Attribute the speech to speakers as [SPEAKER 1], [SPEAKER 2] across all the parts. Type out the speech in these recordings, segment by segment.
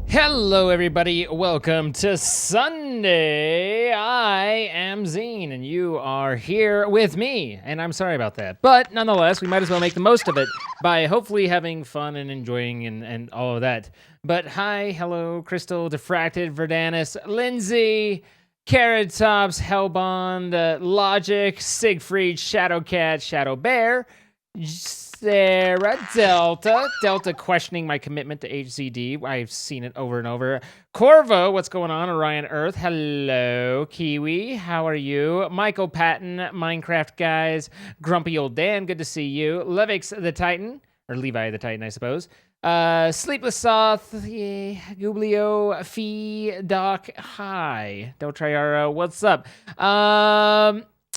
[SPEAKER 1] Hello, everybody. Welcome to Sunday. I am Zine, and you are here with me. And I'm sorry about that. But nonetheless, we might as well make the most of it by hopefully having fun and enjoying and all of that. But hi, hello, Crystal, Diffracted, Verdanus, Lindsay, Carrot Tops, Hellbond, Logic, Siegfried, Shadowcat, Shadow Bear, Sarah, Delta questioning my commitment to HCD. I've seen it over and over. Corvo, what's going on? Orion Earth, hello. Kiwi, how are you? Michael Patton, Minecraft guys. Grumpy Old Dan, good to see you. Levix the Titan, or Levi the Titan, I suppose. Sleepless Soth, yeah, Gublio, Fee, Doc, hi. Dotriara, what's up?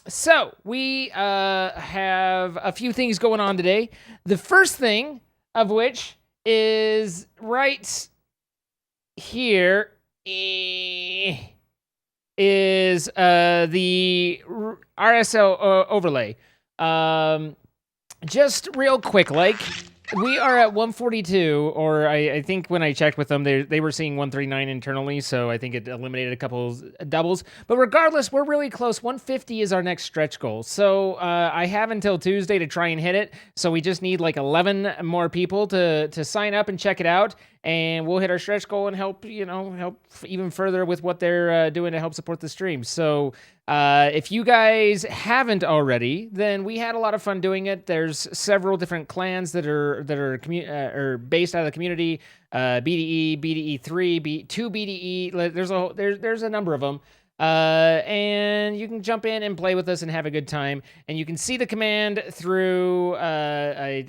[SPEAKER 1] So, we have a few things going on today. The first thing of which is right here is the RSL overlay. Just real quick, we are at 142, or I think when I checked with them, they were seeing 139 internally, so I think it eliminated a couple doubles. But regardless, we're really close. 150 is our next stretch goal. So I have until Tuesday to try and hit it. So we just need like 11 more people to sign up and check it out. And we'll hit our stretch goal and help even further with what they're doing to help support the stream. So if you guys haven't already, then we had a lot of fun doing it. There's several different clans that are based out of the community. BDE, BDE3, 2 BDE. There's a number of them. And you can jump in and play with us and have a good time. And you can see the command through I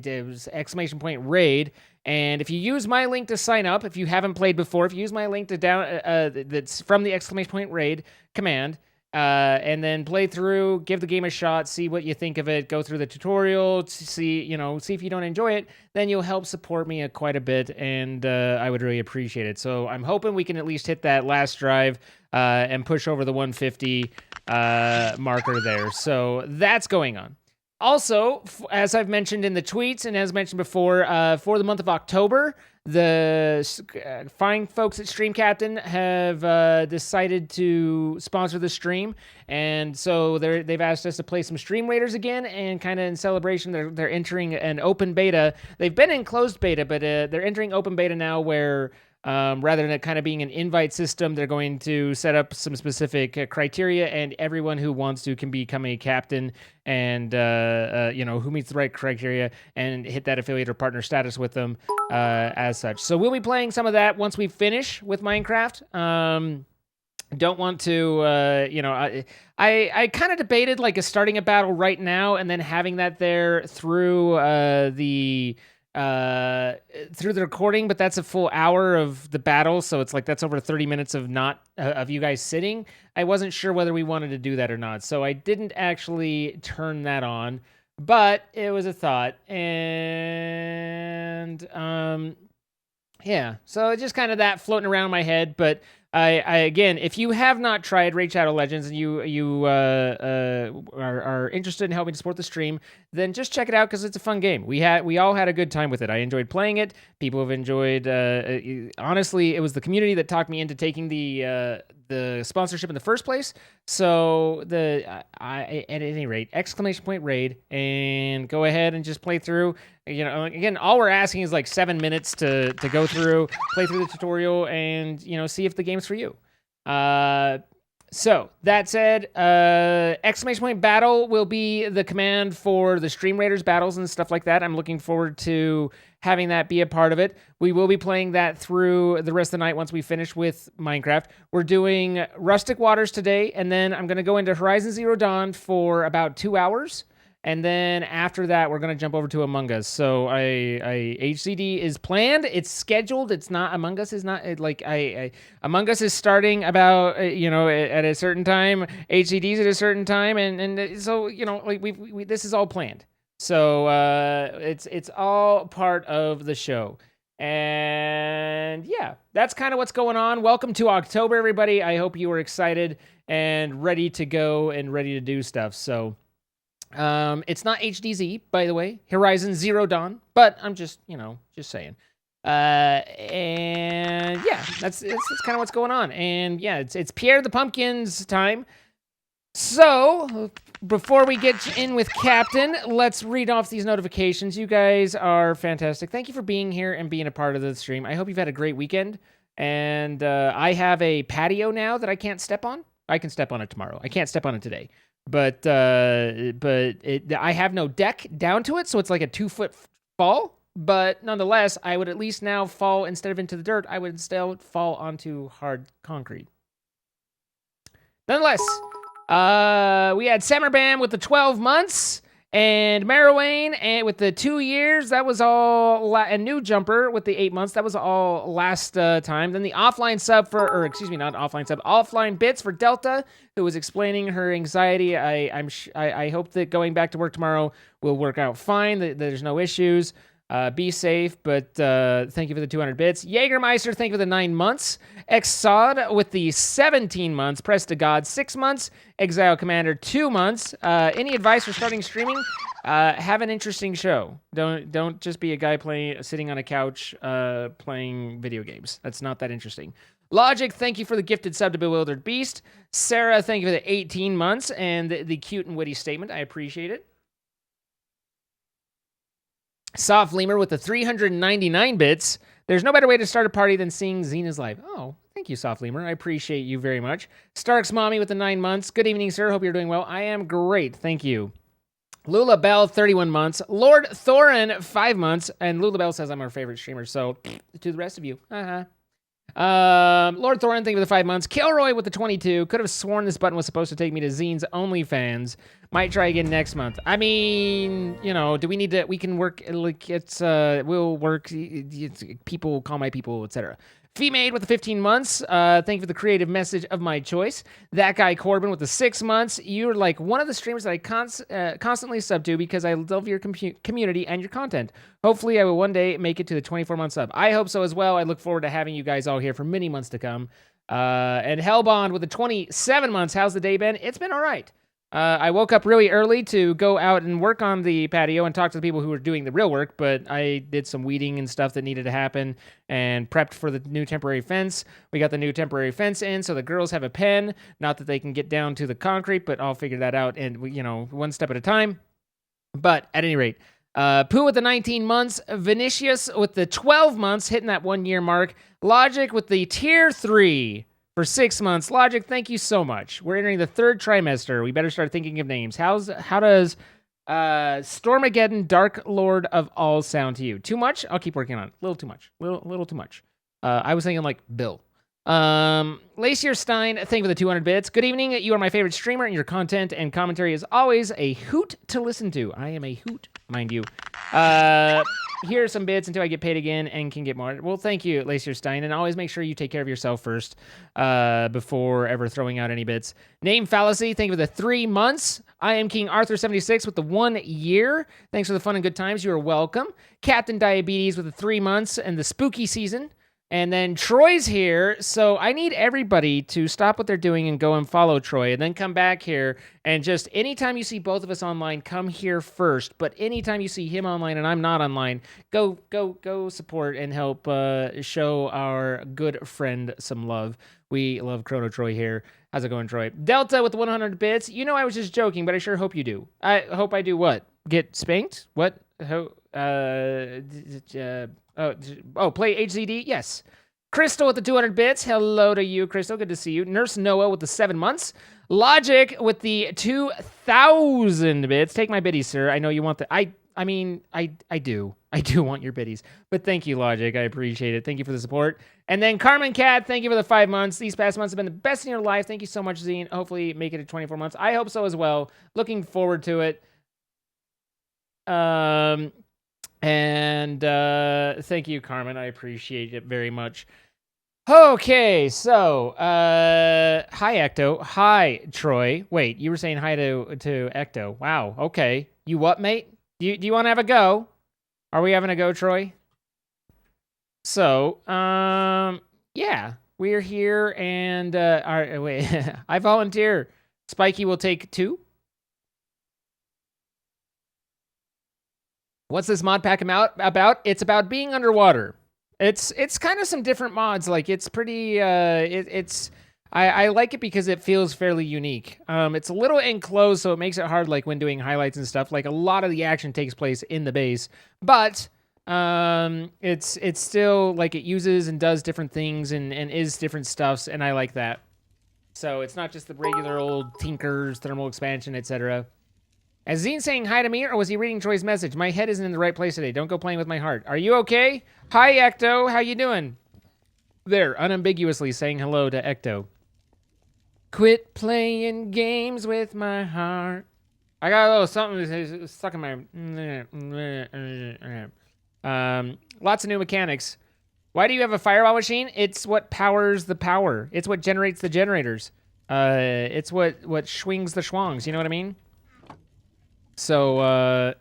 [SPEAKER 1] did exclamation point raid. And if you use my link to sign up, if you haven't played before, if you use my link to that's from the exclamation point raid command, and then play through, give the game a shot, see what you think of it, go through the tutorial, see if you don't enjoy it, then you'll help support me quite a bit, and I would really appreciate it. So I'm hoping we can at least hit that last drive and push over the 150 marker there. So that's going on. Also, as I've mentioned in the tweets and as mentioned before, for the month of October, the fine folks at Stream Captain have decided to sponsor the stream, and so they've asked us to play some Stream Raiders again, and kind of in celebration, they're entering an open beta. They've been in closed beta, but they're entering open beta now, where rather than it kind of being an invite system, they're going to set up some specific criteria, and everyone who wants to can become a captain, and who meets the right criteria and hit that affiliate or partner status with them as such. So we'll be playing some of that once we finish with Minecraft. Don't want to, I kind of debated like starting a battle right now and then having that there through the recording, but that's a full hour of the battle, so it's like that's over 30 minutes of of you guys sitting. I wasn't sure whether we wanted to do that or not, so I didn't actually turn that on, but it was a thought. And yeah, so just kind of that floating around my head. But I again, if you have not tried Raid Shadow Legends and you are interested in helping to support the stream, then just check it out, because it's a fun game. We all had a good time with it. I enjoyed playing it. People have enjoyed. Honestly, it was the community that talked me into taking the sponsorship in the first place. So at any rate, exclamation point raid, and go ahead and just play through. Again, all we're asking is like 7 minutes to go through, play through the tutorial, and see if the game's for you. So that said, exclamation point battle will be the command for the Stream Raiders battles and stuff like that. I'm looking forward to having that be a part of it. We will be playing that through the rest of the night once we finish with Minecraft. We're doing Rustic Waters today, and then I'm going to go into Horizon Zero Dawn for about 2 hours. And then after that, we're going to jump over to Among Us. So HCD is planned. It's scheduled. It's not, Among Us is not, Among Us is starting about, at a certain time. HCD's at a certain time. And so, this is all planned. So it's all part of the show. And yeah, that's kind of what's going on. Welcome to October, everybody. I hope you are excited and ready to go and ready to do stuff. So it's not HDZ, by the way, Horizon Zero Dawn, but I'm just saying. And yeah, that's kind of what's going on. And yeah, it's Pierre the Pumpkin's time. So, before we get in with Captain, let's read off these notifications. You guys are fantastic. Thank you for being here and being a part of the stream. I hope you've had a great weekend. And I have a patio now that I can't step on. I can step on it tomorrow. I can't step on it today. But I have no deck down to it, so it's like a 2-foot fall. But nonetheless, I would at least now fall, instead of into the dirt, I would still fall onto hard concrete. Nonetheless, we had Summerbam with the 12 months, and Marowayne and with the 2 years. That was all. And New Jumper with the 8 months. That was all last time. Then the offline sub not offline sub, offline bits for Delta, who was explaining her anxiety. I hope that going back to work tomorrow will work out fine. That there's no issues. Be safe, but thank you for the 200 bits. Jägermeister, thank you for the 9 months. Exod with the 17 months. Press to God, 6 months. Exile Commander, 2 months. Any advice for starting streaming? Have an interesting show. Don't just be a guy sitting on a couch playing video games. That's not that interesting. Logic, thank you for the gifted sub to Bewildered Beast. Sarah, thank you for the 18 months and the cute and witty statement. I appreciate it. Soft Lemur with the 399 bits. There's no better way to start a party than seeing Xena's live. Oh, thank you, Soft Lemur. I appreciate you very much. Stark's Mommy with the 9 months. Good evening, sir. Hope you're doing well. I am great. Thank you. Lula Bell, 31 months. Lord Thorin, 5 months. And Lula Bell says I'm our favorite streamer, so to the rest of you. Lord Thorin, thank you for the 5 months. Kilroy with the 22. Could have sworn this button was supposed to take me to Zine's OnlyFans. Might try again next month. I mean, do we need to? We can work. Like we'll work. People call my people, etc. Femade with the 15 months. Thank you for the creative message of my choice. That guy Corbin with the 6 months. You're like one of the streamers that I constantly sub to because I love your community and your content. Hopefully, I will one day make it to the 24-month sub. I hope so as well. I look forward to having you guys all here for many months to come. And Hellbond with the 27 months. How's the day been? It's been all right. I woke up really early to go out and work on the patio and talk to the people who were doing the real work, but I did some weeding and stuff that needed to happen and prepped for the new temporary fence. We got the new temporary fence in, so the girls have a pen. Not that they can get down to the concrete, but I'll figure that out, and one step at a time. But at any rate, Pooh with the 19 months, Vinicius with the 12 months, hitting that 1 year mark, Logic with the tier 3. For 6 months. Logic, thank you so much. We're entering the 3rd trimester. We better start thinking of names. How does Stormageddon, Dark Lord of All sound to you? Too much? I'll keep working on it. A little too much. Little too much. I was thinking like Bill. Lacier Stein, thank you for the 200 bits. Good evening. You are my favorite streamer, and your content and commentary is always a hoot to listen to. I am a hoot, mind you. Here are some bits until I get paid again and can get more. Well, thank you, Lacier Stein, and always make sure you take care of yourself first before ever throwing out any bits. Name Fallacy, thank you for the 3 months. I am King Arthur 76 with the 1 year. Thanks for the fun and good times. You are welcome. Captain Diabetes with the 3 months and the spooky season. And then Troy's here, so I need everybody to stop what they're doing and go and follow Troy, and then come back here, and just anytime you see both of us online, come here first. But anytime you see him online and I'm not online, go support and help show our good friend some love. We love Chrono Troy here. How's it going, Troy? Delta with the 100 bits. I was just joking, but I sure hope you do. I hope I do what? Get spanked? What? Play HZD? Yes. Crystal with the 200 bits. Hello to you, Crystal. Good to see you. Nurse Noah with the 7 months. Logic with the 2,000 bits. Take my biddies, sir. I know you want the... I do. I do want your biddies. But thank you, Logic. I appreciate it. Thank you for the support. And then Carmen Cat, thank you for the 5 months. These past months have been the best in your life. Thank you so much, Zine. Hopefully make it to 24 months. I hope so as well. Looking forward to it. Thank you, Carmen. I appreciate it very much. Okay, so hi Ecto. Hi Troy. Wait, you were saying hi to Ecto. Wow, okay. You what, mate? Do you want to have a go? Are we having a go, Troy? So, yeah, we're here and wait, I volunteer. Spiky will take 2. What's this mod pack about? It's about being underwater. It's kind of some different mods. Like it's pretty. I like it because it feels fairly unique. It's a little enclosed, so it makes it hard. Like when doing highlights and stuff. Like a lot of the action takes place in the base, but it's still like it uses and does different things and is different stuffs, and I like that. So it's not just the regular old Tinkers, thermal expansion, etc. Is Zine saying hi to me, or was he reading Troy's message? My head isn't in the right place today. Don't go playing with my heart. Are you okay? Hi, Ecto. How you doing? There, unambiguously saying hello to Ecto. Quit playing games with my heart. I got a little something stuck in my... Lots of new mechanics. Why do you have a fireball machine? It's what powers the power. It's what generates the generators. It's what swings the schwangs. You know what I mean? So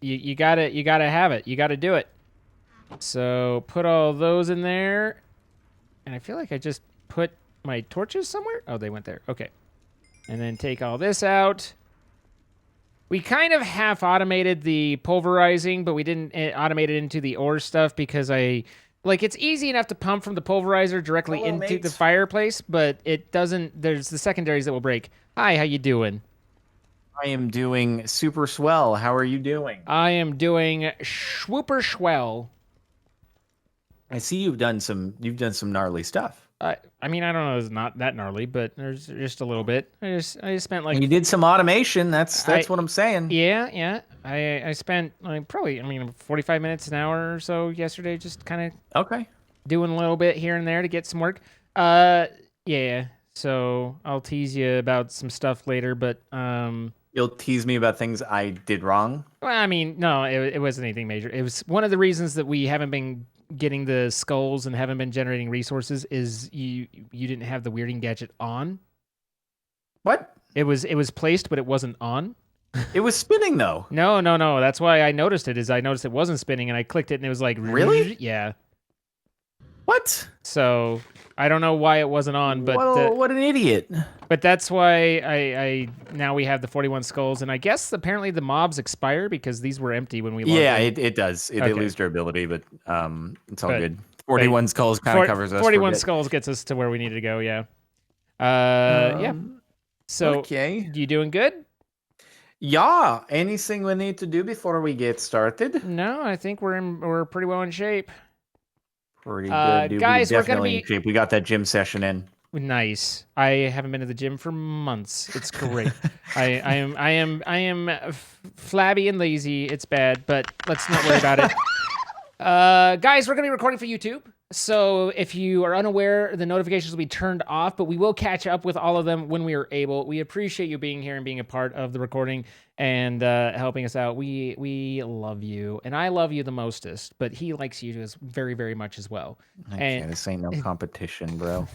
[SPEAKER 1] you gotta have it. You gotta do it. So put all those in there, and I feel like I just put my torches somewhere. Oh, they went there. Okay, and then take all this out. We kind of half automated the pulverizing, but we didn't automate it into the ore stuff because it's easy enough to pump from the pulverizer directly into the fireplace, but it doesn't. There's the secondaries that will break. Hi, how you doing?
[SPEAKER 2] I am doing super swell. How are you doing?
[SPEAKER 1] I am doing swooper swell.
[SPEAKER 2] I see you've done some gnarly stuff.
[SPEAKER 1] I mean, I don't know, it's not that gnarly, but there's just a little bit. I just spent like...
[SPEAKER 2] You did some automation. That's what I'm saying.
[SPEAKER 1] Yeah. I spent like probably 45 minutes, an hour or so yesterday, just kind
[SPEAKER 2] of
[SPEAKER 1] doing a little bit here and there to get some work. Yeah. So I'll tease you about some stuff later, but
[SPEAKER 2] You'll tease me about things I did wrong?
[SPEAKER 1] Well, I mean, no, it wasn't anything major. It was one of the reasons that we haven't been getting the skulls and haven't been generating resources is you didn't have the weirding gadget on.
[SPEAKER 2] What?
[SPEAKER 1] It was placed, but it wasn't on.
[SPEAKER 2] It was spinning though.
[SPEAKER 1] No. That's why I noticed it. I noticed it wasn't spinning, and I clicked it, and it was like,
[SPEAKER 2] really?
[SPEAKER 1] Yeah.
[SPEAKER 2] What?
[SPEAKER 1] So I don't know why it wasn't on, but
[SPEAKER 2] what an idiot.
[SPEAKER 1] But that's why I now we have the 41 skulls, and I guess apparently the mobs expire because these were empty when we logged in.
[SPEAKER 2] It does. They lose durability, but it's all good. 41 skulls kind of covers us.
[SPEAKER 1] 41 skulls gets us to where we need to go. Yeah. Yeah. So you doing good?
[SPEAKER 2] Yeah. Anything we need to do before we get started?
[SPEAKER 1] No, I think we're pretty well in shape.
[SPEAKER 2] Pretty good, dude.
[SPEAKER 1] Guys,
[SPEAKER 2] we're gonna be in shape. We got that gym session in.
[SPEAKER 1] Nice. I haven't been to the gym for months. It's great. I am flabby and lazy. It's bad, but let's not worry about it. Guys, we're gonna be recording for YouTube. So if you are unaware, the notifications will be turned off, but we will catch up with all of them when we are able. We appreciate you being here and being a part of the recording and helping us out. We love you, and I love you the mostest, but he likes you just very, very much as well.
[SPEAKER 2] This ain't no competition, bro.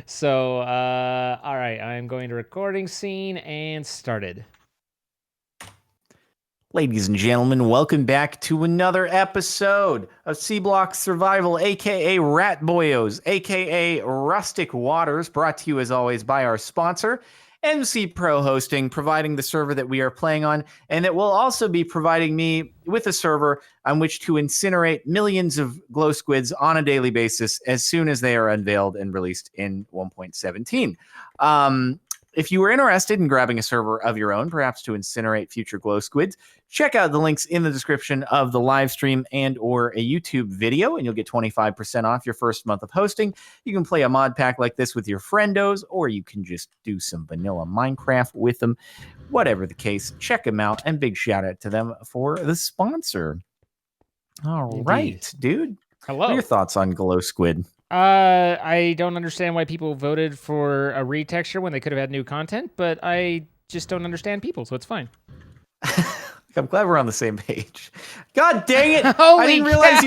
[SPEAKER 1] So, all right, I'm going to recording scene and started.
[SPEAKER 2] Ladies and gentlemen, welcome back to another episode of C-Block Survival, aka Rat Boyos, aka Rustic Waters, brought to you as always by our sponsor, MC Pro Hosting, providing the server that we are playing on, and it will also be providing me with a server on which to incinerate millions of glow squids on a daily basis as soon as they are unveiled and released in 1.17. If you were interested in grabbing a server of your own, perhaps to incinerate future glow squids, check out the links in the description of the live stream and or a YouTube video, and you'll get 25% off your first month of hosting. You can play a mod pack like this with your friendos, or you can just do some vanilla Minecraft with them. Whatever the case, check them out, and big shout out to them for the sponsor. All right, dude.
[SPEAKER 1] Hello.
[SPEAKER 2] What are your thoughts on glow squid?
[SPEAKER 1] I don't understand why people voted for a retexture when they could have had new content, but I just don't understand people, so it's fine.
[SPEAKER 2] I'm glad we're on the same page. God dang it! I didn't realize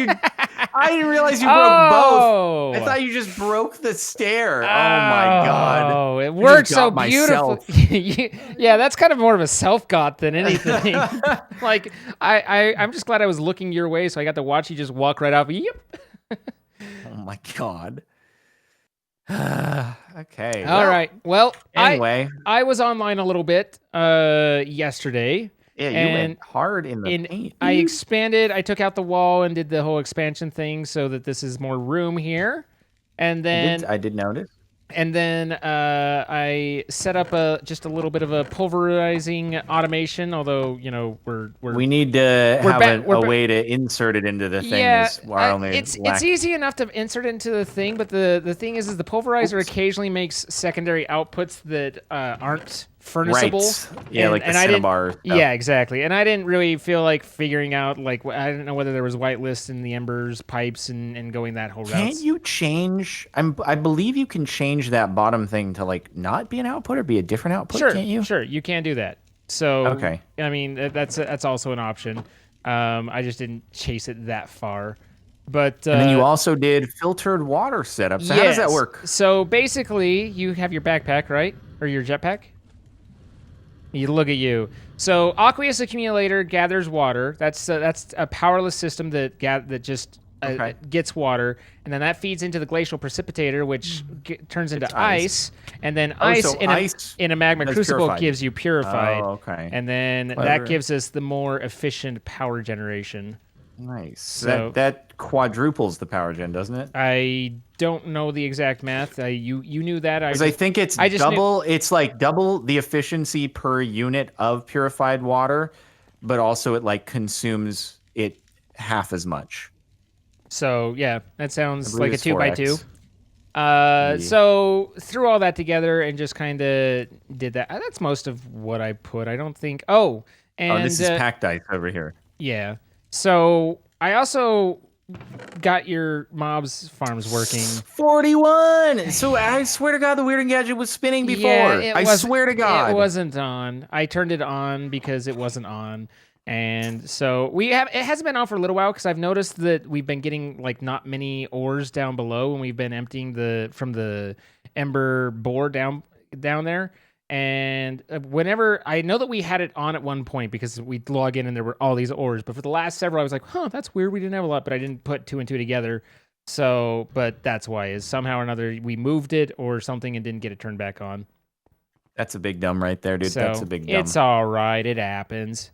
[SPEAKER 2] you broke both. I thought you just broke the stair. Oh my god!
[SPEAKER 1] Oh, it worked so beautifully. Yeah, that's kind of more of a self-got than anything. Like I'm just glad I was looking your way, so I got to watch you just walk right off. Yep.
[SPEAKER 2] Oh my god. Okay.
[SPEAKER 1] All right. Well,
[SPEAKER 2] anyway,
[SPEAKER 1] I was online a little bit yesterday,
[SPEAKER 2] Yeah, you
[SPEAKER 1] And
[SPEAKER 2] went hard in the paint,
[SPEAKER 1] I
[SPEAKER 2] dude.
[SPEAKER 1] expanded. I took out the wall and did the whole expansion thing so that this is more room here. And then
[SPEAKER 2] I did notice.
[SPEAKER 1] I set up just a little bit of a pulverizing automation. Although
[SPEAKER 2] We need to
[SPEAKER 1] we're
[SPEAKER 2] have
[SPEAKER 1] back.
[SPEAKER 2] a way to insert it into the thing.
[SPEAKER 1] Yeah,
[SPEAKER 2] Is our only
[SPEAKER 1] it's
[SPEAKER 2] lack.
[SPEAKER 1] easy enough to insert into the thing, but the thing is the pulverizer
[SPEAKER 2] Oops.
[SPEAKER 1] occasionally makes secondary outputs that aren't
[SPEAKER 2] Right.
[SPEAKER 1] furnaceable.
[SPEAKER 2] Yeah, like the
[SPEAKER 1] And I didn't.
[SPEAKER 2] Cinnabar stuff.
[SPEAKER 1] Yeah, exactly. And I didn't really feel like figuring out I didn't know whether there was whitelist in the embers pipes and going that whole route.
[SPEAKER 2] Can't you change? I believe you can change that bottom thing to like not be an output or be a different output.
[SPEAKER 1] Sure,
[SPEAKER 2] Can't you?
[SPEAKER 1] sure, you can do that. So
[SPEAKER 2] Okay.
[SPEAKER 1] I mean that's also an option. I just didn't chase it that far. But
[SPEAKER 2] And then you also did filtered water setup. So how does that
[SPEAKER 1] yes.
[SPEAKER 2] work?
[SPEAKER 1] So basically, you have your backpack, right? Or your jetpack? You look at you. So aqueous accumulator gathers water. That's a powerless system that just
[SPEAKER 2] Okay.
[SPEAKER 1] gets water, and then that feeds into the glacial precipitator, which turns into
[SPEAKER 2] It's ice.
[SPEAKER 1] and then
[SPEAKER 2] Oh,
[SPEAKER 1] ice,
[SPEAKER 2] so
[SPEAKER 1] in,
[SPEAKER 2] ice
[SPEAKER 1] a magma
[SPEAKER 2] is
[SPEAKER 1] crucible
[SPEAKER 2] purified.
[SPEAKER 1] gives you purified.
[SPEAKER 2] Oh, okay.
[SPEAKER 1] And then
[SPEAKER 2] Clever.
[SPEAKER 1] that gives us the more efficient power generation.
[SPEAKER 2] Nice.
[SPEAKER 1] So
[SPEAKER 2] that quadruples the power gen, doesn't it?
[SPEAKER 1] I don't know the exact math. You knew that.
[SPEAKER 2] Because I think it's
[SPEAKER 1] I just knew-
[SPEAKER 2] double. It's like double the efficiency per unit of purified water, but also it like consumes it half as much.
[SPEAKER 1] So yeah, that sounds
[SPEAKER 2] believe
[SPEAKER 1] like a
[SPEAKER 2] it's
[SPEAKER 1] 2x2.
[SPEAKER 2] 4x.
[SPEAKER 1] So threw all that together and just kind of did that. That's most of what I put. I don't think. Oh, and
[SPEAKER 2] Oh, this is packed ice over here.
[SPEAKER 1] yeah. So I also got your mobs farms working.
[SPEAKER 2] 41. So I swear to God, the Weird Gadget was spinning before.
[SPEAKER 1] Yeah,
[SPEAKER 2] I swear to God.
[SPEAKER 1] It wasn't on. I turned it on because it wasn't on. And so it hasn't been on for a little while because I've noticed that we've been getting like not many ores down below when we've been emptying from the ember bore down there. And whenever I know that we had it on at one point because we'd log in and there were all these ores, but for the last several, I was like, huh, that's weird. We didn't have a lot, but I didn't put two and two together. So, but that's why is somehow or another we moved it or something and didn't get it turned back on.
[SPEAKER 2] That's a big dumb right there, dude.
[SPEAKER 1] So
[SPEAKER 2] That's a big dumb.
[SPEAKER 1] it's all right. It happens.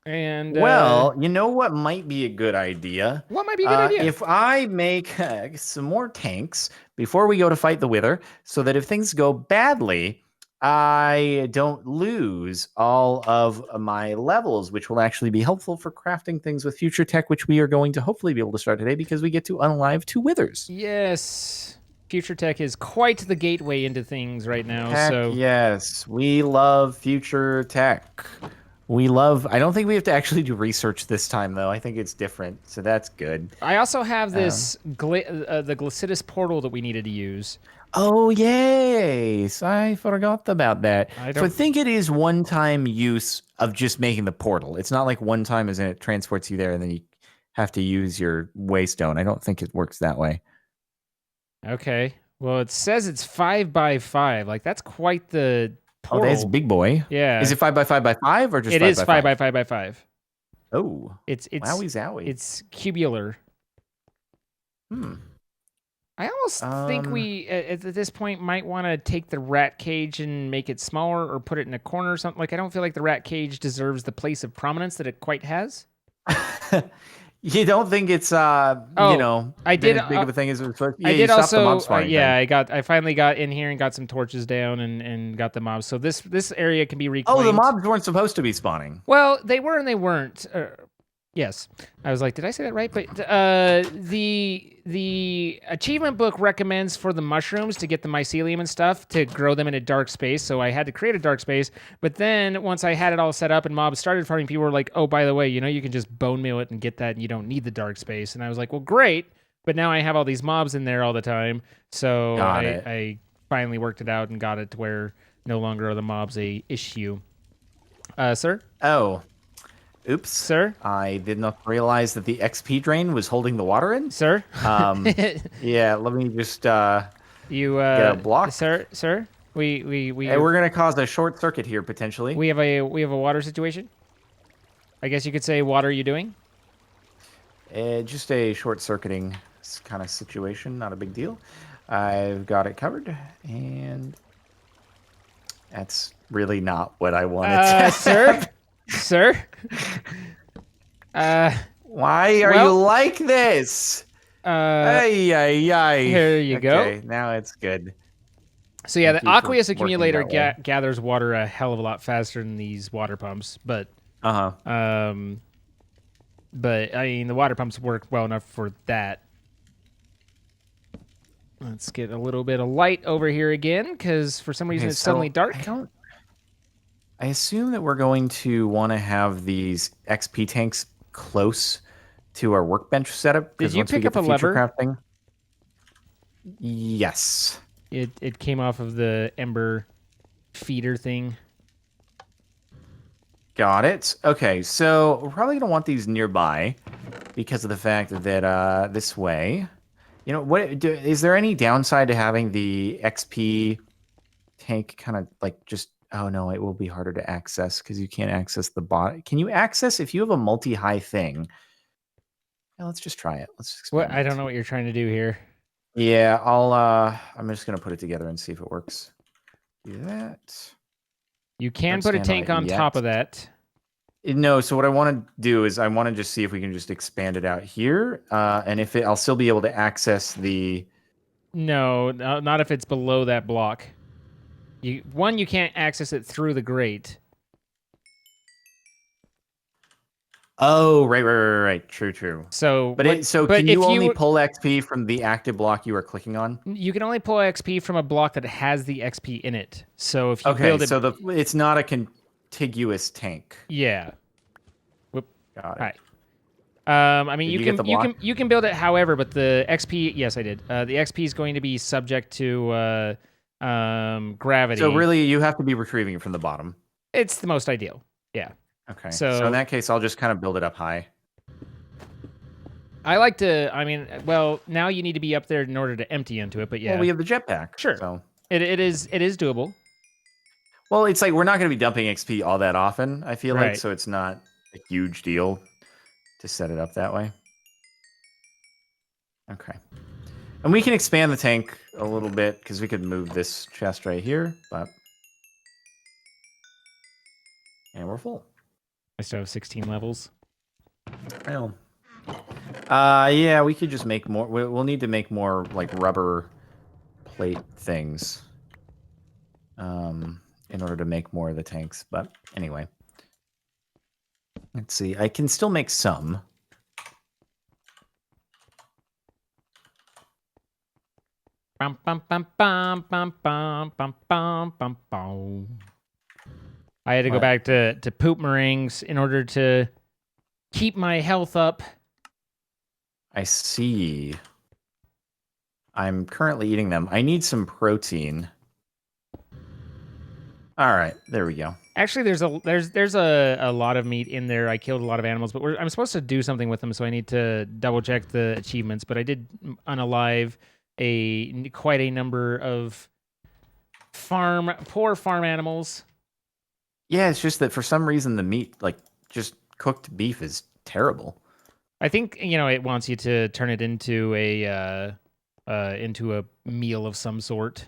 [SPEAKER 1] And
[SPEAKER 2] well, you know what might be a good idea?
[SPEAKER 1] What might be a good idea?
[SPEAKER 2] If I make some more tanks before we go to fight the Wither, so that if things go badly, I don't lose all of my levels, which will actually be helpful for crafting things with future tech, which we are going to hopefully be able to start today because we get to unalive 2 Withers.
[SPEAKER 1] Yes. Future tech is quite the gateway into things right now.
[SPEAKER 2] Heck
[SPEAKER 1] so
[SPEAKER 2] yes, we love future tech. I don't think we have to actually do research this time, though. I think it's different, so that's good.
[SPEAKER 1] I also have this the Glacitus portal that we needed to use.
[SPEAKER 2] Oh, yes. I forgot about that. So I think it is one-time use of just making the portal. It's not like one time as in it transports you there and then you have to use your waystone. I don't think it works that way.
[SPEAKER 1] Okay. Well, it says it's 5x5. Like, that's quite the portal.
[SPEAKER 2] Oh, that's big boy.
[SPEAKER 1] Yeah.
[SPEAKER 2] Is it 5x5x5 or just 5x5?
[SPEAKER 1] It is 5x5x5.
[SPEAKER 2] Oh.
[SPEAKER 1] It's
[SPEAKER 2] wowie zowie.
[SPEAKER 1] It's cubular. I almost think we at this point might want to take the rat cage and make it smaller or put it in a corner or something. Like, I don't feel like the rat cage deserves the place of prominence that it quite has.
[SPEAKER 2] You don't think it's I did as big of a thing as it was supposed to?
[SPEAKER 1] I did also
[SPEAKER 2] yeah,
[SPEAKER 1] I finally got in here and got some torches down and got the mobs. So this area can be reclaimed.
[SPEAKER 2] Oh, the mobs weren't supposed to be spawning.
[SPEAKER 1] Well, they were and they weren't. Yes. I was like, did I say that right? But the achievement book recommends for the mushrooms to get the mycelium and stuff to grow them in a dark space. So I had to create a dark space. But then once I had it all set up and mobs started farming, people were like, oh, by the way, you can just bone meal it and get that and you don't need the dark space. And I was like, well, great. But now I have all these mobs in there all the time. So I finally worked it out and got it to where no longer are the mobs a issue. Sir?
[SPEAKER 2] Oh. Oops.
[SPEAKER 1] Sir?
[SPEAKER 2] I did not realize that the XP drain was holding the water in.
[SPEAKER 1] Sir?
[SPEAKER 2] Yeah, let me just get a block.
[SPEAKER 1] Sir? We're
[SPEAKER 2] gonna cause a short circuit here potentially.
[SPEAKER 1] We have a water situation. I guess you could say, what are you doing?
[SPEAKER 2] Just a short circuiting kind of situation, not a big deal. I've got it covered, and that's really not what I wanted.
[SPEAKER 1] Sir? sir. Uh,
[SPEAKER 2] Why are you
[SPEAKER 1] well,
[SPEAKER 2] like this?
[SPEAKER 1] uh,
[SPEAKER 2] Ay, ay, ay.
[SPEAKER 1] here you go.
[SPEAKER 2] Okay, now it's good.
[SPEAKER 1] So yeah, the
[SPEAKER 2] Thank you for
[SPEAKER 1] aqueous
[SPEAKER 2] working
[SPEAKER 1] accumulator
[SPEAKER 2] that way.
[SPEAKER 1] gathers water a hell of a lot faster than these water pumps,
[SPEAKER 2] Uh-huh.
[SPEAKER 1] um, but I mean the water pumps work well enough for that. Let's get a little bit of light over here again, because for some reason
[SPEAKER 2] Okay,
[SPEAKER 1] it's suddenly
[SPEAKER 2] so
[SPEAKER 1] dark.
[SPEAKER 2] I assume that we're going to want to have these XP tanks close to our workbench setup,
[SPEAKER 1] Did
[SPEAKER 2] because
[SPEAKER 1] you
[SPEAKER 2] once we
[SPEAKER 1] pick
[SPEAKER 2] get
[SPEAKER 1] up
[SPEAKER 2] the
[SPEAKER 1] a
[SPEAKER 2] future
[SPEAKER 1] lever?
[SPEAKER 2] crafting. Yes.
[SPEAKER 1] It came off of the ember feeder thing.
[SPEAKER 2] Got it. Okay, so we're probably going to want these nearby because of the fact that this way. Is there any downside to having the XP tank kind of like just, oh no, it will be harder to access because you can't access the bot. Can you access if you have a multi-high thing? Yeah, let's just try it. Let's
[SPEAKER 1] What? I don't
[SPEAKER 2] experiment.
[SPEAKER 1] know what you're trying to do here.
[SPEAKER 2] Yeah, I'm just gonna put it together and see if it works. Do that.
[SPEAKER 1] You can
[SPEAKER 2] Don't
[SPEAKER 1] put a
[SPEAKER 2] stand on
[SPEAKER 1] tank
[SPEAKER 2] it
[SPEAKER 1] on top
[SPEAKER 2] yet.
[SPEAKER 1] of that.
[SPEAKER 2] No, so what I want to do is I want to just see if we can just expand it out here, and if I'll still be able to access the.
[SPEAKER 1] No, not if it's below that block. You can't access it through the grate.
[SPEAKER 2] Oh, right. True.
[SPEAKER 1] So what?
[SPEAKER 2] So
[SPEAKER 1] But
[SPEAKER 2] can you
[SPEAKER 1] if
[SPEAKER 2] only
[SPEAKER 1] you
[SPEAKER 2] pull XP from the active block you are clicking on?
[SPEAKER 1] you can only pull XP from a block that has the XP in it. So if you
[SPEAKER 2] Okay,
[SPEAKER 1] build it,
[SPEAKER 2] so it's not a contiguous tank.
[SPEAKER 1] yeah. Whoop.
[SPEAKER 2] Got
[SPEAKER 1] All
[SPEAKER 2] it.
[SPEAKER 1] right. I mean,
[SPEAKER 2] Did you get the block?
[SPEAKER 1] you can build it however, but the XP, yes, I did. The XP is going to be subject to
[SPEAKER 2] So
[SPEAKER 1] gravity.
[SPEAKER 2] really, you have to be retrieving it from the bottom.
[SPEAKER 1] It's the most ideal. Yeah.
[SPEAKER 2] Okay. So in
[SPEAKER 1] So
[SPEAKER 2] that case, I'll just kind of build it up high.
[SPEAKER 1] I like to. I mean, well, now you need to be up there in order to empty into it. But
[SPEAKER 2] Well,
[SPEAKER 1] yeah,
[SPEAKER 2] we have the jetpack.
[SPEAKER 1] sure.
[SPEAKER 2] So,
[SPEAKER 1] It is doable.
[SPEAKER 2] well, it's like we're not going to be dumping XP all that often, I feel like,
[SPEAKER 1] Right.
[SPEAKER 2] so it's not a huge deal to set it up that way. Okay. And we can expand the tank a little bit because we could move this chest right here, but and we're full.
[SPEAKER 1] I still have 16 levels.
[SPEAKER 2] Well, yeah, we could just make more. We'll need to make more like rubber plate things, in order to make more of the tanks. But anyway, let's see. I can still make some.
[SPEAKER 1] Bum, bum, bum, bum, bum, bum, bum, bum, bum, bum. I had to go
[SPEAKER 2] What?
[SPEAKER 1] back to poop meringues in order to keep my health up.
[SPEAKER 2] I see. I'm currently eating them. I need some protein. All right, there we go.
[SPEAKER 1] Actually, there's a lot of meat in there. I killed a lot of animals, but I'm supposed to do something with them, so I need to double check the achievements. But I did unalive quite a number of poor farm animals.
[SPEAKER 2] Yeah, it's just that for some reason the meat, like just cooked beef, is terrible.
[SPEAKER 1] I think it wants you to turn it into a meal of some sort.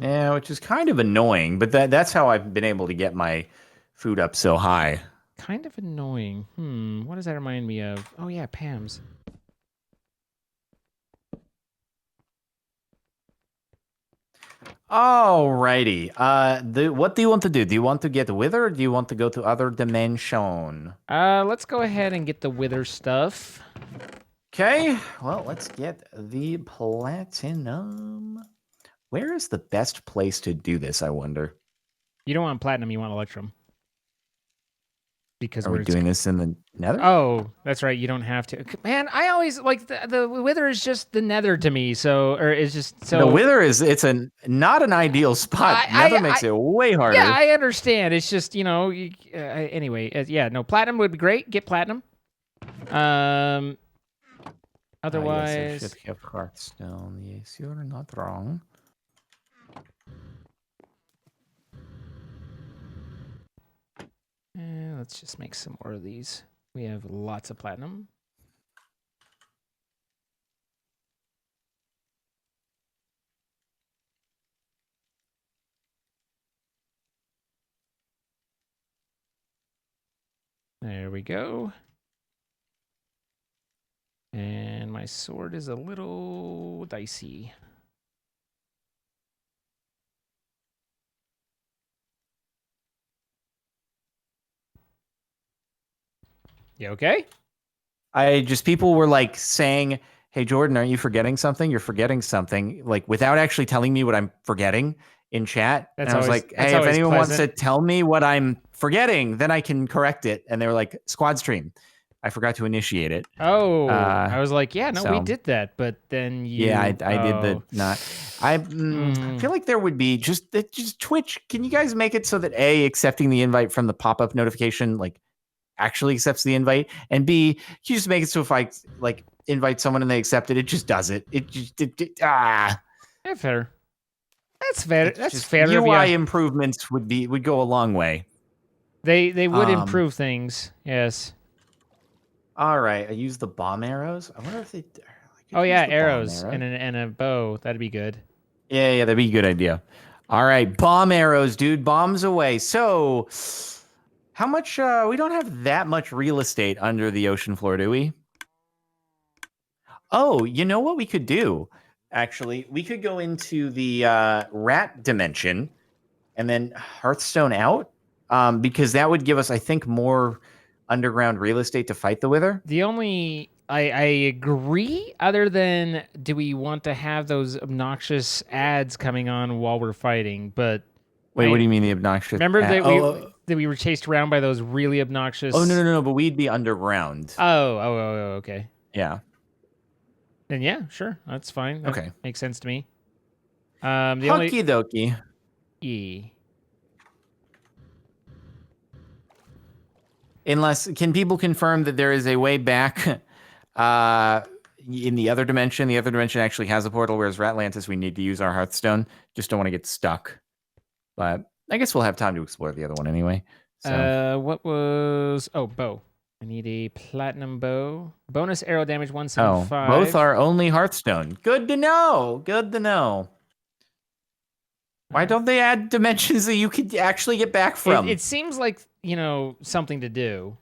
[SPEAKER 2] Yeah, which is kind of annoying, but that's how I've been able to get my food up so high.
[SPEAKER 1] Kind of annoying. What does that remind me of? Oh yeah, Pam's.
[SPEAKER 2] Alrighty. What do you want to do? Do you want to get Wither, or do you want to go to other dimension?
[SPEAKER 1] Let's go ahead and get the wither stuff.
[SPEAKER 2] Okay. Well, let's get the platinum. Where is the best place to do this, I wonder?
[SPEAKER 1] You don't want platinum, you want electrum. Because
[SPEAKER 2] Are we doing this in the nether?
[SPEAKER 1] Oh, that's right. You don't have to. Man, I always like the wither is just the nether to me. So, or it's just so.
[SPEAKER 2] The Wither it's not an ideal spot. Nether makes it way harder.
[SPEAKER 1] Yeah, I understand. It's just anyway. Yeah, no, platinum would be great. Get platinum. Otherwise,
[SPEAKER 2] Yes, I should have Hearthstone. Yes, you're not wrong.
[SPEAKER 1] let's just make some more of these. We have lots of platinum. There we go. And my sword is a little dicey. You okay?
[SPEAKER 2] People were like saying, "Hey Jordan, aren't you forgetting something? You're forgetting something," like without actually telling me what I'm forgetting in chat. And I was like,
[SPEAKER 1] That's
[SPEAKER 2] "Hey, if
[SPEAKER 1] always
[SPEAKER 2] anyone wants to
[SPEAKER 1] pleasant.
[SPEAKER 2] tell me what I'm forgetting, then I can correct it." And they were like, "Squad stream. I forgot to initiate it."
[SPEAKER 1] Oh, I was like, yeah, no, we
[SPEAKER 2] So
[SPEAKER 1] did that, but then
[SPEAKER 2] yeah,
[SPEAKER 1] you.
[SPEAKER 2] I did the not. I feel like there would be just Twitch. Can you guys make it so that A, accepting the invite from the pop-up notification like actually accepts the invite, and B, can you just make it so if I like invite someone and they accept it, it just does it.
[SPEAKER 1] Yeah, fair. That's fair.
[SPEAKER 2] It's
[SPEAKER 1] That's
[SPEAKER 2] just
[SPEAKER 1] fair of you.
[SPEAKER 2] UI improvements would go a long way.
[SPEAKER 1] They would
[SPEAKER 2] Um,
[SPEAKER 1] improve things. Yes.
[SPEAKER 2] all right, I use the bomb arrows. I wonder if I
[SPEAKER 1] Oh
[SPEAKER 2] could use
[SPEAKER 1] yeah,
[SPEAKER 2] the bomb
[SPEAKER 1] arrows
[SPEAKER 2] arrow.
[SPEAKER 1] and a bow. That'd be good.
[SPEAKER 2] Yeah, that'd be a good idea. All right, bomb arrows, dude. Bombs away. So, how much? We don't have that much real estate under the ocean floor, do we? Oh, you know what we could do? Actually, we could go into the rat dimension and then Hearthstone out, because that would give us, I think, more underground real estate to fight the Wither.
[SPEAKER 1] The only I agree. Other than, do we want to have those obnoxious ads coming on while we're fighting? But
[SPEAKER 2] Wait, what do
[SPEAKER 1] I
[SPEAKER 2] you mean the obnoxious?
[SPEAKER 1] remember that we were chased around by those really
[SPEAKER 2] Oh no,
[SPEAKER 1] obnoxious.
[SPEAKER 2] no, no, no! But we'd be underground.
[SPEAKER 1] Okay.
[SPEAKER 2] Yeah.
[SPEAKER 1] Then yeah, sure, that's fine. That
[SPEAKER 2] Okay.
[SPEAKER 1] makes sense to me. The only
[SPEAKER 2] Okie dokie.
[SPEAKER 1] e.
[SPEAKER 2] Unless, can people confirm that there is a way back in the other dimension? The other dimension actually has a portal, whereas Ratlantis, we need to use our Hearthstone. Just don't want to get stuck. But I guess we'll have time to explore the other one anyway. So,
[SPEAKER 1] What was? Oh, bow. I need a platinum bow. Bonus arrow damage
[SPEAKER 2] oh, both
[SPEAKER 1] 175.
[SPEAKER 2] are only Hearthstone. Good to know. Good to know. Why don't they add dimensions that you could actually get back from?
[SPEAKER 1] It seems like, something to do.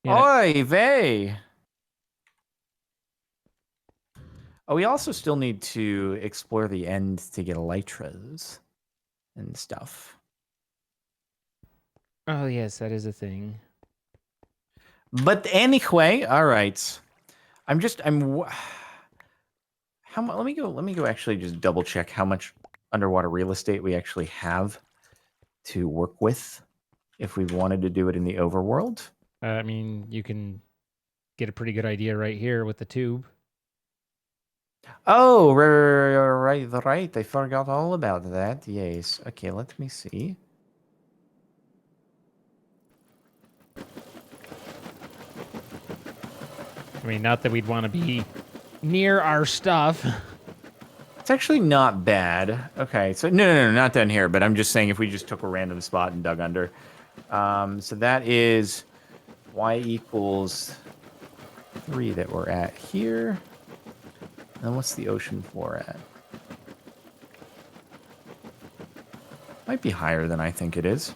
[SPEAKER 2] Oy vey. Oh, we also still need to explore the end to get elytras and stuff.
[SPEAKER 1] Oh yes, that is a thing.
[SPEAKER 2] But anyway, all right. I'm how much? Let me go. Actually, just double check how much underwater real estate we actually have to work with if we wanted to do it in the overworld.
[SPEAKER 1] I mean, you can get a pretty good idea right here with the tube.
[SPEAKER 2] Oh, right. I forgot all about that. Yes. Okay, let me see.
[SPEAKER 1] I mean, not that we'd want to be near our stuff.
[SPEAKER 2] It's actually not bad. Okay, so no, not down here. But I'm just saying if we just took a random spot and dug under. So that is y equals 3 that we're at here. And what's the ocean floor at? Might be higher than I think it is.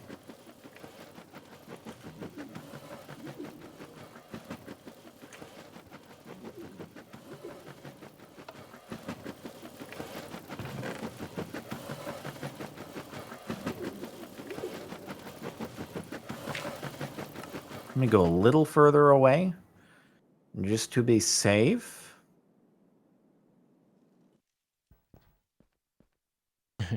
[SPEAKER 2] Let me go a little further away just to be safe.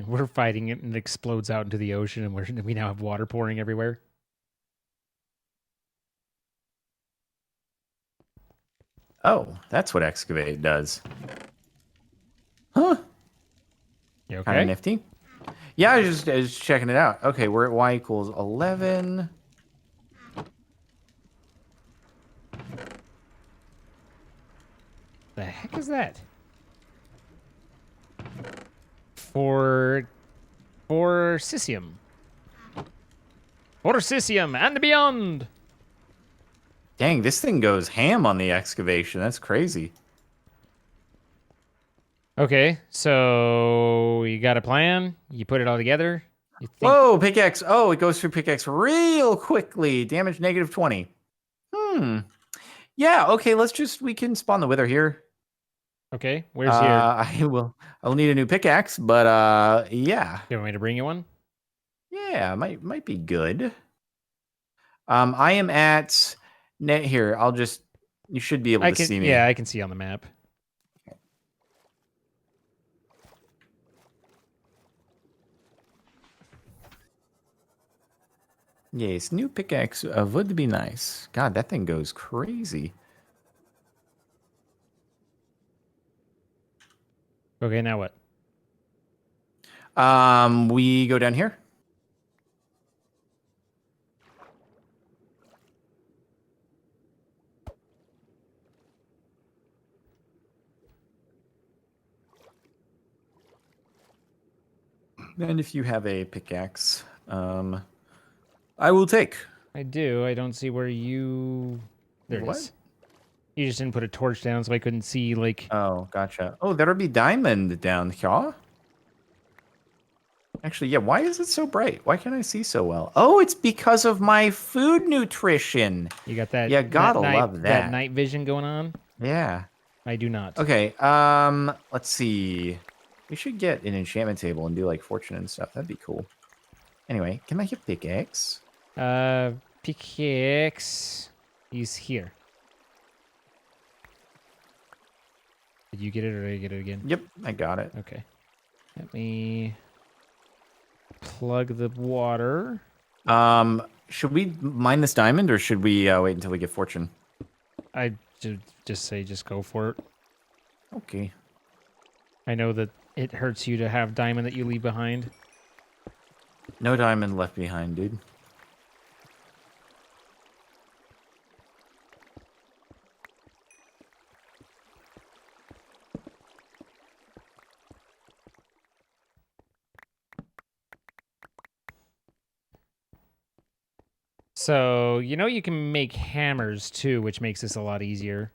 [SPEAKER 1] We're fighting it and it explodes out into the ocean, and we now have water pouring everywhere.
[SPEAKER 2] Oh, that's what excavate does. Huh.
[SPEAKER 1] You okay?
[SPEAKER 2] Kind of nifty. Yeah, I was just checking it out. Okay, we're at y equals 11.
[SPEAKER 1] The heck is that? For Cisium. For Cisium and beyond.
[SPEAKER 2] Dang, this thing goes ham on the excavation. That's crazy.
[SPEAKER 1] Okay, so you got a plan? You put it all together? You think?
[SPEAKER 2] Whoa, pickaxe. Oh, it goes through pickaxe real quickly. Damage -20. Yeah, okay, we can spawn the wither here.
[SPEAKER 1] Okay, where's here?
[SPEAKER 2] I'll need a new pickaxe, but yeah.
[SPEAKER 1] You want me to bring you one?
[SPEAKER 2] Yeah, might be good. I am at net here. You should be able to see me.
[SPEAKER 1] Yeah, I can see on the map.
[SPEAKER 2] Yes, new pickaxe would be nice. God, that thing goes crazy.
[SPEAKER 1] Okay, now what?
[SPEAKER 2] We go down here. And if you have a pickaxe, I will take.
[SPEAKER 1] I do. I don't see where you. There it
[SPEAKER 2] What?
[SPEAKER 1] is. You just didn't put a torch down, so I couldn't see. Like,
[SPEAKER 2] Oh, gotcha. Oh, there'll be diamond down here. Actually, yeah, why is it so bright? Why can't I see so well? Oh, it's because of my food nutrition.
[SPEAKER 1] you got that.
[SPEAKER 2] Yeah, gotta
[SPEAKER 1] night,
[SPEAKER 2] love that.
[SPEAKER 1] night vision going on.
[SPEAKER 2] Yeah.
[SPEAKER 1] I do not.
[SPEAKER 2] Okay, let's see. We should get an enchantment table and do like fortune and stuff. That'd be cool. Anyway, can I get pickaxe?
[SPEAKER 1] Pickaxe is here. Did you get it or did I get it again?
[SPEAKER 2] Yep, I got it.
[SPEAKER 1] Okay. Let me plug the water.
[SPEAKER 2] Should we mine this diamond or should we wait until we get fortune?
[SPEAKER 1] I just say just go for it.
[SPEAKER 2] Okay.
[SPEAKER 1] I know that it hurts you to have diamond that you leave behind.
[SPEAKER 2] No diamond left behind, dude.
[SPEAKER 1] So, you know you can make hammers too, which makes this a lot easier.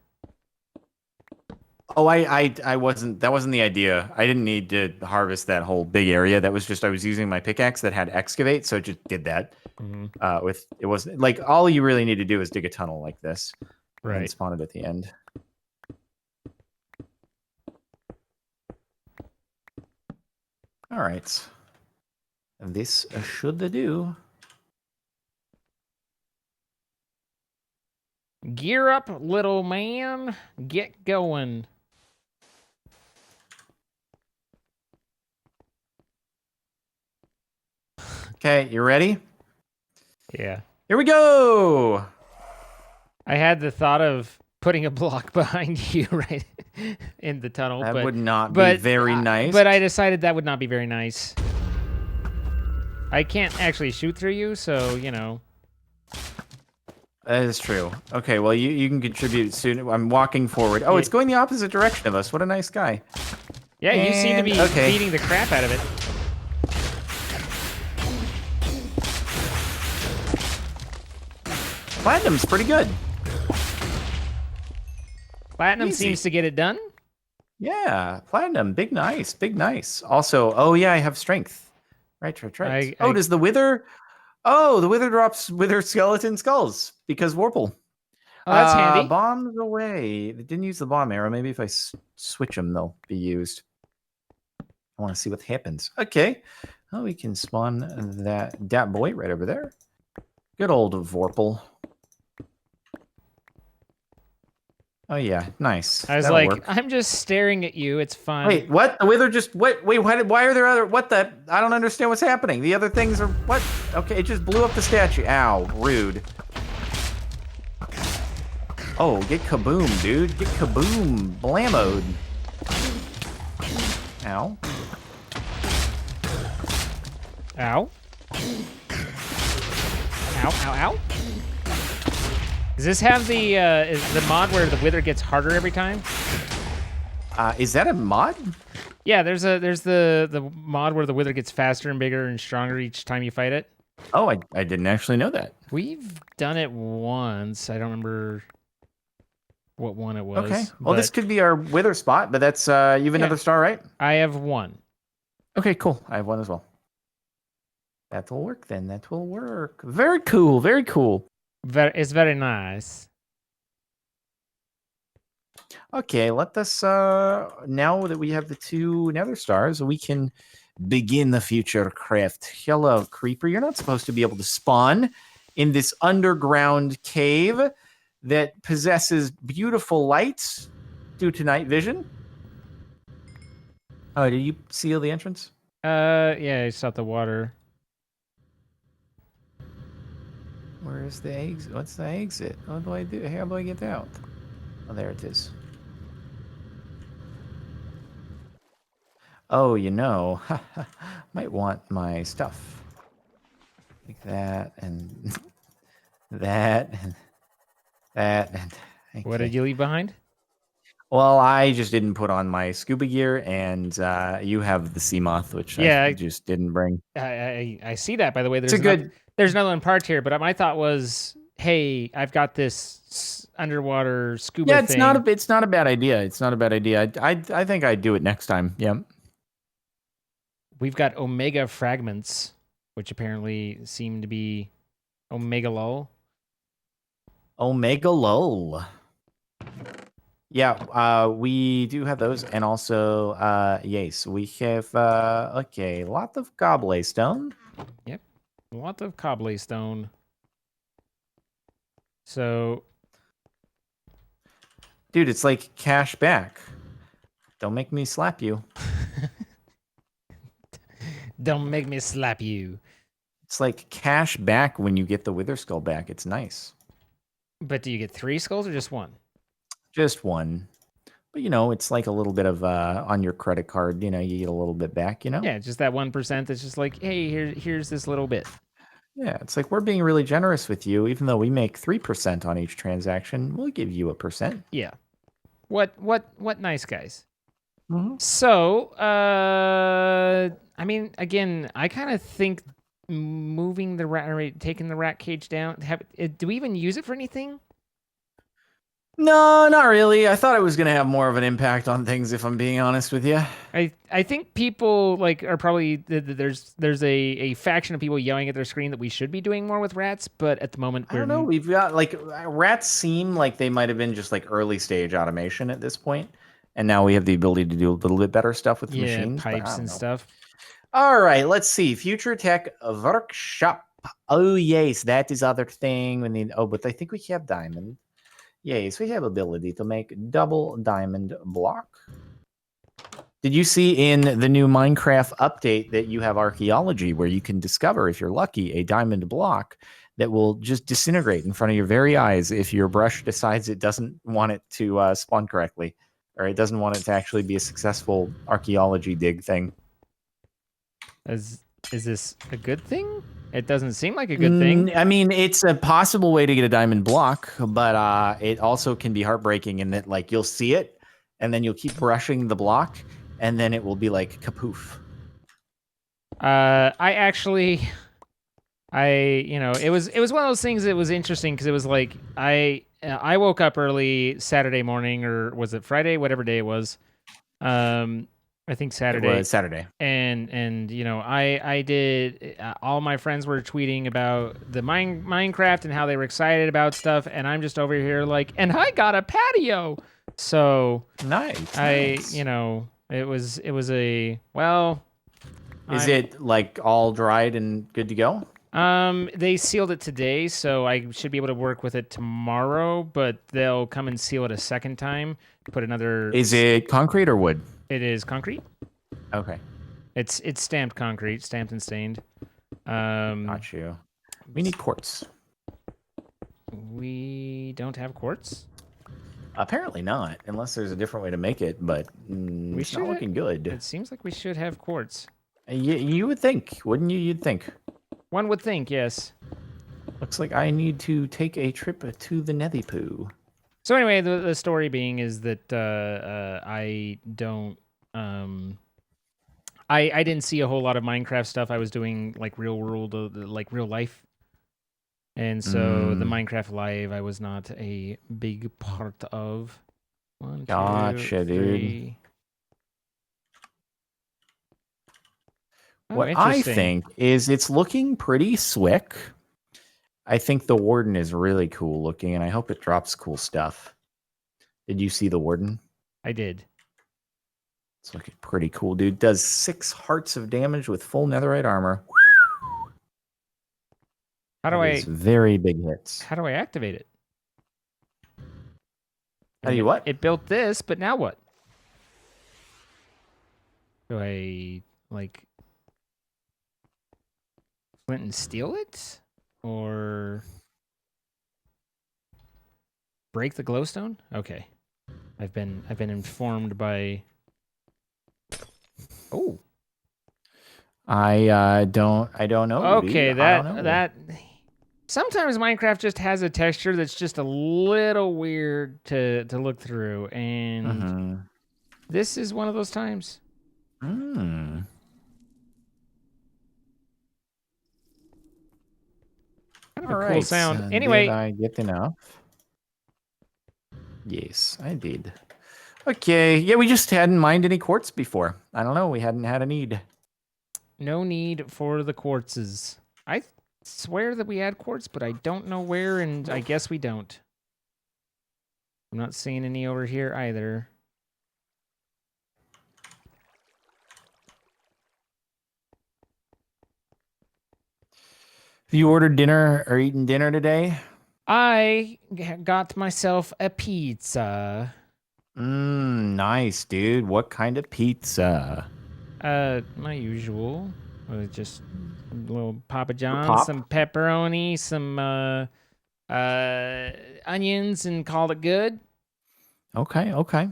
[SPEAKER 2] Oh, I wasn't. That wasn't the idea. I didn't need to harvest that whole big area. That was just I was using my pickaxe that had excavate, so it just did that. With it wasn't like all you really need to do is dig a tunnel like this,
[SPEAKER 1] Right?
[SPEAKER 2] And spawn it at the end. All right. This should do.
[SPEAKER 1] Gear up, little man. Get going.
[SPEAKER 2] Okay, you ready?
[SPEAKER 1] Yeah.
[SPEAKER 2] Here we go.
[SPEAKER 1] I had the thought of putting a block behind you right in the tunnel.
[SPEAKER 2] That
[SPEAKER 1] but,
[SPEAKER 2] would not be very nice.
[SPEAKER 1] But I decided that would not be very nice. I can't actually shoot through you, so, you know.
[SPEAKER 2] That is true. Okay, well, you can contribute soon. I'm walking forward. Oh, it's going the opposite direction of us. What a nice guy.
[SPEAKER 1] Yeah, you seem to be beating the crap out of it.
[SPEAKER 2] Platinum's pretty good.
[SPEAKER 1] Platinum seems to get it done.
[SPEAKER 2] Yeah, platinum. Big nice. Big nice. Also, oh yeah, I have strength. Right. Does the wither... Oh, the wither drops wither skeleton skulls because Warple.
[SPEAKER 1] Oh, that's handy.
[SPEAKER 2] Bombs away. They didn't use the bomb arrow. Maybe if I switch them, they'll be used. I want to see what happens. Okay. Oh, we can spawn that boy right over there. Good old Vorpal. Oh yeah, nice.
[SPEAKER 1] I was
[SPEAKER 2] That'll
[SPEAKER 1] like,
[SPEAKER 2] work.
[SPEAKER 1] I'm just staring at you. It's fine.
[SPEAKER 2] Wait, what? The wither just wait. Why are there other? What the? I don't understand what's happening. The other things are what? Okay, it just blew up the statue. Ow, rude. Oh, get kaboom, dude. Get kaboom, blammoed. Ow.
[SPEAKER 1] Ow. Ow, ow, ow. Does this have the is the mod where the wither gets harder every time?
[SPEAKER 2] Is that a mod?
[SPEAKER 1] Yeah, there's the mod where the wither gets faster and bigger and stronger each time you fight it.
[SPEAKER 2] Oh, I didn't actually know that.
[SPEAKER 1] We've done it once. I don't remember what one it was.
[SPEAKER 2] Okay. Well, this could be our wither spot, but that's you have another star, right?
[SPEAKER 1] I have one.
[SPEAKER 2] Okay, cool. I have one as well. That will work then. That will work. Very cool. Very cool.
[SPEAKER 1] It's very nice.
[SPEAKER 2] Okay, let us now that we have the 2 nether stars, we can begin the future craft. Hello, creeper. You're not supposed to be able to spawn in this underground cave that possesses beautiful lights due to night vision. Oh, did you seal the entrance?
[SPEAKER 1] Yeah, I saw the water.
[SPEAKER 2] Where is the exit? What's the exit? What do I do? How do I get out? Oh, there it is. Oh, might want my stuff. Like that and that and that and okay.
[SPEAKER 1] What did you leave behind?
[SPEAKER 2] Well, I just didn't put on my scuba gear, and you have the sea moth, which I just didn't bring.
[SPEAKER 1] I see that, by the way.
[SPEAKER 2] It's a good.
[SPEAKER 1] There's another one part here, but my thought was, hey, I've got this underwater scuba
[SPEAKER 2] Yeah,
[SPEAKER 1] thing.
[SPEAKER 2] it's not a bad idea. It's not a bad idea. I think I'd do it next time. Yeah.
[SPEAKER 1] We've got omega fragments, which apparently seem to be omega lol.
[SPEAKER 2] Omega lol. Yeah, we do have those, and also, yes, we have okay, a lot of cobblestone.
[SPEAKER 1] Yep, a lot of cobblestone. So,
[SPEAKER 2] dude, it's like cash back. Don't make me slap you.
[SPEAKER 1] Don't make me slap you.
[SPEAKER 2] It's like cash back when you get the Wither Skull back. It's nice.
[SPEAKER 1] But do you get 3 skulls or just 1?
[SPEAKER 2] Just 1. But it's like a little bit of on your credit card. You get a little bit back.
[SPEAKER 1] Yeah, just that 1%. That's just like, hey, here's this little bit.
[SPEAKER 2] Yeah, it's like we're being really generous with you, even though we make 3% on each transaction. We'll give you 1%.
[SPEAKER 1] Yeah. What nice guys.
[SPEAKER 2] Mm-hmm.
[SPEAKER 1] So, I mean, again, I kind of think moving the rat, taking the rat cage down. Do we even use it for anything?
[SPEAKER 2] No, not really. I thought it was going to have more of an impact on things, if I'm being honest with you.
[SPEAKER 1] I think people are probably there's a faction of people yelling at their screen that we should be doing more with rats, but at the moment
[SPEAKER 2] I don't know. We've got rats seem like they might have been just like early stage automation at this point, and now we have the ability to do a little bit better stuff with machines,
[SPEAKER 1] pipes and stuff.
[SPEAKER 2] All right, let's see. Future Tech Workshop. Oh yes, that is other thing. We need. Oh, but I think we have diamond. Yes, we have ability to make double diamond block. Did you see in the new Minecraft update that you have archaeology where you can discover, if you're lucky, a diamond block that will just disintegrate in front of your very eyes if your brush decides it doesn't want it to spawn correctly, or it doesn't want it to actually be a successful archaeology dig thing?
[SPEAKER 1] Is this a good thing? It doesn't seem like a good thing.
[SPEAKER 2] I mean, it's a possible way to get a diamond block, but it also can be heartbreaking in that, like, you'll see it, and then you'll keep brushing the block, and then it will be like kapoof.
[SPEAKER 1] It was one of those things that was interesting because it was like I woke up early Saturday morning, or was it Friday, whatever day it was. I think Saturday.
[SPEAKER 2] It was Saturday.
[SPEAKER 1] And I did. All my friends were tweeting about the Minecraft and how they were excited about stuff, and I'm just over here like, and I got a patio. So
[SPEAKER 2] nice.
[SPEAKER 1] It was a well.
[SPEAKER 2] Is it like all dried and good to go?
[SPEAKER 1] They sealed it today, so I should be able to work with it tomorrow, but they'll come and seal it a second time. Put another.
[SPEAKER 2] Is it concrete or wood?
[SPEAKER 1] It is concrete.
[SPEAKER 2] Okay.
[SPEAKER 1] It's stamped concrete, stamped and stained.
[SPEAKER 2] Got you. We need quartz.
[SPEAKER 1] We don't have quartz?
[SPEAKER 2] Apparently not, unless there's a different way to make it, but it's not looking good.
[SPEAKER 1] It seems like we should have quartz.
[SPEAKER 2] You would think, wouldn't you? You'd think.
[SPEAKER 1] One would think, yes.
[SPEAKER 2] Looks like I need to take a trip to the Nethy Poo.
[SPEAKER 1] So anyway, the story being is that I don't I didn't see a whole lot of Minecraft stuff. I was doing like real world, like real life, and so the Minecraft Live I was not a big part of. One,
[SPEAKER 2] gotcha,
[SPEAKER 1] two, three.
[SPEAKER 2] dude.
[SPEAKER 1] Oh,
[SPEAKER 2] What I
[SPEAKER 1] interesting.
[SPEAKER 2] think is it's looking pretty slick. I think the Warden is really cool looking, and I hope it drops cool stuff. Did you see the Warden?
[SPEAKER 1] I did.
[SPEAKER 2] It's looking pretty cool, dude. Does 6 hearts of damage with full netherite armor.
[SPEAKER 1] How
[SPEAKER 2] That
[SPEAKER 1] do
[SPEAKER 2] is
[SPEAKER 1] I
[SPEAKER 2] very big hits.
[SPEAKER 1] how do I activate it?
[SPEAKER 2] How do you what?
[SPEAKER 1] It built this, but now what? Do I like flint and steel it? Or break the glowstone? Okay. I've been informed by Oh.
[SPEAKER 2] I don't know,
[SPEAKER 1] Okay,
[SPEAKER 2] dude. I don't know.
[SPEAKER 1] that sometimes Minecraft just has a texture that's just a little weird to look through, and this is one of those times.
[SPEAKER 2] Hmm.
[SPEAKER 1] Kind of
[SPEAKER 2] All
[SPEAKER 1] a cool
[SPEAKER 2] right.
[SPEAKER 1] sound.
[SPEAKER 2] Did
[SPEAKER 1] Anyway,
[SPEAKER 2] I get enough? Yes, I did. Okay. Yeah, we just hadn't mined any quartz before. I don't know. We hadn't had a need.
[SPEAKER 1] no need for the quartzes. I swear that we had quartz, but I don't know where, and I guess we don't. I'm not seeing any over here either.
[SPEAKER 2] Have you ordered dinner or eaten dinner today?
[SPEAKER 1] I got myself a pizza.
[SPEAKER 2] Nice, dude. What kind of pizza?
[SPEAKER 1] My usual. Just a little Papa
[SPEAKER 2] The
[SPEAKER 1] John's,
[SPEAKER 2] pop?
[SPEAKER 1] some pepperoni, some onions, and called it good.
[SPEAKER 2] Okay, okay.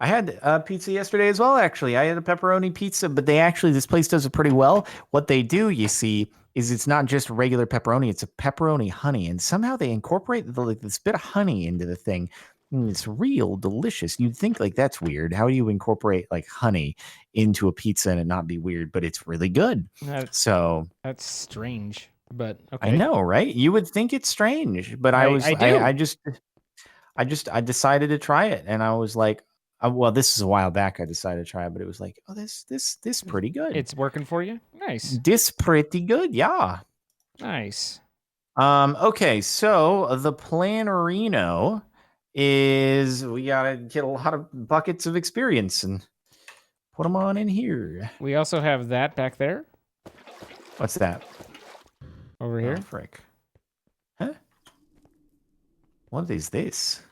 [SPEAKER 2] I had pizza yesterday as well, actually. I had a pepperoni pizza, but this place does it pretty well. What they do, you see, is it's not just regular pepperoni, it's a pepperoni honey. And somehow they incorporate this bit of honey into the thing. And it's real delicious. You'd think like that's weird. How do you incorporate like honey into a pizza and it not be weird? But it's really good. So
[SPEAKER 1] That's strange, but okay.
[SPEAKER 2] I know, right? You would think it's strange, but
[SPEAKER 1] I do.
[SPEAKER 2] I decided to try it, and I was like, well, this is a while back. I decided to try it, but it was like, oh, this pretty good.
[SPEAKER 1] It's working for you. Nice,
[SPEAKER 2] This pretty good, yeah.
[SPEAKER 1] nice.
[SPEAKER 2] Okay, so the plan, Reno, is we gotta get a lot of buckets of experience and put them on in here.
[SPEAKER 1] We also have that back there.
[SPEAKER 2] What's that?
[SPEAKER 1] Over here.
[SPEAKER 2] Oh, frick. Huh? What is this?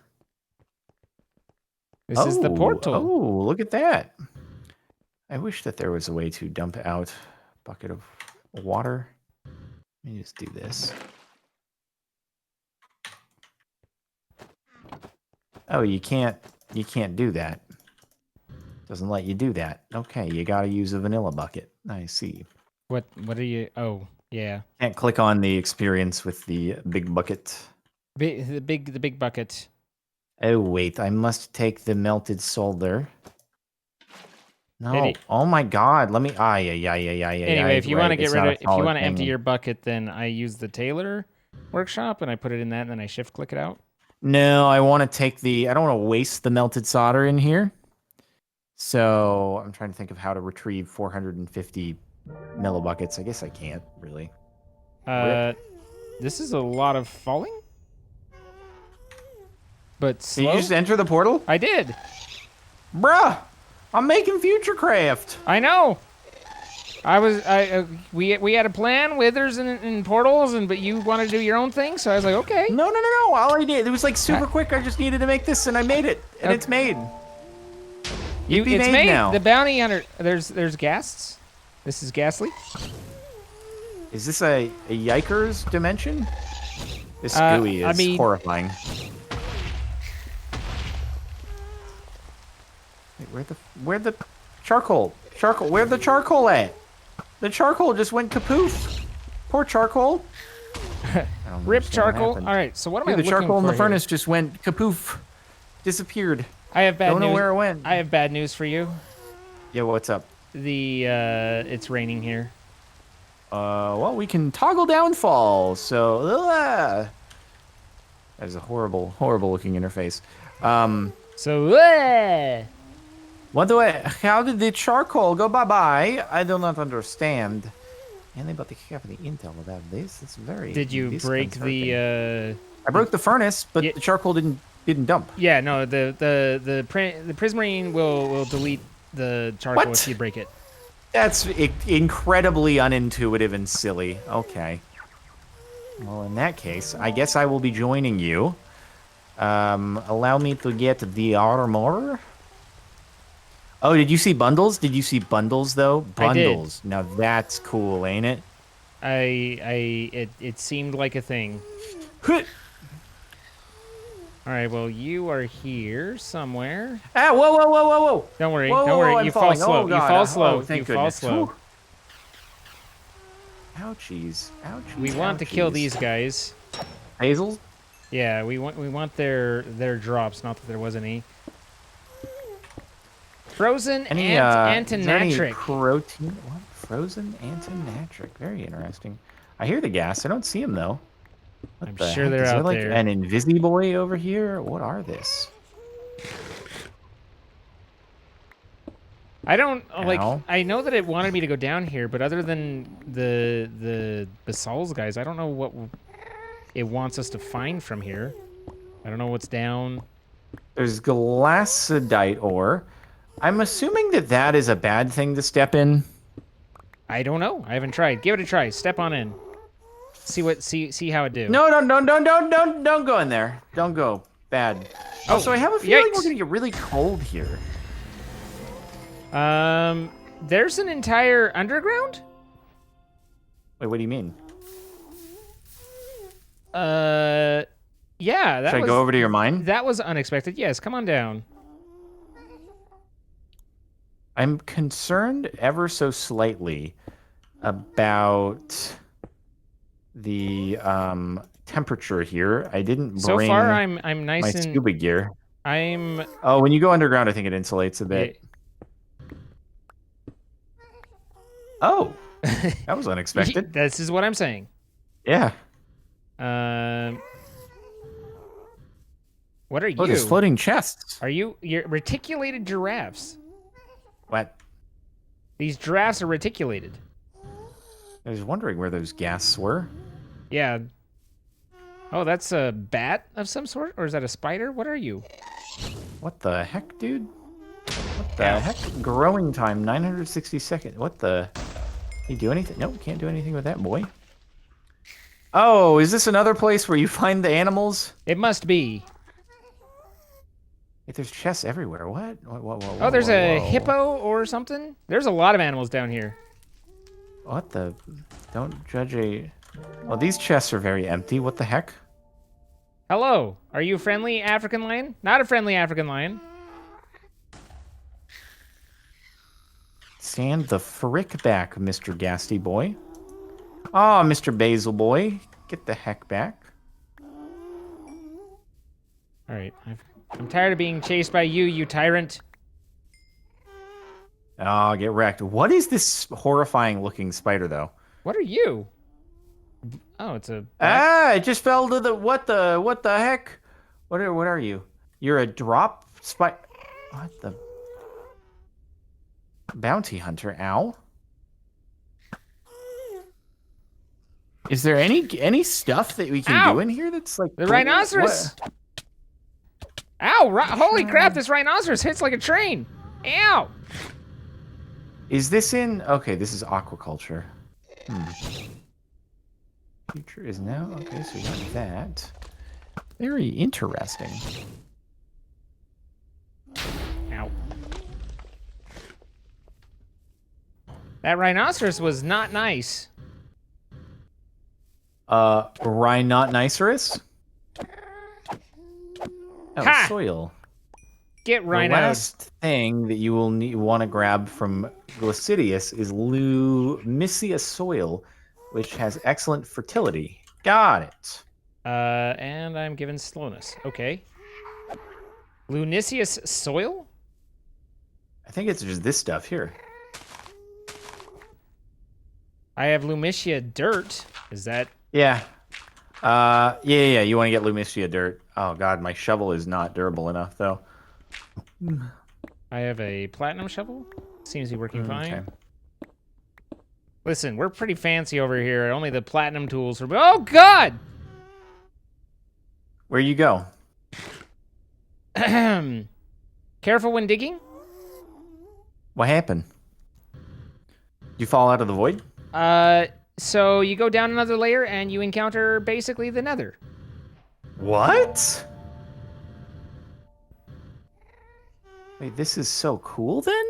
[SPEAKER 1] This is the portal.
[SPEAKER 2] Oh, look at that. I wish that there was a way to dump out a bucket of water. Let me just do this. Oh, you can't do that. Doesn't let you do that. Okay, you got to use a vanilla bucket. I see.
[SPEAKER 1] What are you? Oh, yeah.
[SPEAKER 2] Can't click on the experience with the big bucket.
[SPEAKER 1] The big bucket.
[SPEAKER 2] Oh, wait, I must take the melted solder. No. Oh my god, let me yeah.
[SPEAKER 1] Anyway, if you want to get rid of if you want to empty your bucket, then I use the Tailor workshop and I put it in that and then I shift click it out.
[SPEAKER 2] No, I want to take I don't want to waste the melted solder in here. So I'm trying to think of how to retrieve 450 millibuckets. I guess I can't really.
[SPEAKER 1] This is a lot of falling. But slow?
[SPEAKER 2] Did you just enter the portal?
[SPEAKER 1] I did.
[SPEAKER 2] Bruh, I'm making Futurecraft.
[SPEAKER 1] I know. We had a plan, withers and portals, but you wanted to do your own thing, so I was like, okay.
[SPEAKER 2] No. All I did, it was like super quick. I just needed to make this, and I made it, and it's made.
[SPEAKER 1] It's made now. The bounty hunter. There's ghasts. This is ghastly.
[SPEAKER 2] Is this a Yikers dimension? This GUI is horrifying. Wait, where'd the charcoal? Where'd the charcoal at? The charcoal just went kapoof. Poor charcoal.
[SPEAKER 1] Rip charcoal. All right, so what am I looking for?
[SPEAKER 2] The charcoal in the
[SPEAKER 1] here?
[SPEAKER 2] furnace just went kapoof. Disappeared.
[SPEAKER 1] I have bad news.
[SPEAKER 2] Don't know where it went.
[SPEAKER 1] I have bad news for you.
[SPEAKER 2] Yeah, what's up?
[SPEAKER 1] It's raining here.
[SPEAKER 2] Well, we can toggle downfall. So, that is a horrible looking interface. How did the charcoal go bye-bye? I do not understand. Anybody have any intel about this? It's very
[SPEAKER 1] Did you break
[SPEAKER 2] disconcerting.
[SPEAKER 1] the?
[SPEAKER 2] I broke the furnace, but
[SPEAKER 1] Yeah.
[SPEAKER 2] the charcoal didn't dump.
[SPEAKER 1] Yeah, no. The Prismarine will delete the charcoal
[SPEAKER 2] What?
[SPEAKER 1] if you break it.
[SPEAKER 2] That's incredibly unintuitive and silly. Okay. Well, in that case, I guess I will be joining you. Allow me to get the armor. Oh, did you see bundles? Did you see bundles though?
[SPEAKER 1] I did.
[SPEAKER 2] Bundles. Now that's cool, ain't it?
[SPEAKER 1] It seemed like a thing. All right, well, you are here somewhere.
[SPEAKER 2] Ah, whoa, whoa, whoa, whoa, whoa.
[SPEAKER 1] Don't worry,
[SPEAKER 2] Whoa,
[SPEAKER 1] don't
[SPEAKER 2] whoa,
[SPEAKER 1] worry.
[SPEAKER 2] I'm
[SPEAKER 1] You fall
[SPEAKER 2] falling.
[SPEAKER 1] slow.
[SPEAKER 2] Oh,
[SPEAKER 1] You
[SPEAKER 2] God.
[SPEAKER 1] fall slow.
[SPEAKER 2] Oh, thank
[SPEAKER 1] You fall
[SPEAKER 2] goodness.
[SPEAKER 1] slow.
[SPEAKER 2] Whew. Ouchies. Ouchies.
[SPEAKER 1] We want to kill
[SPEAKER 2] ouchies.
[SPEAKER 1] these guys.
[SPEAKER 2] Hazel?
[SPEAKER 1] Yeah, we want their drops. Not that there was any. Frozen
[SPEAKER 2] Is there any
[SPEAKER 1] antinatric.
[SPEAKER 2] protein? What? Frozen antinatric. Very interesting. I hear the gas. I don't see him though. What
[SPEAKER 1] I'm
[SPEAKER 2] the
[SPEAKER 1] sure
[SPEAKER 2] heck?
[SPEAKER 1] they're
[SPEAKER 2] Is there
[SPEAKER 1] out
[SPEAKER 2] like
[SPEAKER 1] there.
[SPEAKER 2] an Invisiboy over here? What are this?
[SPEAKER 1] I don't like.
[SPEAKER 2] Ow.
[SPEAKER 1] I know that it wanted me to go down here, but other than the Basal's guys, I don't know what it wants us to find from here. I don't know what's down.
[SPEAKER 2] There's glassodite ore. I'm assuming that that is a bad thing to step in.
[SPEAKER 1] I don't know. I haven't tried. Give it a try. Step on in. See how it do.
[SPEAKER 2] No, don't go in there. Don't go. Bad. Oh, so I have a feeling
[SPEAKER 1] yikes.
[SPEAKER 2] we're gonna get really cold here.
[SPEAKER 1] There's an entire underground?
[SPEAKER 2] Wait, what do you mean?
[SPEAKER 1] Yeah, that
[SPEAKER 2] Should
[SPEAKER 1] was
[SPEAKER 2] I go over to your mine?
[SPEAKER 1] that was unexpected. Yes, come on down.
[SPEAKER 2] I'm concerned ever so slightly about the temperature here. I didn't
[SPEAKER 1] So
[SPEAKER 2] bring
[SPEAKER 1] far I'm nice
[SPEAKER 2] my
[SPEAKER 1] and
[SPEAKER 2] scuba gear.
[SPEAKER 1] I'm
[SPEAKER 2] Oh, when you go underground, I think it insulates a bit. Oh, that was unexpected.
[SPEAKER 1] This is what I'm saying.
[SPEAKER 2] Yeah.
[SPEAKER 1] What are
[SPEAKER 2] Oh, there's
[SPEAKER 1] you?
[SPEAKER 2] floating chests.
[SPEAKER 1] You're reticulated giraffes.
[SPEAKER 2] What?
[SPEAKER 1] These giraffes are reticulated.
[SPEAKER 2] I was wondering where those gas were.
[SPEAKER 1] Yeah. Oh, that's a bat of some sort? Or is that a spider? What are you?
[SPEAKER 2] What the heck, dude? What the heck? Growing time, 960 seconds. What the? Can you do anything? Nope, can't do anything with that, boy. Oh, is this another place where you find the animals?
[SPEAKER 1] It must be.
[SPEAKER 2] Wait, there's chests everywhere. What?
[SPEAKER 1] Oh, there's a hippo or something? There's a lot of animals down here.
[SPEAKER 2] What the? Don't judge a... Well, these chests are very empty. What the heck?
[SPEAKER 1] Hello. Are you a friendly African lion? Not a friendly African lion.
[SPEAKER 2] Stand the frick back, Mr. Gasty boy. Ah, Mr. Basil boy. Get the heck back.
[SPEAKER 1] All right. I'm tired of being chased by you tyrant.
[SPEAKER 2] Oh, get wrecked. What is this horrifying looking spider, though?
[SPEAKER 1] What are you? Oh, it's a...
[SPEAKER 2] Ah, it just fell to the... What the heck? What are you? You're a drop spider... What the... Bounty hunter, ow. Is there any stuff that we can do in here that's like...
[SPEAKER 1] The rhinoceros!
[SPEAKER 2] What?
[SPEAKER 1] Ow! Holy crap, this rhinoceros hits like a train! Ow!
[SPEAKER 2] Is this in... Okay, this is aquaculture. Future is now... Okay, so we got that. Very interesting.
[SPEAKER 1] Ow. That rhinoceros was not nice.
[SPEAKER 2] Rhinoceros? Oh,
[SPEAKER 1] Ha!
[SPEAKER 2] soil.
[SPEAKER 1] Get
[SPEAKER 2] The
[SPEAKER 1] rhino.
[SPEAKER 2] last thing that you will want to grab from Glacidius is Lumisia soil, which has excellent fertility. Got it.
[SPEAKER 1] And I'm given slowness. Okay. Lunicius soil?
[SPEAKER 2] I think it's just this stuff here.
[SPEAKER 1] I have Lumitia dirt. Is that...
[SPEAKER 2] Yeah. Yeah. You want to get Lumisia dirt. Oh, God, my shovel is not durable enough, though.
[SPEAKER 1] I have a platinum shovel. Seems to be working fine.
[SPEAKER 2] Okay.
[SPEAKER 1] Listen, we're pretty fancy over here. Only the platinum tools are... Oh, God!
[SPEAKER 2] Where you go?
[SPEAKER 1] Careful when digging.
[SPEAKER 2] What happened? You fall out of the void?
[SPEAKER 1] So you go down another layer and you encounter basically the nether.
[SPEAKER 2] What? Wait, this is so cool then?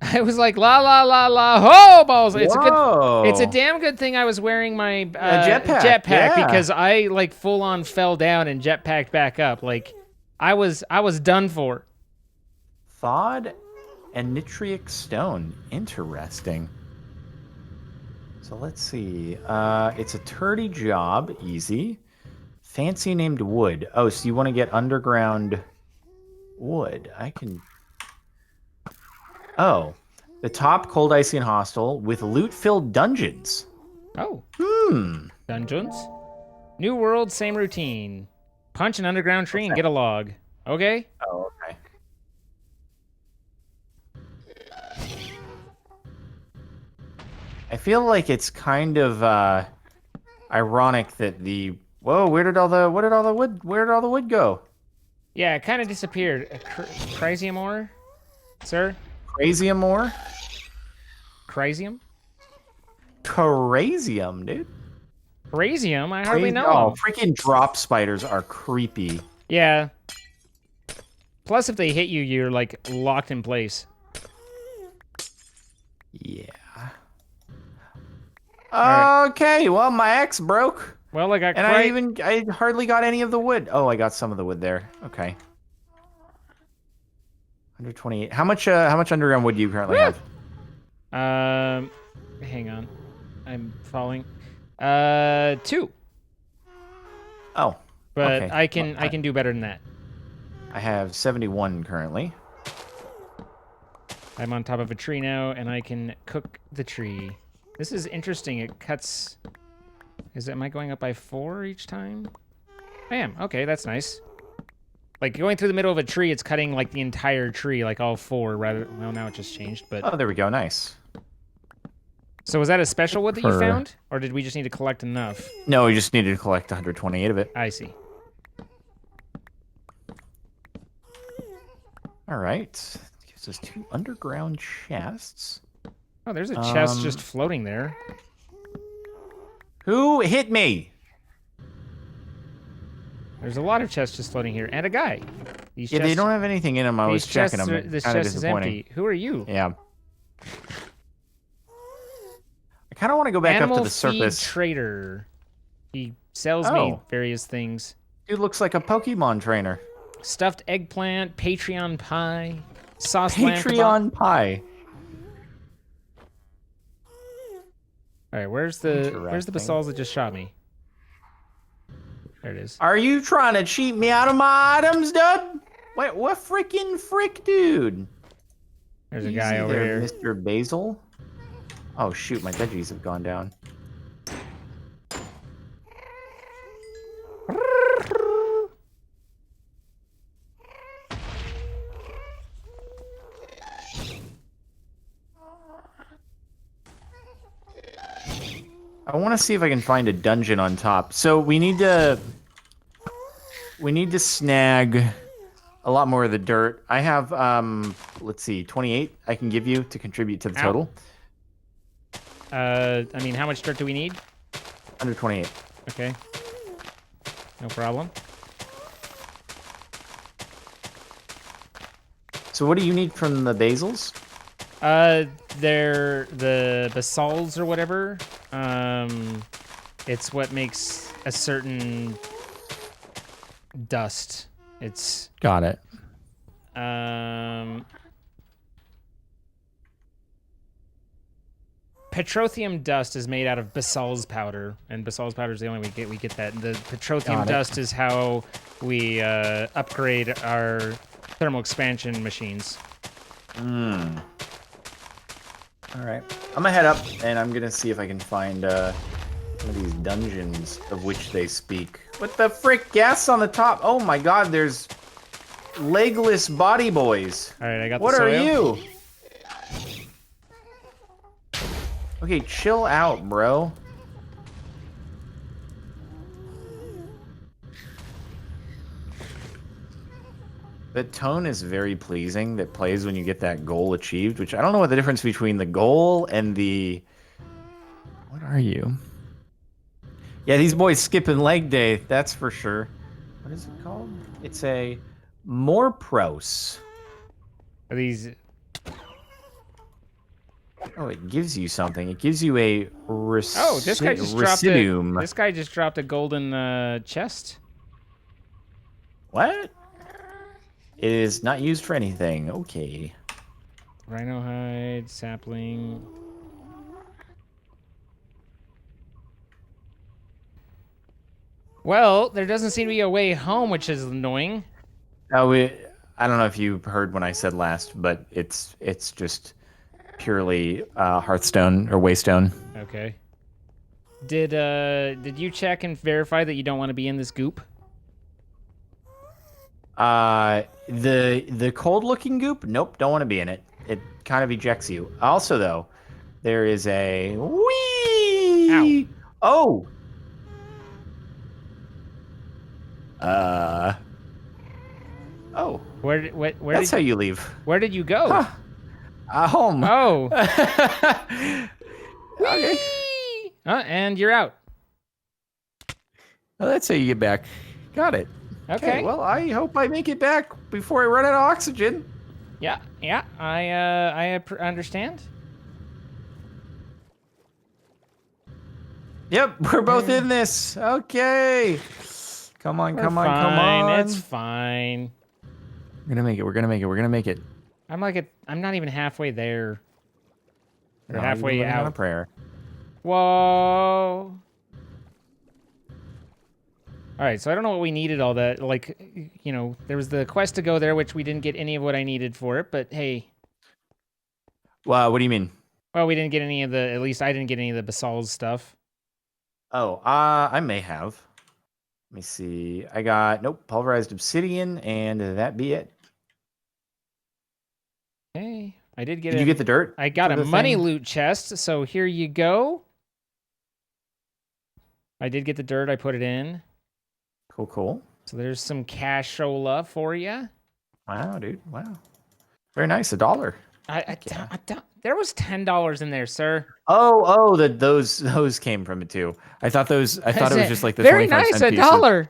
[SPEAKER 1] I was like, la la la la, ho balls. It's a
[SPEAKER 2] Whoa.
[SPEAKER 1] good. It's a damn good thing I was wearing my
[SPEAKER 2] jetpack, yeah.
[SPEAKER 1] because I like full on fell down and jetpacked back up. Like, I was done for.
[SPEAKER 2] Thawed and nitric stone. Interesting. So let's see. It's a turdy job. Easy. Fancy named wood. Oh, so you want to get underground wood. I can... Oh. The top, cold, icy, and hostile with loot-filled dungeons.
[SPEAKER 1] Oh.
[SPEAKER 2] Hmm.
[SPEAKER 1] Dungeons. New world, same routine. Punch an underground tree and get a log. Okay?
[SPEAKER 2] Oh, okay. I feel like it's kind of ironic that the... Whoa, where did all the wood go?
[SPEAKER 1] Yeah, it kind of disappeared. Crazium ore, sir?
[SPEAKER 2] Crazium ore?
[SPEAKER 1] Crazium?
[SPEAKER 2] Crazium, dude.
[SPEAKER 1] Crazium? I hardly know.
[SPEAKER 2] Oh, freaking drop spiders are creepy.
[SPEAKER 1] Yeah. Plus, if they hit you, you're like locked in place.
[SPEAKER 2] Yeah.
[SPEAKER 1] Right.
[SPEAKER 2] Okay, well, my axe broke.
[SPEAKER 1] Well, I got
[SPEAKER 2] And I hardly got any of the wood. Oh, I got some of the wood there. Okay. 128. How much underground wood do you currently have?
[SPEAKER 1] Hang on. I'm falling. 2.
[SPEAKER 2] Oh.
[SPEAKER 1] But
[SPEAKER 2] okay.
[SPEAKER 1] I can do better than that.
[SPEAKER 2] I have 71 currently.
[SPEAKER 1] I'm on top of a tree now, and I can cook the tree. This is interesting. It cuts... Am I going up by 4 each time? I am. Okay, that's nice. Like, going through the middle of a tree, it's cutting, like, the entire tree, like, all 4, rather... Well, now it just changed, but...
[SPEAKER 2] Oh, there we go. Nice.
[SPEAKER 1] So was that a special wood that you found? Or did we just need to collect enough?
[SPEAKER 2] No, we just needed to collect 128 of it.
[SPEAKER 1] I see.
[SPEAKER 2] All right. Gives us 2 underground chests.
[SPEAKER 1] Oh, there's a chest just floating there.
[SPEAKER 2] Who hit me?
[SPEAKER 1] There's a lot of chests just floating here, and a guy. These
[SPEAKER 2] Yeah,
[SPEAKER 1] chests,
[SPEAKER 2] they don't have anything in them. I was checking them.
[SPEAKER 1] This
[SPEAKER 2] Kind of
[SPEAKER 1] chest is
[SPEAKER 2] disappointing.
[SPEAKER 1] empty. Who are you?
[SPEAKER 2] Yeah. I kind of want to go back
[SPEAKER 1] Animal
[SPEAKER 2] up to the surface.
[SPEAKER 1] feed trader. He sells me various things.
[SPEAKER 2] Dude looks like a Pokemon trainer.
[SPEAKER 1] Stuffed eggplant, Patreon pie, sauce lamb kebab.
[SPEAKER 2] Patreon pie.
[SPEAKER 1] All right, where's the basalts that just shot me? There it is.
[SPEAKER 2] Are you trying to cheat me out of my items, dude? Wait, what freaking frick, dude?
[SPEAKER 1] There's a guy over here.
[SPEAKER 2] Mr. Basil. Oh shoot, my veggies have gone down. I want to see if I can find a dungeon on top. So we need to snag a lot more of the dirt. I have let's see, 28 I can give you to contribute to the total.
[SPEAKER 1] I mean, how much dirt do we need?
[SPEAKER 2] 128.
[SPEAKER 1] Okay. No problem.
[SPEAKER 2] So what do you need from the basils?
[SPEAKER 1] They're the basalts or whatever. It's what makes a certain dust. It's
[SPEAKER 2] got it.
[SPEAKER 1] Petroleum dust is made out of basalts powder, and basalts powder is the only way we get that. The petroleum dust is how we upgrade our thermal expansion machines.
[SPEAKER 2] All right, I'm gonna head up and I'm gonna see if I can find one of these dungeons of which they speak. What the frick? Gas on the top. Oh my god, there's legless body boys.
[SPEAKER 1] All right, I got
[SPEAKER 2] What
[SPEAKER 1] the soil.
[SPEAKER 2] are you? Okay, chill out, bro. The tone is very pleasing that plays when you get that goal achieved, which I don't know what the difference between the goal and the... What are you? Yeah, these boys skipping leg day, that's for sure. What is it called? It's a more pros.
[SPEAKER 1] Are these?
[SPEAKER 2] Oh, it gives you something. It gives you a
[SPEAKER 1] Oh, this guy just dropped a.
[SPEAKER 2] residuum.
[SPEAKER 1] This guy just dropped a golden chest.
[SPEAKER 2] What? It is not used for anything. Okay.
[SPEAKER 1] Rhino hide, sapling. Well, there doesn't seem to be a way home, which is annoying.
[SPEAKER 2] Oh, I don't know if you heard when I said last, but it's purely Hearthstone or Waystone.
[SPEAKER 1] Okay. Did you check and verify that you don't want to be in this goop?
[SPEAKER 2] The cold looking goop? Nope, don't want to be in it. It kind of ejects you. Also, though, there is a wee.
[SPEAKER 1] Ow.
[SPEAKER 2] Oh. Oh.
[SPEAKER 1] Where
[SPEAKER 2] That's
[SPEAKER 1] did
[SPEAKER 2] how you leave.
[SPEAKER 1] Where did you go?
[SPEAKER 2] Huh. Home.
[SPEAKER 1] Oh.
[SPEAKER 2] Okay.
[SPEAKER 1] And you're out.
[SPEAKER 2] Well, that's how you get back. Got it.
[SPEAKER 1] Okay.
[SPEAKER 2] Well, I hope I make it back before I run out of oxygen.
[SPEAKER 1] Yeah. I understand.
[SPEAKER 2] Yep, we're both in this. Okay. Come on, come on.
[SPEAKER 1] It's fine.
[SPEAKER 2] We're gonna make it.
[SPEAKER 1] I'm not even halfway there. Or
[SPEAKER 2] No,
[SPEAKER 1] halfway
[SPEAKER 2] you're living on a
[SPEAKER 1] out.
[SPEAKER 2] prayer.
[SPEAKER 1] Whoa. All right, so I don't know what we needed all that. Like, you know, there was the quest to go there, which we didn't get any of what I needed for it. But hey.
[SPEAKER 2] Well, what do you mean?
[SPEAKER 1] Well, we didn't get any of the. At least I didn't get any of the basal's stuff.
[SPEAKER 2] Oh, I may have. Let me see. I got pulverized obsidian, and that be it.
[SPEAKER 1] Hey, I did get.
[SPEAKER 2] Did you get the dirt?
[SPEAKER 1] I got
[SPEAKER 2] for
[SPEAKER 1] a
[SPEAKER 2] the
[SPEAKER 1] money
[SPEAKER 2] thing?
[SPEAKER 1] loot chest, so here you go. I did get the dirt. I put it in.
[SPEAKER 2] Cool.
[SPEAKER 1] So there's some cashola for you.
[SPEAKER 2] Wow, dude. Wow. Very nice. $1.
[SPEAKER 1] There was $10 in there, sir.
[SPEAKER 2] Oh, those came from it too. I thought it was just like the
[SPEAKER 1] very
[SPEAKER 2] 25
[SPEAKER 1] nice,
[SPEAKER 2] cent
[SPEAKER 1] $1.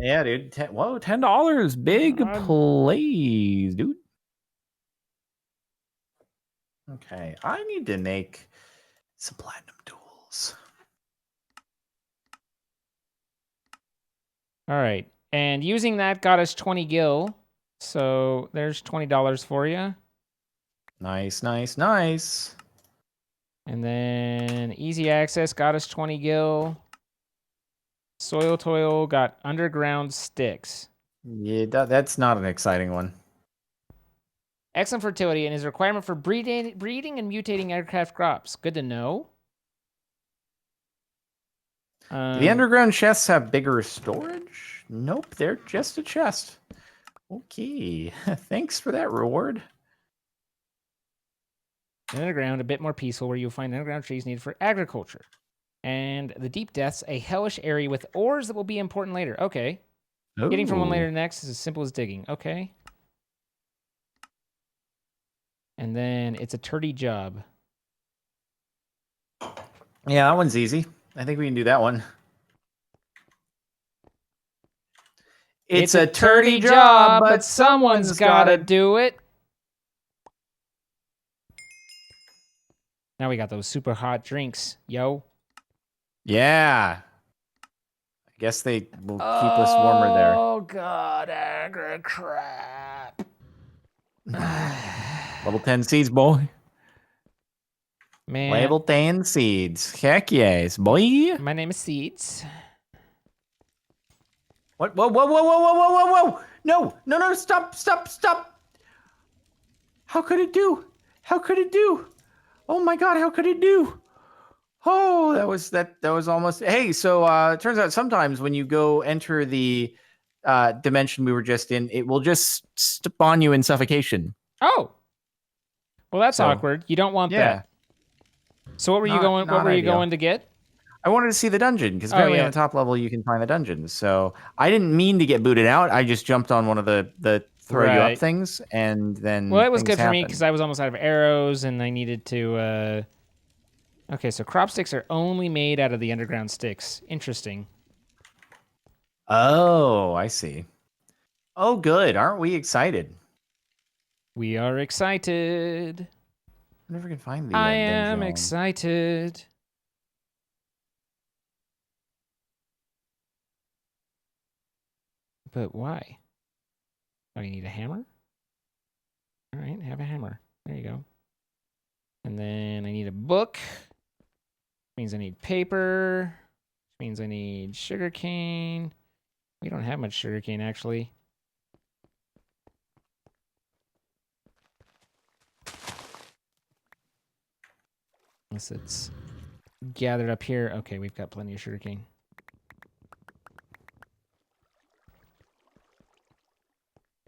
[SPEAKER 2] Yeah, dude. $10. Big plays, dude. Okay, I need to make some platinum tools.
[SPEAKER 1] All right, and using that got us 20 gil. So there's $20 for you.
[SPEAKER 2] Nice.
[SPEAKER 1] And then easy access got us 20 gil. Soil toil got underground sticks.
[SPEAKER 2] Yeah, that's not an exciting one.
[SPEAKER 1] Excellent fertility and is a requirement for breeding and mutating aircraft crops. Good to know.
[SPEAKER 2] Do the underground chests have bigger storage? Nope, they're just a chest. Okay, thanks for that reward.
[SPEAKER 1] Underground, a bit more peaceful, where you'll find underground trees needed for agriculture. And the deep depths, a hellish area with ores that will be important later. Okay.
[SPEAKER 2] Ooh.
[SPEAKER 1] Getting from one layer to the next is as simple as digging. Okay. And then it's a turdy job.
[SPEAKER 2] Yeah, that one's easy. I think we can do that one. It's a turdy job, but someone's gotta
[SPEAKER 1] do it. Now we got those super hot drinks, yo.
[SPEAKER 2] Yeah. I guess they will keep us warmer there.
[SPEAKER 1] Oh, God, agri crap.
[SPEAKER 2] Level 10 seeds, boy.
[SPEAKER 1] Man.
[SPEAKER 2] Level 10 seeds. Heck yes, boy.
[SPEAKER 1] My name is Seeds.
[SPEAKER 2] What? Whoa. No, stop. How could it do? Oh my God, how could it do? Oh, that was almost. Hey, so it turns out sometimes when you go enter the dimension we were just in, it will just spawn you in suffocation.
[SPEAKER 1] Oh. Well, that's
[SPEAKER 2] So,
[SPEAKER 1] awkward. You don't want
[SPEAKER 2] yeah.
[SPEAKER 1] that. So what were you going? What
[SPEAKER 2] Not
[SPEAKER 1] were you
[SPEAKER 2] ideal.
[SPEAKER 1] going to get?
[SPEAKER 2] I wanted to see the dungeon because
[SPEAKER 1] Oh,
[SPEAKER 2] apparently on
[SPEAKER 1] yeah.
[SPEAKER 2] the top level you can find the dungeons. So I didn't mean to get booted out. I just jumped on one of the throw you up
[SPEAKER 1] Right.
[SPEAKER 2] things, and then
[SPEAKER 1] Well, it was
[SPEAKER 2] things
[SPEAKER 1] good for me
[SPEAKER 2] happened.
[SPEAKER 1] because I was almost out of arrows and I needed to. Okay, so crop sticks are only made out of the underground sticks. Interesting.
[SPEAKER 2] Oh, I see. Oh, good. Aren't we excited?
[SPEAKER 1] We are excited.
[SPEAKER 2] I never can find the
[SPEAKER 1] I am
[SPEAKER 2] dungeon.
[SPEAKER 1] excited. But why? Oh, you need a hammer? All right, have a hammer. There you go. And then I need a book. Means I need paper. Means I need sugarcane. We don't have much sugarcane, actually. Unless it's gathered up here. Okay, we've got plenty of sugarcane.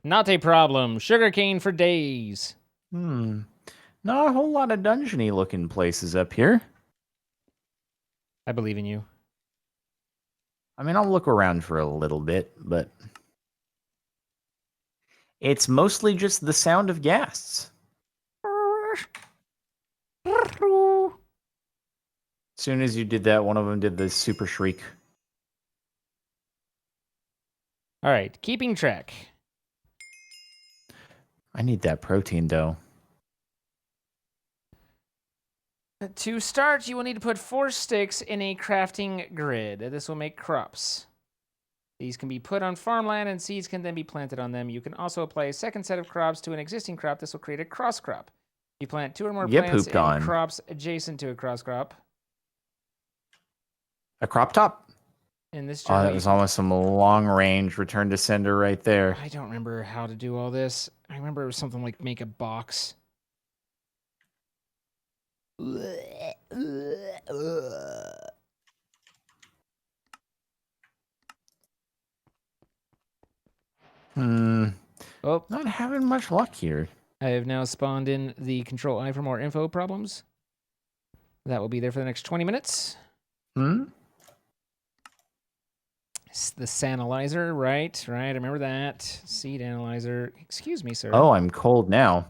[SPEAKER 1] Not a problem. Sugarcane for days.
[SPEAKER 2] Not a whole lot of dungeony looking places up here.
[SPEAKER 1] I believe in you.
[SPEAKER 2] I mean, I'll look around for a little bit, but it's mostly just the sound of ghasts. As soon as you did that, one of them did the super shriek.
[SPEAKER 1] All right, keeping track.
[SPEAKER 2] I need that protein, though.
[SPEAKER 1] To start, you will need to put 4 sticks in a crafting grid. This will make crops. These can be put on farmland and seeds can then be planted on them. You can also apply a second set of crops to an existing crop. This will create a cross crop. You plant 2 or more
[SPEAKER 2] Get
[SPEAKER 1] plants
[SPEAKER 2] pooped
[SPEAKER 1] in
[SPEAKER 2] on.
[SPEAKER 1] crops adjacent to a cross crop.
[SPEAKER 2] A crop top?
[SPEAKER 1] In this
[SPEAKER 2] Oh,
[SPEAKER 1] journal,
[SPEAKER 2] that was almost some long range return to sender right there.
[SPEAKER 1] I don't remember how to do all this. I remember it was something like make a box. Oh,
[SPEAKER 2] Not having much luck here.
[SPEAKER 1] I have now spawned in the control I for more info problems. That will be there for the next 20 minutes. It's the Sanalyzer, right? Right, I remember that. Seed analyzer. Excuse me, sir.
[SPEAKER 2] Oh, I'm cold now.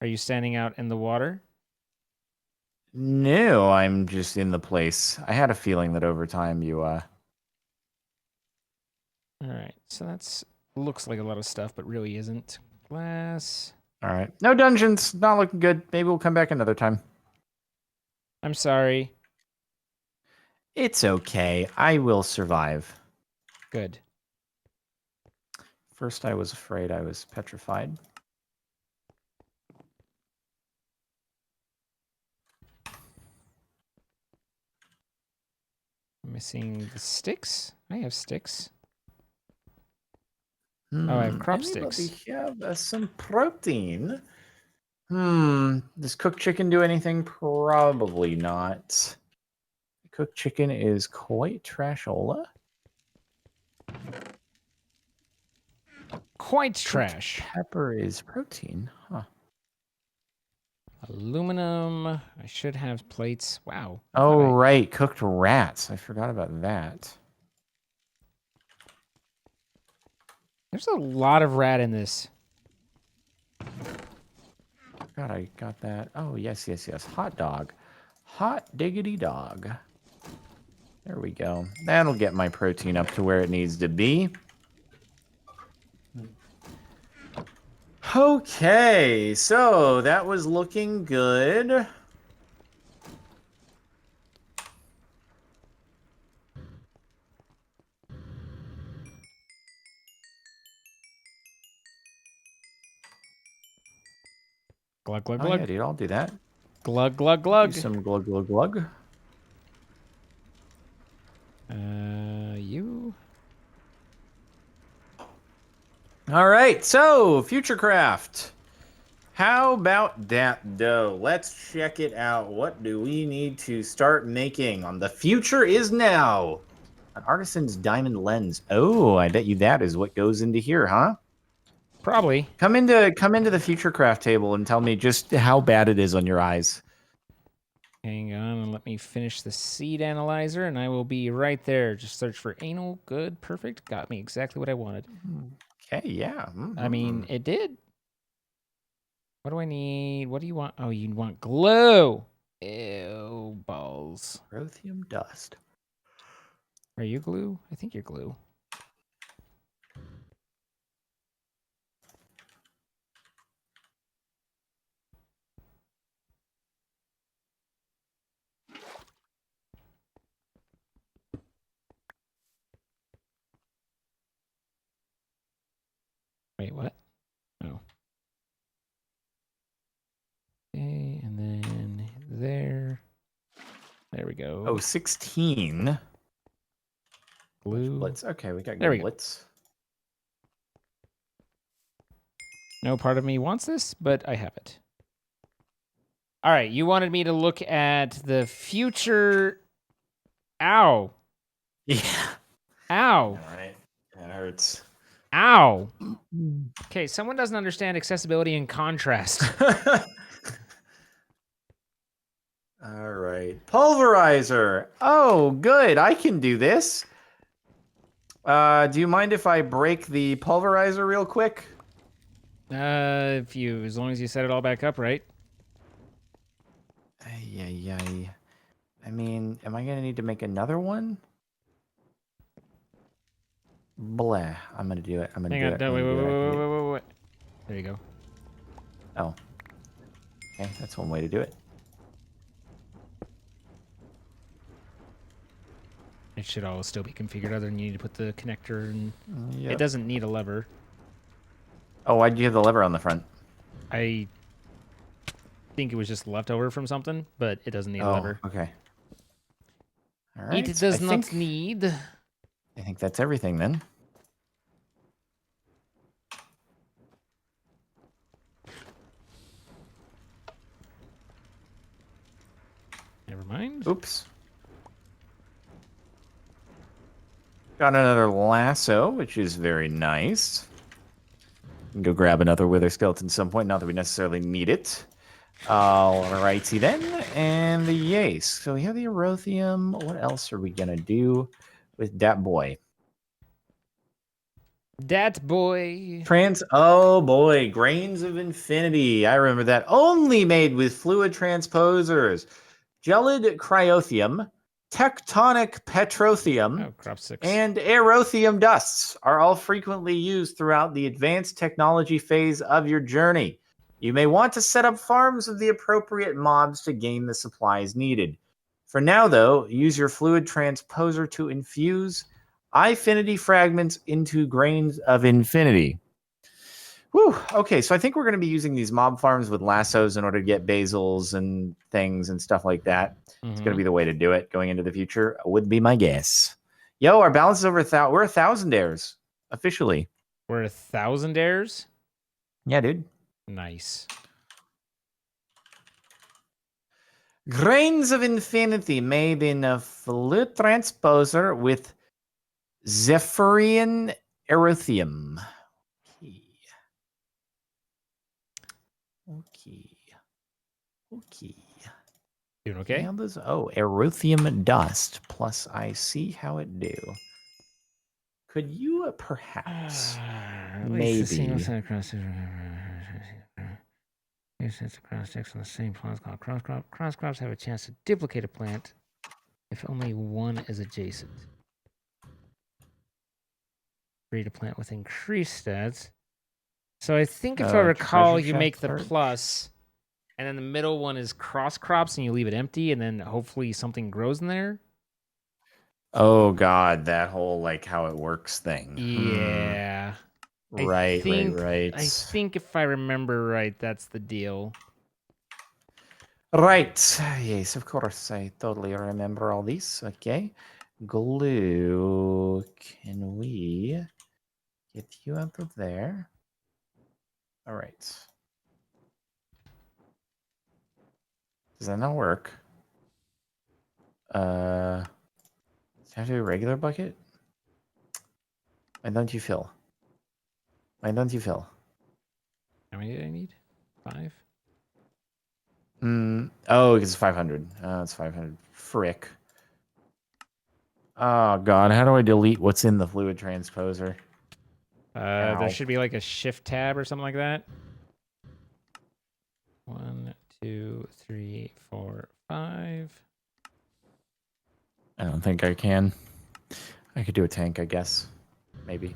[SPEAKER 1] Are you standing out in the water?
[SPEAKER 2] No, I'm just in the place. I had a feeling that over time you,
[SPEAKER 1] All right, so that's looks like a lot of stuff, but really isn't. Glass.
[SPEAKER 2] All right. No dungeons. Not looking good. Maybe we'll come back another time.
[SPEAKER 1] I'm sorry.
[SPEAKER 2] It's okay. I will survive.
[SPEAKER 1] Good.
[SPEAKER 2] First, I was afraid I was petrified.
[SPEAKER 1] Missing the sticks? I have sticks. Oh, I have crop
[SPEAKER 2] Anybody
[SPEAKER 1] sticks.
[SPEAKER 2] have some protein? Does cooked chicken do anything? Probably not. Cooked chicken is quite trashola.
[SPEAKER 1] Quite trash.
[SPEAKER 2] Pepper is protein, huh?
[SPEAKER 1] Aluminum. I should have plates. Wow.
[SPEAKER 2] Oh,
[SPEAKER 1] Hi.
[SPEAKER 2] right. Cooked rats. I forgot about that.
[SPEAKER 1] There's a lot of rat in this.
[SPEAKER 2] God, I got that. Oh, yes, yes, yes. Hot dog. Hot diggity dog. There we go. That'll get my protein up to where it needs to be. Okay, so that was looking good.
[SPEAKER 1] Glug, glug,
[SPEAKER 2] Oh,
[SPEAKER 1] glug.
[SPEAKER 2] yeah, dude, I'll do that.
[SPEAKER 1] Glug, glug, glug.
[SPEAKER 2] Do some glug, glug, glug.
[SPEAKER 1] You?
[SPEAKER 2] All right, so Futurecraft. How about that, though? Let's check it out. What do we need to start making on The Future Is Now? An artisan's diamond lens. Oh, I bet you that is what goes into here, huh?
[SPEAKER 1] Probably.
[SPEAKER 2] Come into the future craft table and tell me just how bad it is on your eyes.
[SPEAKER 1] Hang on and let me finish the seed analyzer, and I will be right there. Just search for anal. Good. Perfect. Got me exactly what I wanted.
[SPEAKER 2] Okay, yeah.
[SPEAKER 1] I mean, it did. What do I need? What do you want? Oh, you want glue. Ew, balls.
[SPEAKER 2] Rothium dust.
[SPEAKER 1] Are you glue? I think you're glue. Wait, what? Oh. Okay, and then there. There we go.
[SPEAKER 2] Oh, 16.
[SPEAKER 1] Glue.
[SPEAKER 2] Blitz. Okay, we got
[SPEAKER 1] There we go.
[SPEAKER 2] blitz.
[SPEAKER 1] No part of me wants this, but I have it. All right, you wanted me to look at the future. Ow.
[SPEAKER 2] Yeah.
[SPEAKER 1] Ow.
[SPEAKER 2] All right. That hurts.
[SPEAKER 1] Ow. Okay, someone doesn't understand accessibility and contrast.
[SPEAKER 2] All right. Pulverizer. Oh, good. I can do this. Do you mind if I break the pulverizer real quick?
[SPEAKER 1] As long as you set it all back up, right?
[SPEAKER 2] Yeah. I mean, am I gonna need to make another one? Blah. I'm gonna do it. I'm gonna
[SPEAKER 1] Hang
[SPEAKER 2] do
[SPEAKER 1] on.
[SPEAKER 2] it.
[SPEAKER 1] No,
[SPEAKER 2] I'm
[SPEAKER 1] wait,
[SPEAKER 2] gonna
[SPEAKER 1] wait,
[SPEAKER 2] do
[SPEAKER 1] wait,
[SPEAKER 2] it. I can do it.
[SPEAKER 1] wait, wait, wait. There you go.
[SPEAKER 2] Oh. Okay, that's one way to do it.
[SPEAKER 1] It should all still be configured, other than you need to put the connector in.
[SPEAKER 2] Yep.
[SPEAKER 1] It doesn't need a lever.
[SPEAKER 2] Oh, why'd you have the lever on the front?
[SPEAKER 1] I think it was just leftover from something, but it doesn't need a lever.
[SPEAKER 2] Okay. All right.
[SPEAKER 1] It does not need.
[SPEAKER 2] I think that's everything then.
[SPEAKER 1] Never mind.
[SPEAKER 2] Oops. Got another lasso, which is very nice. Can go grab another wither skeleton at some point. Not that we necessarily need it. Alrighty then, and the Yace. So we have the Erothium. What else are we gonna do with that boy?
[SPEAKER 1] Dat boy.
[SPEAKER 2] Oh boy, Grains of Infinity. I remember that. Only made with fluid transposers. Gelid Cryothium, Tectonic Petrothium,
[SPEAKER 1] Oh, crop 6.
[SPEAKER 2] and Erothium dusts are all frequently used throughout the advanced technology phase of your journey. You may want to set up farms of the appropriate mobs to gain the supplies needed. For now, though, use your fluid transposer to infuse Infinity fragments into Grains of Infinity. Whew. Okay, so I think we're going to be using these mob farms with lassos in order to get basils and things and stuff like that. It's going to be the way to do it going into the future, would be my guess. Yo, our balance is over 1,000. We're 1,000-daires officially.
[SPEAKER 1] We're 1,000-daires?
[SPEAKER 2] Yeah, dude.
[SPEAKER 1] Nice.
[SPEAKER 2] Grains of Infinity made in a fluid transposer with Zephyrian Erothium. Okay.
[SPEAKER 1] Doing okay?
[SPEAKER 2] How does Erothium dust plus I see how it do. Could you perhaps maybe
[SPEAKER 1] cross sticks on the same plants called cross crop. Cross crops have a chance to duplicate a plant if only one is adjacent. Breed a plant with increased stats. So I think if I recall, you make the plus, and then the middle one is cross crops, and you leave it empty, and then hopefully something grows in there.
[SPEAKER 2] Oh God, that whole like how it works thing.
[SPEAKER 1] Yeah.
[SPEAKER 2] Right.
[SPEAKER 1] I think if I remember right, that's the deal.
[SPEAKER 2] Right. Yes, of course. I totally remember all these. Okay. Glue. Can we get you out of there? All right. Does that not work? How I have to do a regular bucket? Why don't you fill? Why don't you fill?
[SPEAKER 1] How many did I need? 5?
[SPEAKER 2] Oh, it's 500. Oh, it's 500. Frick. Oh, God. How do I delete what's in the fluid transposer?
[SPEAKER 1] There
[SPEAKER 2] Ow.
[SPEAKER 1] should be like a shift tab or something like that. 1, 2, 3, 4, 5.
[SPEAKER 2] I don't think I can. I could do a tank, I guess. Maybe.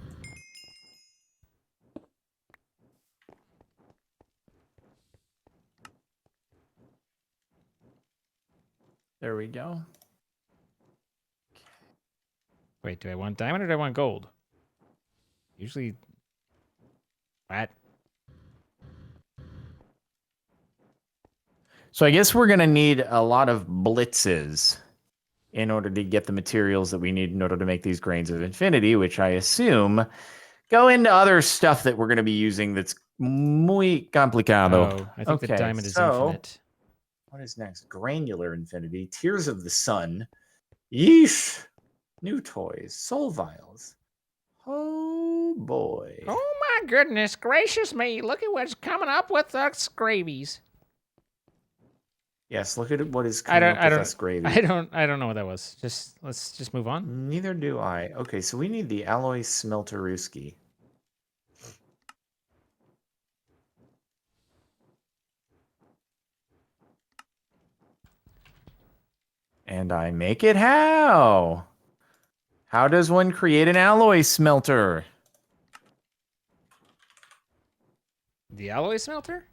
[SPEAKER 2] There we go.
[SPEAKER 1] Wait, do I want diamond or do I want gold? Usually, what?
[SPEAKER 2] So I guess we're going to need a lot of blitzes in order to get the materials that we need in order to make these grains of infinity, which I assume go into other stuff that we're going to be using that's muy complicado.
[SPEAKER 1] Oh, I think the
[SPEAKER 2] Okay,
[SPEAKER 1] diamond is
[SPEAKER 2] so
[SPEAKER 1] infinite.
[SPEAKER 2] what is next? Granular infinity, tears of the sun. Yeesh. New toys, soul vials. Oh boy.
[SPEAKER 1] Oh my goodness gracious me! Look at what's coming up with us gravies.
[SPEAKER 2] Yes, look at what is coming up with us gravy.
[SPEAKER 1] I don't know what that was. Let's just move on.
[SPEAKER 2] Neither do I. Okay, so we need the alloy smelteruski. And I make it how? How does one create an alloy smelter?
[SPEAKER 1] The alloy smelter?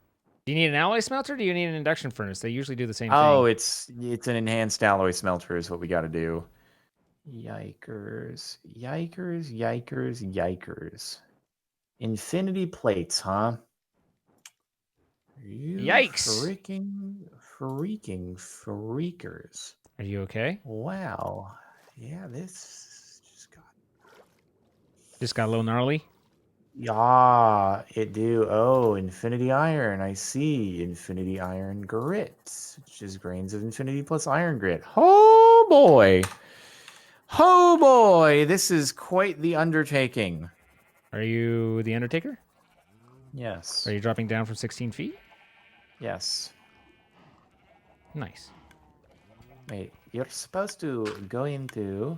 [SPEAKER 1] Do you need an alloy smelter or do you need an induction furnace? They usually do the same
[SPEAKER 2] Oh,
[SPEAKER 1] thing.
[SPEAKER 2] it's an enhanced alloy smelter is what we got to do. Yikers. Yikers, yikers, yikers. Infinity plates, huh? You
[SPEAKER 1] Yikes!
[SPEAKER 2] freakers.
[SPEAKER 1] Are you okay?
[SPEAKER 2] Wow. Yeah, this
[SPEAKER 1] Just got a little gnarly.
[SPEAKER 2] Yeah, it do. Oh, infinity iron. I see. Infinity iron grit, which is grains of infinity plus iron grit. Oh boy. Oh boy. This is quite the undertaking.
[SPEAKER 1] Are you the Undertaker?
[SPEAKER 2] Yes.
[SPEAKER 1] Are you dropping down from 16 feet?
[SPEAKER 2] Yes.
[SPEAKER 1] Nice.
[SPEAKER 2] Wait, you're supposed to go into.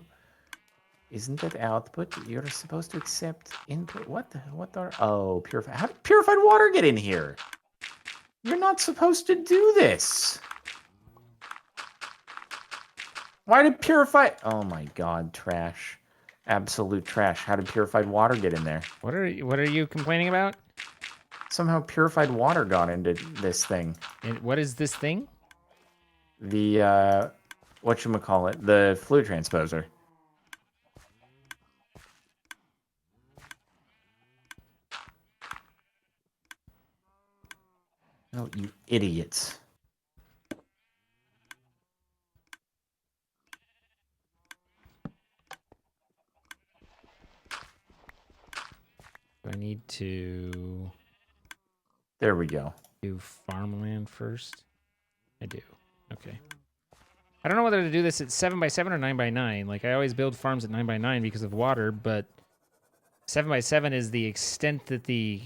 [SPEAKER 2] Isn't it output? You're supposed to accept input. What are. Oh, purified. How did purified water get in here? You're not supposed to do this. Why did purified... Oh my god, trash. Absolute trash. How did purified water get in there?
[SPEAKER 1] What are you complaining about?
[SPEAKER 2] Somehow purified water got into this thing.
[SPEAKER 1] And what is this thing?
[SPEAKER 2] The, whatchamacallit, the fluid transposer. Oh, you idiots.
[SPEAKER 1] Do I need to
[SPEAKER 2] There we go.
[SPEAKER 1] do farmland first? I do. Okay. I don't know whether to do this at 7x7 or 9x9. Like, I always build farms at 9x9 because of water, but 7x7 is the extent that the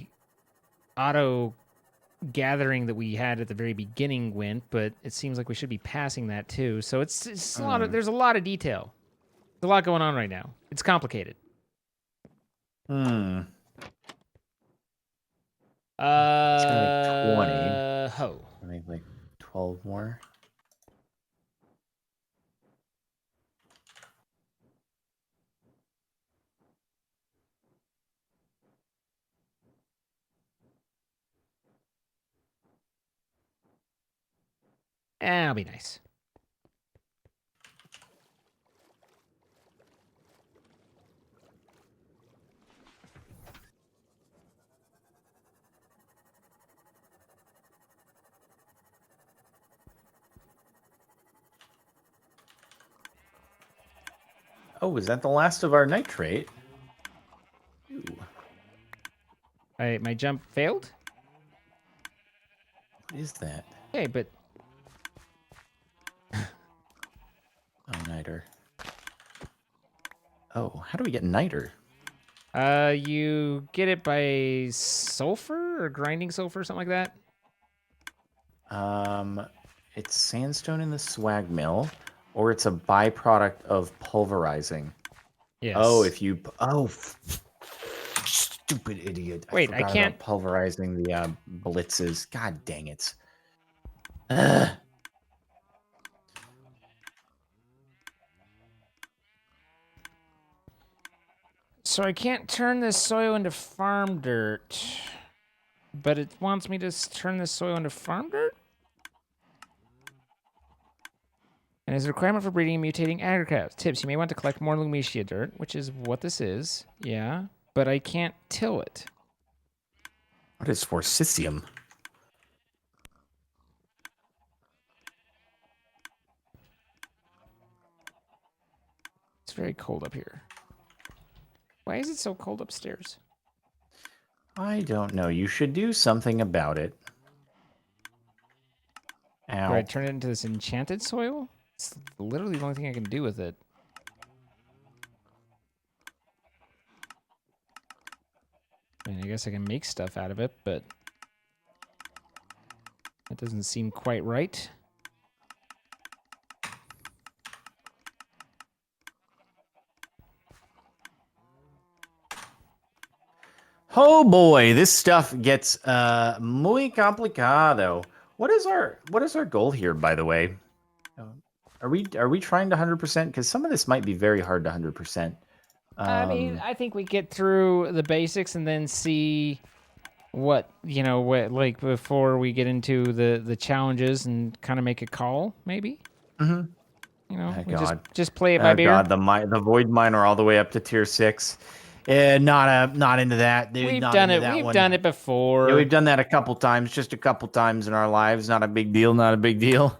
[SPEAKER 1] auto gathering that we had at the very beginning went, but it seems like we should be passing that too. So it's a lot of, there's a lot of detail. There's a lot going on right now. It's complicated.
[SPEAKER 2] It's gonna make 20.
[SPEAKER 1] Ho.
[SPEAKER 2] I make like 12 more.
[SPEAKER 1] That'll be nice.
[SPEAKER 2] Oh, is that the last of our nitrate? Ooh.
[SPEAKER 1] My jump failed?
[SPEAKER 2] What is that?
[SPEAKER 1] Okay, but
[SPEAKER 2] Oh, niter. Oh, how do we get niter?
[SPEAKER 1] You get it by sulfur or grinding sulfur, something like that.
[SPEAKER 2] It's sandstone in the swag mill, or it's a byproduct of pulverizing.
[SPEAKER 1] Yes.
[SPEAKER 2] Oh, if you stupid idiot!
[SPEAKER 1] Wait,
[SPEAKER 2] I
[SPEAKER 1] I
[SPEAKER 2] forgot
[SPEAKER 1] can't.
[SPEAKER 2] about pulverizing the blitzes. God dang it! Ugh.
[SPEAKER 1] So I can't turn this soil into farm dirt, but it wants me to turn this soil into farm dirt? And is a requirement for breeding and mutating agricraft. Tips, you may want to collect more Lumitia dirt, which is what this is. Yeah, but I can't till it.
[SPEAKER 2] What is forcicium?
[SPEAKER 1] It's very cold up here. Why is it so cold upstairs?
[SPEAKER 2] I don't know. You should do something about it. Ow.
[SPEAKER 1] Do I turn it into this enchanted soil? It's literally the only thing I can do with it. I mean, I guess I can make stuff out of it, but that doesn't seem quite right.
[SPEAKER 2] Oh boy, this stuff gets muy complicado. What is our goal here, by the way? Are we trying to 100%? Because some of this might be very hard to 100%.
[SPEAKER 1] I mean, I think we get through the basics and then see what like before we get into the challenges and kind of make a call, maybe.
[SPEAKER 2] Mm-hmm.
[SPEAKER 1] You know,
[SPEAKER 2] Oh,
[SPEAKER 1] we
[SPEAKER 2] God.
[SPEAKER 1] just play it by ear.
[SPEAKER 2] God, the void miner all the way up to tier 6. Not into that, dude.
[SPEAKER 1] We've
[SPEAKER 2] Not
[SPEAKER 1] done
[SPEAKER 2] into
[SPEAKER 1] it.
[SPEAKER 2] that
[SPEAKER 1] We've
[SPEAKER 2] one.
[SPEAKER 1] done it before.
[SPEAKER 2] Yeah, we've done that a couple times, just a couple times in our lives. Not a big deal. Not a big deal.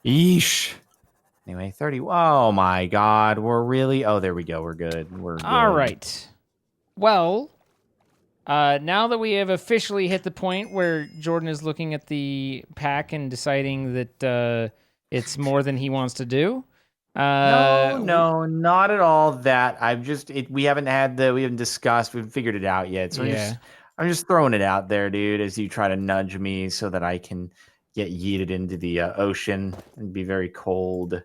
[SPEAKER 2] Yeesh. Anyway, 30. Oh my God, we're really. Oh, there we go. We're good. We're good.
[SPEAKER 1] All right. Well, now that we have officially hit the point where Jordan is looking at the pack and deciding that it's more than he wants to do.
[SPEAKER 2] No, not at all. That I've just we haven't discussed. We haven't figured it out yet. So
[SPEAKER 1] Yeah.
[SPEAKER 2] I'm just throwing it out there, dude. As you try to nudge me so that I can get yeeted into the ocean and be very cold.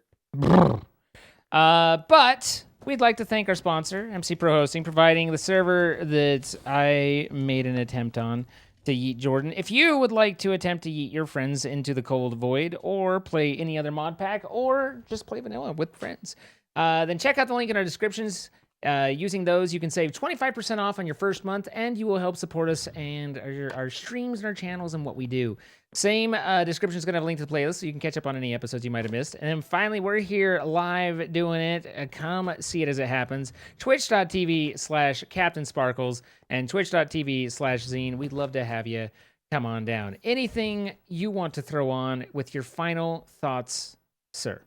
[SPEAKER 1] But we'd like to thank our sponsor, MC Pro Hosting, providing the server that I made an attempt on to yeet Jordan. If you would like to attempt to yeet your friends into the cold void, or play any other mod pack, or just play vanilla with friends, then check out the link in our descriptions. Using those, you can save 25% off on your first month, and you will help support us and our streams and our channels and what we do. Same description is going to have a link to the playlist, so you can catch up on any episodes you might have missed. And then finally, we're here live doing it. Come see it as it happens. Twitch.tv/CaptainSparklez and Twitch.tv/Zine. We'd love to have you come on down. Anything you want to throw on with your final thoughts, sir?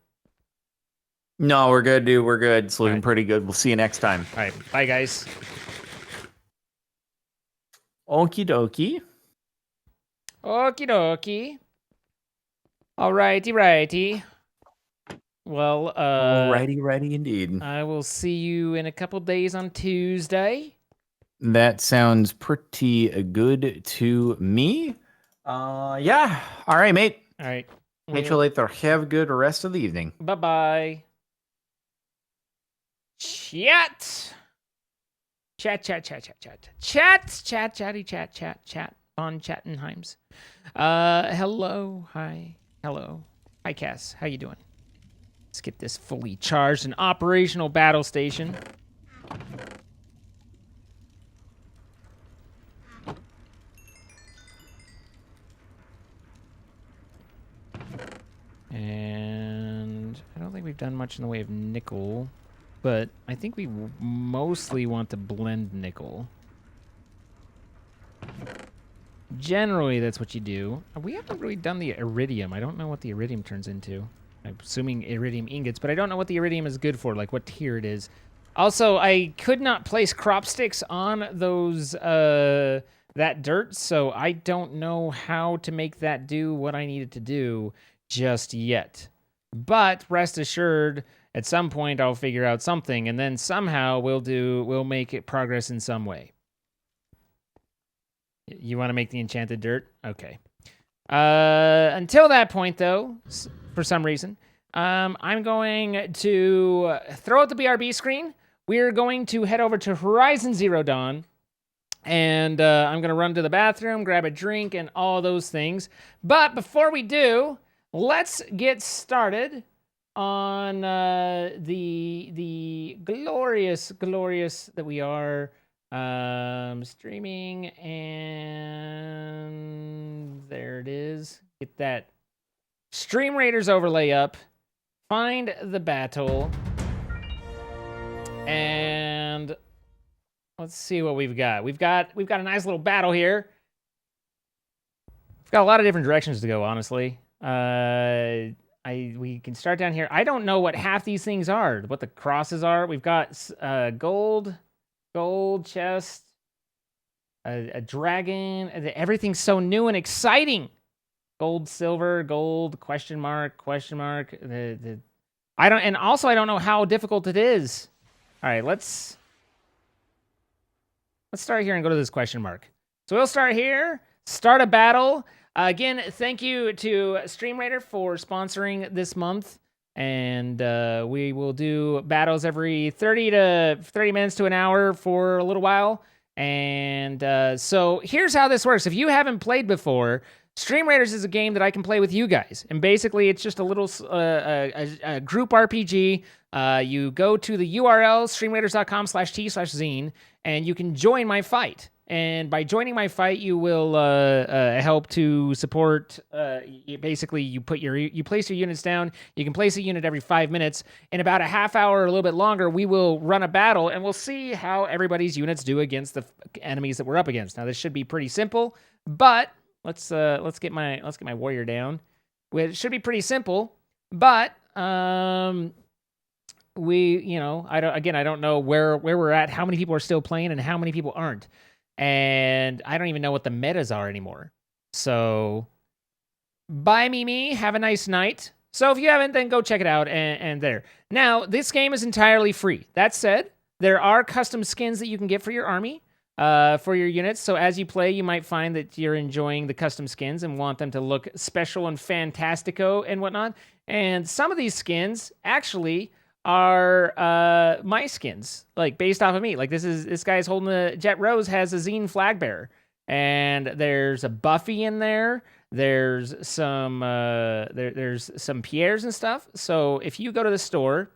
[SPEAKER 2] No, we're good, dude. We're good. It's looking
[SPEAKER 1] All right.
[SPEAKER 2] pretty good. We'll see you next time.
[SPEAKER 1] All right. Bye, guys.
[SPEAKER 2] Okie dokie.
[SPEAKER 1] Okie dokie. Alrighty. Well,
[SPEAKER 2] righty indeed.
[SPEAKER 1] I will see you in a couple days on Tuesday.
[SPEAKER 2] That sounds pretty good to me. Yeah. All right, mate.
[SPEAKER 1] All right.
[SPEAKER 2] Catch you later. Have a good rest of the evening.
[SPEAKER 1] Bye-bye. Chat. On Chattenheims. Hello. Hi. Hello. Hi, Cass. How you doing? Let's get this fully charged and operational battle station. And I don't think we've done much in the way of nickel, but I think we mostly want to blend nickel. Generally, that's what you do. We haven't really done the iridium. I don't know what the iridium turns into. I'm assuming iridium ingots, but I don't know what the iridium is good for, like what tier it is. Also, I could not place crop sticks on those that dirt, so I don't know how to make that do what I needed to do just yet. But rest assured, At some point, I'll figure out something, and then somehow we'll make it progress in some way. You want to make the enchanted dirt? Okay. Until that point, though, for some reason, I'm going to throw out the BRB screen. We're going to head over to Horizon Zero Dawn, and I'm going to run to the bathroom, grab a drink, and all those things. But before we do, let's get started on the glorious that we are streaming, and there it is. Get that Stream Raiders overlay up, find the battle, and let's see what we've got. We've got a nice little battle here. We've got a lot of different directions to go, honestly. We can start down here. I don't know what half these things are, what the crosses are. We've got gold chest, a dragon. Everything's so new and exciting. Gold, silver, gold, question mark. I don't know how difficult it is. All right, let's start here and go to this question mark. So we'll start here, start a battle. Again, thank you to Stream Raider for sponsoring this month. And we will do battles every 30 minutes to an hour for a little while. And so here's how this works. If you haven't played before, Stream Raiders is a game that I can play with you guys. And basically, it's just a little a group RPG. You go to the URL, streamraiders.com/t/zine, and you can join my fight. And by joining my fight, you will help to support. Basically, you place your units down. You can place a unit every 5 minutes. In about a half hour or a little bit longer, we will run a battle, and we'll see how everybody's units do against the enemies that we're up against. Now, this should be pretty simple, but let's get my warrior down. It should be pretty simple, but I don't know where we're at, how many people are still playing, and how many people aren't. And I don't even know what the metas are anymore. So, bye, Mimi. Have a nice night. So if you haven't, then go check it out and there. Now, this game is entirely free. That said, there are custom skins that you can get for your army, for your units. So as you play, you might find that you're enjoying the custom skins and want them to look special and fantastico and whatnot. And some of these skins actually are my skins, like based off of me. Like this guy's holding the Jet Rose has a Zine flag bearer, and there's a Buffy in there. There's some there's some Pierres and stuff. So if you go to the store,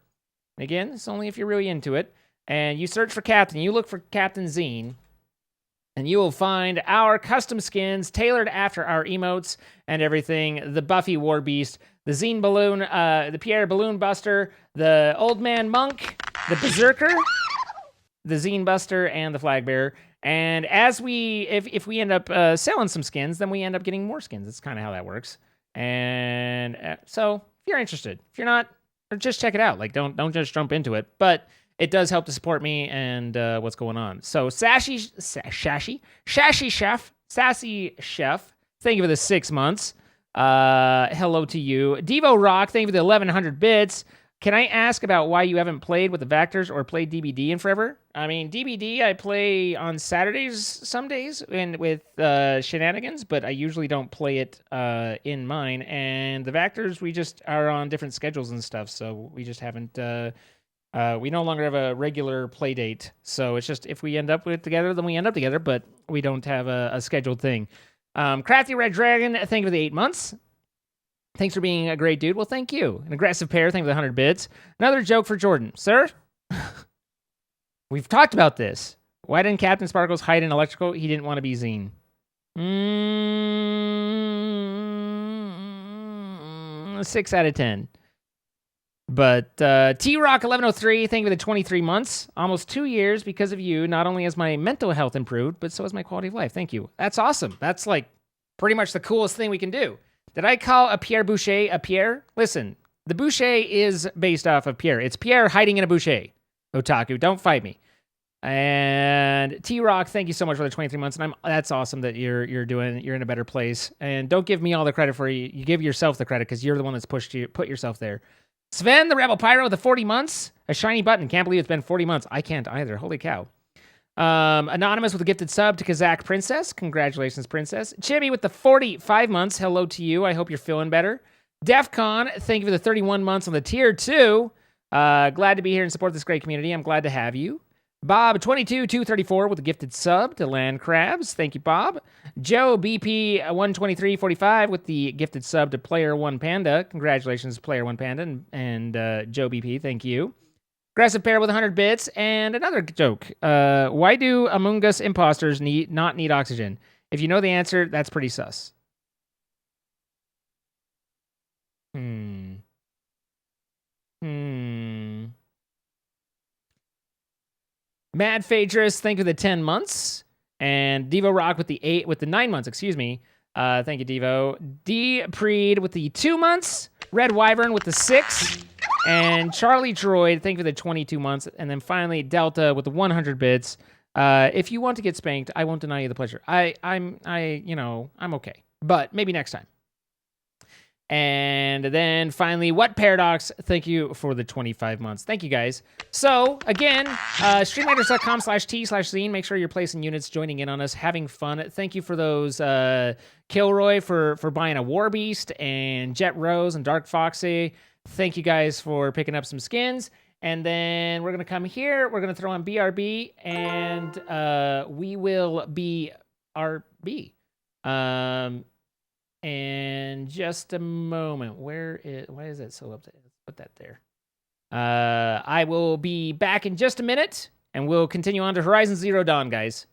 [SPEAKER 1] again, it's only if you're really into it, and you search for Captain, you look for Captain Zine, and you will find our custom skins tailored after our emotes and everything. The Buffy War Beast, the Zine Balloon, the Pierre Balloon Buster, the Old Man Monk, the Berserker, the Zine Buster, and the Flag Bearer. And as if we end up selling some skins, then we end up getting more skins. That's kind of how that works. And so if you're interested, if you're not, just check it out. Like don't just jump into it. But it does help to support me and what's going on. So Sassy Chef, thank you for the 6 months. Hello to you. Devo Rock, thank you for the 1100 bits. Can I ask about why you haven't played with the Vectors or played DBD in forever? I mean, DBD I play on Saturdays some days and with shenanigans, but I usually don't play it in mine. And the Vectors, we just are on different schedules and stuff, so we just haven't... we no longer have a regular play date, so it's just if we end up with together, then we end up together, but we don't have a scheduled thing. Crafty Red Dragon, thank you for the 8 months. Thanks for being a great dude. Well, thank you. An Aggressive Pair, thank you for the 100 bits. Another joke for Jordan. Sir, we've talked about this. Why didn't CaptainSparklez hide in electrical? He didn't want to be Zine. 6 out of 10. But T-Rock1103, thank you for the 23 months. Almost 2 years because of you. Not only has my mental health improved, but so has my quality of life. Thank you. That's awesome. That's like pretty much the coolest thing we can do. Did I call a Pierre Boucher a Pierre? Listen, the Boucher is based off of Pierre. It's Pierre hiding in a Boucher. Otaku, don't fight me. And T-Rock, thank you so much for the 23 months. And that's awesome that you're in a better place. And don't give me all the credit for you. You give yourself the credit because you're the one that's put yourself there. Sven, the Rebel Pyro with the 40 months. A shiny button. Can't believe it's been 40 months. I can't either. Holy cow. Anonymous with a gifted sub to Kazakh Princess. Congratulations, Princess. Chibi with the 45 months. Hello to you. I hope you're feeling better. DEFCON, thank you for the 31 months on the tier 2. Glad to be here and support this great community. I'm glad to have you. Bob, 22234 with a gifted sub to Land Crabs. Thank you, Bob. Joe, BP, 12345 with the gifted sub to Player One Panda. Congratulations, Player One Panda and Joe BP. Thank you. Aggressive Pair with 100 bits. And another joke. Why do Among Us imposters not need oxygen? If you know the answer, that's pretty sus. Mad Phaedrus, thank you for the 10 months. And Devo Rock with the 9 months, excuse me. Thank you, Devo. D Preed with the 2 months. Red Wyvern with the 6. And Charlie Droid, thank you for the 22 months. And then finally, Delta with the 100 bits. If you want to get spanked, I won't deny you the pleasure. I'm okay. But maybe next time. And then finally, What Paradox, thank you for the 25 months. Thank you, guys. So, again, streamlighters.com/t/zine. Make sure you're placing units, joining in on us, having fun. Thank you for those, Kilroy for buying a War Beast, and Jet Rose and Dark Foxy. Thank you guys for picking up some skins. And then we're going to come here. We're going to throw on BRB, and we will be RB. And just a moment. Why is that so up there? Let's put that there. I will be back in just a minute, and we'll continue on to Horizon Zero Dawn, guys.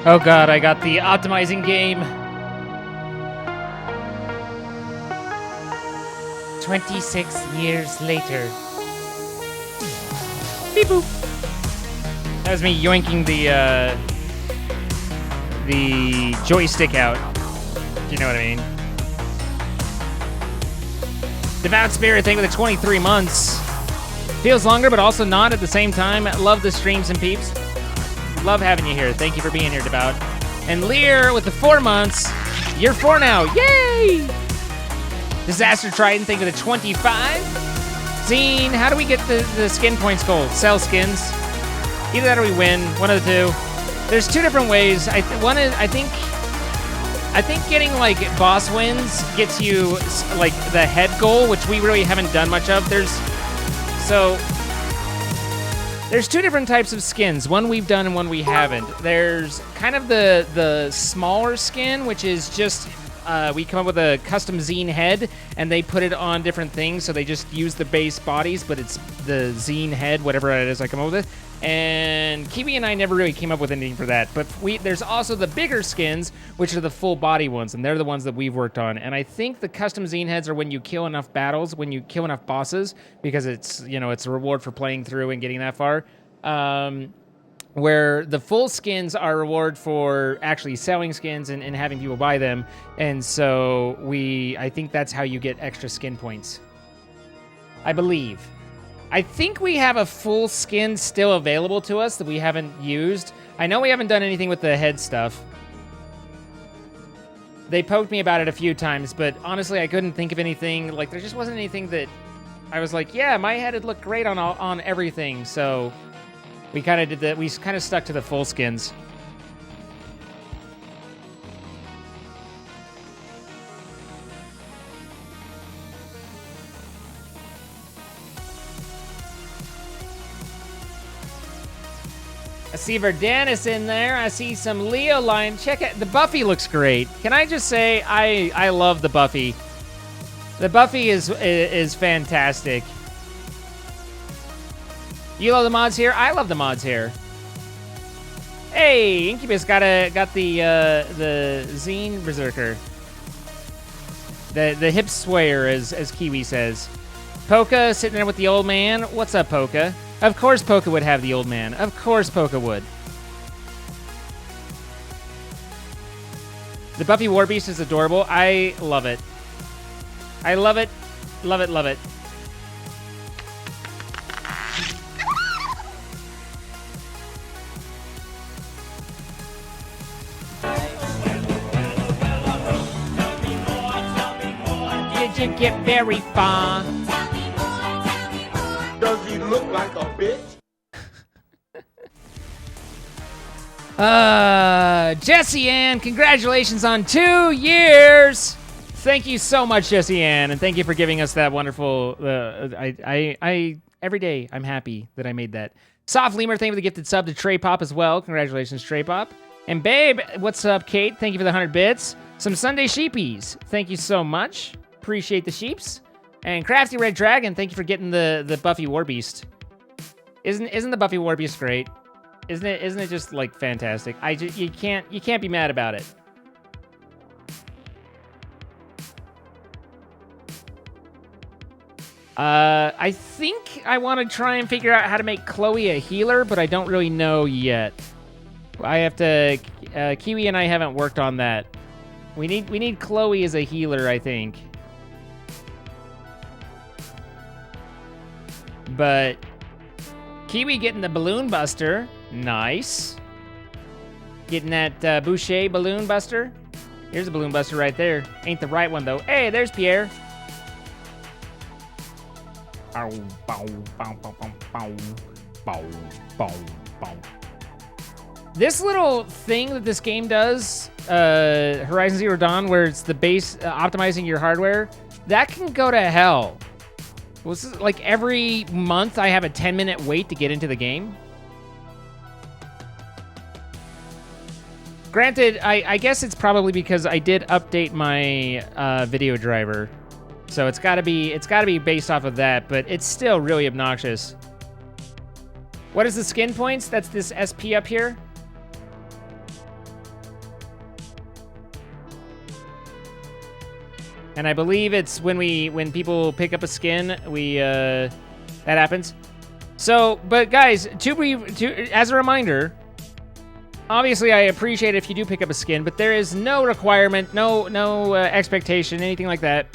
[SPEAKER 1] Oh god, I got the optimizing game. 26 years later. Beep boop. That was me yoinking the joystick out. If you know what I mean. Devout Spirit, thank you for the 23 months. Feels longer, but also not at the same time. Love the streams and peeps. Love having you here. Thank you for being here, Devout. And Lear with the 4 months. You're 4 now. Yay! Disaster Triton, thank you for the 25. Zine, how do we get the skin points gold? Sell skins. Either that or we win. One of the two. There's 2 different ways. One is, I think getting like boss wins gets you like the head goal, which we really haven't done much of. There's 2 different types of skins. One we've done and one we haven't. There's kind of the smaller skin, which is just we come up with a custom zine head and they put it on different things. So they just use the base bodies, but it's the zine head, whatever it is I come up with it. And Kiwi and I never really came up with anything for that. But there's also the bigger skins, which are the full body ones, and they're the ones that we've worked on. And I think the custom zine heads are when you kill enough battles, when you kill enough bosses, because it's a reward for playing through and getting that far. Where the full skins are a reward for actually selling skins and having people buy them. And so I think that's how you get extra skin points. I believe. I think we have a full skin still available to us that we haven't used. I know we haven't done anything with the head stuff. They poked me about it a few times, but honestly, I couldn't think of anything. Like, there just wasn't anything that I was like, yeah, my head would look great on everything. So we kind of did that. We kind of stuck to the full skins. I see Verdanis in there. I see some Leo line. Check it. The Buffy looks great. Can I just say I love the Buffy. The Buffy is fantastic. You love the mods here? I love the mods here. Hey, Incubus got the Zine Berserker. The hip swayer, as Kiwi says. Polka sitting there with the old man. What's up, Polka? Of course Polka would have the old man. Of course Polka would. The Buffy Warbeast is adorable. I love it. I love it. Love it, love it. Did you get very far?
[SPEAKER 3] Does he look like a bitch?
[SPEAKER 1] Jessie Ann, congratulations on 2 years. Thank you so much, Jessie Ann, and thank you for giving us that wonderful. Every day I'm happy that I made that. Soft Lemur, thank you for the gifted sub to Trey Pop as well. Congratulations, Trey Pop. And Babe, what's up, Kate? Thank you for the 100 bits. Some Sunday sheepies. Thank you so much. Appreciate the sheeps. And Crafty Red Dragon, thank you for getting the Buffy Warbeast. Isn't the Buffy Warbeast great? Isn't it just like fantastic? You can't be mad about it. I think I want to try and figure out how to make Chloe a healer, but I don't really know yet. I have to. Kiwi and I haven't worked on that. We need Chloe as a healer, I think. But Kiwi getting the Balloon Buster. Nice. Getting that Boucher Balloon Buster. Here's a Balloon Buster right there. Ain't the right one, though. Hey, there's Pierre. This little thing that this game does, Horizon Zero Dawn, where it's the base optimizing your hardware, that can go to hell. Well, this is like every month I have a 10-minute wait to get into the game. Granted, I guess it's probably because I did update my video driver. So it's gotta be based off of that, but it's still really obnoxious. What is the skin points? That's this SP up here. And I believe it's when people pick up a skin, that happens. So, but guys, as a reminder, obviously I appreciate it if you do pick up a skin, but there is no requirement, no expectation, anything like that.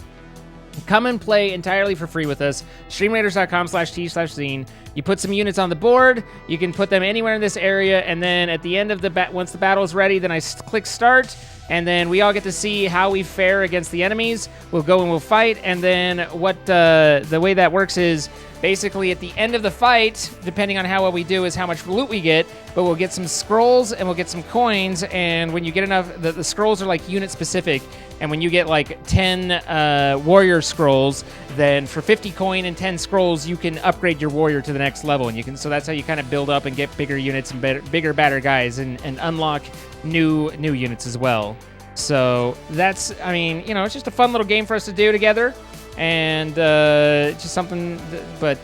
[SPEAKER 1] Come and play entirely for free with us. Streamraiders.com/t/zine. You put some units on the board. You can put them anywhere in this area, and then at the end of once the battle is ready, then I click start, and then we all get to see how we fare against the enemies. We'll go and we'll fight, and then the way that works is basically at the end of the fight, depending on how well we do, is how much loot we get. But we'll get some scrolls and we'll get some coins, and when you get enough, the scrolls are like unit specific. And when you get like 10 warrior scrolls, then for 50 coin and 10 scrolls, you can upgrade your warrior to the next level. And so that's how you kind of build up and get bigger units and bigger, badder guys, and unlock new units as well. So that's, I mean, it's just a fun little game for us to do together, and just something. But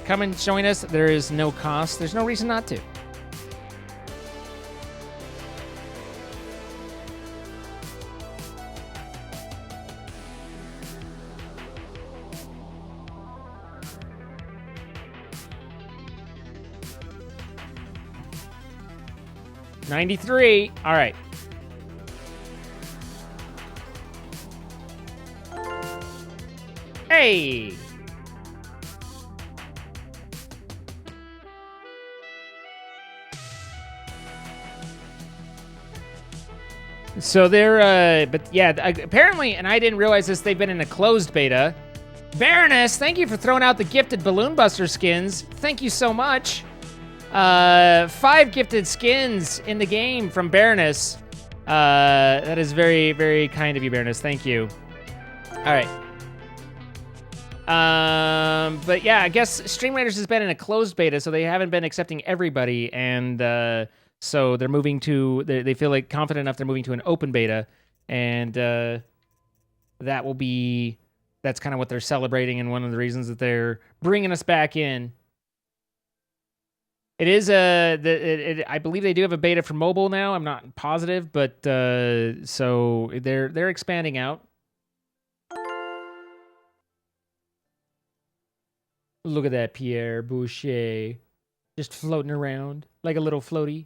[SPEAKER 1] come and join us. There is no cost. There's no reason not to. $93. All right. Hey. So they're, but yeah, apparently, and I didn't realize this, they've been in a closed beta. Baroness, thank you for throwing out the gifted Balloon Buster skins. Thank you so much. 5 gifted skins in the game from Baroness. That is very, very kind of you, Baroness. Thank you. All right. But yeah, I guess Stream Raiders has been in a closed beta, so they haven't been accepting everybody, and so they're moving to. They feel like confident enough they're moving to an open beta, and that will be. That's kind of what they're celebrating, and one of the reasons that they're bringing us back in. It is I believe they do have a beta for mobile now. I'm not positive, but so they're expanding out. Look at that Pierre Boucher, just floating around like a little floaty.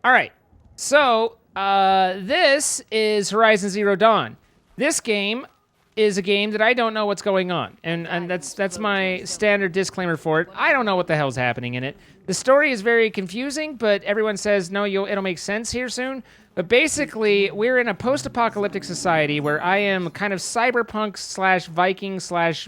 [SPEAKER 1] All right, so this is Horizon Zero Dawn. This game is a game that I don't know what's going on, and that's my standard disclaimer for it. I don't know what the hell's happening in it. The story is very confusing, but everyone says no, it'll make sense here soon. But basically, we're in a post-apocalyptic society where I am kind of cyberpunk / Viking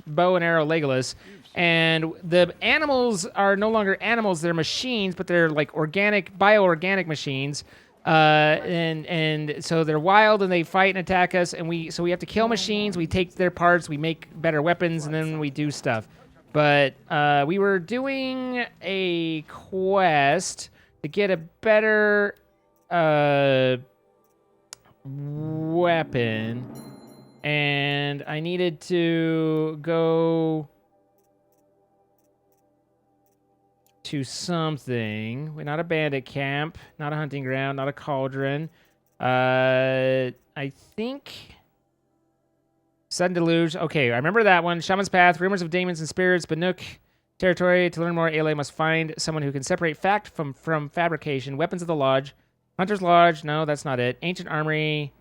[SPEAKER 1] / bow and arrow Legolas, and the animals are no longer animals; they're machines, but they're like bioorganic machines. And so they're wild and they fight and attack us, and we have to kill machines. We take their parts, we make better weapons, and then we do stuff. But we were doing a quest to get a better weapon, and I needed to go to something. We're not a bandit camp, not a hunting ground, not a cauldron. I think Sudden Deluge. Okay, I remember that one. Shaman's Path, Rumors of Demons and Spirits, Banuk territory. To learn more, ALA must find someone who can separate fact from fabrication. Weapons of the Lodge. Hunter's Lodge. No, that's not it. Ancient Armory.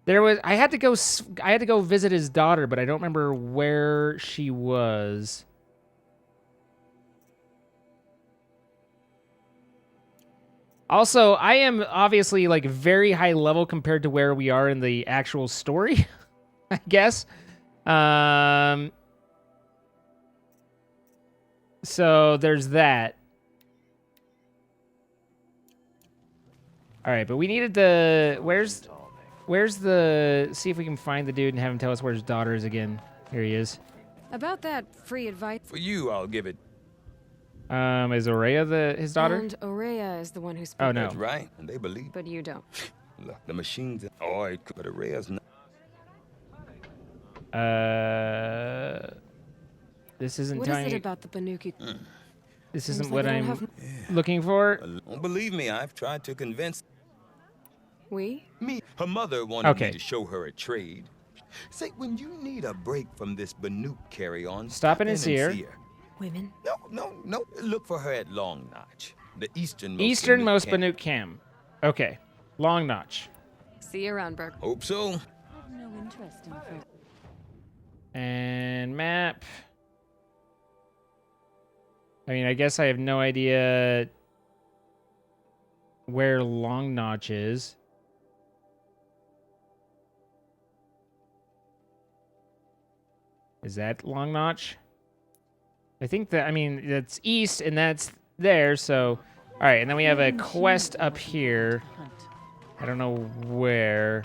[SPEAKER 1] I had to go visit his daughter, but I don't remember where she was. Also, I am obviously like very high level compared to where we are in the actual story, I guess. So there's that. All right, but we needed where's the, see if we can find the dude and have him tell us where his daughter is again. Here he is.
[SPEAKER 4] About that free advice.
[SPEAKER 5] For you, I'll give it.
[SPEAKER 1] Is Aurea his daughter?
[SPEAKER 4] And Aurea is the one who spoke.
[SPEAKER 1] Oh, no.
[SPEAKER 5] That's right, and they believe.
[SPEAKER 4] But you don't.
[SPEAKER 5] Look, the machines. Oh, it could, but Array's not.
[SPEAKER 1] This isn't
[SPEAKER 4] What
[SPEAKER 1] telling
[SPEAKER 4] is it
[SPEAKER 1] me.
[SPEAKER 4] about the Banuki?
[SPEAKER 1] This isn't
[SPEAKER 4] Seems
[SPEAKER 1] what
[SPEAKER 4] like I
[SPEAKER 1] I'm
[SPEAKER 4] don't have-
[SPEAKER 1] looking for.
[SPEAKER 5] Don't believe me. I've tried to convince.
[SPEAKER 4] We?
[SPEAKER 5] Me, her mother wanted
[SPEAKER 1] Okay.
[SPEAKER 5] me to show her a trade. Say, when you need a break from this Banuk carry-on,
[SPEAKER 1] Stop in
[SPEAKER 5] in
[SPEAKER 1] and see her.
[SPEAKER 4] Women?
[SPEAKER 5] No. Look for her at Long Notch, the
[SPEAKER 1] Easternmost
[SPEAKER 5] camp.
[SPEAKER 1] Banuk Cam. Okay. Long Notch.
[SPEAKER 4] See you around, Berg.
[SPEAKER 5] Hope so.
[SPEAKER 6] Have no interest in first.
[SPEAKER 1] And map. I mean, I guess I have no idea where Long Notch is. Is that Long Notch? I think that, I mean, that's east and that's there, so. All right, and then we have a quest up here. I don't know where.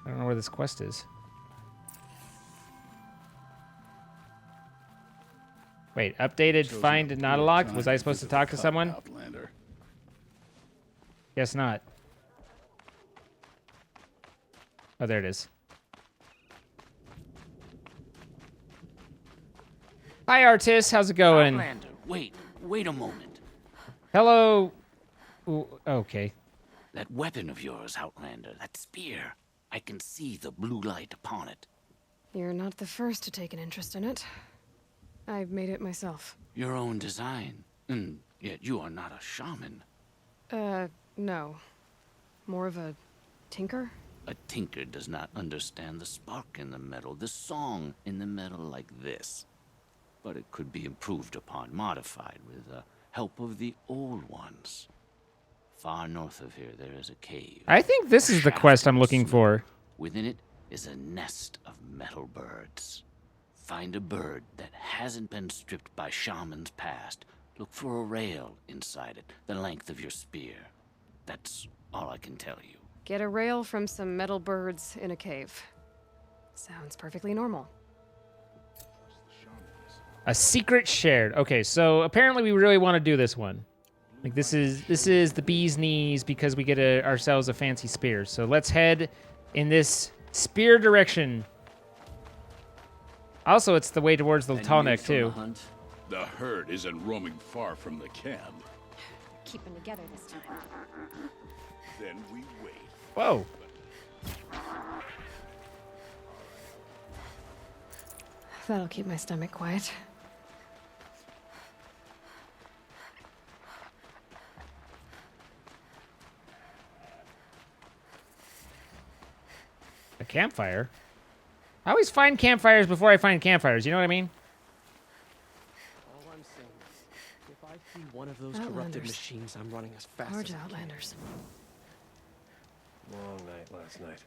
[SPEAKER 1] I don't know where this quest is. Wait, updated, find not locked. Was I supposed to talk to someone?
[SPEAKER 7] Outlander.
[SPEAKER 1] Guess not. Oh, there it is. Hi, artist. How's it going?
[SPEAKER 8] Outlander, wait a moment.
[SPEAKER 1] Hello. Ooh, okay.
[SPEAKER 8] That weapon of yours, Outlander, that spear. I can see the blue light upon it.
[SPEAKER 4] You're not the first to take an interest in it. I made it myself.
[SPEAKER 8] Your own design. And yet you are not a shaman.
[SPEAKER 4] No. More of a tinker?
[SPEAKER 8] A tinker does not understand the spark in the metal, the song in the metal like this. But it could be improved upon, modified with the help of the old ones. Far north of here, there is a cave.
[SPEAKER 1] I think this is the quest I'm looking for.
[SPEAKER 8] Within it is a nest of metal birds. Find a bird that hasn't been stripped by shamans past. Look for a rail inside it, the length of your spear. That's all I can tell you.
[SPEAKER 4] Get a rail from some metal birds in a cave. Sounds perfectly normal.
[SPEAKER 1] A secret shared. Okay, so apparently we really want to do this one. Like this is the bee's knees because we get ourselves a fancy spear. So let's head in this spear direction. Also, it's the way towards the tall neck too.
[SPEAKER 7] The herd isn't roaming far from the camp.
[SPEAKER 6] Keeping together this time.
[SPEAKER 7] Then we wait.
[SPEAKER 1] Whoa.
[SPEAKER 4] That'll keep my stomach quiet.
[SPEAKER 1] A campfire? I always find campfires before I find campfires, you know what I mean?
[SPEAKER 9] All I'm saying is, if I see one of those corrupted
[SPEAKER 4] Outlanders.
[SPEAKER 9] machines, I'm running as fast
[SPEAKER 4] Large
[SPEAKER 9] as I can.
[SPEAKER 4] outlanders.
[SPEAKER 9] Long night last night.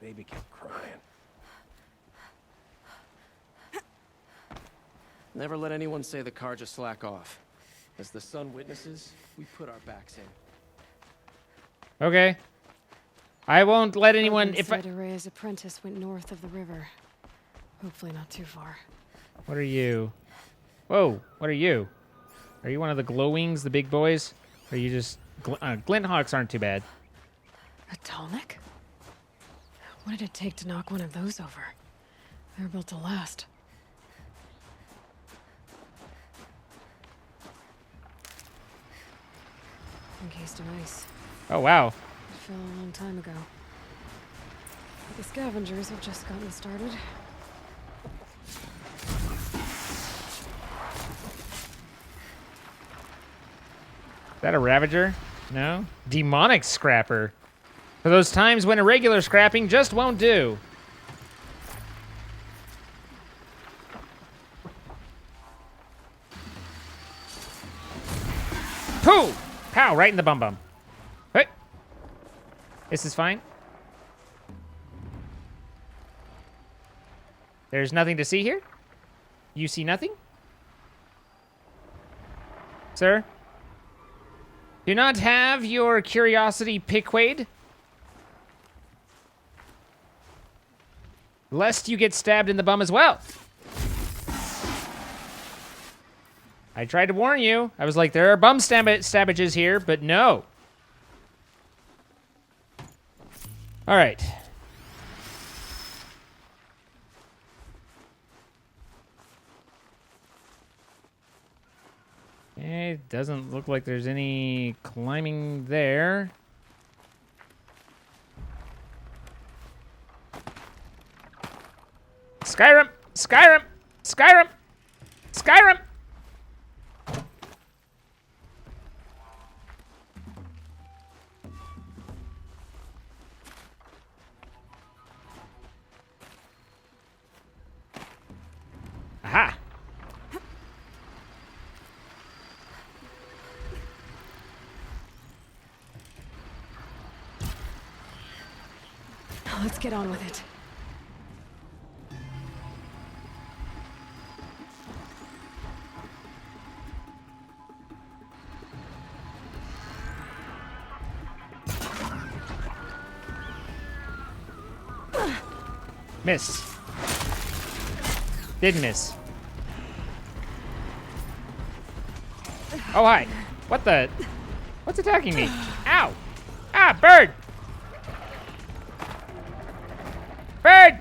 [SPEAKER 9] Baby kept crying. Never let anyone say the car just slack off. As the sun witnesses, we put our backs in.
[SPEAKER 1] Okay. I won't let anyone if I
[SPEAKER 4] said Araya's apprentice went north of the river. Hopefully not too far.
[SPEAKER 1] What are you? Whoa, what are you? Are you one of the glowwings, the big boys? Or are you just glint hawks aren't too bad.
[SPEAKER 4] A Tallneck? What did it take to knock one of those over? They're built to last. Encased in ice.
[SPEAKER 1] Oh wow.
[SPEAKER 4] It fell a long time ago. The scavengers have just gotten started.
[SPEAKER 1] Is that a Ravager? No? Demonic Scrapper. For those times when irregular scrapping just won't do. Pooh! Pow! Right in the bum bum. Hey! This is fine. There's nothing to see here? You see nothing? Sir? Do not have your curiosity piqued, lest you get stabbed in the bum as well. I tried to warn you. I was like, there are bum stabbages here, but no. All right. doesn't look like there's any climbing there. Skyrim! Skyrim! Skyrim! Skyrim! Aha!
[SPEAKER 4] Let's get on with it.
[SPEAKER 1] Miss. Did miss. Oh, hi. What the? What's attacking me? Ow! Ah, bird! Bird!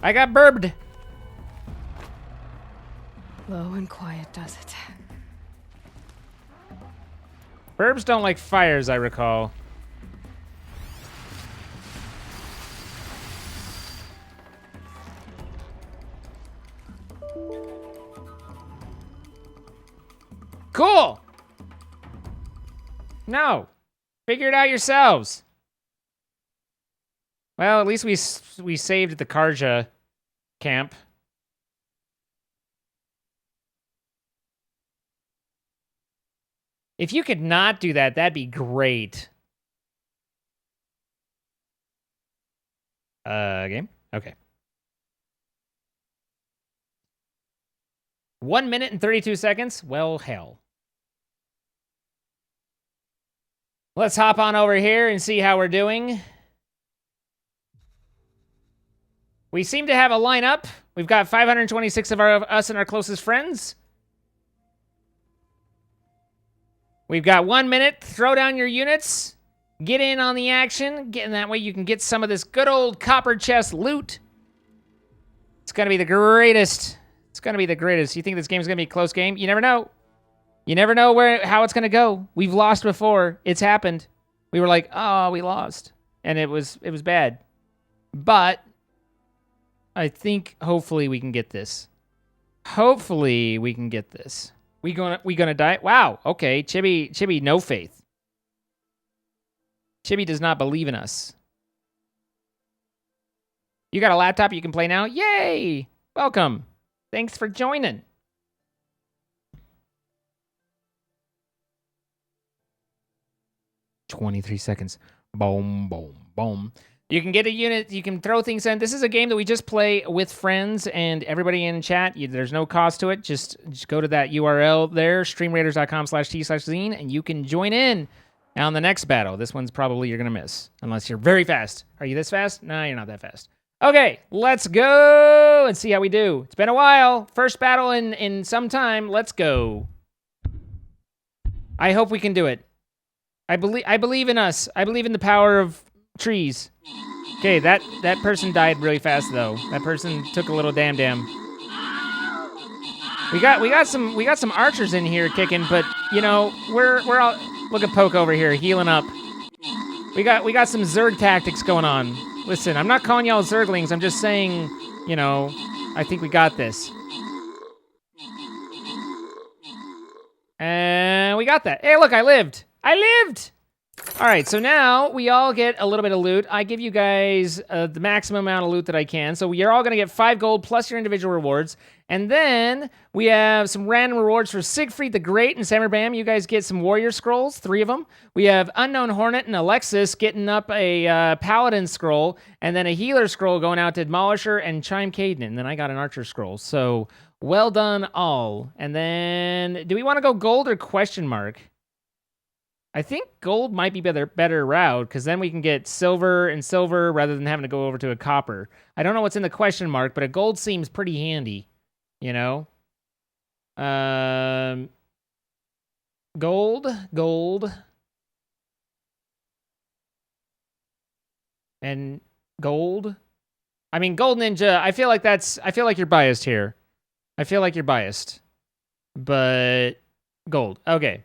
[SPEAKER 1] I got burbed.
[SPEAKER 4] Low and quiet does it.
[SPEAKER 1] Burbs don't like fire, as I recall. Cool! No. Figure it out yourselves. Well, at least we saved the Karja camp. If you could not do that, that'd be great. Game? Okay. 1 minute and 32 seconds? Well, hell. Let's hop on over here and see how we're doing. We seem to have a lineup. We've got 526 of us and our closest friends. We've got 1 minute. Throw down your units. Get in on the action. Get in that way you can get some of this good old copper chest loot. It's going to be the greatest. It's going to be the greatest. You think this game's going to be a close game? You never know. You never know how it's going to go. We've lost before. It's happened. We were like, oh, we lost. And it was bad. But I think hopefully we can get this. Hopefully we can get this. We gonna die? Wow. Okay. Chibi, no faith. Chibi does not believe in us. You got a laptop you can play now? Yay! Welcome. Thanks for joining. $23 seconds. Boom, boom, boom. You can get a unit. You can throw things in. This is a game that we just play with friends and everybody in chat. There's no cost to it. Just go to that URL there, streamraiders.com/t/zine, and you can join in on the next battle. This one's probably you're going to miss, unless you're very fast. Are you this fast? No, you're not that fast. Okay, let's go and see how we do. It's been a while. First battle in some time. Let's go. I hope we can do it. I believe in us. I believe in the power of trees. Okay, that person died really fast though. That person took a little damn. We got some archers in here kicking, but you know we're all look at Poke over here healing up. We got some Zerg tactics going on. Listen, I'm not calling y'all Zerglings. I'm just saying, you know, I think we got this. And we got that. Hey, look, I lived. I lived. All right, so now we all get a little bit of loot. I give you guys the maximum amount of loot that I can. So you're all going to get 5 gold plus your individual rewards. And then we have some random rewards for Siegfried the Great and Sammerbam. You guys get some warrior scrolls, 3 of them. We have Unknown Hornet and Alexis getting up a paladin scroll. And then a healer scroll going out to Demolisher and Chime Caden. And then I got an archer scroll. So well done all. And then do we want to go gold or question mark? I think gold might be better route, because then we can get silver and silver rather than having to go over to a copper. I don't know what's in the question mark, but a gold seems pretty handy, you know? Gold. And gold. I mean, gold ninja. I feel like you're biased here. I feel like you're biased. But gold. Okay.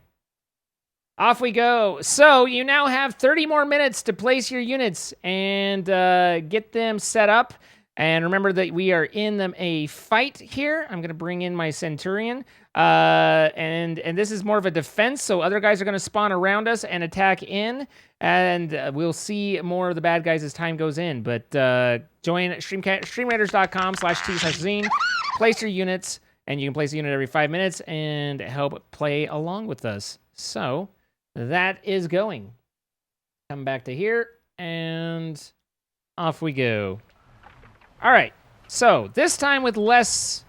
[SPEAKER 1] Off we go. So you now have 30 more minutes to place your units and get them set up. And remember that we are in a fight here. I'm going to bring in my Centurion. And this is more of a defense, so other guys are going to spawn around us and attack in. And we'll see more of the bad guys as time goes in. But join streamraiders.com/t/zine. Place your units, and you can place a unit every 5 minutes and help play along with us. So that is going. Come back to here, and off we go. All right, so this time with less.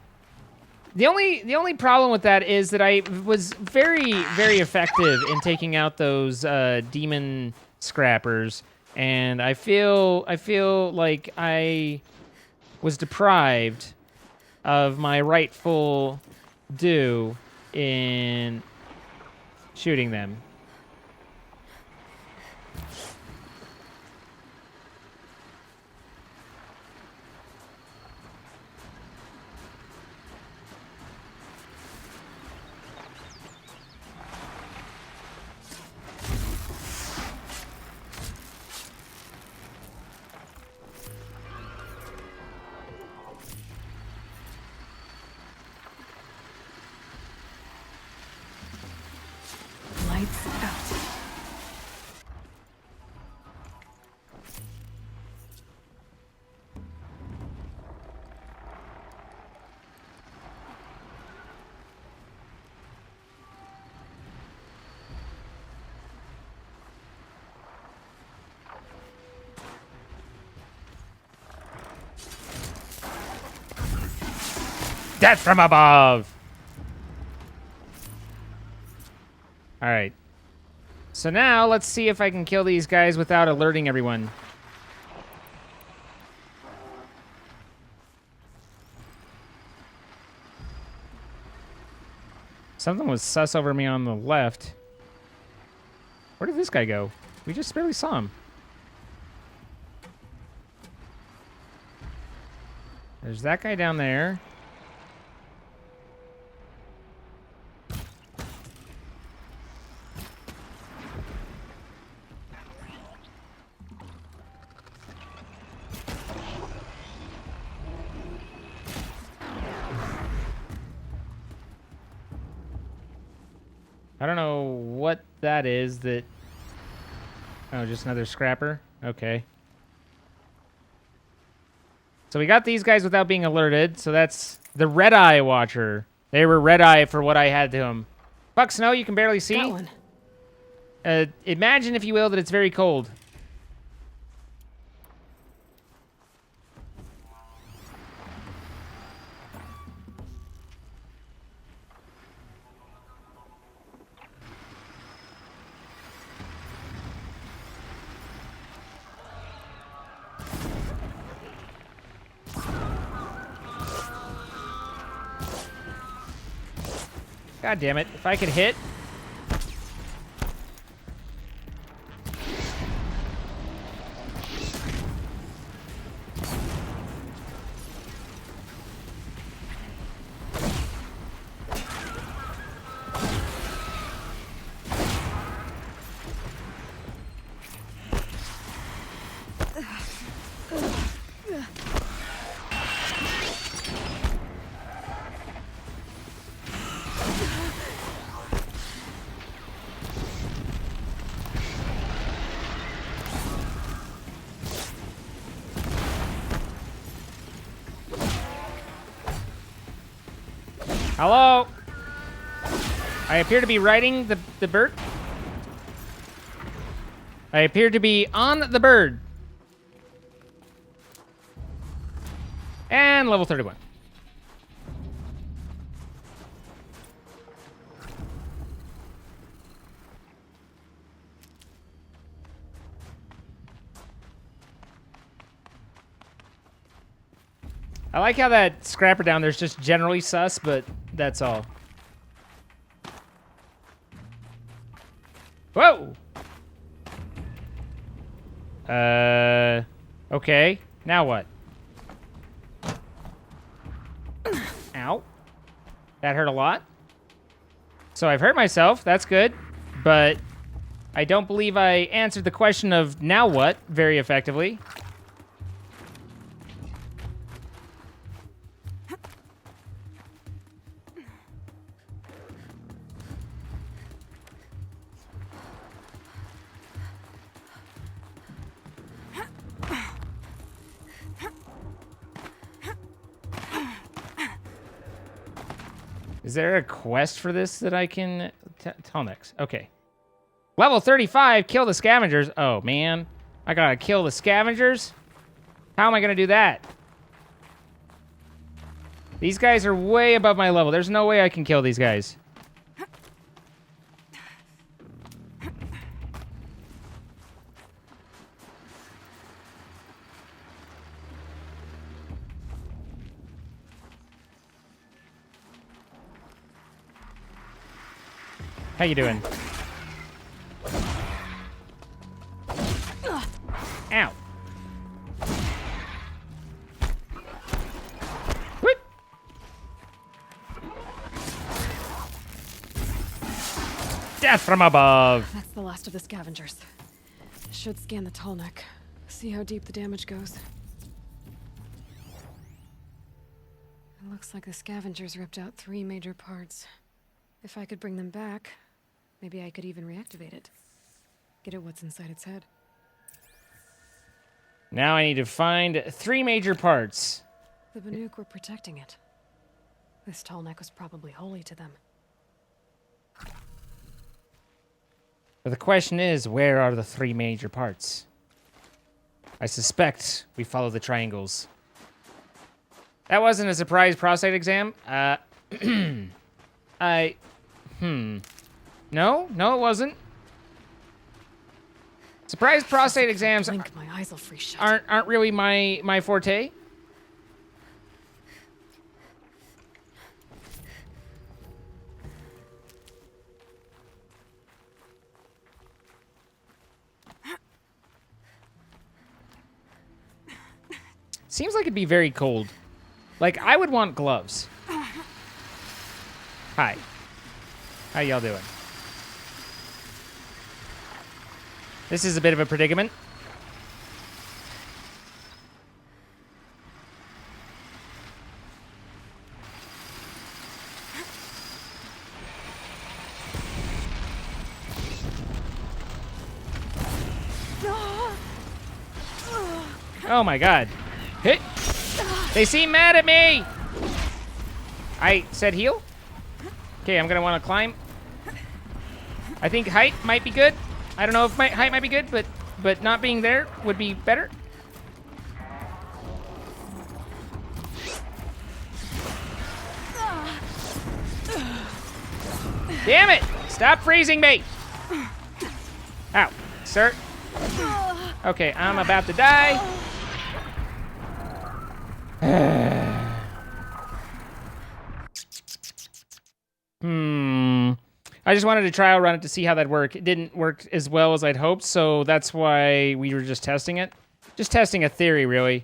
[SPEAKER 1] The only problem with that is that I was very, very effective in taking out those demon scrappers, and I feel like I was deprived of my rightful due in shooting them.
[SPEAKER 4] Lights out.
[SPEAKER 1] Death from above! All right. So now let's see if I can kill these guys without alerting everyone. Something was sus over me on the left. Where did this guy go? We just barely saw him. There's that guy down there. I don't know what that is that... Oh, just another scrapper? Okay. So we got these guys without being alerted, so that's the Red Eye Watcher. They were Red Eye for what I had to them. Fuck, Snow, you can barely see.
[SPEAKER 4] Got one.
[SPEAKER 1] Imagine, if you will, that it's very cold. God damn it. If I could hit. Hello? I appear to be riding the bird. I appear to be on the bird. And level 31. I like how that scrapper down there's just generally sus, but that's all. Whoa! Okay, now what? Ow. That hurt a lot. So I've hurt myself, that's good. But I don't believe I answered the question of now what very effectively. Is there a quest for this that I can... Tonics. Okay. Level 35, kill the scavengers. Oh, man. I gotta kill the scavengers? How am I gonna do that? These guys are way above my level. There's no way I can kill these guys. How you doing? Ow. Whoop. Death from above.
[SPEAKER 4] That's the last of the scavengers. Should scan the tall neck. See how deep the damage goes. It looks like the scavengers ripped out 3 major parts. If I could bring them back, maybe I could even reactivate it. Get at what's inside its head.
[SPEAKER 1] Now I need to find 3 major parts.
[SPEAKER 4] The Banuk were protecting it. This tall neck was probably holy to them.
[SPEAKER 1] But the question is, where are the 3 major parts? I suspect we follow the triangles. That wasn't a surprise prostate exam. No, it wasn't. Surprise prostate exams
[SPEAKER 4] Blink, my eyes will freeze shut.
[SPEAKER 1] aren't really my forte. Seems like it'd be very cold. Like, I would want gloves. Hi. How y'all doing? This is a bit of a predicament. Oh my god. Hit. They seem mad at me. I said heal. Okay, I'm gonna want to climb. I think height might be good. I don't know if my height might be good, but not being there would be better. Damn it! Stop freezing me! Ow, sir. Okay, I'm about to die. I just wanted to trial run it to see how that'd work. It didn't work as well as I'd hoped, so that's why we were just testing it. Just testing a theory, really.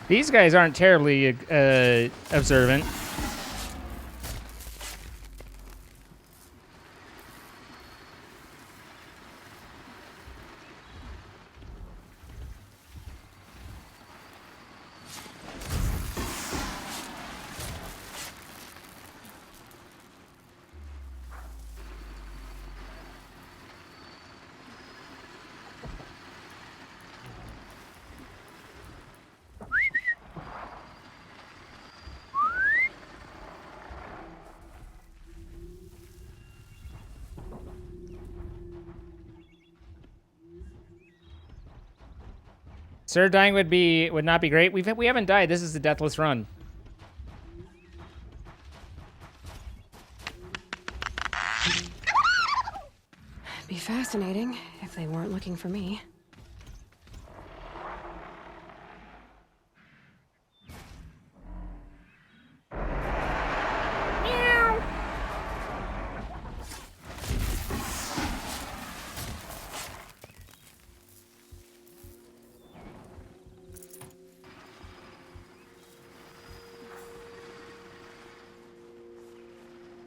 [SPEAKER 1] These guys aren't terribly observant. Sir, dying would not be great. We haven't died. This is the deathless run.
[SPEAKER 4] Be fascinating if they weren't looking for me.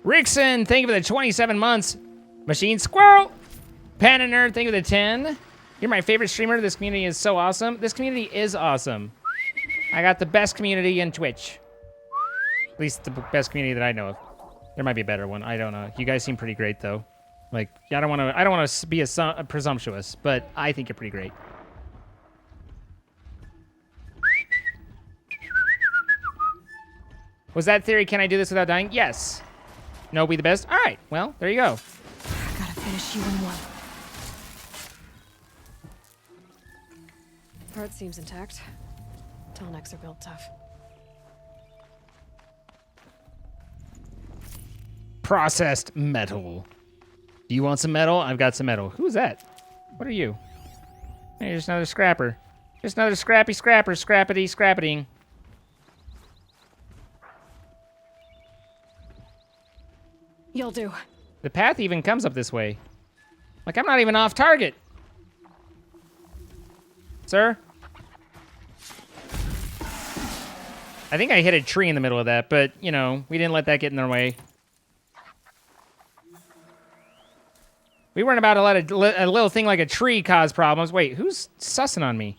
[SPEAKER 1] Rickson, thank you for the 27 months. Machine Squirrel. Panda Nerd, thank you for the 10. You're my favorite streamer. This community is so awesome. This community is awesome. I got the best community in Twitch. At least the best community that I know of. There might be a better one. I don't know. You guys seem pretty great though. Like, I don't want to be a presumptuous, but I think you're pretty great. Was that theory, can I do this without dying? Yes. No, be the best? All right, well, there you go.
[SPEAKER 4] I gotta finish you in one. Part seems intact. Tallnecks are built tough.
[SPEAKER 1] Processed metal. Do you want some metal? I've got some metal. Who's that? What are you? Hey, just another scrapper. Just another scrappy scrapper, scrappity scrappeting.
[SPEAKER 4] You'll do.
[SPEAKER 1] The path even comes up this way. Like, I'm not even off target. Sir? I think I hit a tree in the middle of that, but, you know, we didn't let that get in our way. We weren't about to let a little thing like a tree cause problems. Wait, who's sussing on me?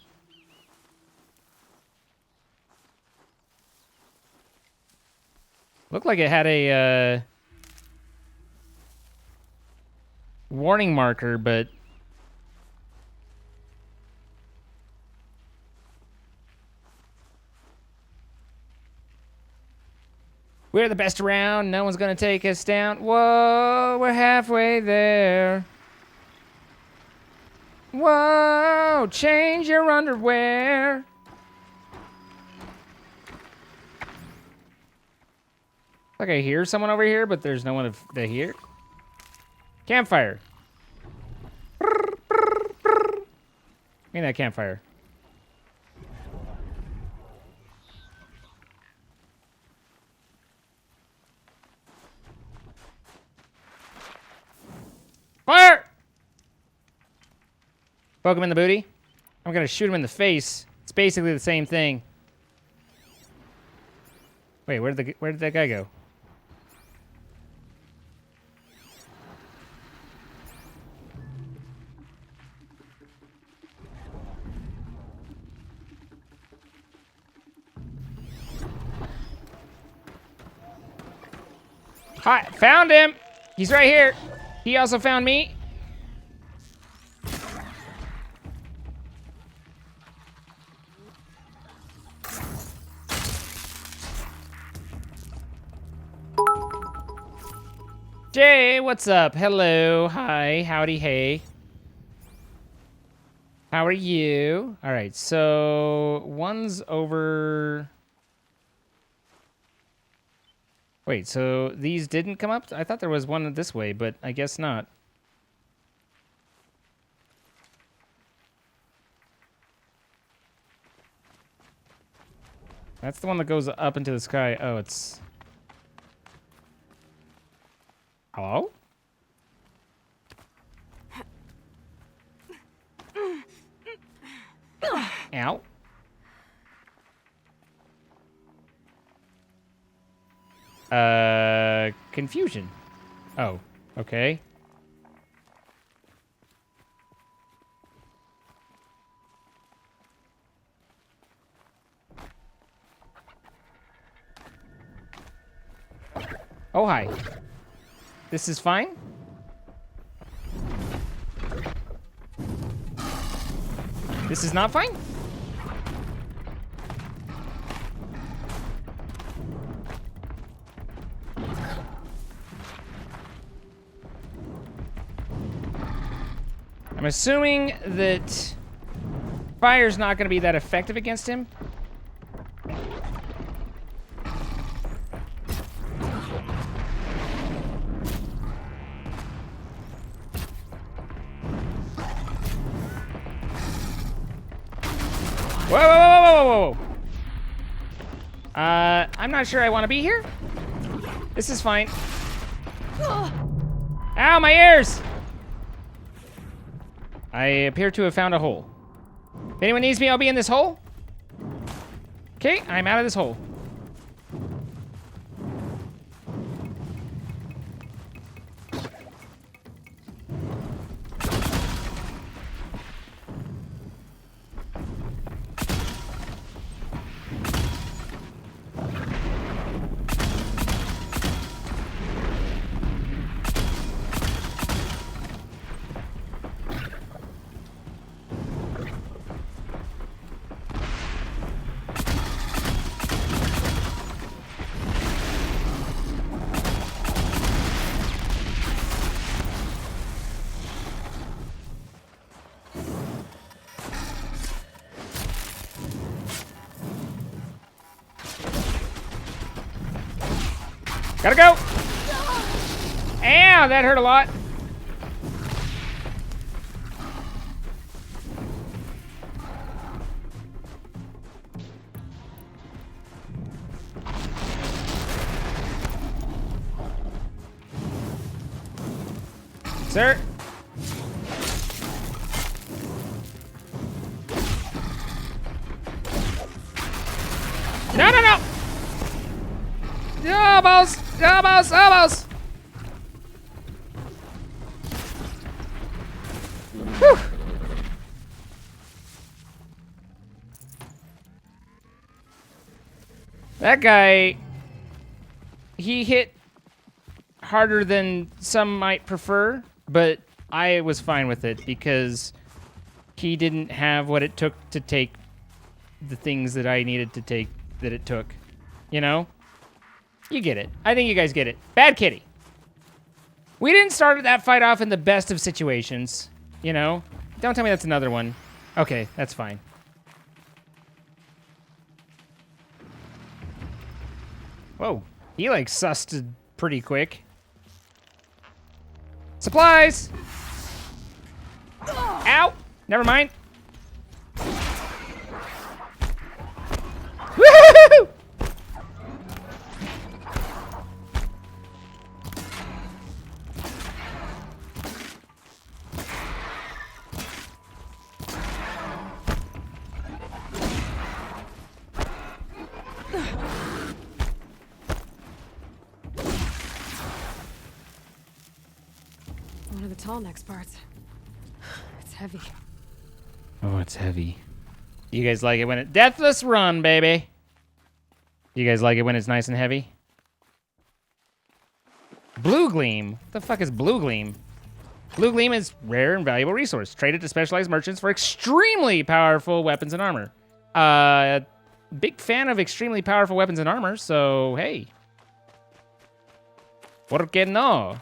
[SPEAKER 1] Looked like it had a, warning marker, but... We're the best around, no one's gonna take us down. Whoa, we're halfway there. Whoa, change your underwear. Like I hear someone over here, but there's no one to hear. Campfire. Give me that campfire. Fire! Poke him in the booty. I'm gonna shoot him in the face. It's basically the same thing. Wait, where did that guy go? Hi, found him. He's right here. He also found me. Jay, what's up? Hello, hi, howdy, hey. How are you? All right, so one's over... Wait, so these didn't come up? I thought there was one this way, but I guess not. That's the one that goes up into the sky. Oh, it's... Hello? Ow. Confusion. Oh, okay. Oh, hi. This is fine? This is not fine? I'm assuming that fire's not going to be that effective against him. Whoa, whoa, whoa, whoa, whoa, whoa. I'm not sure I want to be here. This is fine. Ow, my ears! I appear to have found a hole. If anyone needs me, I'll be in this hole. Okay, I'm out of this hole. Gotta go! Ow, that hurt a lot. Sir? No, no, no! Almost! Almost! Almost! Whew. That guy, he hit harder than some might prefer, but I was fine with it because he didn't have what it took to take the things that I needed to take that it took. You know? You get it. I think you guys get it. Bad kitty. We didn't start that fight off in the best of situations. You know? Don't tell me that's another one. Okay, that's fine. Whoa. He like sussed pretty quick. Supplies! Ow! Never mind. Woohoo!
[SPEAKER 4] One of the tall next parts. It's heavy.
[SPEAKER 1] Oh, it's heavy. You guys like it when it... Deathless run, baby! You guys like it when it's nice and heavy? Blue Gleam? What the fuck is Blue Gleam? Blue Gleam is rare and valuable resource. Traded to specialized merchants for extremely powerful weapons and armor. Big fan of extremely powerful weapons and armor, so hey. ¿Por qué no?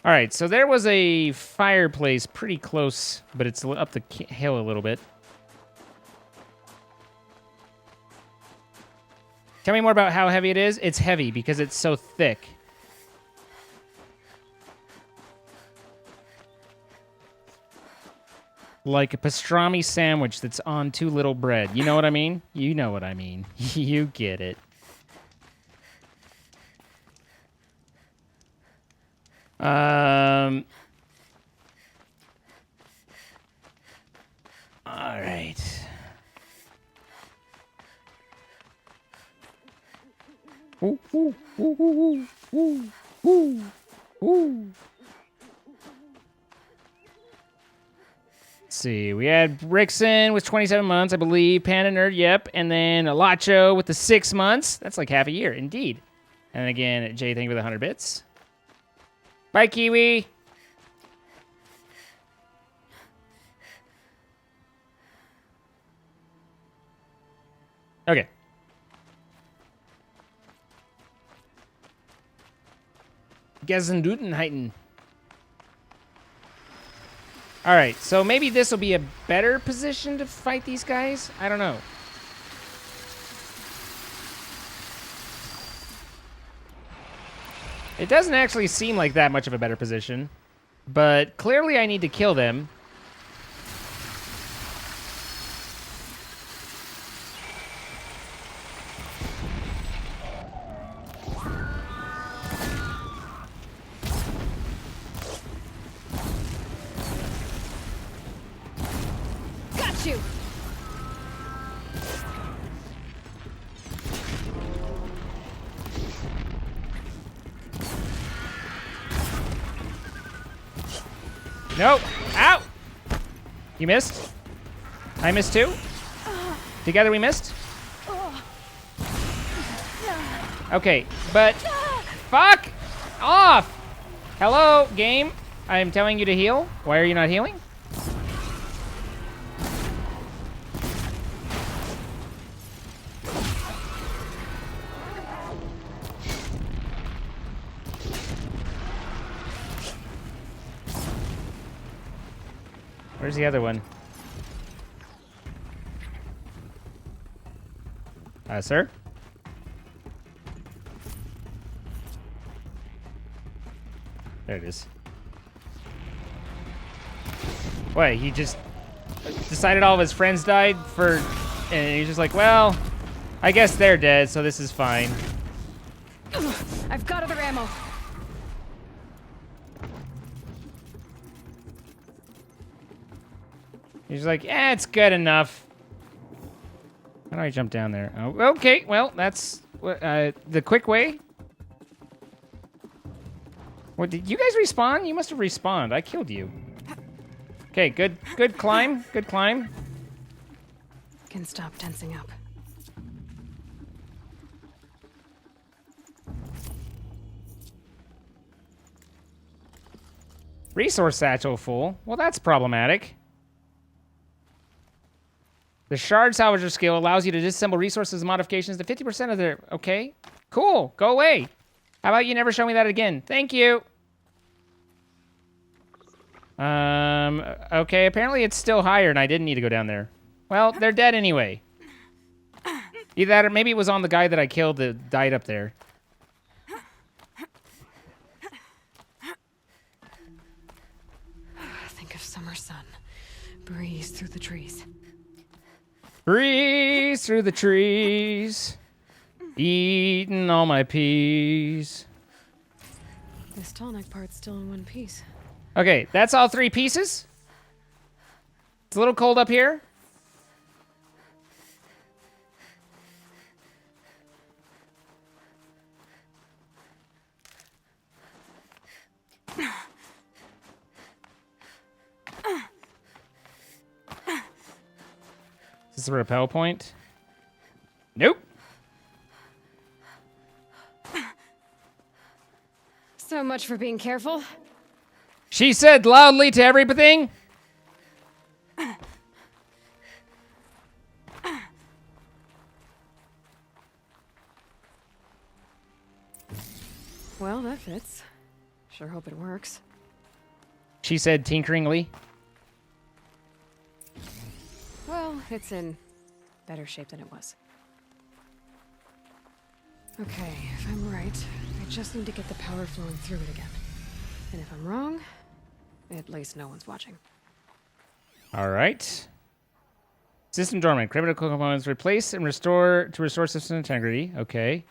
[SPEAKER 1] All right, so there was a fireplace pretty close, but it's up the hill a little bit. Tell me more about how heavy it is. It's heavy because it's so thick. Like a pastrami sandwich that's on too little bread. You know what I mean? You know what I mean. You get it. All right. Ooh, ooh, ooh, ooh, ooh, ooh, ooh. Let's see. We had Rickson with 27 months, I believe. Panda Nerd, yep. And then Alacho with the 6 months. That's like half a year, indeed. And again, Jay, thank you for the 100 bits. Bye, Kiwi. Okay. Gesendutenheiten. All right, so maybe this will be a better position to fight these guys? I don't know. It doesn't actually seem like that much of a better position, but clearly I need to kill them.
[SPEAKER 4] Got you!
[SPEAKER 1] Nope. Ow! You missed? I missed too? Together we missed? Okay, but fuck off! Hello, game. I'm telling you to heal. Why are you not healing? Where's the other one? Sir? There it is. What, he just decided all of his friends died and he's just like, well, I guess they're dead, so this is fine.
[SPEAKER 4] I've got other ammo.
[SPEAKER 1] He's like, it's good enough. How do I jump down there? Oh, okay, well, that's the quick way. What, did you guys respawn? You must have respawned. I killed you. Okay, good climb, good climb.
[SPEAKER 4] Can stop tensing up.
[SPEAKER 1] Resource satchel full. Well, that's problematic. The shard salvager skill allows you to disassemble resources and modifications to 50% of their... Okay, cool, go away. How about you never show me that again? Thank you. Okay, apparently it's still higher and I didn't need to go down there. Well, they're dead anyway. Either that or maybe it was on the guy that I killed that died up there.
[SPEAKER 4] Think of summer sun. Breeze through the trees.
[SPEAKER 1] Breeze through the trees. Eating all my peas.
[SPEAKER 4] This tall neck part's still in one piece.
[SPEAKER 1] Okay, that's all 3 pieces. It's a little cold up here. Is this a rappel point? Nope.
[SPEAKER 4] So much for being careful.
[SPEAKER 1] She said loudly to everything.
[SPEAKER 4] Well, that fits. Sure hope it works.
[SPEAKER 1] She said tinkeringly.
[SPEAKER 4] Well, it's in better shape than it was. Okay, if I'm right, I just need to get the power flowing through it again. And if I'm wrong, at least no one's watching.
[SPEAKER 1] All right. System dormant. Critical components replace and restore to restore system integrity. Okay.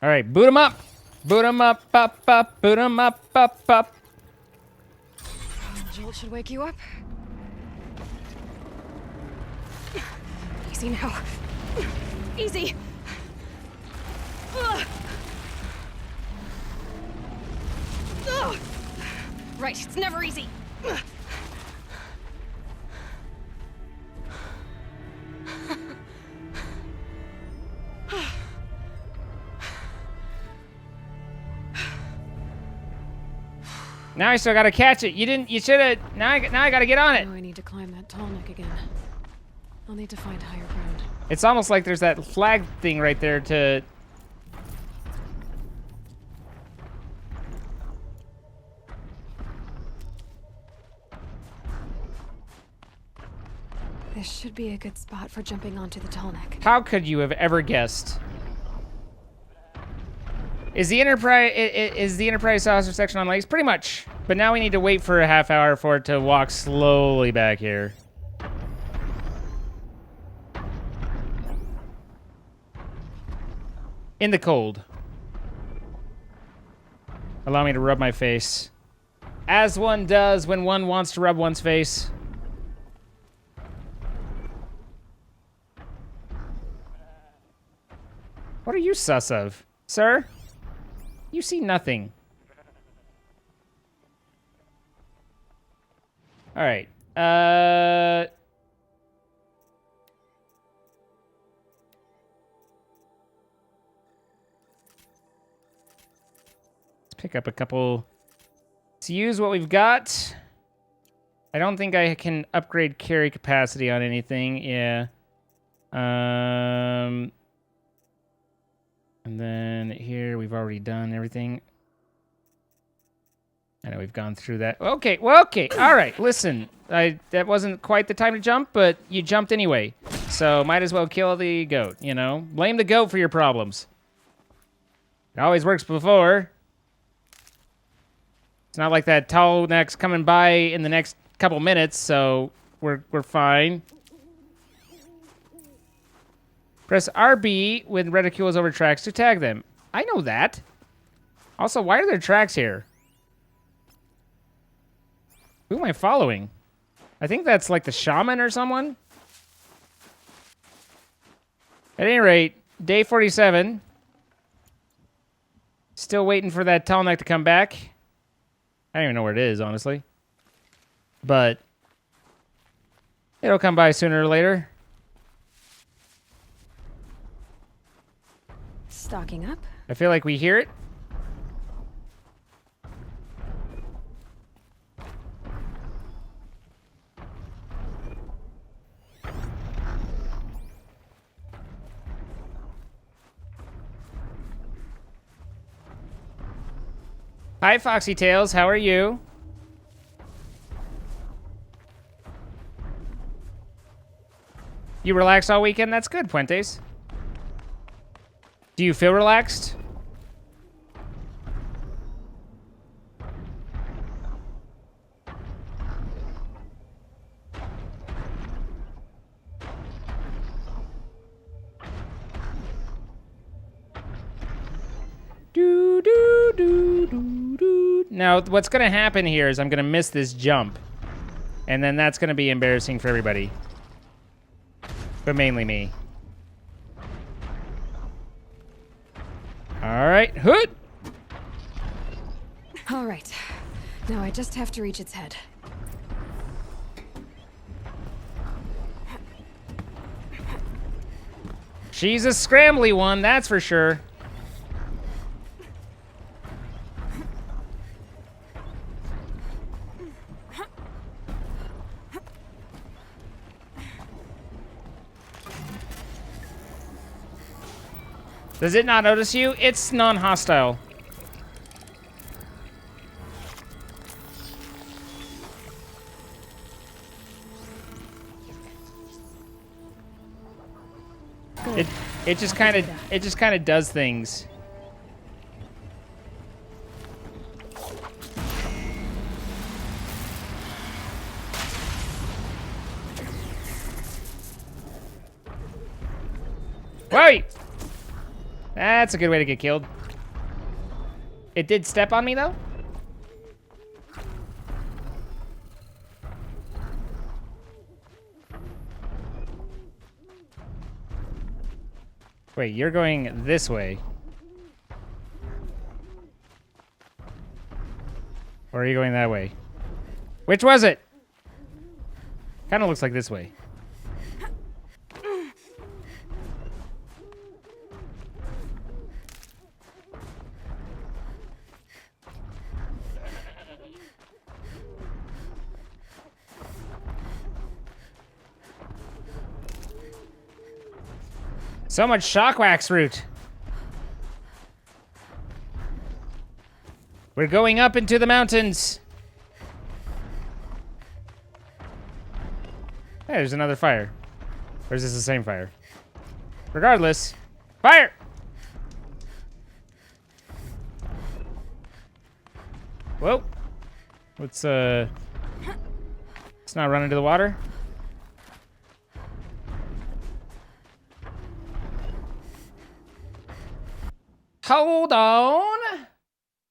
[SPEAKER 1] All right, boot him up. Boot him up, up. Boot him up, up.
[SPEAKER 4] Jolt should wake you up. Easy now. Easy. Ugh. Ugh. Right, it's never easy.
[SPEAKER 1] Now I still gotta catch it. You should've, now I gotta get on it.
[SPEAKER 4] Now I need to climb that tall neck again. I'll need to find higher ground.
[SPEAKER 1] It's almost like there's that flag thing right there to...
[SPEAKER 4] This should be a good spot for jumping onto the tall neck.
[SPEAKER 1] How could you have ever guessed? Is the Enterprise saucer section on legs? Pretty much. But now we need to wait for a half hour for it to walk slowly back here. In the cold. Allow me to rub my face. As one does when one wants to rub one's face. What are you sus of, sir? You see nothing. All right. Let's pick up a couple. Let's use what we've got. I don't think I can upgrade carry capacity on anything. Yeah. And then here we've already done everything. I know we've gone through that. Okay, well, okay, all right. Listen, that wasn't quite the time to jump, but you jumped anyway. So might as well kill the goat, you know? Blame the goat for your problems. It always works before. It's not like that tall neck's coming by in the next couple minutes, so we're fine. Press RB when reticules over tracks to tag them. I know that. Also, why are there tracks here? Who am I following? I think that's like the shaman or someone. At any rate, day 47. Still waiting for that tall neck to come back. I don't even know where it is, honestly. But it'll come by sooner or later.
[SPEAKER 4] Stocking up.
[SPEAKER 1] I feel like we hear it. Hi, Foxy Tails. How are you? You relaxed all weekend? That's good, Puentes. Do you feel relaxed? Do, do, do, do, do. Now, what's going to happen here is I'm going to miss this jump. And then that's going to be embarrassing for everybody. But mainly me. All right, hood.
[SPEAKER 4] All right. Now I just have to reach its head.
[SPEAKER 1] She's a scrambly one, that's for sure. Does it not notice you? It's non-hostile. It just kind of does things. Wait. That's a good way to get killed. It did step on me, though? Wait, you're going this way. Or are you going that way? Which was it? Kind of looks like this way. So much shock wax root. We're going up into the mountains. Hey, there's another fire. Or is this the same fire? Regardless, fire! Whoa. Let's not run into the water. Hold on.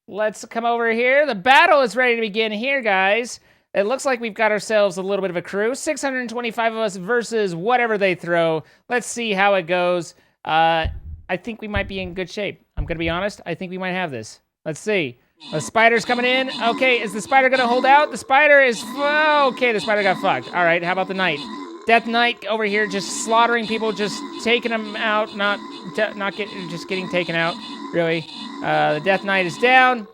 [SPEAKER 1] Let's come over here. The battle is ready to begin here, guys. It looks like we've got ourselves a little bit of a crew. 625 of us versus whatever they throw. Let's see how it goes. I think we might be in good shape. I'm going to be honest. I think we might have this. Let's see. The spider's coming in. Okay, is the spider going to hold out? The spider is... Okay, the spider got fucked. All right, how about the knight? Death Knight over here just slaughtering people, just taking them out, just getting taken out, really. The Death Knight is down.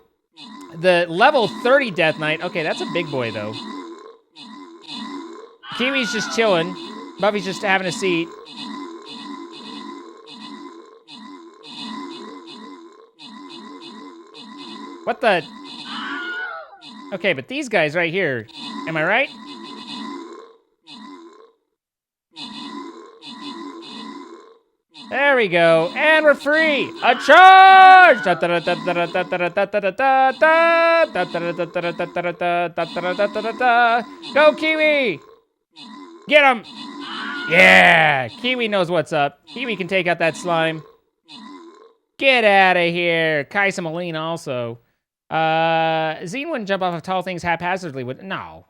[SPEAKER 1] The level 30 Death Knight, okay, that's a big boy, though. Kiwi's just chilling. Buffy's just having a seat. What the? Okay, but these guys right here, am I right? There we go, and we're free. A charge! Go, Kiwi! Get him! Yeah, Kiwi knows what's up. Kiwi can take out that slime. Get out of here. Kaisa Moline also. Zine wouldn't jump off of tall things haphazardly. No.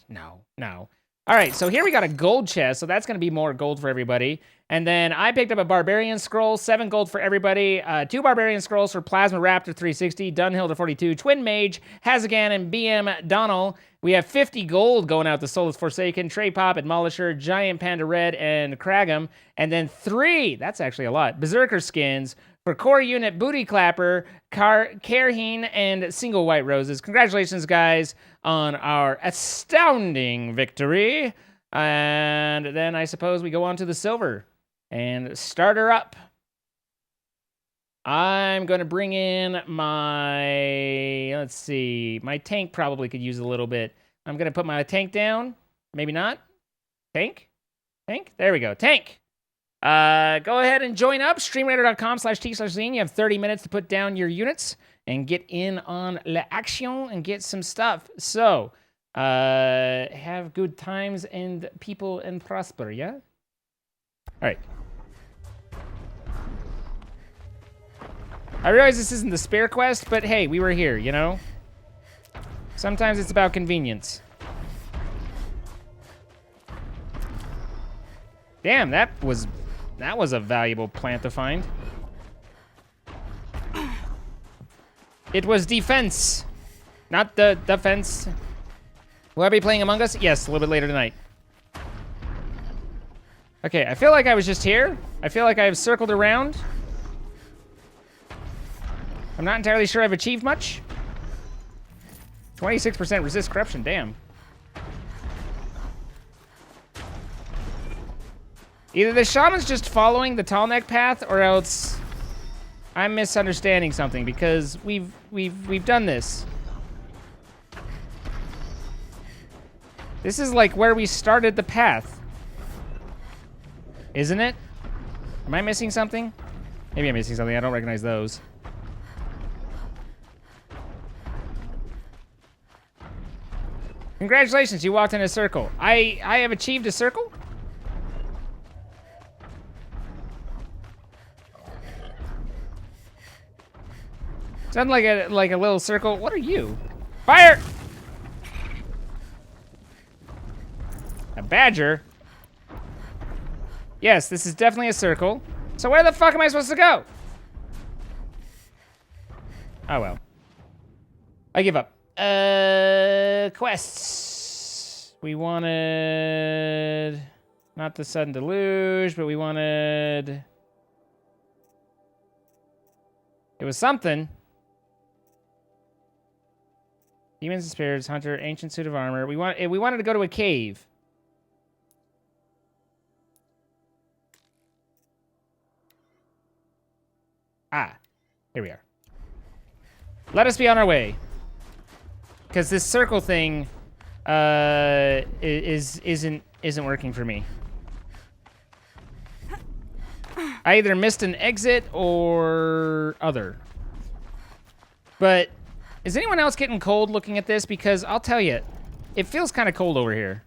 [SPEAKER 1] No. All right, so here we got a gold chest, so that's going to be more gold for everybody. And then I picked up a Barbarian Scroll, 7 gold for everybody. 2 Barbarian Scrolls for Plasma Raptor 360, Dunhill 42, Twin Mage, Hazagan, and BM Donnell. We have 50 gold going out to Solus Forsaken, Trey Pop, Admolisher, Giant Panda Red, and Kragum. And then 3, that's actually a lot, Berserker skins for Core Unit, Booty Clapper, Karheen, and Single White Roses. Congratulations, guys, on our astounding victory. And then I suppose we go on to the silver and start her up. I'm going to bring in my, let's see, my tank probably could use a little bit. I'm going to put my tank down. Maybe not. Tank? There we go. Tank. Go ahead and join up. Streamraider.com/t/zine. You have 30 minutes to put down your units and get in on l'action and get some stuff. So, have good times and people and prosper, yeah? All right. I realize this isn't the spare quest, but hey, we were here, you know? Sometimes it's about convenience. Damn, that was a valuable plant to find. It was defense, not the defense. Will I be playing Among Us? Yes, a little bit later tonight. Okay, I feel like I was just here. I feel like I've circled around. I'm not entirely sure I've achieved much. 26% resist corruption, damn. Either the shaman's just following the tall neck path, or else I'm misunderstanding something, because we've done this. This is like where we started the path. Isn't it? Am I missing something? Maybe I'm missing something. I don't recognize those. Congratulations, you walked in a circle. I have achieved a circle? Sounds like a little circle. What are you? Fire! A badger? Yes, this is definitely a circle. So where the fuck am I supposed to go? Oh well. I give up. Quests. We wanted not the sudden deluge, but we wanted. It was something. Demons and spirits, hunter, ancient suit of armor. We wanted to go to a cave. Ah, here we are. Let us be on our way. Because this circle thing isn't working for me. I either missed an exit or other. But is anyone else getting cold looking at this? Because I'll tell you, it feels kind of cold over here.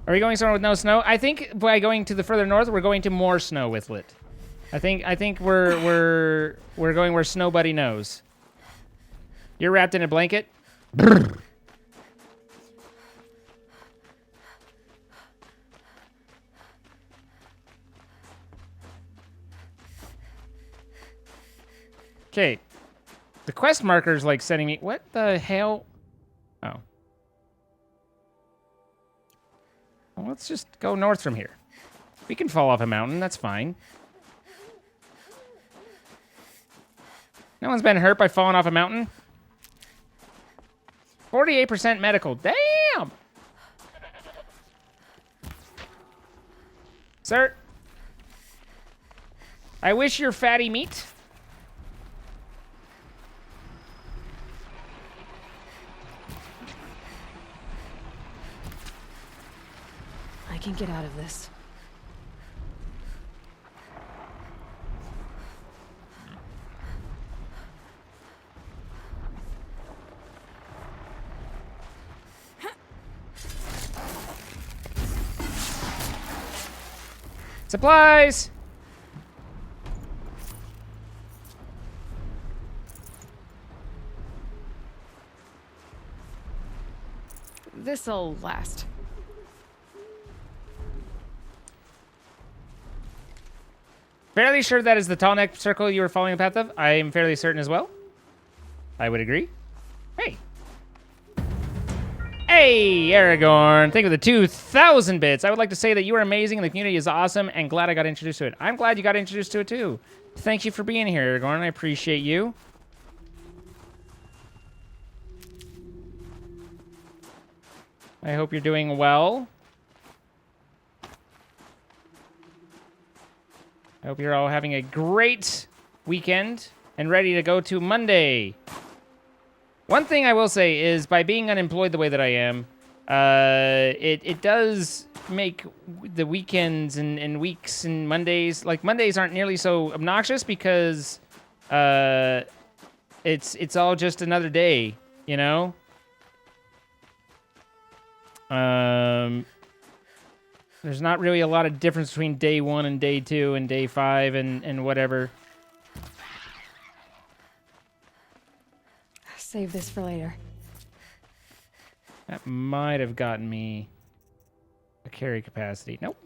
[SPEAKER 1] Are we going somewhere with no snow? I think by going to the further north, we're going to more snow with Lit. I think we're going where Snow Buddy knows. You're wrapped in a blanket? Okay. The quest marker's like sending me. What the hell? Oh. Well, let's just go north from here. We can fall off a mountain. That's fine. No one's been hurt by falling off a mountain. 48% medical. Damn! Sir? I wish your fatty meat.
[SPEAKER 4] can get out of this.
[SPEAKER 1] Supplies!
[SPEAKER 4] This'll last.
[SPEAKER 1] Fairly sure that is the tall neck circle you were following the path of. I am fairly certain as well. I would agree. Hey. Hey, Aragorn. Thank you for the 2,000 bits. I would like to say that you are amazing and the community is awesome and glad I got introduced to it. I'm glad you got introduced to it too. Thank you for being here, Aragorn. I appreciate you. I hope you're doing well. I hope you're all having a great weekend and ready to go to Monday. One thing I will say is by being unemployed the way that I am, it does make the weekends and weeks and Mondays, like Mondays aren't nearly so obnoxious because it's all just another day, you know? There's not really a lot of difference between day 1 and day 2 and day 5 and whatever.
[SPEAKER 4] Save this for later.
[SPEAKER 1] That might have gotten me a carry capacity. Nope.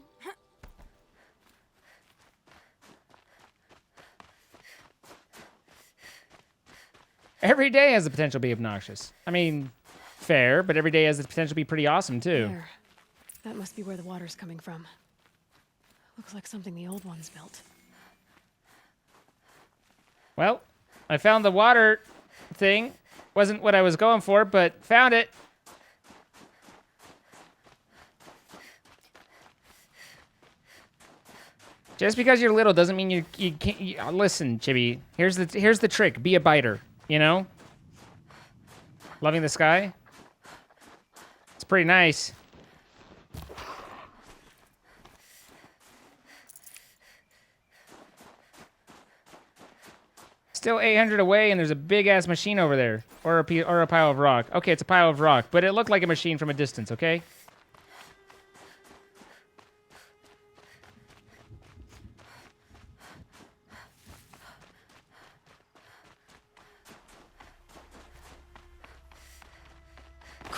[SPEAKER 1] Every day has the potential to be obnoxious. I mean, fair, but every day has the potential to be pretty awesome, too.
[SPEAKER 4] There. That must be where the water's coming from. Looks like something the old ones built.
[SPEAKER 1] Well, I found the water thing. Wasn't what I was going for, but found it. Just because you're little doesn't mean you can't. Listen, Chibi. Here's the trick. Be a biter. You know. Loving the sky. It's pretty nice. Still 800 away, and there's a big-ass machine over there. Or a pile of rock. Okay, it's a pile of rock, but it looked like a machine from a distance, okay?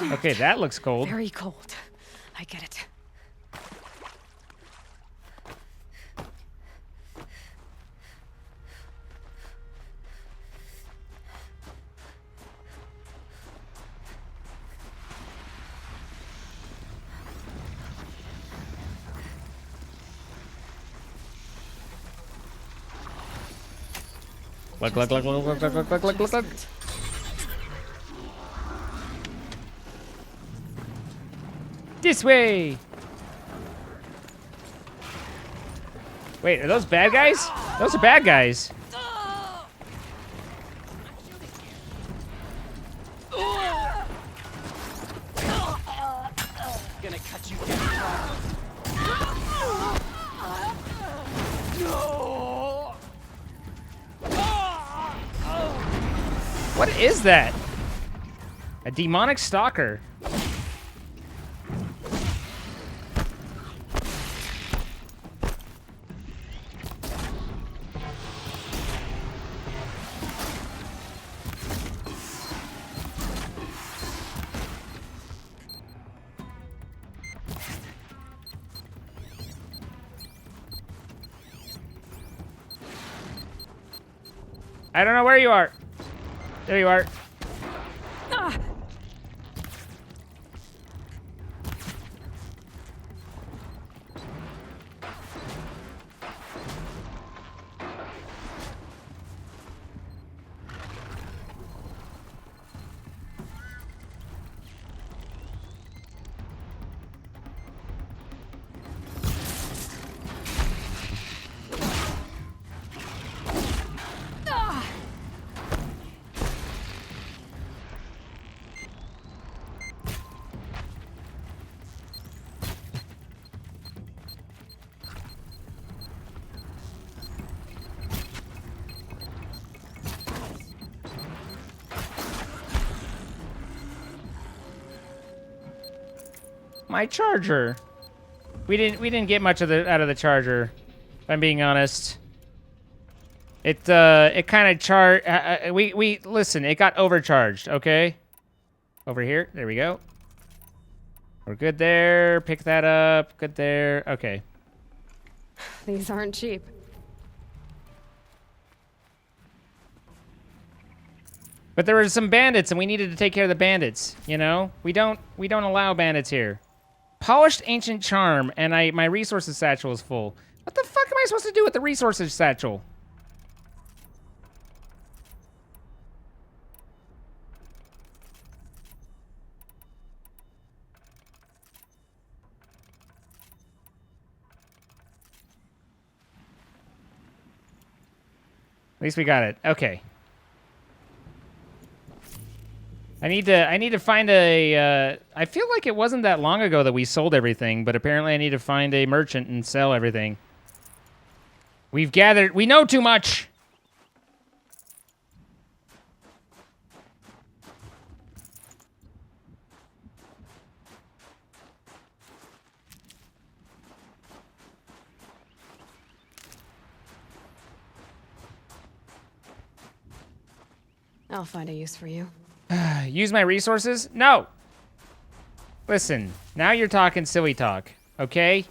[SPEAKER 1] Okay, that looks cold.
[SPEAKER 4] Very cold. I get it.
[SPEAKER 1] Look. This way! Wait, are those bad guys? Those are bad guys.
[SPEAKER 9] Gonna cut you down.
[SPEAKER 1] What is that? A demonic stalker. I don't know where you are. There you are.
[SPEAKER 4] Ah!
[SPEAKER 1] My charger. We didn't get much out of the charger, if I'm being honest. It kind of we listen, it got overcharged, okay? Over here. There we go. We're good there. Pick that up. Good there. Okay.
[SPEAKER 4] These aren't cheap.
[SPEAKER 1] But there were some bandits, and we needed to take care of the bandits. You know, we don't allow bandits here. Polished ancient charm, and my resources satchel is full. What the fuck am I supposed to do with the resources satchel? At least we got it. Okay. I need to find a, I feel like it wasn't that long ago that we sold everything, but apparently I need to find a merchant and sell everything. We know too much!
[SPEAKER 4] I'll find a use for you.
[SPEAKER 1] Use my resources? No! Listen, now you're talking silly talk, okay?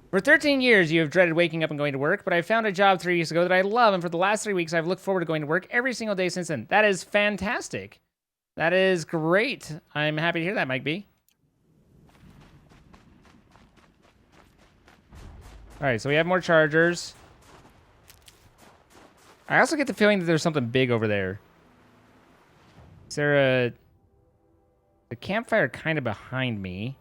[SPEAKER 1] For 13 years, you have dreaded waking up and going to work, but I found a job 3 weeks ago that I love, and for the last 3 weeks, I've looked forward to going to work every single day since then. That is fantastic. That is great. I'm happy to hear that, Mike B. All right, so we have more chargers. I also get the feeling that there's something big over there. Is there the campfire kind of behind me?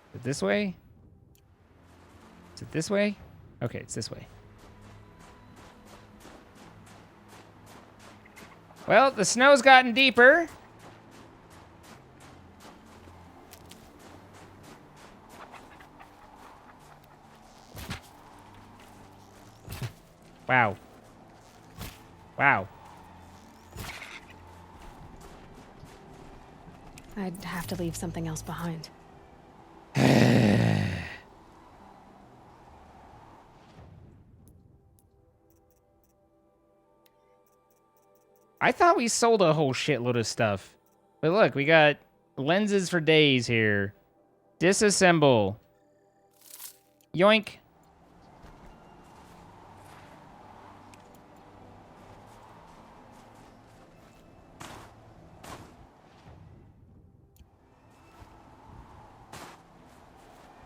[SPEAKER 1] Is it this way? Is it this way? Okay, it's this way. Well, the snow's gotten deeper. Wow. Wow.
[SPEAKER 4] I'd have to leave something else behind.
[SPEAKER 1] I thought we sold a whole shitload of stuff. But look, we got lenses for days here. Disassemble. Yoink.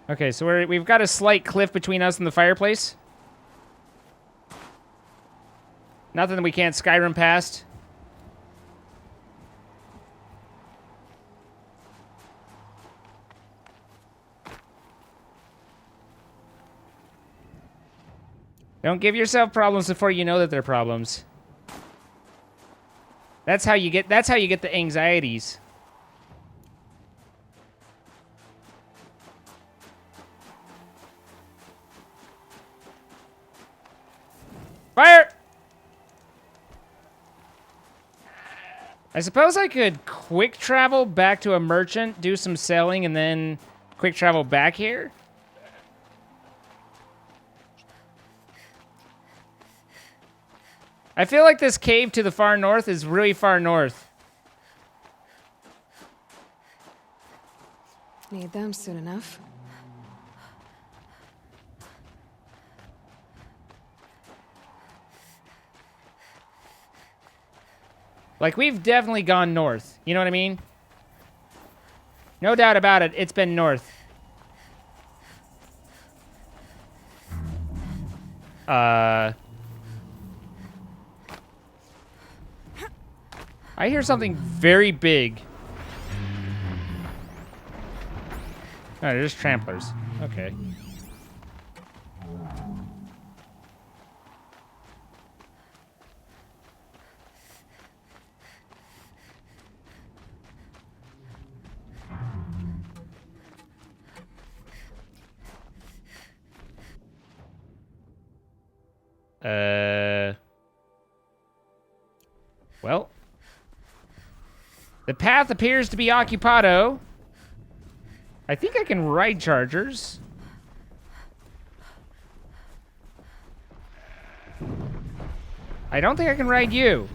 [SPEAKER 1] Okay, so we've got a slight cliff between us and the fireplace. Nothing that we can't Skyrim past. Don't give yourself problems before you know that they're problems. That's how you get the anxieties. Fire! I suppose I could quick travel back to a merchant, do some selling, and then quick travel back here. I feel like this cave to the far north is really far north.
[SPEAKER 4] Need them soon enough.
[SPEAKER 1] Like, we've definitely gone north. You know what I mean? No doubt about it, it's been north. I hear something very big. Oh, they're just tramplers. Okay. Well. The path appears to be occupado. I think I can ride chargers. I don't think I can ride you.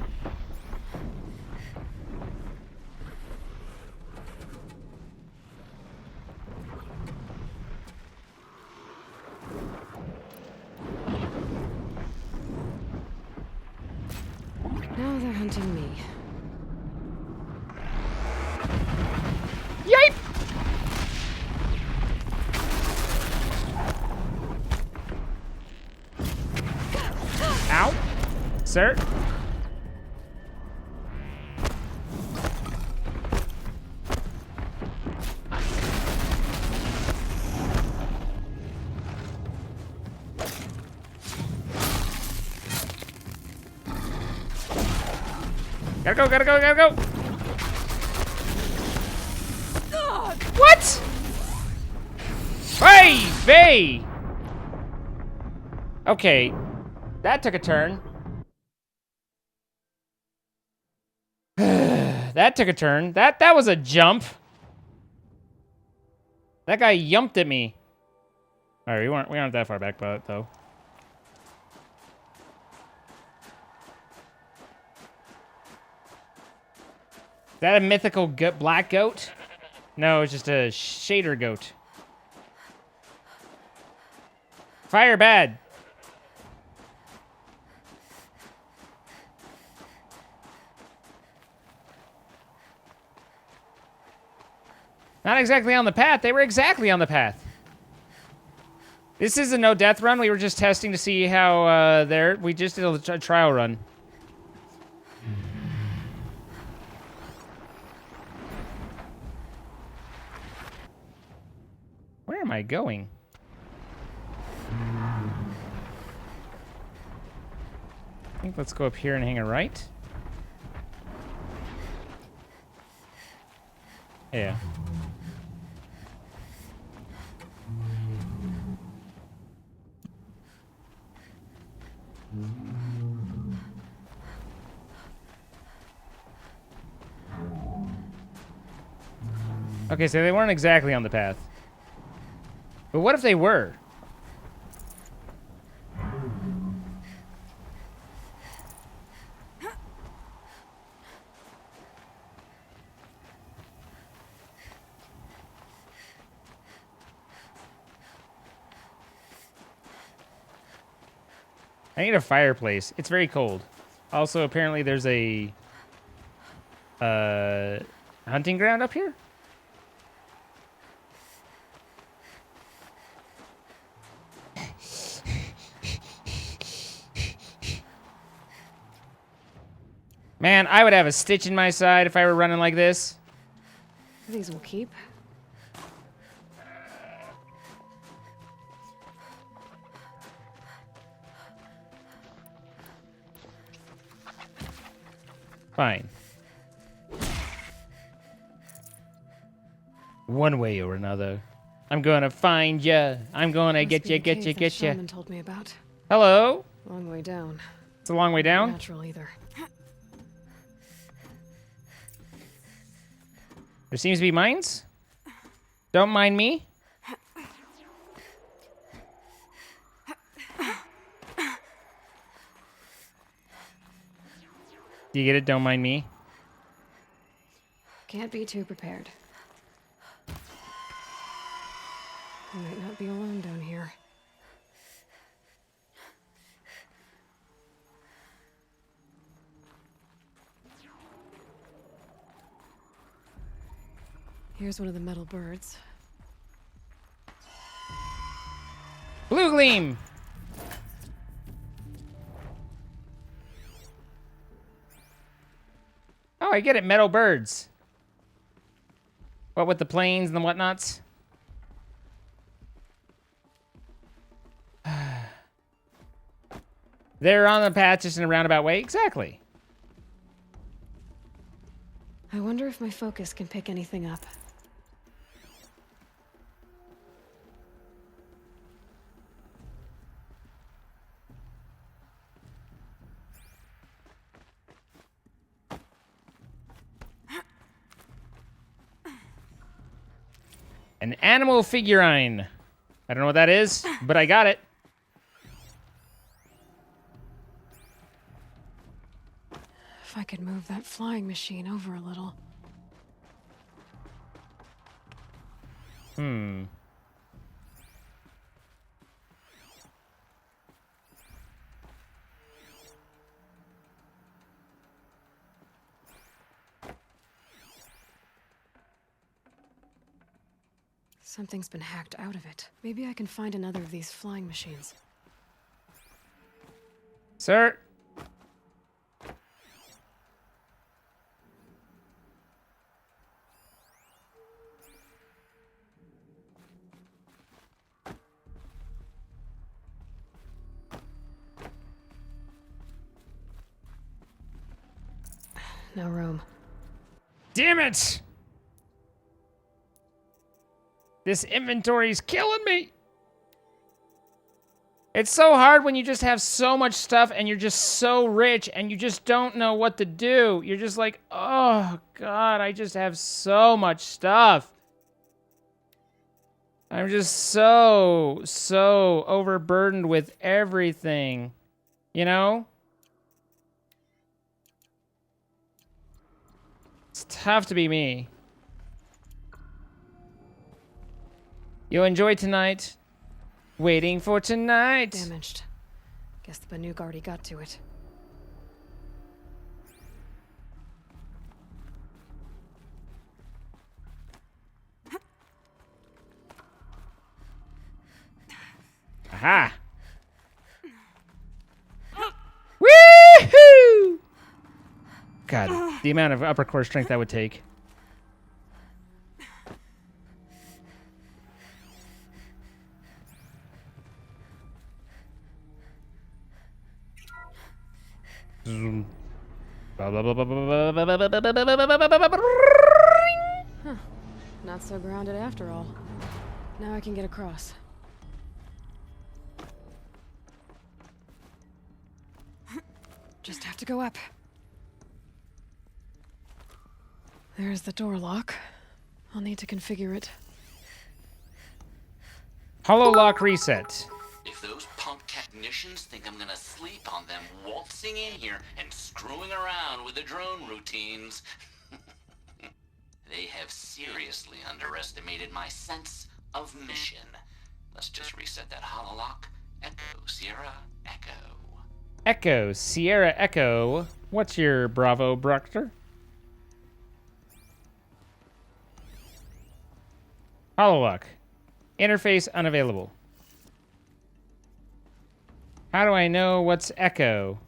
[SPEAKER 4] Now they're hunting me.
[SPEAKER 1] Yipe! Ow. Sir? Gotta go, gotta go, gotta go! What? Hey, Vay! Okay, that took a turn. That took a turn. That was a jump. That guy yumped at me. All right, we aren't that far back, but though. Is that a mythical black goat? No, it's just a shader goat. Fire bad. Not exactly on the path. They were exactly on the path. This is a no death run. We were just testing to see how we just did a trial run. Where am I going? I think let's go up here and hang a right. Yeah. Okay, so they weren't exactly on the path. But what if they were? I need a fireplace. It's very cold. Also, apparently there's a hunting ground up here? Man, I would have a stitch in my side if I were running like this.
[SPEAKER 4] These will keep.
[SPEAKER 1] Fine. One way or another. I'm gonna find ya. I'm gonna get ya, get ya, get ya.
[SPEAKER 4] Shaman told me about.
[SPEAKER 1] Hello?
[SPEAKER 4] Long way down.
[SPEAKER 1] It's a long way down?
[SPEAKER 4] Not natural either.
[SPEAKER 1] There seems to be mines. Don't mind me. Do you get it? Don't mind me.
[SPEAKER 4] Can't be too prepared. I might not be alone down here. Here's one of the metal birds.
[SPEAKER 1] Blue gleam. Oh, I get it. Metal birds. What with the planes and the whatnots? They're on the path just in a roundabout way. Exactly.
[SPEAKER 4] I wonder if my focus can pick anything up.
[SPEAKER 1] An animal figurine. I don't know what that is, but I got it.
[SPEAKER 4] If I could move that flying machine over a little. Something's been hacked out of it. Maybe I can find another of these flying machines.
[SPEAKER 1] Sir?
[SPEAKER 4] No room.
[SPEAKER 1] Damn it! This inventory's killing me. It's so hard when you just have so much stuff and you're just so rich and you just don't know what to do. You're just like, oh God, I just have so much stuff. I'm just so overburdened with everything, you know? It's tough to be me. You'll enjoy tonight. Waiting for tonight.
[SPEAKER 4] Damaged. Guess the Banuk already got to it.
[SPEAKER 1] Aha! Woohoo! God, the amount of upper core strength that would take. Zoom. Blah, blah, blah, blah, blah, blah, blah, blah, blah, blah, blah, blah, blah, blah, blah.
[SPEAKER 4] Huh. Not so grounded after all. Now I can get across. Just have to go up. There's the door lock. I'll need to configure it.
[SPEAKER 1] Hollow lock reset.
[SPEAKER 8] If those punk technicians think I'm gonna sleep on them waltzing in here and screwing around with the drone routines, they have seriously underestimated my sense of mission. Let's just reset that hololock. Echo, Sierra, Echo.
[SPEAKER 1] Echo, Sierra Echo. What's your Bravo, Brucker? Hololock. Interface unavailable. How do I know what's Echo?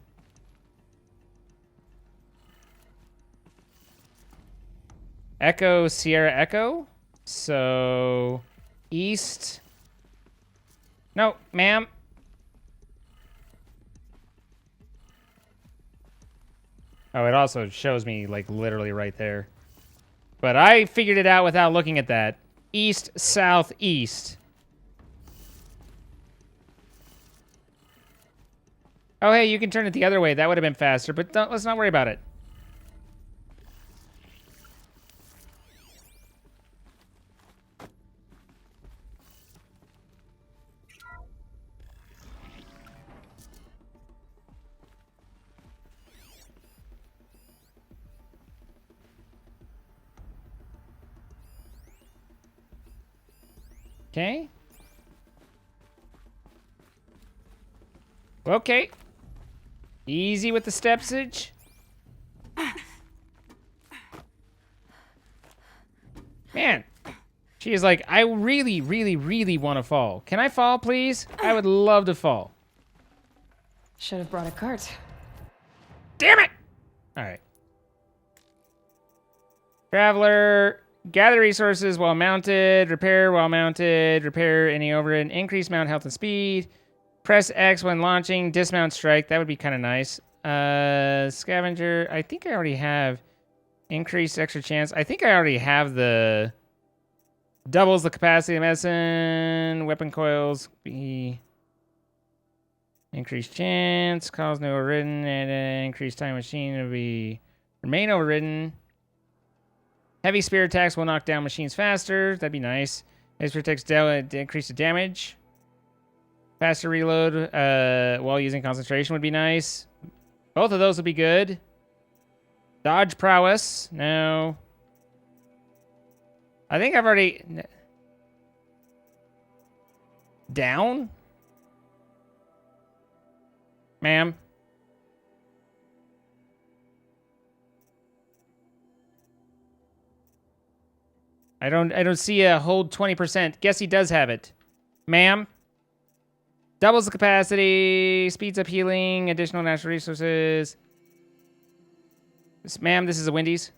[SPEAKER 1] Echo, Sierra Echo? So, east. No, ma'am. Oh, it also shows me, like, literally right there. But I figured it out without looking at that. East, south, east. Oh, hey, you can turn it the other way. That would have been faster, but let's not worry about it. Okay. Okay. Easy with the stepsage. Man. She is like, I really, really, really want to fall. Can I fall, please? I would love to fall.
[SPEAKER 4] Should have brought a cart.
[SPEAKER 1] Damn it! Alright. Traveler, gather resources while mounted, repair while mounted, repair any overhead, increase mount health and speed, press X when launching, dismount strike, that would be kind of nice. Scavenger, I think I already have increased extra chance. I think I already have the doubles the capacity of medicine, weapon coils, be increased chance, cause no overridden, and increased time machine will be remain overridden. Heavy spear attacks will knock down machines faster. That'd be nice. This protects increase the damage. Faster reload while using concentration would be nice. Both of those would be good. Dodge prowess. No. I think I've already... Down? Ma'am? I don't see a hold 20%. Guess he does have it. Ma'am? Doubles the capacity, speeds up healing, additional natural resources. Ma'am, this is a Wendy's.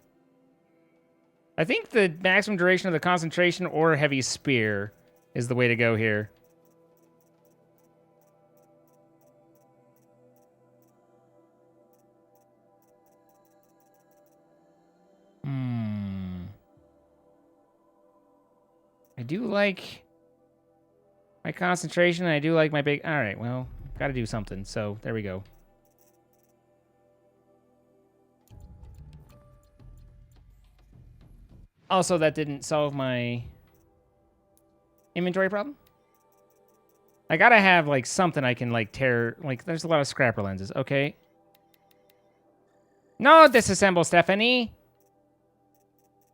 [SPEAKER 1] I think the maximum duration of the concentration or heavy spear is the way to go here. I do like my concentration, and I do like my big... All right, well, got to do something, so there we go. Also, that didn't solve my inventory problem. I gotta have, like, something I can, like, tear... Like, there's a lot of scrapper lenses. Okay. No, disassemble, Stephanie!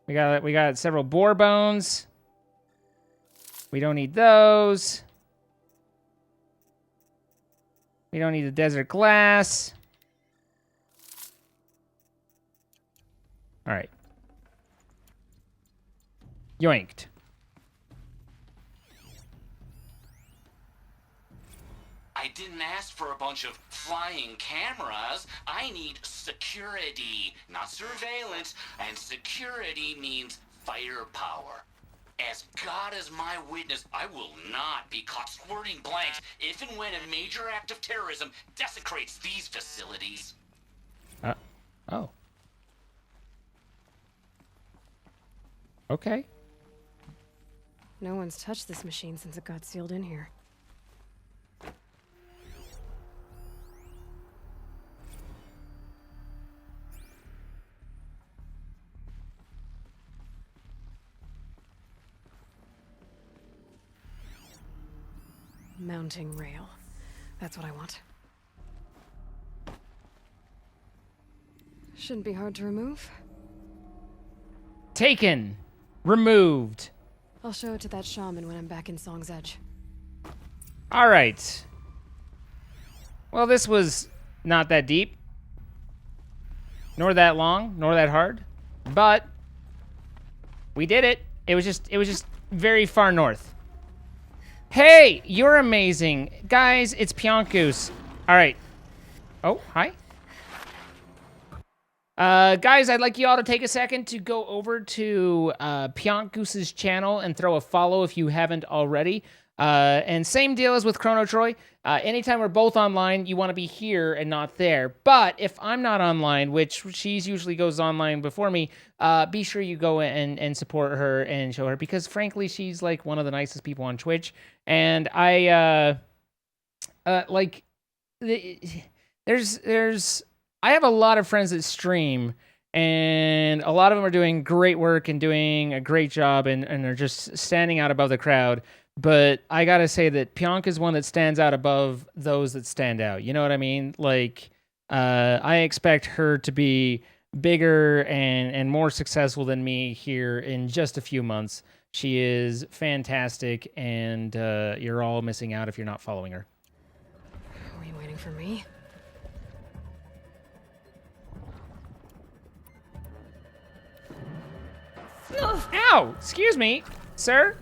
[SPEAKER 1] We got several boar bones. We don't need those. We don't need the desert glass. All right. Yoinked.
[SPEAKER 8] I didn't ask for a bunch of flying cameras. I need security, not surveillance. And security means firepower. As God is my witness, I will not be caught squirting blanks if and when a major act of terrorism desecrates these facilities.
[SPEAKER 1] Oh. Okay.
[SPEAKER 4] No one's touched this machine since it got sealed in here. Mounting rail. That's what I want. Shouldn't be hard to remove.
[SPEAKER 1] Taken. Removed.
[SPEAKER 4] I'll show it to that shaman when I'm back in Song's Edge.
[SPEAKER 1] All right. Well, this was not that deep. Nor that long, nor that hard. But we did it. It was just very far north. Hey, you're amazing. Guys, it's Pionkus. All right. Oh, hi. Guys, I'd like you all to take a second to go over to Pionkus's channel and throw a follow if you haven't already. And same deal as with Chrono Troy. Anytime we're both online, you want to be here and not there. But if I'm not online, which she's usually goes online before me, be sure you go and support her and show her, because frankly, she's like one of the nicest people on Twitch. And I I have a lot of friends that stream, and a lot of them are doing great work and doing a great job and are just standing out above the crowd. But I gotta say that Pionk is one that stands out above those that stand out. You know what I mean? Like, I expect her to be bigger and more successful than me here in just a few months. She is fantastic, and you're all missing out if you're not following her.
[SPEAKER 4] Are you waiting for me?
[SPEAKER 1] Ow! Excuse me, sir?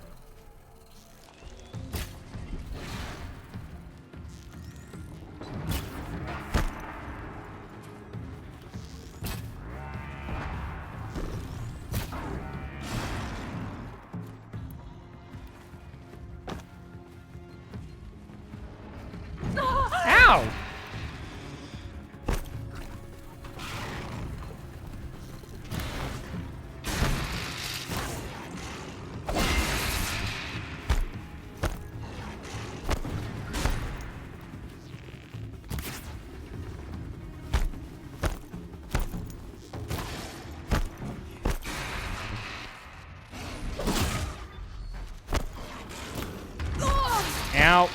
[SPEAKER 1] Ow! Ow.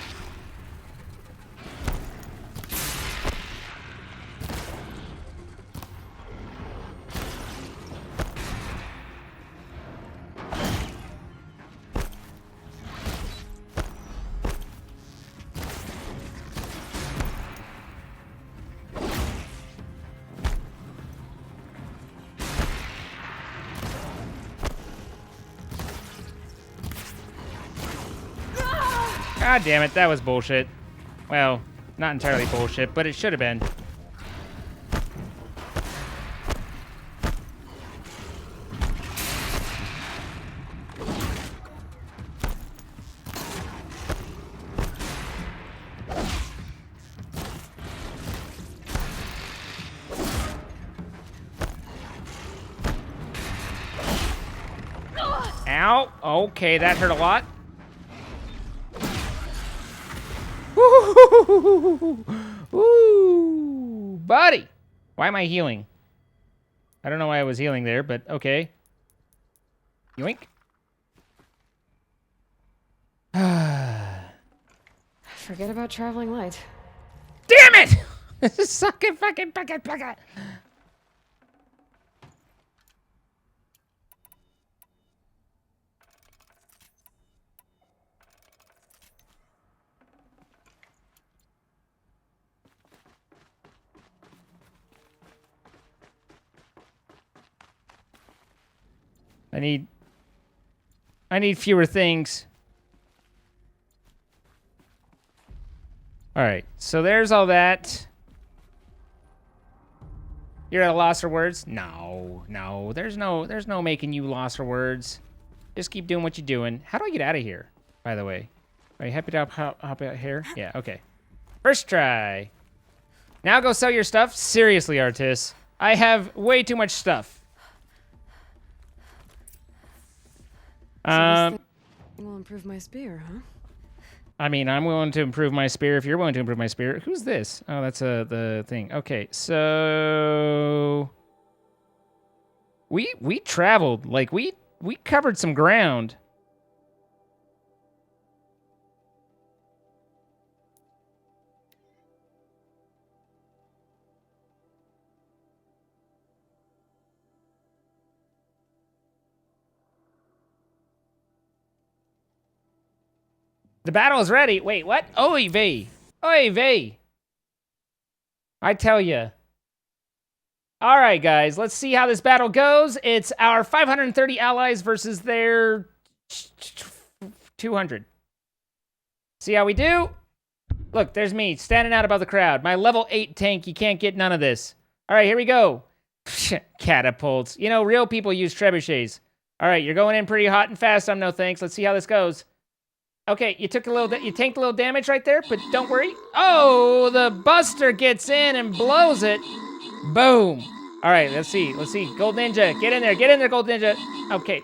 [SPEAKER 1] God damn it, that was bullshit. Well, not entirely bullshit, but it should have been. Ow. Okay, that hurt a lot. Ooh, buddy. Why am I healing? I don't know why I was healing there, but okay. Yoink.
[SPEAKER 4] Forget about traveling light.
[SPEAKER 1] Damn it! Suck it, fucking. I need fewer things. All right, so there's all that. You're at a loss for words? No, there's no making you lost for words. Just keep doing what you're doing. How do I get out of here, by the way? Are you happy to hop out here? Yeah, okay. First try. Now go sell your stuff? Seriously, Artis. I have way too much stuff.
[SPEAKER 4] So this thing will improve my spear, huh?
[SPEAKER 1] I mean, I'm willing to improve my spear if you're willing to improve my spear. Who's this? Oh, that's the thing. Okay, so we traveled, like we covered some ground. The battle is ready. Wait, what? Oy vey. Oy vey. I tell ya. All right, guys. Let's see how this battle goes. It's our 530 allies versus their 200. See how we do? Look, there's me standing out above the crowd. My level 8 tank. You can't get none of this. All right, here we go. Catapults. You know, real people use trebuchets. All right, you're going in pretty hot and fast. I'm no thanks. Let's see how this goes. Okay, you tanked a little damage right there, but don't worry. Oh, the Buster gets in and blows it. Boom. All right, let's see. Gold Ninja, get in there, Gold Ninja. Okay,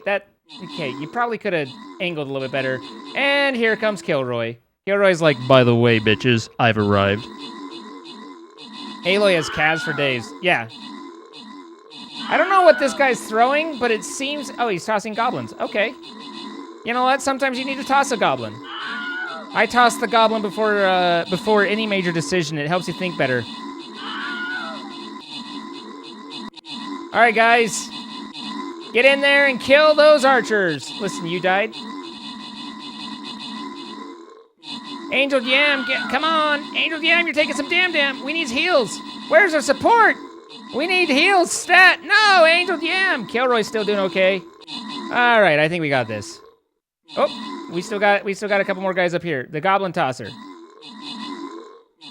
[SPEAKER 1] you probably could have angled a little bit better. And here comes Kilroy. Kilroy's like, by the way, bitches, I've arrived. Aloy has calves for days. Yeah. I don't know what this guy's throwing, but it seems, oh, he's tossing goblins. Okay. You know what? Sometimes you need to toss a goblin. I toss the goblin before any major decision. It helps you think better. All right, guys. Get in there and kill those archers. Listen, you died. Angel Yam, come on. Angel Yam, you're taking some damn. We need heals. Where's our support? We need heals, stat. No, Angel Yam. Kilroy's still doing okay. All right, I think we got this. Oh, we still got a couple more guys up here. The Goblin Tosser.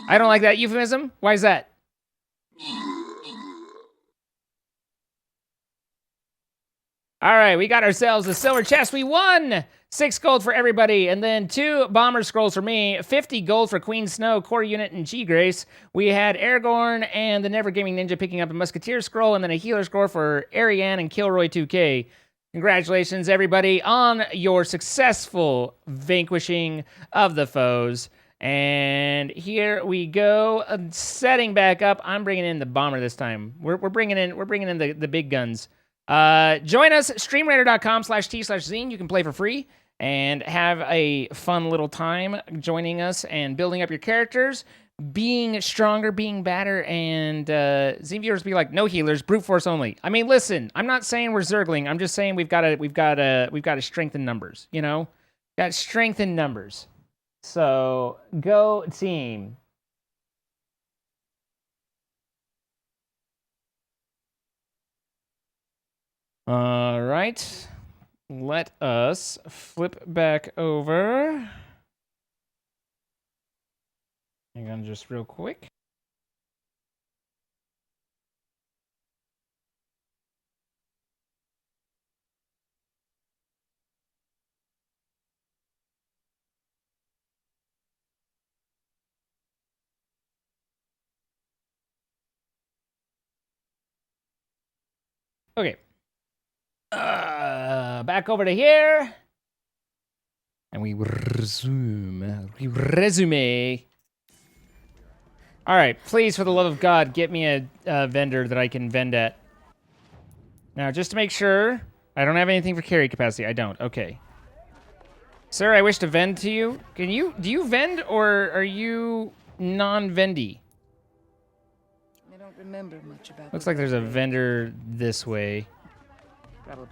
[SPEAKER 1] I don't like that euphemism. Why is that? All right, we got ourselves a silver chest. We won! 6 gold for everybody, and then 2 bomber scrolls for me, 50 gold for Queen Snow, core unit, and G-Grace. We had Aragorn and the Never Gaming Ninja picking up a Musketeer scroll, and then a healer scroll for Ariane and Kilroy 2K. Congratulations, everybody, on your successful vanquishing of the foes. And here we go, setting back up. I'm bringing in the bomber this time. We're bringing in the big guns. Join us, streamraider.com/t/zine. You can play for free. and have a fun little time joining us and building up your characters, being stronger, being better, and Z-viewers be like, no healers, brute force only. I mean, listen, I'm not saying we're Zergling. I'm just saying we've got to strengthen numbers. You know, got to strengthen numbers. So go team. All right. Let us flip back over. Hang on just real quick. Okay. Back over to here. And we resume. All right, please, for the love of God, get me a vendor that I can vend at. Now, just to make sure, I don't have anything for carry capacity. I don't. Okay. Sir, I wish to vend to you. Do you vend, or are you non-vendy?
[SPEAKER 10] I don't remember much about.
[SPEAKER 1] Looks like there's a vendor this way.
[SPEAKER 10] Probably.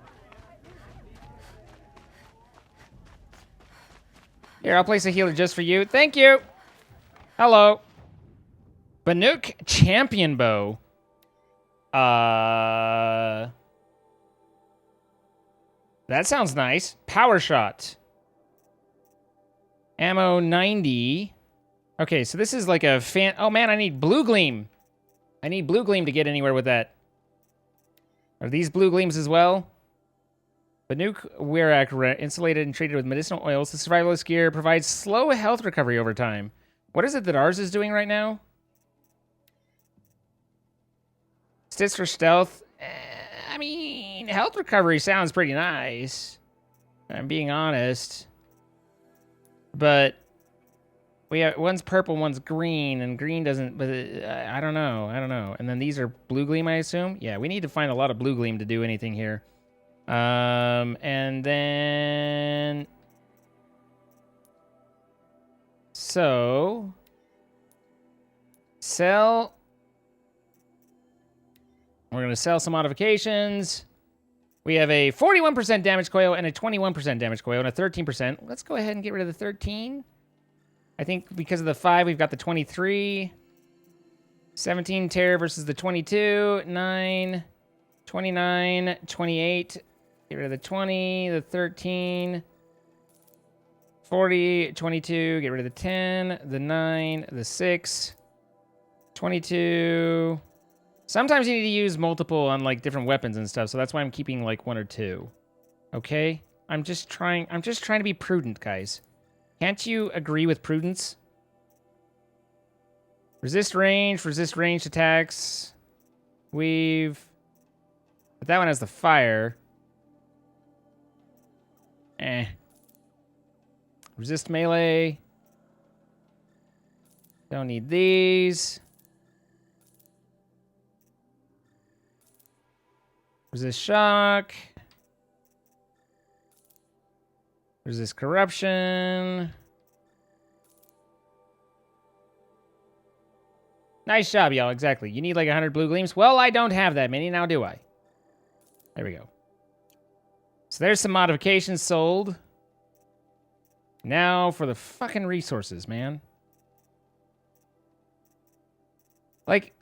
[SPEAKER 1] Here, I'll place a healer just for you. Thank you. Hello. Banuk Champion Bow. That sounds nice. Power Shot. Ammo 90. Okay, so this is like a fan... Oh, man, I need Blue Gleam. I need Blue Gleam to get anywhere with that. Are these Blue Gleams as well? Banuk Wirak, insulated and treated with medicinal oils. The survivalist gear provides slow health recovery over time. What is it that ours is doing right now? Stits for stealth. I mean, health recovery sounds pretty nice. I'm being honest. But we have one's purple, one's green, and green doesn't. But I don't know. I don't know. And then these are blue gleam, I assume. Yeah, we need to find a lot of blue gleam to do anything here. And then so sell. We're going to sell some modifications. We have a 41% damage coil and a 21% damage coil and a 13%. Let's go ahead and get rid of the 13. I think because of the 5, we've got the 23. 17 tear versus the 22. 9, 29, 28. Get rid of the 20, the 13. 40, 22. Get rid of the 10, the 9, the 6. 22. Sometimes you need to use multiple on like different weapons and stuff, so that's why I'm keeping like 1 or 2. Okay? I'm just trying to be prudent, guys. Can't you agree with prudence? Resist ranged attacks. But that one has the fire. Resist melee. Don't need these. Resist shock. Resist corruption. Nice job, y'all. Exactly. You need like 100 blue gleams. Well, I don't have that many now, do I? There we go. So there's some modifications sold. Now for the fucking resources, man. Like,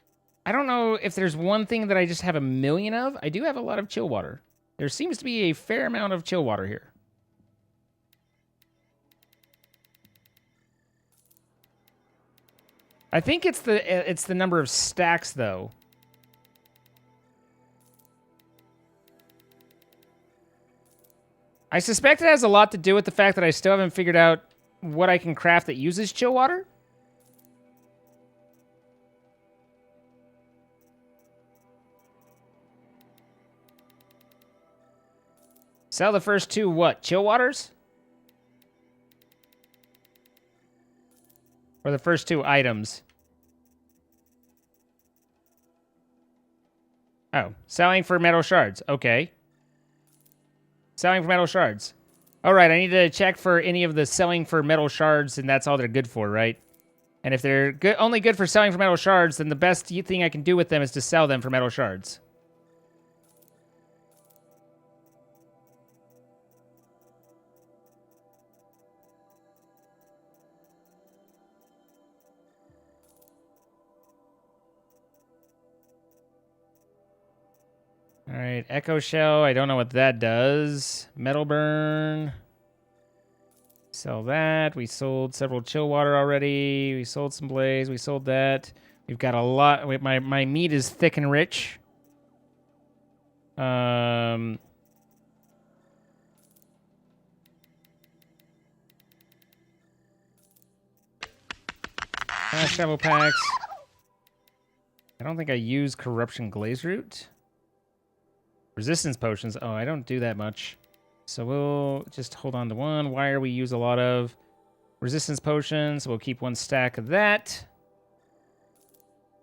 [SPEAKER 1] I don't know if there's one thing that I just have a million of. I do have a lot of chill water. There seems to be a fair amount of chill water here. I think it's the number of stacks, though. I suspect it has a lot to do with the fact that I still haven't figured out what I can craft that uses chill water. Sell the first 2 what? Chill waters? Or the first 2 items? Oh, selling for metal shards. Okay. Selling for metal shards. All right, I need to check for any of the selling for metal shards, and that's all they're good for, right? And if they're only good for selling for metal shards, then the best thing I can do with them is to sell them for metal shards. All right, Echo Shell. I don't know what that does. Metal Burn. Sell that. We sold several chill water already. We sold some blaze. We sold that. We've got a lot. My meat is thick and rich. Fast travel packs. I don't think I use corruption glaze root. Resistance potions. Oh, I don't do that much. So we'll just hold on to one. Wire we use a lot of. Resistance potions. We'll keep one stack of that.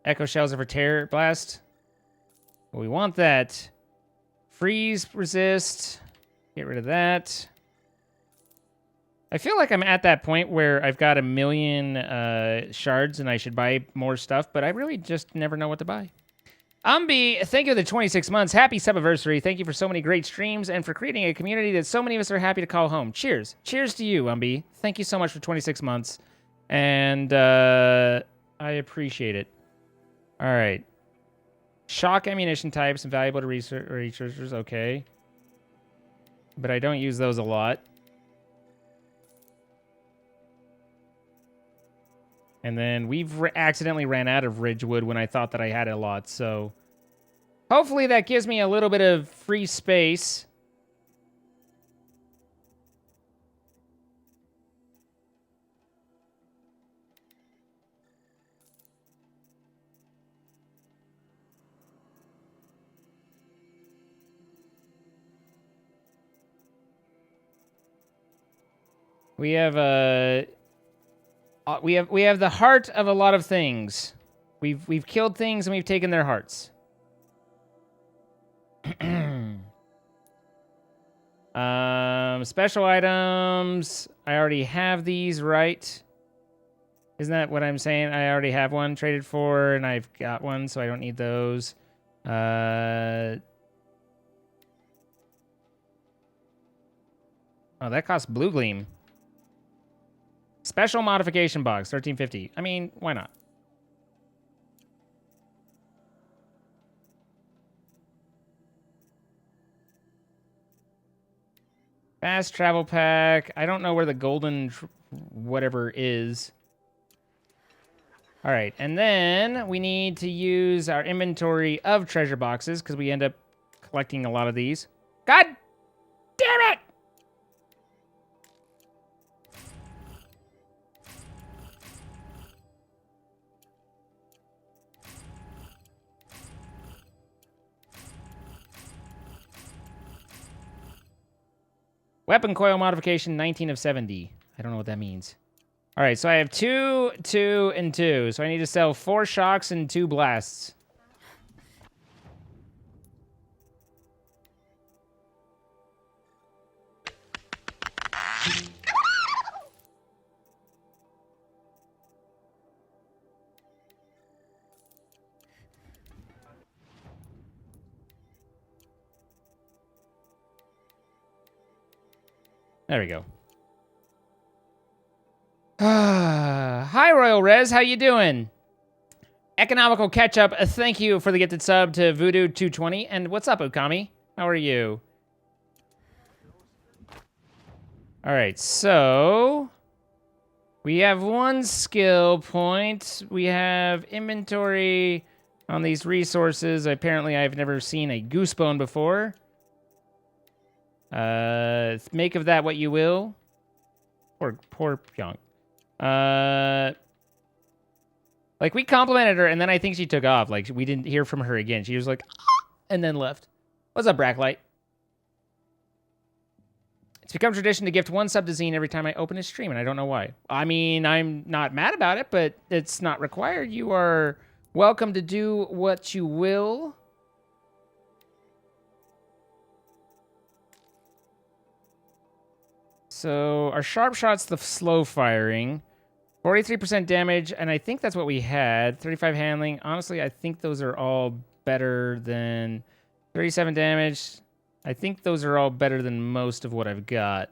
[SPEAKER 1] Echo shells are for Terror Blast. Well, we want that. Freeze resist. Get rid of that. I feel like I'm at that point where I've got 1 million shards and I should buy more stuff, but I really just never know what to buy. Umbi, thank you for the 26 months. Happy sub-anniversary. Thank you for so many great streams and for creating a community that so many of us are happy to call home. Cheers. Cheers to you, Umbi. Thank you so much for 26 months. And I appreciate it. All right. Shock ammunition types and valuable to researchers. Okay. But I don't use those a lot. And then we've accidentally ran out of Ridgewood when I thought that I had a lot, so hopefully that gives me a little bit of free space. We have we have the heart of a lot of things. We've killed things and we've taken their hearts. Special items. I already have these, right? Isn't that what I'm saying? I already have one traded for, and I've got one, so I don't need those. Oh, that costs Blue Gleam. Special modification box, 1350. I mean, why not? Fast travel pack. I don't know where the golden whatever is. All right, and then we need to use our inventory of treasure boxes because we end up collecting a lot of these. God damn it! Weapon coil modification, 19 of 70. I don't know what that means. All right, so I have 2, 2, and 2. So I need to sell 4 shocks and 2 blasts. There we go. Hi, Royal Rez. How you doing? Economical catch-up. Thank you for the gifted sub to Voodoo220. And what's up, Okami? How are you? All right, so we have 1 skill point. We have inventory on these resources. Apparently, I've never seen a goosebone before. Make of that what you will. Poor Pyong. Like, we complimented her, and then I think she took off. Like, we didn't hear from her again. She was like, ah, and then left. What's up, Bracklight? It's become tradition to gift 1 sub to Zine every time I open a stream, and I don't know why. I mean, I'm not mad about it, but it's not required. You are welcome to do what you will. So our sharp shot's the slow firing. 43% damage, and I think that's what we had. 35 handling. Honestly, I think those are all better than 37 damage. I think those are all better than most of what I've got.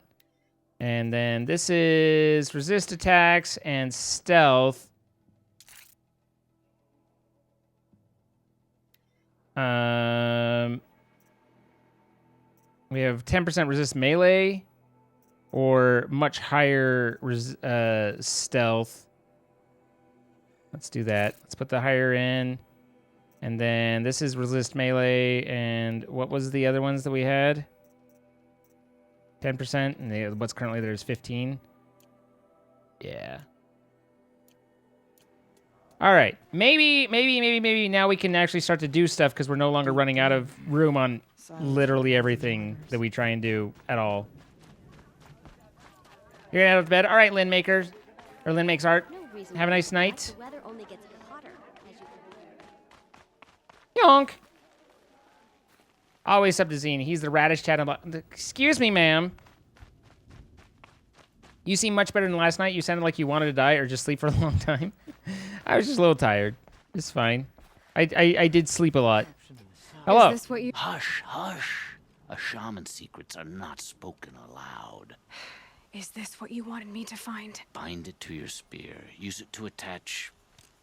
[SPEAKER 1] And then this is resist attacks and stealth. We have 10% resist melee or much higher stealth. Let's do that. Let's put the higher in. And then this is resist melee. And what was the other ones that we had? 10%. And what's currently there is 15. Yeah. All right. Maybe now we can actually start to do stuff because we're no longer running out of room on literally everything that we try and do at all. You're getting out of bed? All right, Lynn Makers. Or Lynn Makes Art. Have a nice night.
[SPEAKER 6] The weather only gets hotter as you
[SPEAKER 1] Yonk. Always up to Zine. He's the radish chat. Excuse me, ma'am. You seem much better than last night. You sounded like you wanted to die or just sleep for a long time. I was just a little tired. It's fine. I did sleep a lot. Hello.
[SPEAKER 4] Is this what you...
[SPEAKER 8] Hush, hush. A shaman's secrets are not spoken aloud.
[SPEAKER 4] Is this what you wanted me to find?
[SPEAKER 8] Bind it to your spear. Use it to attach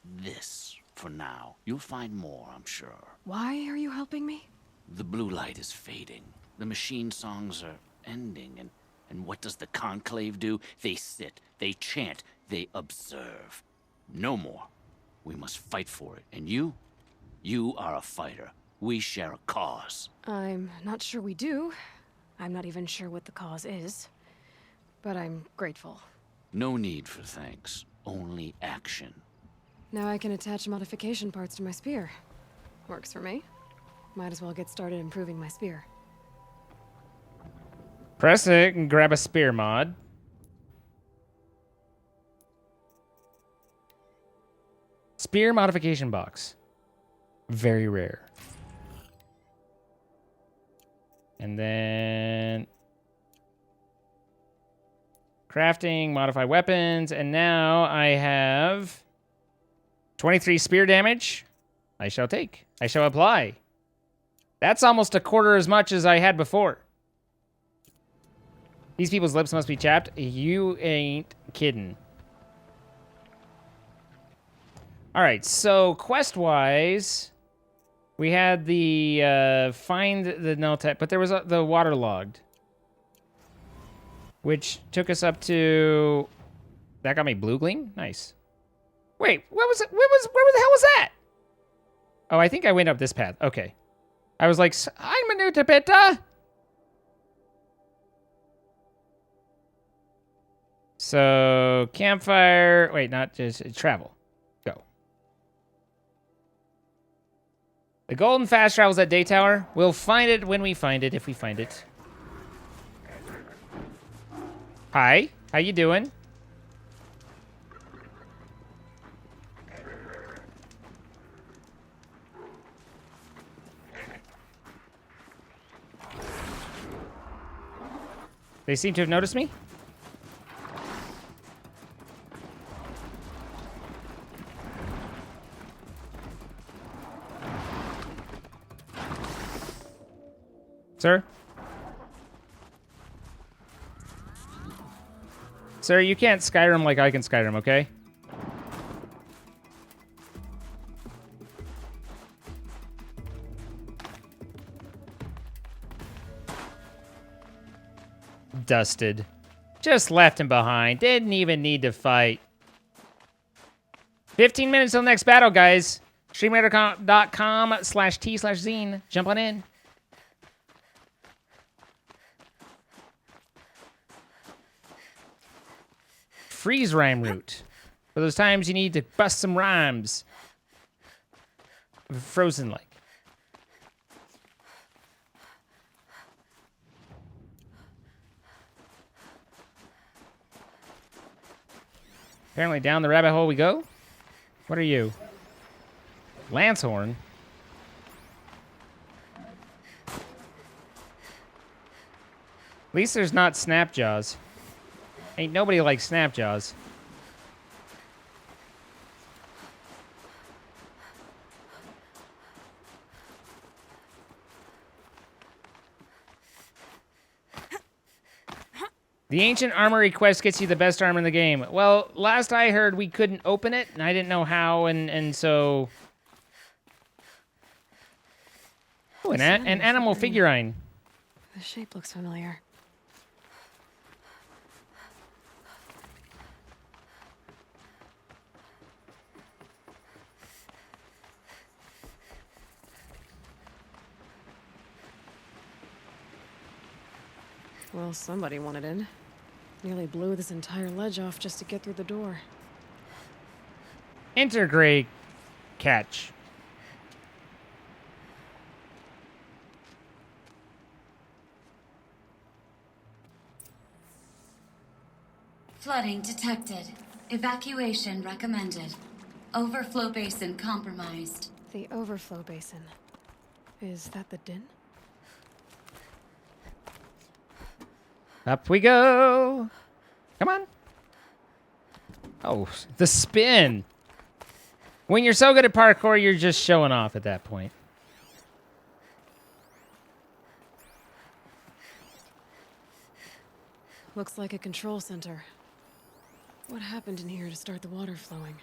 [SPEAKER 8] this for now. You'll find more, I'm sure.
[SPEAKER 4] Why are you helping me?
[SPEAKER 8] The blue light is fading. The machine songs are ending, and what does the conclave do? They sit, they chant, they observe. No more. We must fight for it. And you are a fighter. We share a cause.
[SPEAKER 4] I'm not sure we do. I'm not even sure what the cause is. But I'm grateful.
[SPEAKER 8] No need for thanks. Only action.
[SPEAKER 4] Now I can attach modification parts to my spear. Works for me. Might as well get started improving my spear.
[SPEAKER 1] Press it and grab a spear mod. Spear modification box. Very rare. And then crafting, modify weapons, and now I have 23 spear damage. I shall take. I shall apply. That's almost a quarter as much as I had before. These people's lips must be chapped. You ain't kidding. All right, so quest-wise, we had the find the null tech, but there was the waterlogged, which took us up to. That got me blue gleam. Nice. Wait, what was it? Where the hell was that? Oh, I think I went up this path. Okay, I was like, I'm new to beta. So campfire. Wait, not just travel. Go. The golden fast travel's at Day Tower. We'll find it when we find it, if we find it. Hi, how you doing? They seem to have noticed me. Sir? Sir, you can't Skyrim like I can Skyrim, okay? Dusted. Just left him behind. Didn't even need to fight. 15 minutes till next battle, guys. Streamraider.com/t/zine. Jump on in. Freeze rhyme route. For those times you need to bust some rhymes. Frozen like. Apparently down the rabbit hole we go. What are you? Lancehorn? At least there's not Snapjaws. Ain't nobody like Snapjaws. The Ancient Armory quest gets you the best armor in the game. Well, last I heard, we couldn't open it, and I didn't know how, and so... Oh, an animal figurine.
[SPEAKER 4] The shape looks familiar. Well, somebody wanted in. Nearly blew this entire ledge off just to get through the door.
[SPEAKER 1] Enter Gray Catch.
[SPEAKER 11] Flooding detected. Evacuation recommended. Overflow basin compromised.
[SPEAKER 4] The overflow basin. Is that the din?
[SPEAKER 1] Up we go. Come on. Oh, the spin. When you're so good at parkour, you're just showing off at that point.
[SPEAKER 4] Looks like a control center. What happened in here to start the water flowing?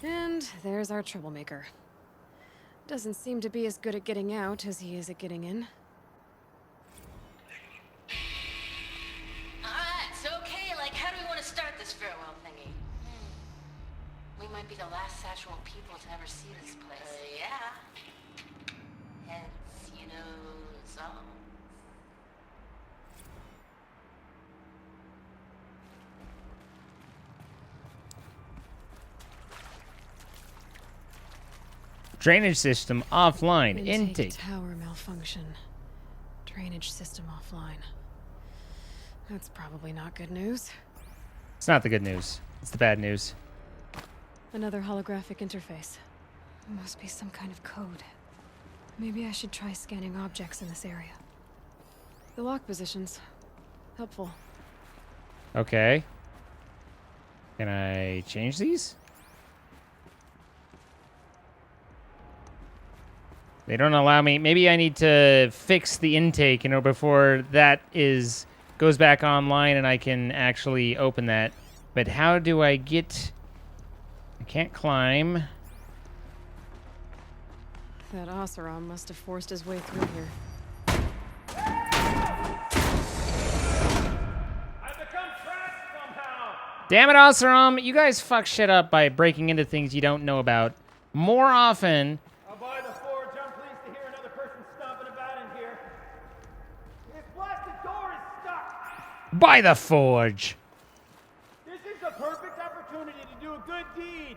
[SPEAKER 4] And there's our troublemaker. Doesn't seem to be as good at getting out as he is at getting in.
[SPEAKER 11] Alright, so okay, like how do we want to start this farewell thingy? We might be the last actual people to ever see this place. Yeah. Hence, you know, so.
[SPEAKER 1] Drainage system offline. Intake.
[SPEAKER 4] Tower malfunction. Drainage system offline. That's probably not good news.
[SPEAKER 1] It's not the good news. It's the bad news.
[SPEAKER 4] Another holographic interface. Must be some kind of code. Maybe I should try scanning objects in this area. The lock positions. Helpful.
[SPEAKER 1] Okay. Can I change these? They don't allow me. Maybe I need to fix the intake, you know, before that goes back online and I can actually open that. But how do I get... I can't climb.
[SPEAKER 4] That Oseram must have forced his way through here.
[SPEAKER 3] I've become trapped somehow.
[SPEAKER 1] Damn it, Oseram. You guys fuck shit up by breaking into things you don't know about. More often...
[SPEAKER 3] I'll buy the forge. I'm pleased to hear another person stomping about in here. This blasted door is stuck.
[SPEAKER 1] By the Forge.
[SPEAKER 3] This is the perfect opportunity to do a good deed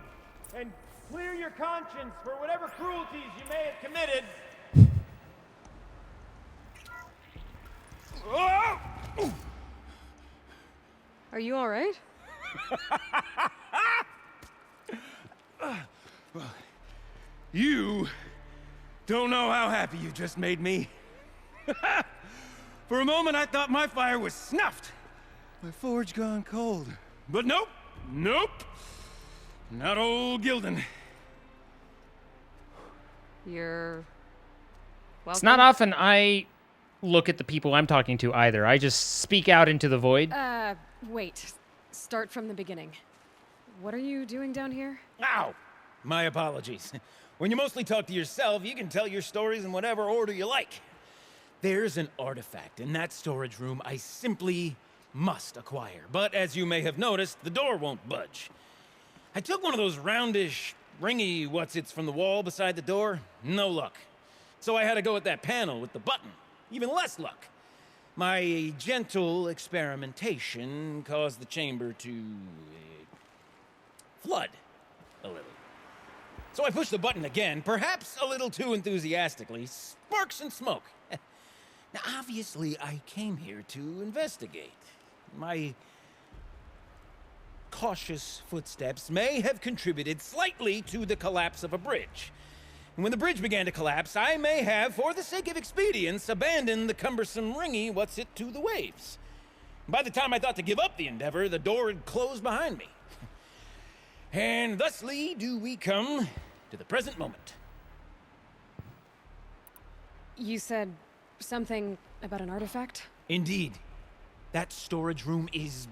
[SPEAKER 3] and clear your conscience for whatever cruelties you may have committed.
[SPEAKER 4] Are you all right?
[SPEAKER 5] You don't know how happy you just made me. For a moment, I thought my fire was snuffed. My forge gone cold. But nope, nope. Not old Gildan.
[SPEAKER 4] You're... welcome?
[SPEAKER 1] It's not often I look at the people I'm talking to either. I just speak out into the void.
[SPEAKER 4] Wait. Start from the beginning. What are you doing down here?
[SPEAKER 5] Ow! My apologies. When you mostly talk to yourself, you can tell your stories in whatever order you like. There's an artifact in that storage room I simply must acquire. But as you may have noticed, the door won't budge. I took one of those roundish, ringy what's-its from the wall beside the door. No luck. So I had to go with that panel with the button. Even less luck. My gentle experimentation caused the chamber to... flood a little. So I pushed the button again, perhaps a little too enthusiastically. Sparks and smoke. Now, obviously, I came here to investigate. My cautious footsteps may have contributed slightly to the collapse of a bridge. And when the bridge began to collapse, I may have, for the sake of expedience, abandoned the cumbersome ringy what's-it to the waves. By the time I thought to give up the endeavor, the door had closed behind me. And thusly do we come to the present moment.
[SPEAKER 4] You said something about an artifact?
[SPEAKER 5] Indeed. That storage room is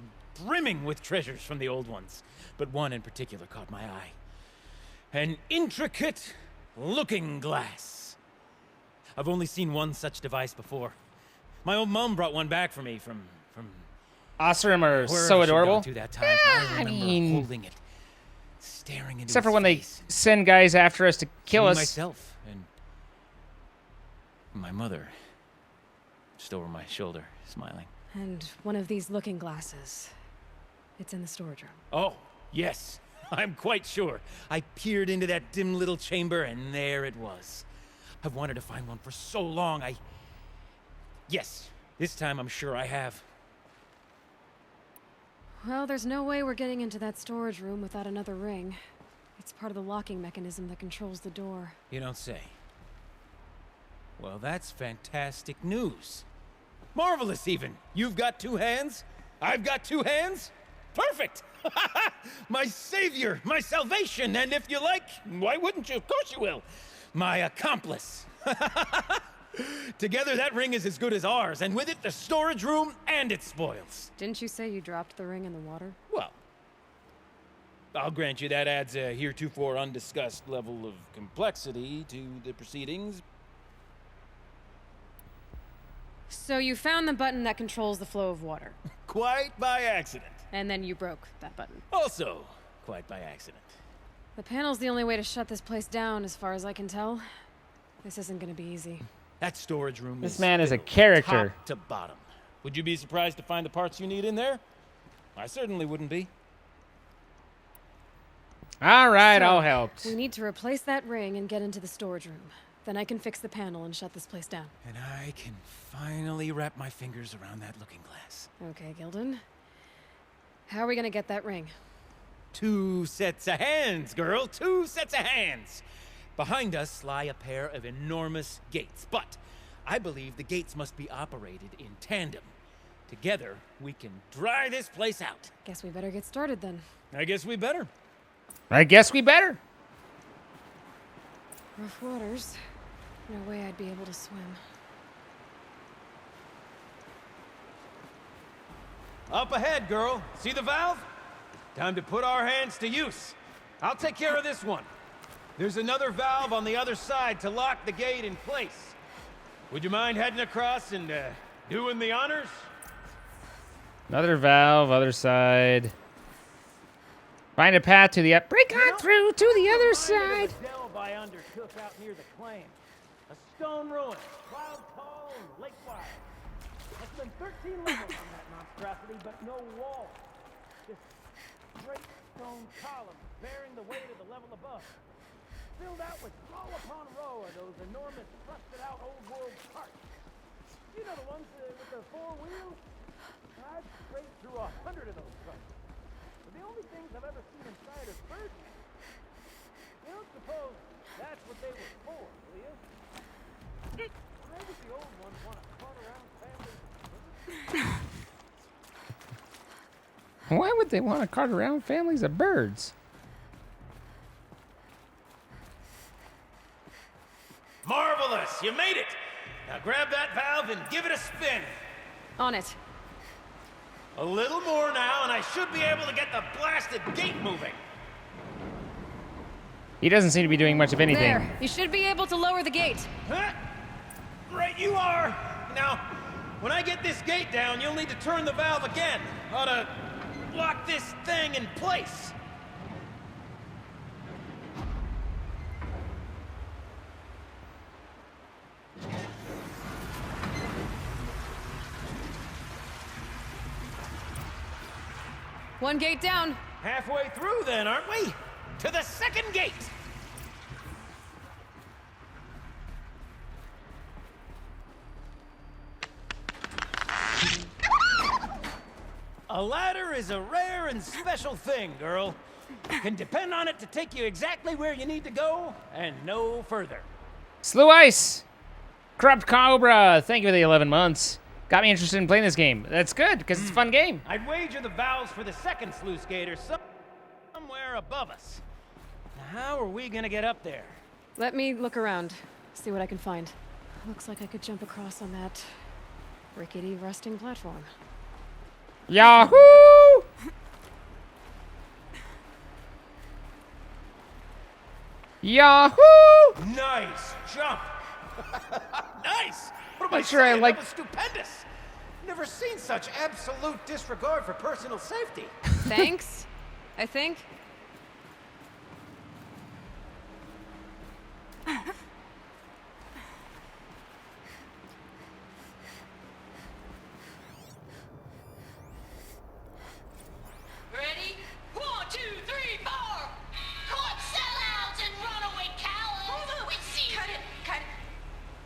[SPEAKER 5] brimming with treasures from the old ones, but one in particular caught my eye. An intricate looking glass. I've only seen one such device before. My old mom brought one back for me from
[SPEAKER 1] Awesome or
[SPEAKER 5] wherever
[SPEAKER 1] so
[SPEAKER 5] she'd
[SPEAKER 1] adorable.
[SPEAKER 5] gone to that time. I remember holding it, staring into
[SPEAKER 1] Except for
[SPEAKER 5] its
[SPEAKER 1] when they
[SPEAKER 5] face,
[SPEAKER 1] send guys after us to kill
[SPEAKER 5] seeing
[SPEAKER 1] us.
[SPEAKER 5] myself and my mother just over my shoulder, smiling.
[SPEAKER 4] And one of these looking glasses. It's in the storage room.
[SPEAKER 5] Oh, yes. I'm quite sure. I peered into that dim little chamber, and there it was. I've wanted to find one for so long. Yes, this time I'm sure I have.
[SPEAKER 4] Well, there's no way we're getting into that storage room without another ring. It's part of the locking mechanism that controls the door.
[SPEAKER 5] You don't say. Well, that's fantastic news. Marvelous, even. You've got two hands. I've got two hands. Perfect! My savior, my salvation, and if you like, why wouldn't you? Of course you will. My accomplice. Together, that ring is as good as ours, and with it, the storage room and its spoils.
[SPEAKER 4] Didn't you say you dropped the ring in the water?
[SPEAKER 5] Well, I'll grant you that adds a heretofore undiscussed level of complexity to the proceedings.
[SPEAKER 4] So you found the button that controls the flow of water.
[SPEAKER 5] Quite by accident.
[SPEAKER 4] And then you broke that button.
[SPEAKER 5] Also, quite by accident.
[SPEAKER 4] The panel's the only way to shut this place down, as far as I can tell. This isn't gonna be easy.
[SPEAKER 5] That storage room
[SPEAKER 1] This
[SPEAKER 5] is
[SPEAKER 1] man is a
[SPEAKER 5] filled
[SPEAKER 1] character.
[SPEAKER 5] top to bottom. Would you be surprised to find the parts you need in there? I certainly wouldn't be.
[SPEAKER 1] All right,
[SPEAKER 4] So,
[SPEAKER 1] I'll help.
[SPEAKER 4] We need to replace that ring and get into the storage room. Then I can fix the panel and shut this place down.
[SPEAKER 5] And I can finally wrap my fingers around that looking glass.
[SPEAKER 4] Okay, Gilden. How are we gonna get that ring?
[SPEAKER 5] 2 sets of hands, girl. 2 sets of hands. Behind us lie a pair of enormous gates, but I believe the gates must be operated in tandem. Together, we can dry this place out.
[SPEAKER 4] Guess we better get started then.
[SPEAKER 5] I guess we better.
[SPEAKER 1] I guess we better.
[SPEAKER 4] Rough waters. No way I'd be able to swim.
[SPEAKER 3] Up ahead, girl. See the valve? Time to put our hands to use. I'll take care of this one. There's another valve on the other side to lock the gate in place. Would you mind heading across and doing the honors?
[SPEAKER 1] Another valve, other side. Find a path to the up. Break on through to the other side.
[SPEAKER 3] Dell by undertook out near the claim. A stone ruin, cloud tall and lake wide. Less than 13 levels on that monstrosity, but no wall. Just great stone columns bearing the weight of the level above. Filled out with row upon row of those enormous rusted-out old-world carts. You know the ones with the 4 wheels? I've scraped through 100 of those trucks. But the only things I've ever seen inside are birds. You don't suppose that's what they were for, do you? Why would the old ones want to cart around families?
[SPEAKER 1] Why would they want to cart around families of birds?
[SPEAKER 3] Marvelous! You made it! Now grab that valve and give it a spin.
[SPEAKER 4] On it.
[SPEAKER 3] A little more now, and I should be able to get the blasted gate moving.
[SPEAKER 1] He doesn't seem to be doing much of anything.
[SPEAKER 4] There. You should be able to lower the gate.
[SPEAKER 3] Huh? Right you are. Now, when I get this gate down, you'll need to turn the valve again. Ought to lock this thing in place.
[SPEAKER 4] One gate down.
[SPEAKER 3] Halfway through then, aren't we? To the second gate! A ladder is a rare and special thing, girl.
[SPEAKER 5] can depend on it to take you exactly where you need to go and no further.
[SPEAKER 1] Slew Ice! Corrupt Cobra, thank you for the 11 months. Got me interested in playing this game. That's good, because it's a fun game.
[SPEAKER 5] I'd wager the valves for the second sluice gate are somewhere above us. Now, how are we gonna get up there?
[SPEAKER 4] Let me look around, see what I can find. Looks like I could jump across on that rickety rusting platform.
[SPEAKER 1] Yahoo! Yahoo!
[SPEAKER 5] Nice jump! Nice! What am I
[SPEAKER 1] Not sure I
[SPEAKER 5] saying?
[SPEAKER 1] like-
[SPEAKER 5] That was stupendous! Never seen such absolute disregard for personal safety.
[SPEAKER 4] Thanks, I think.
[SPEAKER 11] Ready? 1, 2, 3, 4! Caught sellouts and runaway cowards! We see Cut it.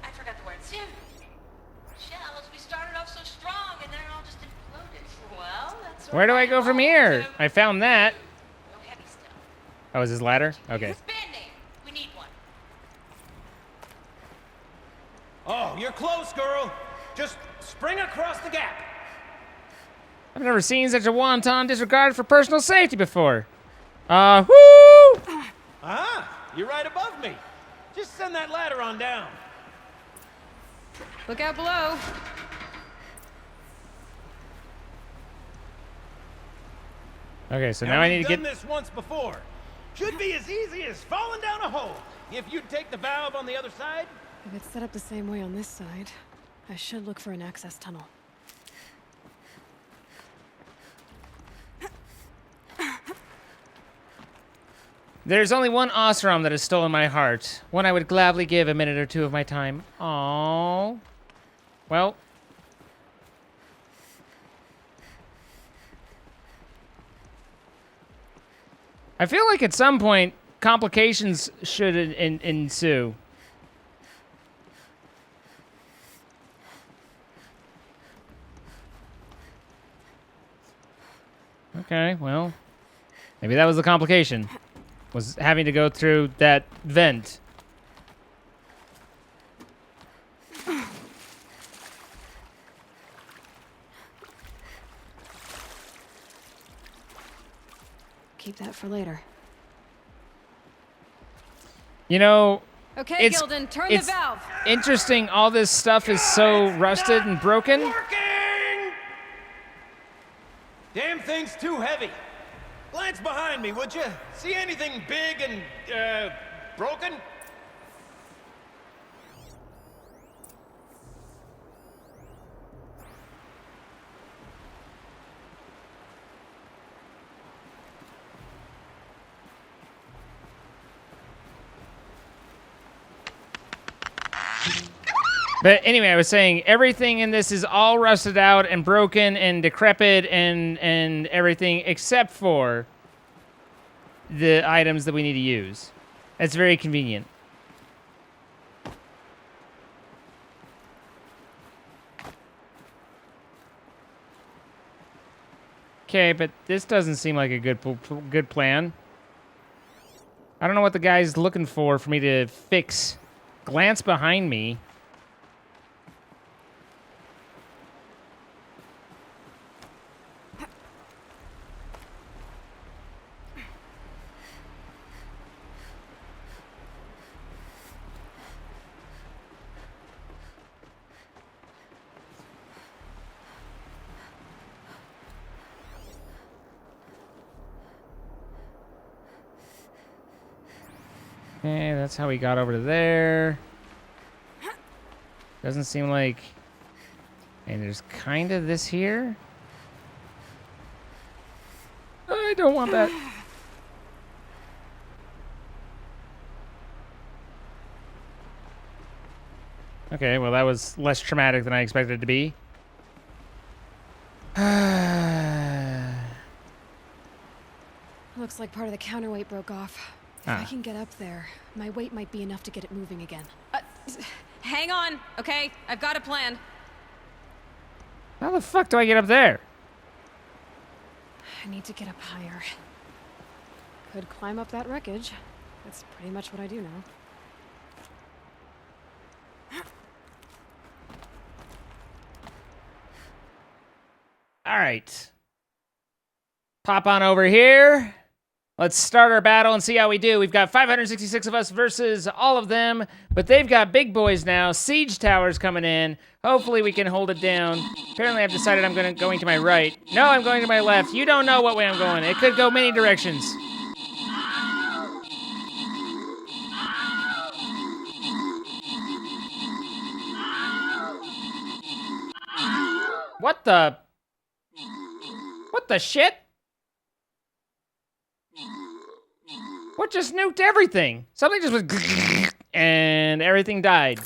[SPEAKER 11] I forgot the words. Shells, we started off so strong and then it all just imploded. Well, that's
[SPEAKER 1] Where do I go from here? I found that.
[SPEAKER 11] No heavy stuff.
[SPEAKER 1] Oh, is this ladder? Okay.
[SPEAKER 11] Band name. We need one.
[SPEAKER 5] Oh, you're close, girl. Just spring across the gap.
[SPEAKER 1] I've never seen such a wanton disregard for personal safety before. Whoo!
[SPEAKER 5] Ah, you're right above me. Just send that ladder on down.
[SPEAKER 4] Look out below.
[SPEAKER 1] Okay, so now I need to
[SPEAKER 5] We've
[SPEAKER 1] get...
[SPEAKER 5] done this once before. Should be as easy as falling down a hole. If you take the valve on the other side.
[SPEAKER 4] If it's set up the same way on this side, I should look for an access tunnel.
[SPEAKER 1] There's only one Osram that has stolen my heart. One I would gladly give a minute or two of my time. Aww. Well. I feel like at some point, complications should ensue. Okay, well. Maybe that was the complication. Was having to go through that vent.
[SPEAKER 4] Keep that for later.
[SPEAKER 1] You know,
[SPEAKER 4] Okay,
[SPEAKER 1] It's-
[SPEAKER 4] Gildan, turn the
[SPEAKER 1] it's-
[SPEAKER 4] valve.
[SPEAKER 1] interesting all this stuff is so rusted and broken.
[SPEAKER 5] Working! Damn thing's too heavy. Glance behind me, would you? See anything big and, broken?
[SPEAKER 1] But anyway, I was saying everything in this is all rusted out and broken and decrepit and everything except for the items that we need to use. That's very convenient. Okay, but this doesn't seem like a good plan. I don't know what the guy's looking for me to fix. Glance behind me. Okay, that's how we got over to there. Doesn't seem like... And there's kind of this here. I don't want that. Okay, well that was less traumatic than I expected it to be.
[SPEAKER 4] Looks like part of the counterweight broke off. If I can get up there, my weight might be enough to get it moving again. Hang on, okay? I've got a plan.
[SPEAKER 1] How the fuck do I get up there?
[SPEAKER 4] I need to get up higher. could climb up that wreckage. That's pretty much what I do now.
[SPEAKER 1] All right. Pop on over here. Let's start our battle and see how we do. We've got 566 of us versus all of them, but they've got big boys now. Siege towers coming in. Hopefully we can hold it down. Apparently I've decided I'm going to my right. No, I'm going to my left. You don't know what way I'm going. It could go many directions. What the shit? What just nuked everything? Something just was and everything died.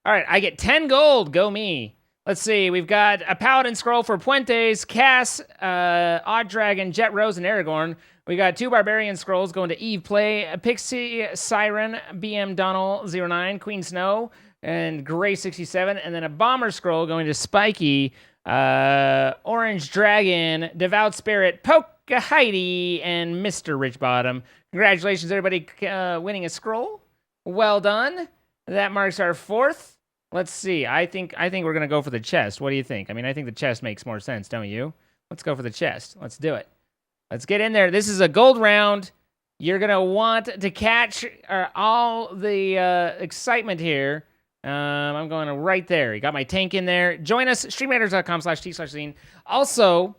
[SPEAKER 1] All right, I get 10 gold. Go me. Let's see. We've got a Paladin Scroll for Puentes, Cass, Odd Dragon, Jet Rose, and Aragorn. We got 2 Barbarian Scrolls going to Eve Play, a Pixie Siren, BM Donald 09, Queen Snow, and Gray 67, and then a Bomber Scroll going to Spiky, Orange Dragon, Devout Spirit, Heidi, and Mr. Richbottom. Congratulations, everybody, winning a scroll. Well done. That marks our 4th. Let's see. I think we're gonna go for the chest. What do you think? I mean, I think the chest makes more sense, don't you? Let's go for the chest. Let's do it. Let's get in there. This is a gold round. You're gonna want to catch all the excitement here. I'm going right there. You got my tank in there. Join us, streamwriters.com/t/zine. Also,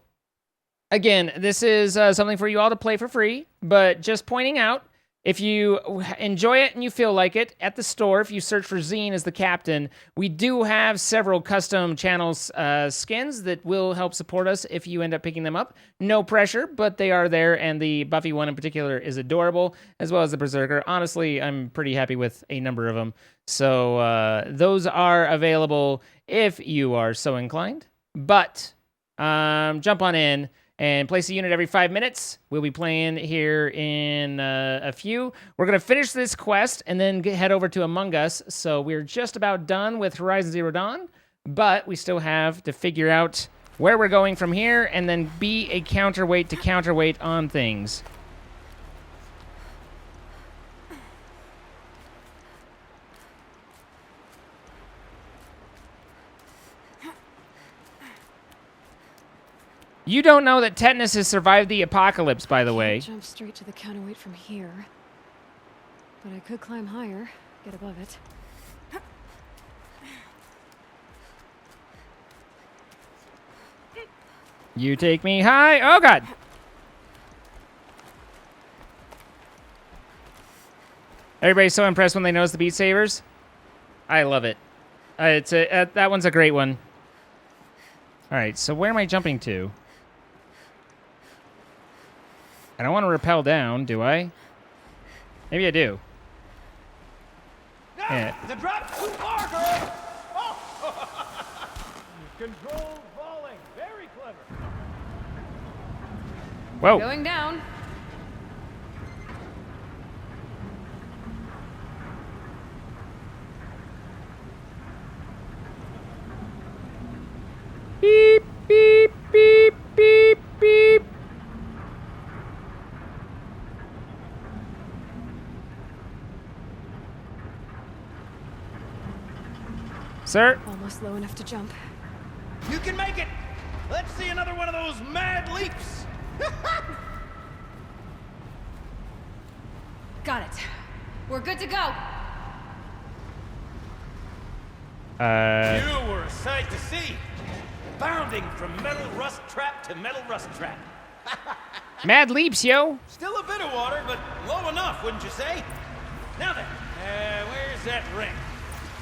[SPEAKER 1] again, this is something for you all to play for free, but just pointing out, if you enjoy it and you feel like it, at the store, if you search for Zine as the captain, we do have several custom channels skins that will help support us if you end up picking them up. No pressure, but they are there, and the Buffy one in particular is adorable, as well as the Berserker. Honestly, I'm pretty happy with a number of them. So those are available if you are so inclined. But jump on in and place a unit every 5 minutes. We'll be playing here in a few. We're going to finish this quest and then head over to Among Us. So we're just about done with Horizon Zero Dawn, but we still have to figure out where we're going from here and then be a counterweight to counterweight on things. You don't know that Tetanus has survived the apocalypse, by the way.
[SPEAKER 4] Jump straight to the counterweight from here, but I could climb higher, get above it.
[SPEAKER 1] You take me high. Oh, God. Everybody's so impressed when they notice the Beat Sabers. I love it. That one's a great one. All right, so where am I jumping to? I don't want to rappel down, do I? Maybe I do. Yeah.
[SPEAKER 3] The drop's too far, girl! Oh. Controlled falling. Very clever.
[SPEAKER 1] Whoa.
[SPEAKER 4] Going down.
[SPEAKER 1] Beep, beep, beep, beep, beep. Sir?
[SPEAKER 4] Almost low enough to jump.
[SPEAKER 5] You can make it! Let's see another one of those mad leaps!
[SPEAKER 4] Got it. We're good to go.
[SPEAKER 5] You were a sight to see. Bounding from metal rust trap to metal rust trap.
[SPEAKER 1] Mad leaps, yo.
[SPEAKER 5] Still a bit of water, but low enough, wouldn't you say? Now then, where's that ring?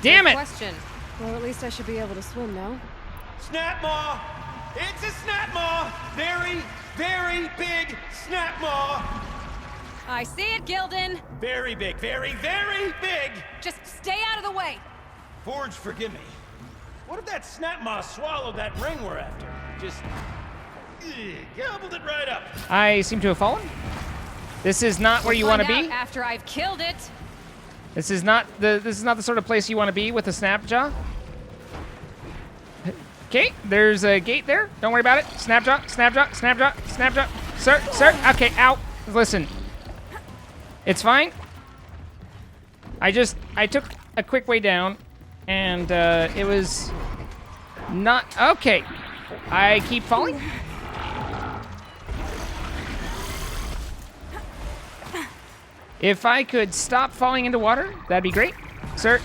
[SPEAKER 1] Damn it!
[SPEAKER 4] Question. Well, at least I should be able to swim now.
[SPEAKER 5] Snap maw! It's a snap maw! Very, very big snap maw!
[SPEAKER 4] I see it, Gildan.
[SPEAKER 5] Very big, very, very big!
[SPEAKER 4] Just stay out of the way.
[SPEAKER 5] Forge, forgive me. What if that snap maw swallowed that ring we're after? Just gobbled it right up.
[SPEAKER 1] I seem to have fallen. This is not where you want to be.
[SPEAKER 4] After I've killed it.
[SPEAKER 1] This is not the sort of place you want to be with a snapjaw. Okay, there's a gate there. Don't worry about it. Snapjaw, snapjaw, snapjaw, snapjaw. Sir, okay, ow. Listen. It's fine. I took a quick way down, and it was not, okay. I keep falling. If I could stop falling into water, that'd be great. Sir.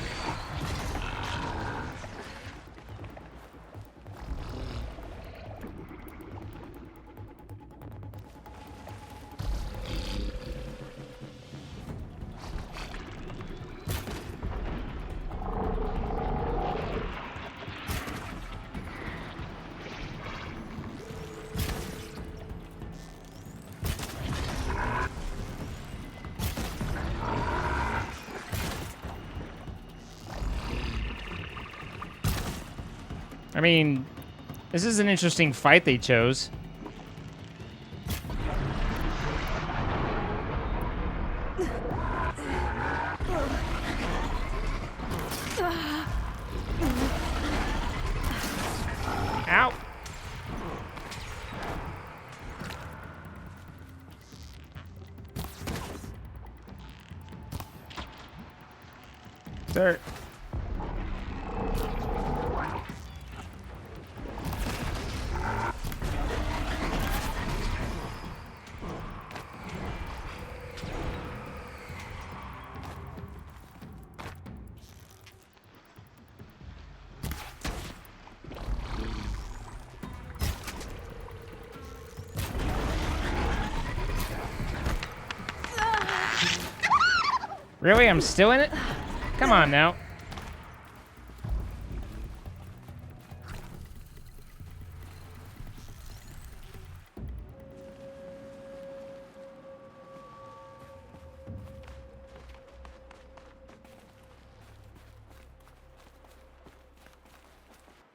[SPEAKER 1] I mean, this is an interesting fight they chose. Ow. Sir. Really? I'm still in it? Come on now.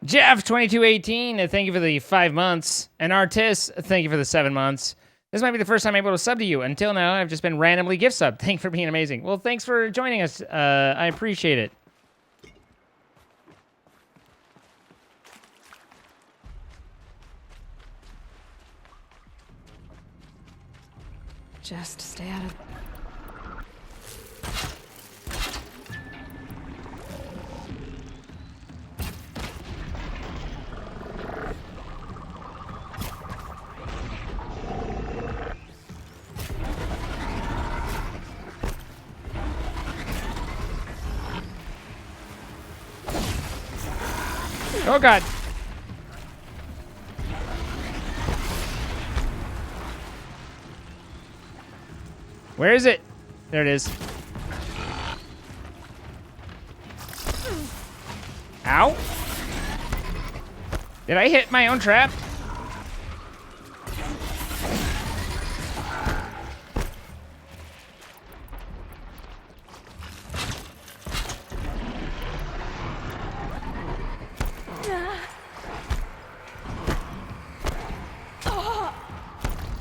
[SPEAKER 1] Jeff2218, thank you for the 5 months. And Artis, thank you for the 7 months. This might be the first time I'm able to sub to you. Until now, I've just been randomly gift subbed. Thanks for being amazing. Well, thanks for joining us. I appreciate it.
[SPEAKER 4] Just stay out of...
[SPEAKER 1] Oh, God. Where is it? There it is. Ow. Did I hit my own trap?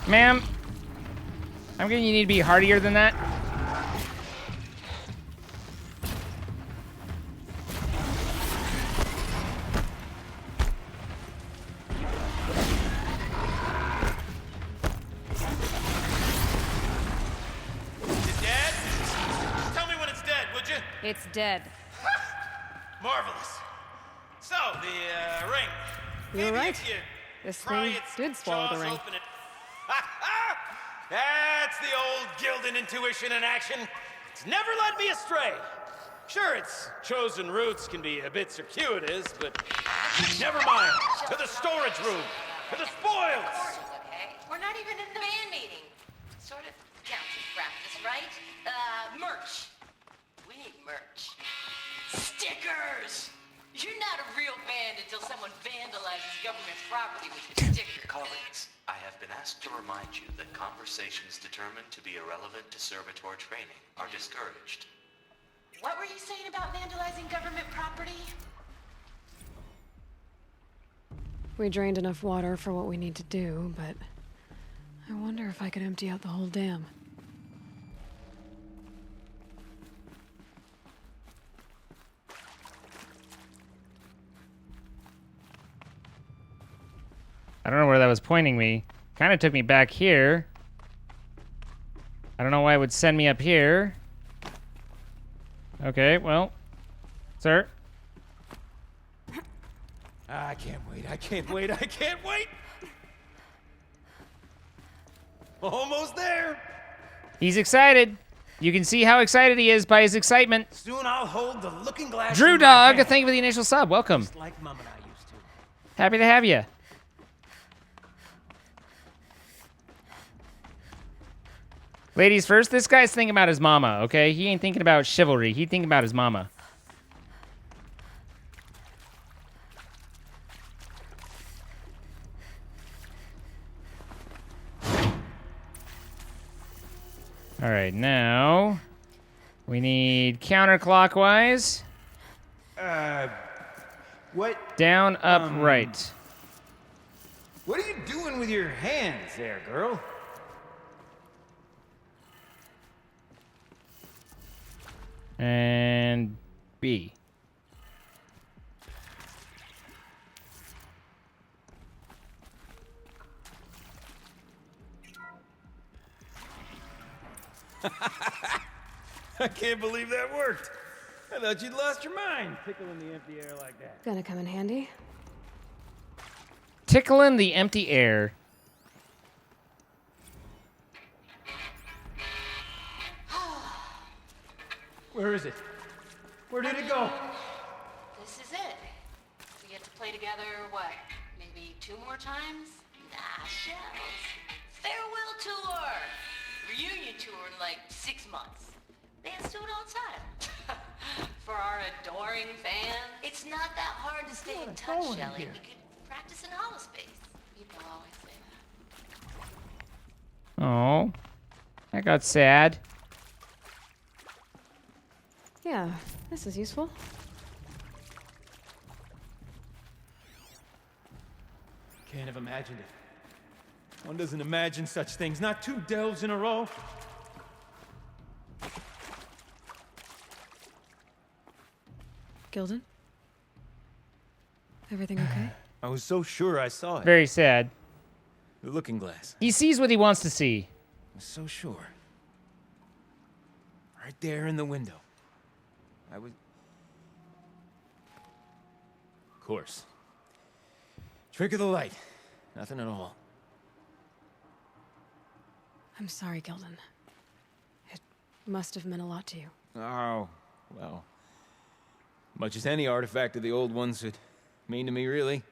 [SPEAKER 1] Ma'am, I'm gonna need to be hardier than that.
[SPEAKER 5] Is it dead? Tell me when it's dead, would you?
[SPEAKER 4] It's dead.
[SPEAKER 5] Marvelous. So, the ring.
[SPEAKER 4] You're
[SPEAKER 5] Maybe
[SPEAKER 4] right.
[SPEAKER 5] if you
[SPEAKER 4] This
[SPEAKER 5] pry
[SPEAKER 4] thing
[SPEAKER 5] its
[SPEAKER 4] did swallow the
[SPEAKER 5] jaws
[SPEAKER 4] ring.
[SPEAKER 5] open it- That's the old Gildan intuition in action. It's never led me astray. Sure, its chosen routes can be a bit circuitous, but never mind. To the storage room. To the spoils.
[SPEAKER 11] Okay? We're not even in the band meeting. Sort of counts as practice, right? Merch. We need merch. Stickers! You're not a real band until someone vandalizes government property with your sticker.
[SPEAKER 12] Colleagues, I have been asked to remind you that conversations determined to be irrelevant to servitor training are discouraged.
[SPEAKER 11] What were you saying about vandalizing government property?
[SPEAKER 4] We drained enough water for what we need to do, but I wonder if I could empty out the whole dam.
[SPEAKER 1] I don't know where that was pointing me. Kind of took me back here. I don't know why it would send me up here. Okay, well, sir.
[SPEAKER 5] I can't wait, I can't wait, I can't wait! Almost there!
[SPEAKER 1] He's excited. You can see how excited he is by his excitement.
[SPEAKER 5] Soon I'll hold the looking glass.
[SPEAKER 1] Drew
[SPEAKER 5] in my
[SPEAKER 1] Dog,
[SPEAKER 5] hand.
[SPEAKER 1] thank you for the initial sub. Welcome.
[SPEAKER 5] Just like Mom and I used to.
[SPEAKER 1] Happy to have you. Ladies first, this guy's thinking about his mama, okay? He ain't thinking about chivalry. He thinking about his mama. All right, now we need counterclockwise.
[SPEAKER 5] What?
[SPEAKER 1] Down, up, right.
[SPEAKER 5] What are you doing with your hands there, girl?
[SPEAKER 1] And B.
[SPEAKER 5] I can't believe that worked. I thought you'd lost your mind, tickling the empty air like that.
[SPEAKER 4] Gonna come in handy.
[SPEAKER 1] Tickling the empty air.
[SPEAKER 5] Where is it? Where did it go?
[SPEAKER 11] This is it. We get to play together, what, maybe 2 more times? Nah, shells. Farewell tour! Reunion tour in like 6 months. Bands do it all the time. For our adoring fans, it's not that hard to stay in touch, Shelly. We could practice in holospace. People always say that.
[SPEAKER 1] Oh, I got sad.
[SPEAKER 4] Yeah, this is useful.
[SPEAKER 5] Can't have imagined it. One doesn't imagine such things, not 2 delves in a row.
[SPEAKER 4] Gilden? Everything okay?
[SPEAKER 5] I was so sure I saw it.
[SPEAKER 1] Very sad.
[SPEAKER 5] The looking glass.
[SPEAKER 1] He sees what he wants to see.
[SPEAKER 5] I was so sure. Right there in the window. I was... Of course. Trick of the light. Nothing at all.
[SPEAKER 4] I'm sorry, Gilden. It must have meant a lot to you.
[SPEAKER 5] Oh, well. Much as any artifact of the old ones would mean to me, really.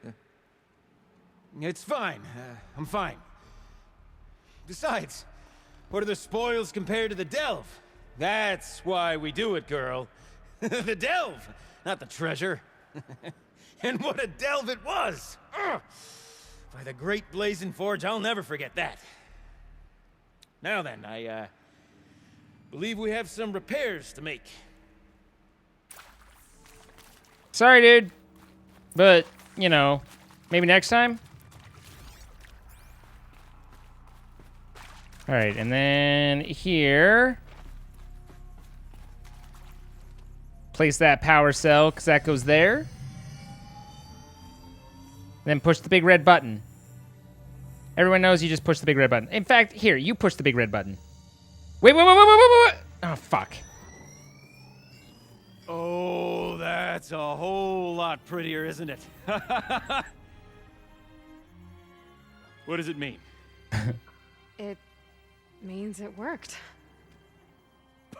[SPEAKER 5] It's fine. I'm fine. Besides, what are the spoils compared to the delve? That's why we do it, girl. The delve, not the treasure. And what a delve it was! Ugh. By the great blazing forge, I'll never forget that. Now then, I believe we have some repairs to make.
[SPEAKER 1] Sorry, dude. But, you know, maybe next time? All right, and then here. Place that power cell, because that goes there. Then push the big red button. Everyone knows you just push the big red button. In fact, here, you push the big red button. Wait. Oh, fuck.
[SPEAKER 5] Oh, that's a whole lot prettier, isn't it? What does it mean?
[SPEAKER 4] It means it worked.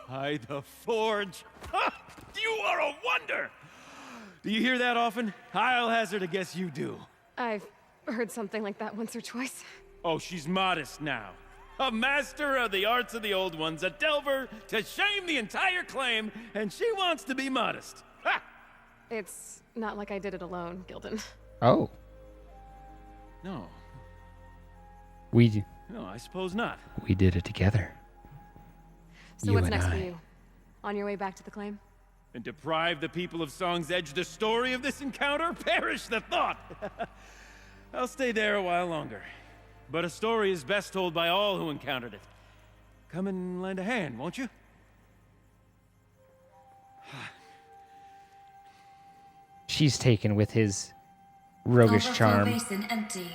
[SPEAKER 5] By the forge. You are a wonder! Do you hear that often? I'll hazard a guess you do.
[SPEAKER 4] I've heard something like that once or twice.
[SPEAKER 5] Oh, she's modest now. A master of the arts of the old ones, a delver to shame the entire claim, and she wants to be modest. Ha!
[SPEAKER 4] It's not like I did it alone, Gilden.
[SPEAKER 1] Oh.
[SPEAKER 5] No,
[SPEAKER 1] No,
[SPEAKER 5] I suppose not.
[SPEAKER 1] we did it together.
[SPEAKER 4] So what's next for you? On your way back to the claim?
[SPEAKER 5] And deprive the people of Song's Edge the story of this encounter? Perish the thought! I'll stay there a while longer. But a story is best told by all who encountered it. Come and lend a hand, won't you?
[SPEAKER 1] She's taken with his roguish
[SPEAKER 13] Overflow
[SPEAKER 1] charm.
[SPEAKER 13] basin empty.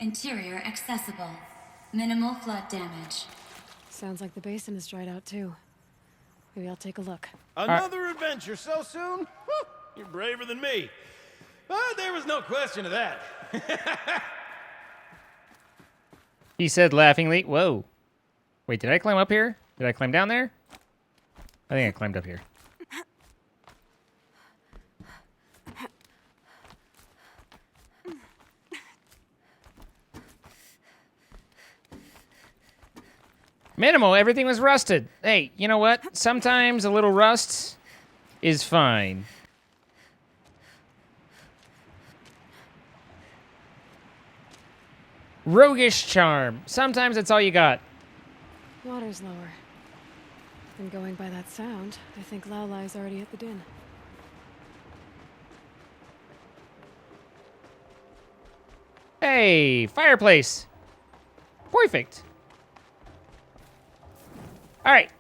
[SPEAKER 13] Interior accessible. Minimal flood damage.
[SPEAKER 4] Sounds like the basin is dried out too. Maybe I'll take a look.
[SPEAKER 5] Another adventure so soon? Whew, you're braver than me. But there was no question of that.
[SPEAKER 1] He said laughingly. Whoa. Wait, did I climb up here? Did I climb down there? I think I climbed up here. Minimal, everything was rusted. Hey, you know what? Sometimes a little rust is fine. Roguish charm. Sometimes that's all you got.
[SPEAKER 4] Water's lower. And going by that sound, I think Lao Lai's already at the din.
[SPEAKER 1] Hey, fireplace. Perfect. All right.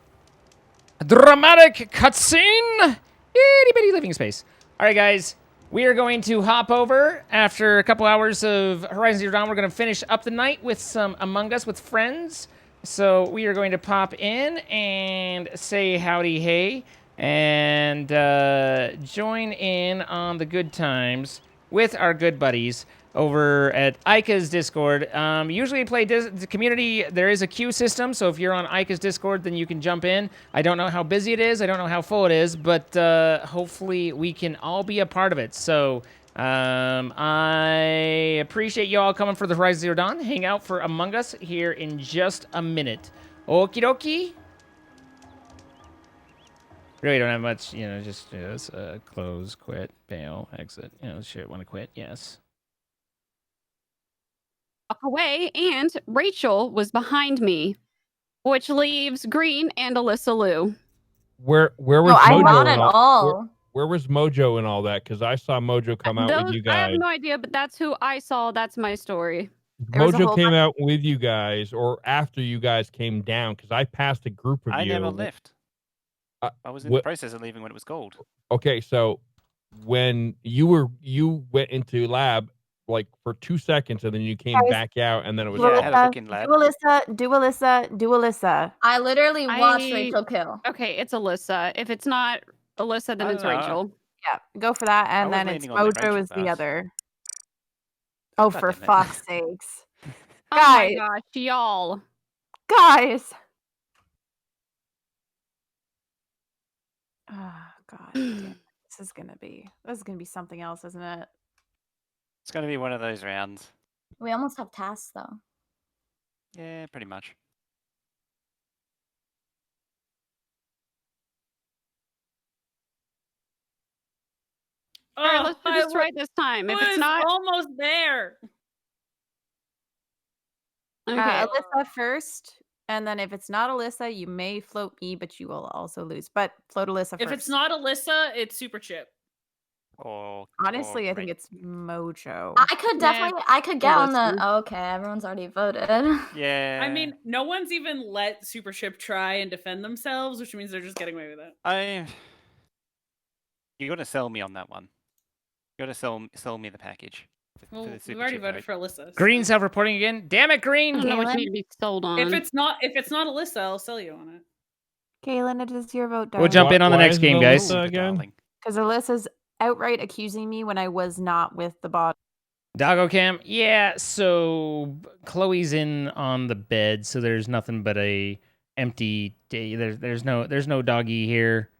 [SPEAKER 1] Dramatic cutscene. Itty bitty living space. All right, guys. We are going to hop over after a couple hours of Horizon Zero Dawn. We're going to finish up the night with some Among Us with friends. So we are going to pop in and say howdy hey and join in on the good times with our good buddies over at Ica's Discord. Usually we play the community. There is a queue system, so if you're on Ica's Discord, then you can jump in. I don't know how busy it is. I don't know how full it is, but hopefully we can all be a part of it. So I appreciate you all coming for the Horizon Zero Dawn. Hang out for Among Us here in just a minute. Okie dokie. Really don't have much, you know, just close, quit, bail, exit. You know, shit, want to quit, yes.
[SPEAKER 14] Walk away, and Rachel was behind me, which leaves Green and Alyssa Liu.
[SPEAKER 15] Where was
[SPEAKER 16] No, I'm
[SPEAKER 15] Mojo
[SPEAKER 16] not
[SPEAKER 15] and
[SPEAKER 16] at all.
[SPEAKER 15] Where was Mojo and all that? Because I saw Mojo come out with you
[SPEAKER 14] I have
[SPEAKER 15] guys.
[SPEAKER 14] no idea, but that's who I saw. That's my story.
[SPEAKER 15] Mojo came out with you guys, or after you guys came down, because I passed a group of you.
[SPEAKER 17] I never left. I was in the process of leaving when it was gold.
[SPEAKER 15] Okay, so when you went into lab like for 2 seconds, and then you came back out, and then it was
[SPEAKER 16] Do Alyssa. I literally watched Rachel kill.
[SPEAKER 14] Okay, it's Alyssa. If it's not Alyssa, then it's Rachel.
[SPEAKER 16] Yeah, go for that, and then it's Mojo is the other. Oh, for fuck's sakes.
[SPEAKER 14] Oh my gosh, y'all.
[SPEAKER 16] Guys. Oh, God. Damn. This is gonna be something else, isn't it?
[SPEAKER 17] It's going to be one of those rounds.
[SPEAKER 6] We almost have tasks, though.
[SPEAKER 17] Yeah, pretty much.
[SPEAKER 14] All right, let's do this right this time. If it's not
[SPEAKER 18] almost there.
[SPEAKER 14] Okay.
[SPEAKER 16] Alyssa first, and then if it's not Alyssa, you may float me, but you will also lose. But float Alyssa first.
[SPEAKER 18] If it's not Alyssa, it's Super Chip.
[SPEAKER 16] Honestly, I think it's Mojo.
[SPEAKER 6] I could definitely, I could get on the. Okay, everyone's already voted.
[SPEAKER 17] Yeah.
[SPEAKER 18] I mean, no one's even let Super Chip try and defend themselves, which means they're just getting away with it.
[SPEAKER 17] You got to sell me on that one. You got to sell me the package.
[SPEAKER 18] Well, we've already voted for Alyssa. So.
[SPEAKER 1] Green self-reporting again. Damn it, Green!
[SPEAKER 14] I don't know what you need to be sold on.
[SPEAKER 18] If it's not Alyssa, I'll sell you on it.
[SPEAKER 16] Kaylin, it is your vote, darling.
[SPEAKER 1] We'll jump in on the next game, guys.
[SPEAKER 16] Because Alyssa's outright accusing me when I was not with the bot.
[SPEAKER 1] Doggo cam, yeah. So Chloe's in on the bed, so there's nothing but a empty day. There's no doggy here.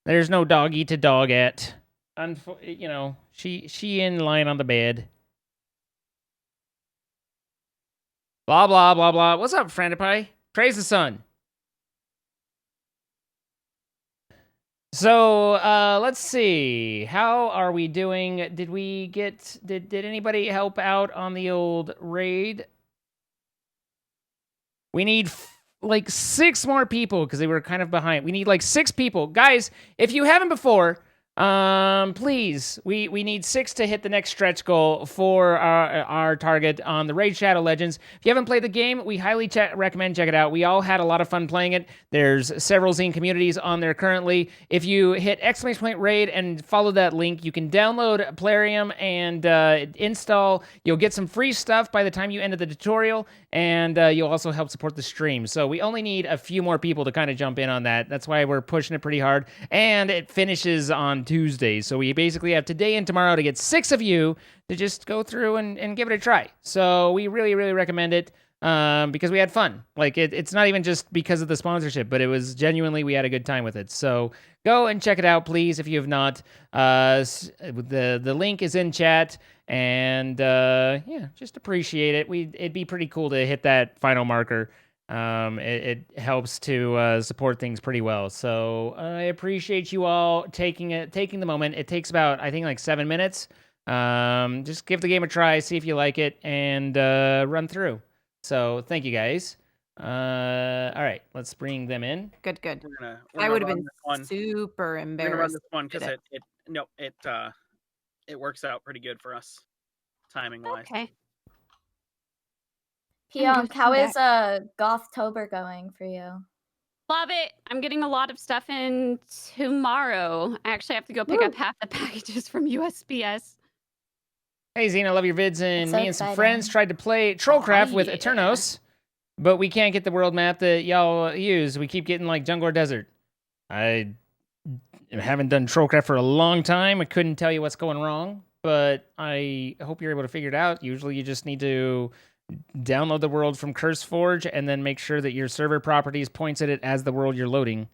[SPEAKER 1] There's no doggy to dog at. You know, she in lying on the bed. Blah blah blah blah. What's up, Frantipi? Praise the sun. So let's see. How are we doing? Did we get? Did anybody help out on the old raid? We need like 6 more people because they were kind of behind. We need like 6 people, guys. If you haven't before, Please, we need 6 to hit the next stretch goal for our target on the Raid Shadow Legends. If you haven't played the game, we highly recommend check it out. We all had a lot of fun playing it. There's several zine communities on there currently. If you hit !raid and follow that link, you can download Plarium and install. You'll get some free stuff by the time you end the tutorial, and you'll also help support the stream. So we only need a few more people to kind of jump in on that. That's why we're pushing it pretty hard. And it finishes on Tuesday. So we basically have today and tomorrow to get 6 of you to just go through and give it a try. So we really, really recommend it because we had fun. Like, it's not even just because of the sponsorship, but it was genuinely, we had a good time with it. So go and check it out, please, if you have not. The link is in chat. And yeah, just appreciate it. It'd be pretty cool to hit that final marker. It helps to support things pretty well. So I appreciate you all taking the moment. It takes about, I think, like 7 minutes. Just give the game a try, see if you like it, and run through. So thank you guys. All right, let's bring them in.
[SPEAKER 16] Good.
[SPEAKER 13] We're gonna
[SPEAKER 16] I would have
[SPEAKER 13] run
[SPEAKER 16] been
[SPEAKER 13] this one.
[SPEAKER 16] super
[SPEAKER 13] We're gonna run
[SPEAKER 16] embarrassed.
[SPEAKER 13] this one because it works out pretty good for us, timing wise.
[SPEAKER 14] Okay.
[SPEAKER 6] Pionk, how is Gothtober going for you?
[SPEAKER 14] Love it. I'm getting a lot of stuff in tomorrow. I actually have to go pick up half the packages from USPS.
[SPEAKER 1] Hey, Zine, I love your vids, and
[SPEAKER 6] so
[SPEAKER 1] me and some
[SPEAKER 6] exciting.
[SPEAKER 1] friends tried to play Trollcraft with
[SPEAKER 14] yeah.
[SPEAKER 1] Eternos, but we can't get the world map that y'all use. We keep getting, like, Jungle or Desert. I haven't done Trollcraft for a long time. I couldn't tell you what's going wrong, but I hope you're able to figure it out. Usually you just need to download the world from CurseForge and then make sure that your server properties points at it as the world you're loading.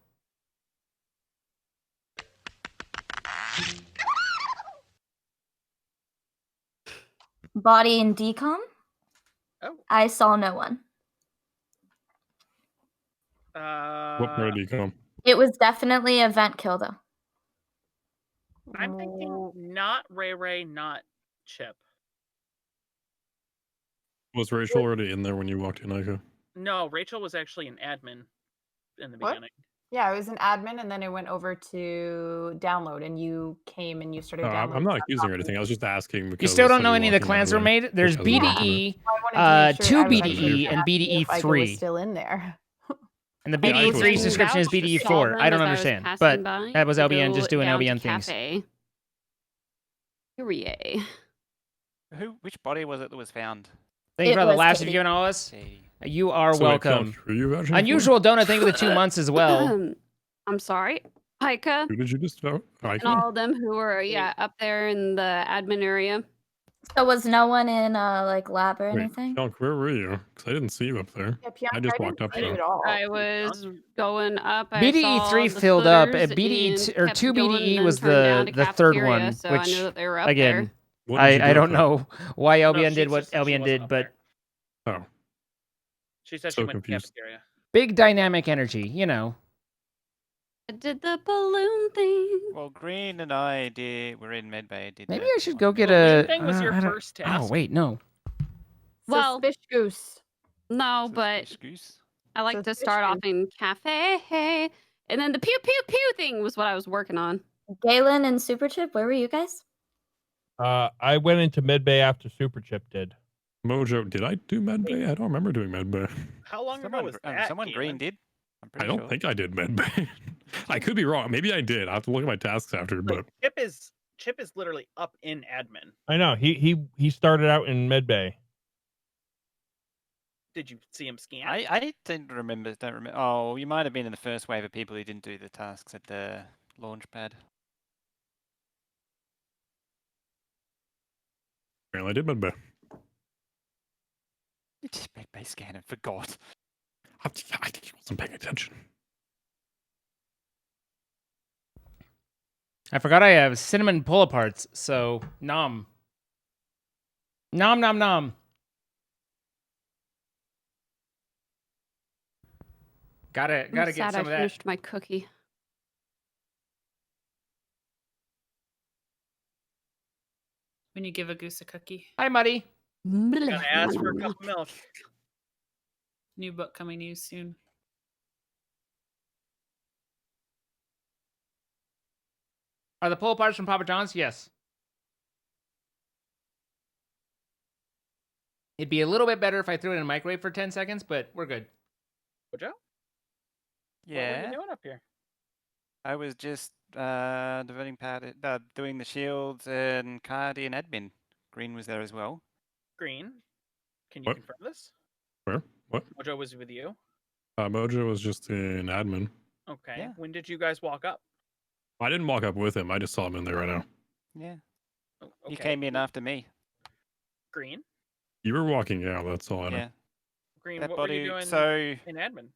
[SPEAKER 6] Body and decom?
[SPEAKER 13] Oh.
[SPEAKER 6] I saw no one.
[SPEAKER 15] What part did you come?
[SPEAKER 6] It was definitely event kill though.
[SPEAKER 13] I'm thinking not Ray, not Chip.
[SPEAKER 19] Was Rachel already in there when you walked in, Aika?
[SPEAKER 13] No, Rachel was actually an admin in the beginning.
[SPEAKER 16] Yeah, I was an admin, and then I went over to download, and you came and you started
[SPEAKER 19] No,
[SPEAKER 16] downloading.
[SPEAKER 19] I'm not accusing or anything. I was just asking because
[SPEAKER 1] You still
[SPEAKER 19] I
[SPEAKER 1] don't
[SPEAKER 19] saw
[SPEAKER 1] know
[SPEAKER 19] you
[SPEAKER 1] any of the
[SPEAKER 19] walking
[SPEAKER 1] clans
[SPEAKER 19] out
[SPEAKER 1] were
[SPEAKER 19] of the
[SPEAKER 1] made? There's
[SPEAKER 19] which hasn't been
[SPEAKER 1] BDE,
[SPEAKER 16] I wanted to make sure
[SPEAKER 1] 2
[SPEAKER 16] I was
[SPEAKER 1] BDE, and
[SPEAKER 16] actually
[SPEAKER 1] BDE
[SPEAKER 16] if Ica was
[SPEAKER 1] 3.
[SPEAKER 16] still in there.
[SPEAKER 1] And the
[SPEAKER 19] Yeah,
[SPEAKER 1] BDE
[SPEAKER 19] Ica
[SPEAKER 1] 3
[SPEAKER 19] was
[SPEAKER 1] subscription is
[SPEAKER 14] Vouch to
[SPEAKER 1] BDE
[SPEAKER 14] saw
[SPEAKER 1] 4.
[SPEAKER 14] them
[SPEAKER 1] I don't
[SPEAKER 14] as I was
[SPEAKER 1] understand.
[SPEAKER 14] passing
[SPEAKER 1] But
[SPEAKER 14] by
[SPEAKER 1] that was
[SPEAKER 14] to
[SPEAKER 1] LBN
[SPEAKER 14] go
[SPEAKER 1] just doing
[SPEAKER 14] down to
[SPEAKER 1] LBN things.
[SPEAKER 14] cafe. Kyrie.
[SPEAKER 17] Which body was it that was found?
[SPEAKER 1] Thank you
[SPEAKER 6] It
[SPEAKER 1] for the
[SPEAKER 6] was
[SPEAKER 1] laughs you've
[SPEAKER 6] Katie.
[SPEAKER 1] given all of us. You are
[SPEAKER 19] So wait,
[SPEAKER 1] welcome.
[SPEAKER 19] Pionk, who are you vouching for?
[SPEAKER 1] Unusual donut, thank you for the 2 months as well.
[SPEAKER 14] I'm sorry. Pika
[SPEAKER 19] Who did you just vote?
[SPEAKER 14] and
[SPEAKER 19] Aika?
[SPEAKER 14] all of them who were up there in the admin area.
[SPEAKER 6] So was no one in like lab or
[SPEAKER 19] Wait,
[SPEAKER 6] anything?
[SPEAKER 19] Pionk, where were you? Because I didn't see you up there.
[SPEAKER 16] Yeah, Pionk,
[SPEAKER 19] I just
[SPEAKER 16] I
[SPEAKER 19] walked
[SPEAKER 16] didn't
[SPEAKER 19] up
[SPEAKER 16] see you
[SPEAKER 19] there.
[SPEAKER 16] at all.
[SPEAKER 14] I was going up. I
[SPEAKER 1] BDE
[SPEAKER 14] saw
[SPEAKER 1] 3
[SPEAKER 14] the
[SPEAKER 1] filled up.
[SPEAKER 14] footers
[SPEAKER 1] BDE
[SPEAKER 14] and
[SPEAKER 1] or
[SPEAKER 14] kept
[SPEAKER 1] 2
[SPEAKER 14] going,
[SPEAKER 1] BDE
[SPEAKER 14] then
[SPEAKER 1] was
[SPEAKER 14] turned down to
[SPEAKER 1] the third
[SPEAKER 14] cafeteria,
[SPEAKER 1] one,
[SPEAKER 14] so I
[SPEAKER 1] which
[SPEAKER 14] knew that they were up
[SPEAKER 1] again,
[SPEAKER 14] there.
[SPEAKER 19] What did you do
[SPEAKER 1] I
[SPEAKER 19] up
[SPEAKER 1] don't
[SPEAKER 19] there?
[SPEAKER 1] know why
[SPEAKER 13] No,
[SPEAKER 1] LBN
[SPEAKER 13] she
[SPEAKER 1] did what
[SPEAKER 13] just said she
[SPEAKER 1] LBN
[SPEAKER 13] wasn't
[SPEAKER 1] did,
[SPEAKER 13] up
[SPEAKER 1] but
[SPEAKER 13] there.
[SPEAKER 19] Oh,
[SPEAKER 13] She said
[SPEAKER 19] So
[SPEAKER 13] she went
[SPEAKER 19] confused.
[SPEAKER 13] to cafeteria.
[SPEAKER 1] big dynamic energy, you know.
[SPEAKER 14] I did the balloon thing.
[SPEAKER 17] Well, Green and I were in Medbay.
[SPEAKER 1] Maybe I should go get
[SPEAKER 13] Balloon
[SPEAKER 1] a.
[SPEAKER 13] thing was your
[SPEAKER 1] I don't-
[SPEAKER 13] first
[SPEAKER 1] Oh
[SPEAKER 13] task.
[SPEAKER 1] wait, no.
[SPEAKER 14] Well,
[SPEAKER 16] Suspicious goose.
[SPEAKER 14] no, but I like to start off in cafe, and then the pew pew pew thing was what I was working on.
[SPEAKER 6] Galen and Superchip, where were you guys?
[SPEAKER 15] I went into Medbay after Superchip did.
[SPEAKER 19] Mojo, did I do Medbay? I don't remember doing Medbay.
[SPEAKER 13] How long ago was that?
[SPEAKER 17] Someone Green
[SPEAKER 13] Galen?
[SPEAKER 17] did. I'm
[SPEAKER 19] I
[SPEAKER 17] pretty
[SPEAKER 19] don't
[SPEAKER 17] sure.
[SPEAKER 19] think I did Medbay. I could be wrong. Maybe I did. I will have to look at my tasks after. But
[SPEAKER 13] Chip is literally up in admin.
[SPEAKER 15] I know he started out in Medbay.
[SPEAKER 13] Did you see him scan?
[SPEAKER 17] I don't remember. Oh, you might have been in the first wave of people who didn't do the tasks at the launch pad.
[SPEAKER 19] apparently I did Medbay.
[SPEAKER 17] You just Medbay scan and forgot.
[SPEAKER 19] I think he wasn't paying attention.
[SPEAKER 1] I forgot I have cinnamon pull-aparts, so nom. Nom nom nom. Gotta
[SPEAKER 14] I'm
[SPEAKER 1] get
[SPEAKER 14] sad
[SPEAKER 1] some
[SPEAKER 14] I
[SPEAKER 1] of that.
[SPEAKER 14] finished my cookie.
[SPEAKER 18] When you give a goose a cookie.
[SPEAKER 1] Hi, Muddy.
[SPEAKER 13] Gotta ask for a cup of milk.
[SPEAKER 18] New book coming to you soon.
[SPEAKER 1] Are the pull parts from Papa John's? Yes. It'd be a little bit better if I threw it in a microwave for 10 seconds, but we're good.
[SPEAKER 13] Joe?
[SPEAKER 17] Yeah.
[SPEAKER 13] What were you doing up here?
[SPEAKER 17] I was just doing the shields and card in admin. Green was there as well.
[SPEAKER 13] Green, can you
[SPEAKER 19] What?
[SPEAKER 13] confirm this?
[SPEAKER 19] Where? What?
[SPEAKER 13] Mojo was with you?
[SPEAKER 19] Mojo was just in admin.
[SPEAKER 13] Okay.
[SPEAKER 17] Yeah.
[SPEAKER 13] When did you guys walk up?
[SPEAKER 19] I didn't walk up with him. I just saw him in there right now.
[SPEAKER 17] Yeah.
[SPEAKER 13] Oh,
[SPEAKER 17] He
[SPEAKER 13] okay.
[SPEAKER 17] came in after me.
[SPEAKER 13] Green?
[SPEAKER 19] You were walking out. That's all I know.
[SPEAKER 17] Yeah.
[SPEAKER 13] Green,
[SPEAKER 17] That
[SPEAKER 13] what were you
[SPEAKER 17] body-
[SPEAKER 13] doing
[SPEAKER 17] so-
[SPEAKER 13] in admin?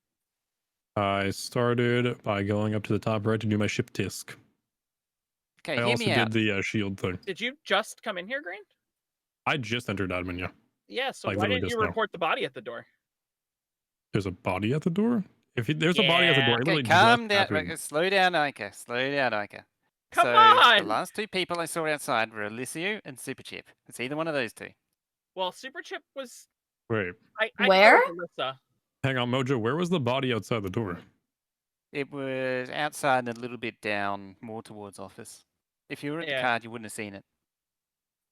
[SPEAKER 19] I started by going up to the top right to do my ship disc.
[SPEAKER 17] Okay,
[SPEAKER 19] I
[SPEAKER 17] hear
[SPEAKER 19] also
[SPEAKER 17] me out.
[SPEAKER 19] did the shield thing.
[SPEAKER 13] Did you just come in here, Green?
[SPEAKER 19] I just entered admin, yeah.
[SPEAKER 13] Yeah, so
[SPEAKER 19] Like,
[SPEAKER 13] why
[SPEAKER 19] literally
[SPEAKER 13] didn't you
[SPEAKER 19] just now.
[SPEAKER 13] report the body at the door?
[SPEAKER 19] There's a body at the door? If there's a body at the door, it
[SPEAKER 17] Okay,
[SPEAKER 19] literally
[SPEAKER 17] calm
[SPEAKER 19] just
[SPEAKER 17] down.
[SPEAKER 19] happened.
[SPEAKER 17] Right, slow down, Ica. Slow down, Ica.
[SPEAKER 13] Come
[SPEAKER 17] So,
[SPEAKER 13] on!
[SPEAKER 17] The last two people I saw outside were Alicio and Superchip. It's either one of those two.
[SPEAKER 13] Well, Superchip was...
[SPEAKER 19] Wait,
[SPEAKER 13] I
[SPEAKER 6] Where?
[SPEAKER 13] killed Alyssa.
[SPEAKER 19] hang on, Mojo. Where was the body outside the door?
[SPEAKER 17] It was outside and a little bit down, more towards office. If you were at the
[SPEAKER 13] Yeah.
[SPEAKER 17] card, you wouldn't have seen it.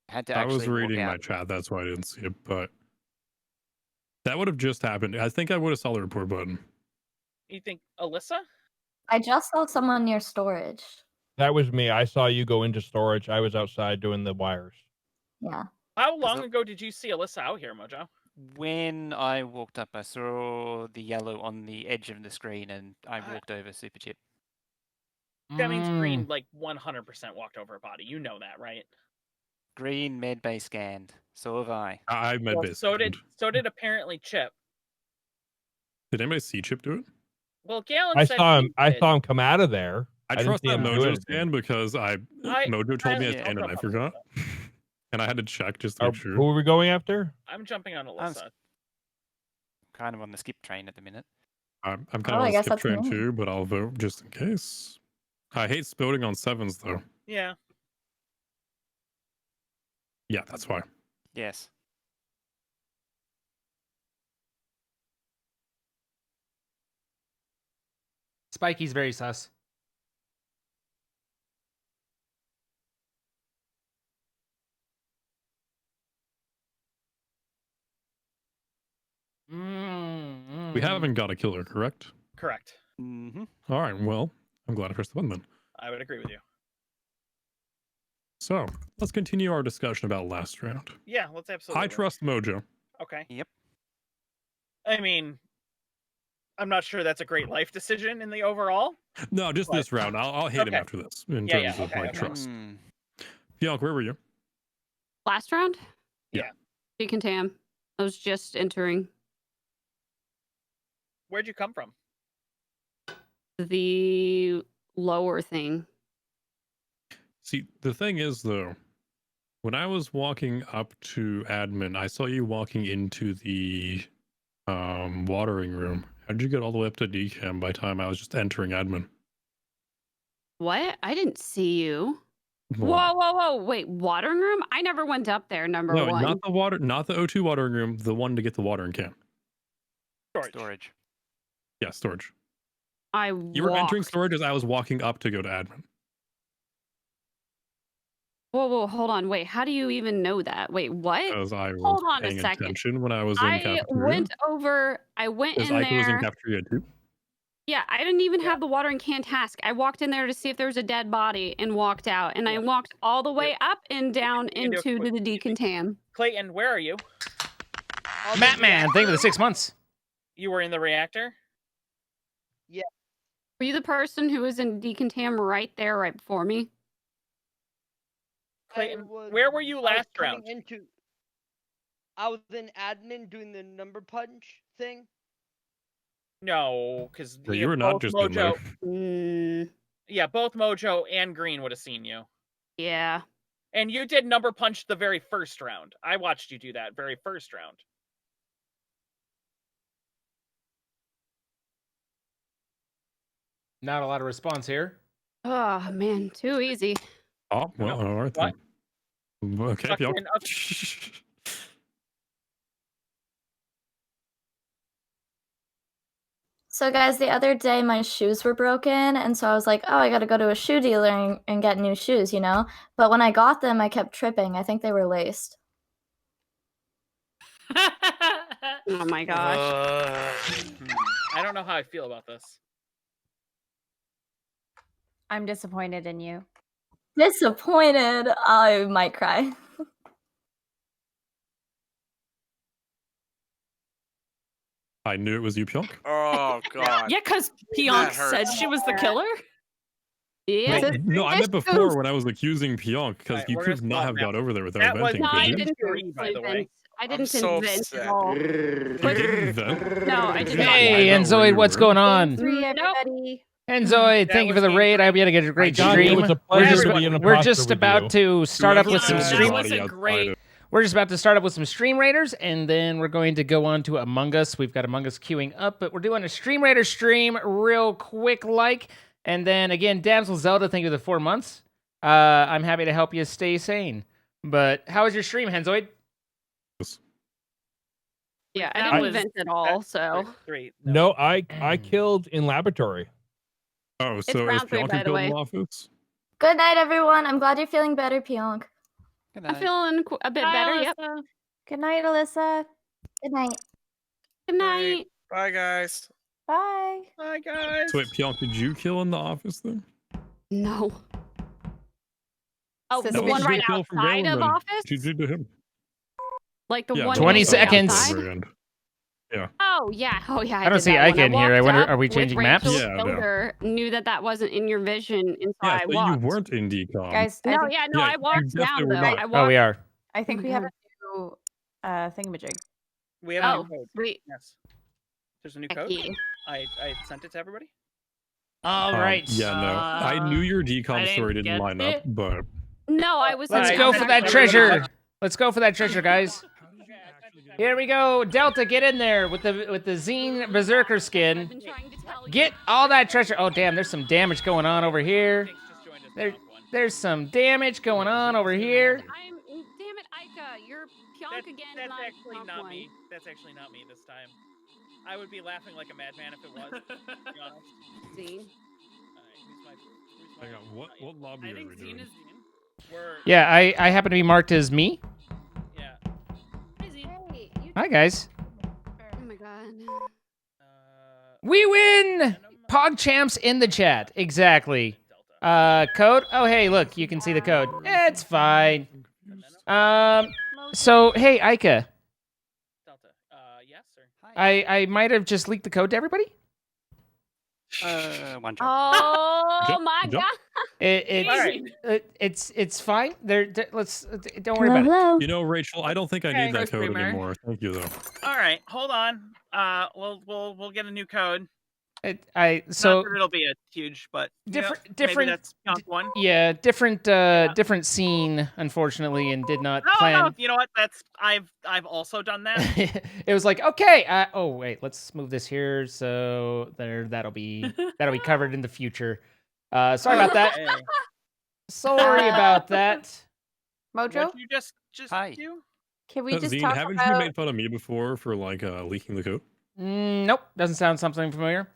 [SPEAKER 17] Had to
[SPEAKER 19] I
[SPEAKER 17] actually
[SPEAKER 19] was reading
[SPEAKER 17] walk
[SPEAKER 19] my
[SPEAKER 17] out.
[SPEAKER 19] chat, that's why I didn't see it, but that would have just happened. I think I would have saw the report button.
[SPEAKER 13] You think Alyssa?
[SPEAKER 6] I just saw someone near storage.
[SPEAKER 15] That was me. I saw you go into storage. I was outside doing the wires.
[SPEAKER 6] Yeah.
[SPEAKER 13] How long ago did you see Alyssa out here, Mojo?
[SPEAKER 17] When I walked up, I saw the yellow on the edge of the screen, and I walked over Superchip.
[SPEAKER 13] That means Green, like, 100% walked over a body. You know that, right?
[SPEAKER 17] Green medbay scanned. So have I.
[SPEAKER 19] I med
[SPEAKER 13] Well,
[SPEAKER 19] base.
[SPEAKER 13] so did apparently Chip.
[SPEAKER 19] Did anybody see Chip do it?
[SPEAKER 13] Well, Galen
[SPEAKER 15] I
[SPEAKER 13] said
[SPEAKER 15] saw him.
[SPEAKER 13] he
[SPEAKER 15] I
[SPEAKER 13] did.
[SPEAKER 15] saw him come out of there.
[SPEAKER 19] I
[SPEAKER 15] didn't
[SPEAKER 19] trust
[SPEAKER 15] see
[SPEAKER 19] that
[SPEAKER 15] him do
[SPEAKER 19] Mojo
[SPEAKER 15] anything.
[SPEAKER 19] scan because Mojo told me I
[SPEAKER 13] I
[SPEAKER 19] scanned and I
[SPEAKER 13] don't
[SPEAKER 19] forgot.
[SPEAKER 13] know.
[SPEAKER 19] And I had to check just to make sure.
[SPEAKER 15] Who are we going after?
[SPEAKER 13] I'm jumping on
[SPEAKER 17] I'm
[SPEAKER 13] Alyssa.
[SPEAKER 17] kind of on the skip train at the minute.
[SPEAKER 19] I'm kind
[SPEAKER 6] Oh,
[SPEAKER 19] of
[SPEAKER 6] I
[SPEAKER 19] on the
[SPEAKER 6] guess
[SPEAKER 19] skip
[SPEAKER 6] that's
[SPEAKER 19] train
[SPEAKER 6] me.
[SPEAKER 19] too, but I'll vote just in case. I hate voting on sevens though.
[SPEAKER 13] Yeah.
[SPEAKER 19] Yeah, that's why.
[SPEAKER 17] Yes.
[SPEAKER 1] Spikey's very sus.
[SPEAKER 19] We haven't got a killer, correct?
[SPEAKER 13] Correct.
[SPEAKER 17] Mm-hmm.
[SPEAKER 19] All right, well, I'm glad I pressed the button then.
[SPEAKER 13] I would agree with you.
[SPEAKER 19] So, let's continue our discussion about last round.
[SPEAKER 13] Yeah, let's absolutely.
[SPEAKER 19] I trust Mojo.
[SPEAKER 13] Okay.
[SPEAKER 17] Yep.
[SPEAKER 13] I mean, I'm not sure that's a great life decision in the overall.
[SPEAKER 19] No, just this round. I'll hate him
[SPEAKER 13] Okay.
[SPEAKER 19] after this in
[SPEAKER 13] Yeah,
[SPEAKER 19] terms
[SPEAKER 13] yeah,
[SPEAKER 19] of
[SPEAKER 13] okay,
[SPEAKER 19] my
[SPEAKER 13] okay.
[SPEAKER 19] trust. Fionk, where were you?
[SPEAKER 14] Last round?
[SPEAKER 19] Yeah.
[SPEAKER 14] Decontam. I was just entering
[SPEAKER 13] Where'd you come from?
[SPEAKER 14] the lower thing.
[SPEAKER 19] See, the thing is, though, when I was walking up to admin, I saw you walking into the watering room. How did you get all the way up to decam by the time I was just entering admin?
[SPEAKER 14] What? I didn't see you.
[SPEAKER 19] Well,
[SPEAKER 14] Whoa. Wait, watering room? I never went up there, number
[SPEAKER 19] no,
[SPEAKER 14] one.
[SPEAKER 19] not the O2 watering room, the one to get the watering can.
[SPEAKER 17] Storage.
[SPEAKER 19] Yeah, storage.
[SPEAKER 14] You
[SPEAKER 19] were entering storage as I was walking up to go to admin.
[SPEAKER 14] Whoa, hold on. Wait, how do you even know that? Wait, what?
[SPEAKER 19] Because I was
[SPEAKER 14] Hold on a
[SPEAKER 19] paying
[SPEAKER 14] second.
[SPEAKER 19] attention when I was in
[SPEAKER 14] I
[SPEAKER 19] cafeteria.
[SPEAKER 14] went over, I went
[SPEAKER 19] Because
[SPEAKER 14] in
[SPEAKER 19] Ike was in
[SPEAKER 14] there.
[SPEAKER 19] cafeteria too.
[SPEAKER 14] Yeah, I didn't even have the watering can task. I walked in there to see if there was a dead body and walked out. And I walked all the way up and down
[SPEAKER 13] You can do a
[SPEAKER 14] into
[SPEAKER 13] quick-
[SPEAKER 14] the decontam.
[SPEAKER 13] Clayton, where are you?
[SPEAKER 1] Matman, thank you for the 6 months.
[SPEAKER 13] You were in the reactor?
[SPEAKER 14] Were you the person who was in decontam right there, right before me?
[SPEAKER 13] Clayton, where were you last round?
[SPEAKER 20] I was in admin doing the number punch thing.
[SPEAKER 13] No, because
[SPEAKER 19] But you were not just in there.
[SPEAKER 13] Yeah, both Mojo and Green would have seen you.
[SPEAKER 14] Yeah.
[SPEAKER 13] And you did number punch the very first round. I watched you do that very first round.
[SPEAKER 1] Not a lot of response here.
[SPEAKER 14] Oh, man, too easy.
[SPEAKER 19] Oh, well, all right then. Okay,
[SPEAKER 13] Sucked
[SPEAKER 19] Fionk.
[SPEAKER 13] in.
[SPEAKER 6] So guys, the other day my shoes were broken, and so I was like, oh, I gotta go to a shoe dealer and get new shoes, you know? But when I got them, I kept tripping. I think they were laced.
[SPEAKER 14] Oh my gosh.
[SPEAKER 13] I don't know how I feel about this.
[SPEAKER 16] I'm disappointed in you.
[SPEAKER 6] Disappointed. I might cry.
[SPEAKER 19] I knew it was you, Pionk.
[SPEAKER 21] Oh god.
[SPEAKER 18] Yeah, because
[SPEAKER 21] That
[SPEAKER 18] Pionk said
[SPEAKER 21] hurts.
[SPEAKER 18] she was the killer.
[SPEAKER 14] Yeah.
[SPEAKER 19] No, I meant before when I was accusing Pionk, because
[SPEAKER 13] Alright,
[SPEAKER 19] you
[SPEAKER 13] we're
[SPEAKER 19] could
[SPEAKER 13] gonna
[SPEAKER 19] not
[SPEAKER 13] swap
[SPEAKER 19] have
[SPEAKER 13] now.
[SPEAKER 19] got over there without
[SPEAKER 13] That was
[SPEAKER 19] venting,
[SPEAKER 14] No,
[SPEAKER 19] could
[SPEAKER 14] I
[SPEAKER 19] you?
[SPEAKER 14] didn't
[SPEAKER 13] Three, by the way.
[SPEAKER 14] I didn't
[SPEAKER 21] so
[SPEAKER 14] invent
[SPEAKER 21] upset.
[SPEAKER 14] at all.
[SPEAKER 19] You didn't vent?
[SPEAKER 14] No, I did not.
[SPEAKER 1] Hey,
[SPEAKER 19] I thought
[SPEAKER 1] Enzoid,
[SPEAKER 19] you
[SPEAKER 1] what's
[SPEAKER 19] were.
[SPEAKER 1] going on?
[SPEAKER 16] Three, everybody.
[SPEAKER 1] Enzoid,
[SPEAKER 13] That
[SPEAKER 1] thank you for
[SPEAKER 13] was
[SPEAKER 1] the
[SPEAKER 13] game
[SPEAKER 1] raid. I hope
[SPEAKER 13] three.
[SPEAKER 1] you had a great
[SPEAKER 15] John,
[SPEAKER 1] stream.
[SPEAKER 15] it was a
[SPEAKER 1] We're
[SPEAKER 15] pleasure
[SPEAKER 1] just,
[SPEAKER 15] to be an
[SPEAKER 1] we're
[SPEAKER 15] imposter
[SPEAKER 1] just
[SPEAKER 15] with
[SPEAKER 1] about
[SPEAKER 15] you.
[SPEAKER 1] to start up
[SPEAKER 19] Whoever
[SPEAKER 1] with some
[SPEAKER 19] said
[SPEAKER 1] stream.
[SPEAKER 18] That was a
[SPEAKER 19] body
[SPEAKER 18] great.
[SPEAKER 19] outside
[SPEAKER 1] We're just about to start up with some Stream Raiders, and then we're going to go on to Among Us. We've got Among Us queuing up, but we're doing a Stream Raider stream real quick, and then again, Damsel Zelda, thank you for the 4 months. I'm happy to help you stay sane. But how was your stream, Henzoid?
[SPEAKER 14] Yeah, I
[SPEAKER 18] That
[SPEAKER 14] didn't
[SPEAKER 18] was-
[SPEAKER 14] invent at all, so.
[SPEAKER 13] Three.
[SPEAKER 15] No, I killed in laboratory.
[SPEAKER 19] Oh, so is
[SPEAKER 14] round three,
[SPEAKER 19] Pionk
[SPEAKER 14] by
[SPEAKER 19] who
[SPEAKER 14] the
[SPEAKER 19] killed
[SPEAKER 14] way.
[SPEAKER 19] in the office?
[SPEAKER 6] Good night, everyone. I'm glad you're feeling better, Pionk.
[SPEAKER 17] Good
[SPEAKER 14] I'm
[SPEAKER 17] night.
[SPEAKER 14] feeling a bit
[SPEAKER 18] Bye,
[SPEAKER 14] better, yep.
[SPEAKER 18] Alyssa.
[SPEAKER 16] Good night, Alyssa.
[SPEAKER 6] Good night.
[SPEAKER 14] Good night.
[SPEAKER 21] Bye guys.
[SPEAKER 16] Bye.
[SPEAKER 13] Hi guys.
[SPEAKER 19] So wait, Pionk, did you kill in the office then?
[SPEAKER 14] No. Oh,
[SPEAKER 16] That
[SPEAKER 14] the
[SPEAKER 16] was
[SPEAKER 14] one
[SPEAKER 16] a
[SPEAKER 14] right
[SPEAKER 19] kill from
[SPEAKER 14] outside
[SPEAKER 19] Galen,
[SPEAKER 14] of
[SPEAKER 19] then.
[SPEAKER 14] office?
[SPEAKER 19] You did to him.
[SPEAKER 14] Like the
[SPEAKER 19] Yeah,
[SPEAKER 14] one
[SPEAKER 1] 20
[SPEAKER 14] right
[SPEAKER 1] seconds.
[SPEAKER 14] outside?
[SPEAKER 19] Very end. Yeah.
[SPEAKER 14] Oh yeah,
[SPEAKER 1] I don't
[SPEAKER 14] did
[SPEAKER 1] see
[SPEAKER 14] that one.
[SPEAKER 1] Ika in here. I
[SPEAKER 14] walked
[SPEAKER 1] wonder,
[SPEAKER 14] up
[SPEAKER 1] are we
[SPEAKER 14] with
[SPEAKER 1] changing
[SPEAKER 14] Rachel
[SPEAKER 1] maps?
[SPEAKER 19] Yeah, no.
[SPEAKER 14] Soder, knew that wasn't in your vision, and so
[SPEAKER 19] Yeah,
[SPEAKER 14] I
[SPEAKER 19] so you
[SPEAKER 14] walked.
[SPEAKER 19] weren't in DCOM.
[SPEAKER 16] Guys, I
[SPEAKER 14] No,
[SPEAKER 16] think,
[SPEAKER 14] yeah, no,
[SPEAKER 19] Yeah,
[SPEAKER 14] I
[SPEAKER 19] you
[SPEAKER 14] walked
[SPEAKER 19] definitely
[SPEAKER 14] down
[SPEAKER 19] were
[SPEAKER 14] though.
[SPEAKER 19] not.
[SPEAKER 14] I walked.
[SPEAKER 1] Oh, we are.
[SPEAKER 16] I think
[SPEAKER 14] Oh
[SPEAKER 16] we
[SPEAKER 14] my
[SPEAKER 16] have a new thingamajig.
[SPEAKER 13] We have a
[SPEAKER 14] Oh,
[SPEAKER 13] new code.
[SPEAKER 14] sweet.
[SPEAKER 13] Yes. There's a new code.
[SPEAKER 14] Hecky.
[SPEAKER 13] I sent it to everybody.
[SPEAKER 1] All right.
[SPEAKER 19] Yeah, no. I knew your decom
[SPEAKER 18] I
[SPEAKER 19] story
[SPEAKER 18] didn't
[SPEAKER 19] didn't
[SPEAKER 18] get
[SPEAKER 19] line up,
[SPEAKER 18] it.
[SPEAKER 19] but
[SPEAKER 14] No, I was.
[SPEAKER 1] Let's
[SPEAKER 13] Alright,
[SPEAKER 1] go
[SPEAKER 13] I'm
[SPEAKER 1] for
[SPEAKER 13] gonna
[SPEAKER 1] that
[SPEAKER 13] tell everybody
[SPEAKER 1] treasure.
[SPEAKER 13] what-
[SPEAKER 1] Let's go for that treasure, guys. Here we go. Delta, get in there with the Zine Berserker skin.
[SPEAKER 14] Been trying to tell you.
[SPEAKER 1] Get all that treasure. Oh, damn, there's some damage going on over here.
[SPEAKER 13] Thanks, just joined us.
[SPEAKER 1] There's some damage going on over here.
[SPEAKER 14] Damn it, Ika, you're Pionk again.
[SPEAKER 13] That's
[SPEAKER 14] and I'm
[SPEAKER 13] actually
[SPEAKER 14] Pionk
[SPEAKER 13] not
[SPEAKER 14] one.
[SPEAKER 13] me. That's actually not me this time. I would be laughing like a madman if it was. To be honest.
[SPEAKER 14] Zine.
[SPEAKER 13] Alright, who's my
[SPEAKER 19] hang on, what lobby
[SPEAKER 18] I
[SPEAKER 19] are
[SPEAKER 18] think
[SPEAKER 19] we
[SPEAKER 18] Zine
[SPEAKER 19] doing?
[SPEAKER 18] is Zine.
[SPEAKER 13] We're
[SPEAKER 1] Yeah, I happen to be marked as me.
[SPEAKER 13] yeah.
[SPEAKER 18] Hi, Zine.
[SPEAKER 1] Hi, guys.
[SPEAKER 14] Oh my god.
[SPEAKER 1] We win! PogChamps in the chat. Exactly. Code? Oh, hey, look, you can see the code. It's fine. So, hey, Ika,
[SPEAKER 13] Delta. Yes, sir.
[SPEAKER 1] I might have just leaked the code to everybody.
[SPEAKER 17] One job.
[SPEAKER 14] Oh my
[SPEAKER 19] jump.
[SPEAKER 14] god.
[SPEAKER 1] It's fine. Let's don't worry about it.
[SPEAKER 19] You know, Rachel, I don't think I need that code
[SPEAKER 18] Streamer.
[SPEAKER 19] anymore. Thank you, though.
[SPEAKER 13] All right, hold on. We'll get a new code.
[SPEAKER 1] So
[SPEAKER 13] Not that it'll be a huge, but
[SPEAKER 1] different-
[SPEAKER 13] maybe
[SPEAKER 1] different-
[SPEAKER 13] that's Pionk one.
[SPEAKER 1] yeah, different scene, unfortunately, and did not plan.
[SPEAKER 13] No, you know what? That's I've also done that.
[SPEAKER 1] It was like, okay, oh wait, let's move this here so that'll be covered in the future. Sorry about that.
[SPEAKER 13] Hey,
[SPEAKER 1] Sorry about that.
[SPEAKER 16] Mojo,
[SPEAKER 13] what'd you just
[SPEAKER 17] Hi.
[SPEAKER 13] do?
[SPEAKER 16] can we just
[SPEAKER 19] Zine,
[SPEAKER 16] talk
[SPEAKER 19] haven't you
[SPEAKER 16] about?
[SPEAKER 19] made fun of me before for like leaking the code?
[SPEAKER 1] Nope, doesn't sound something familiar.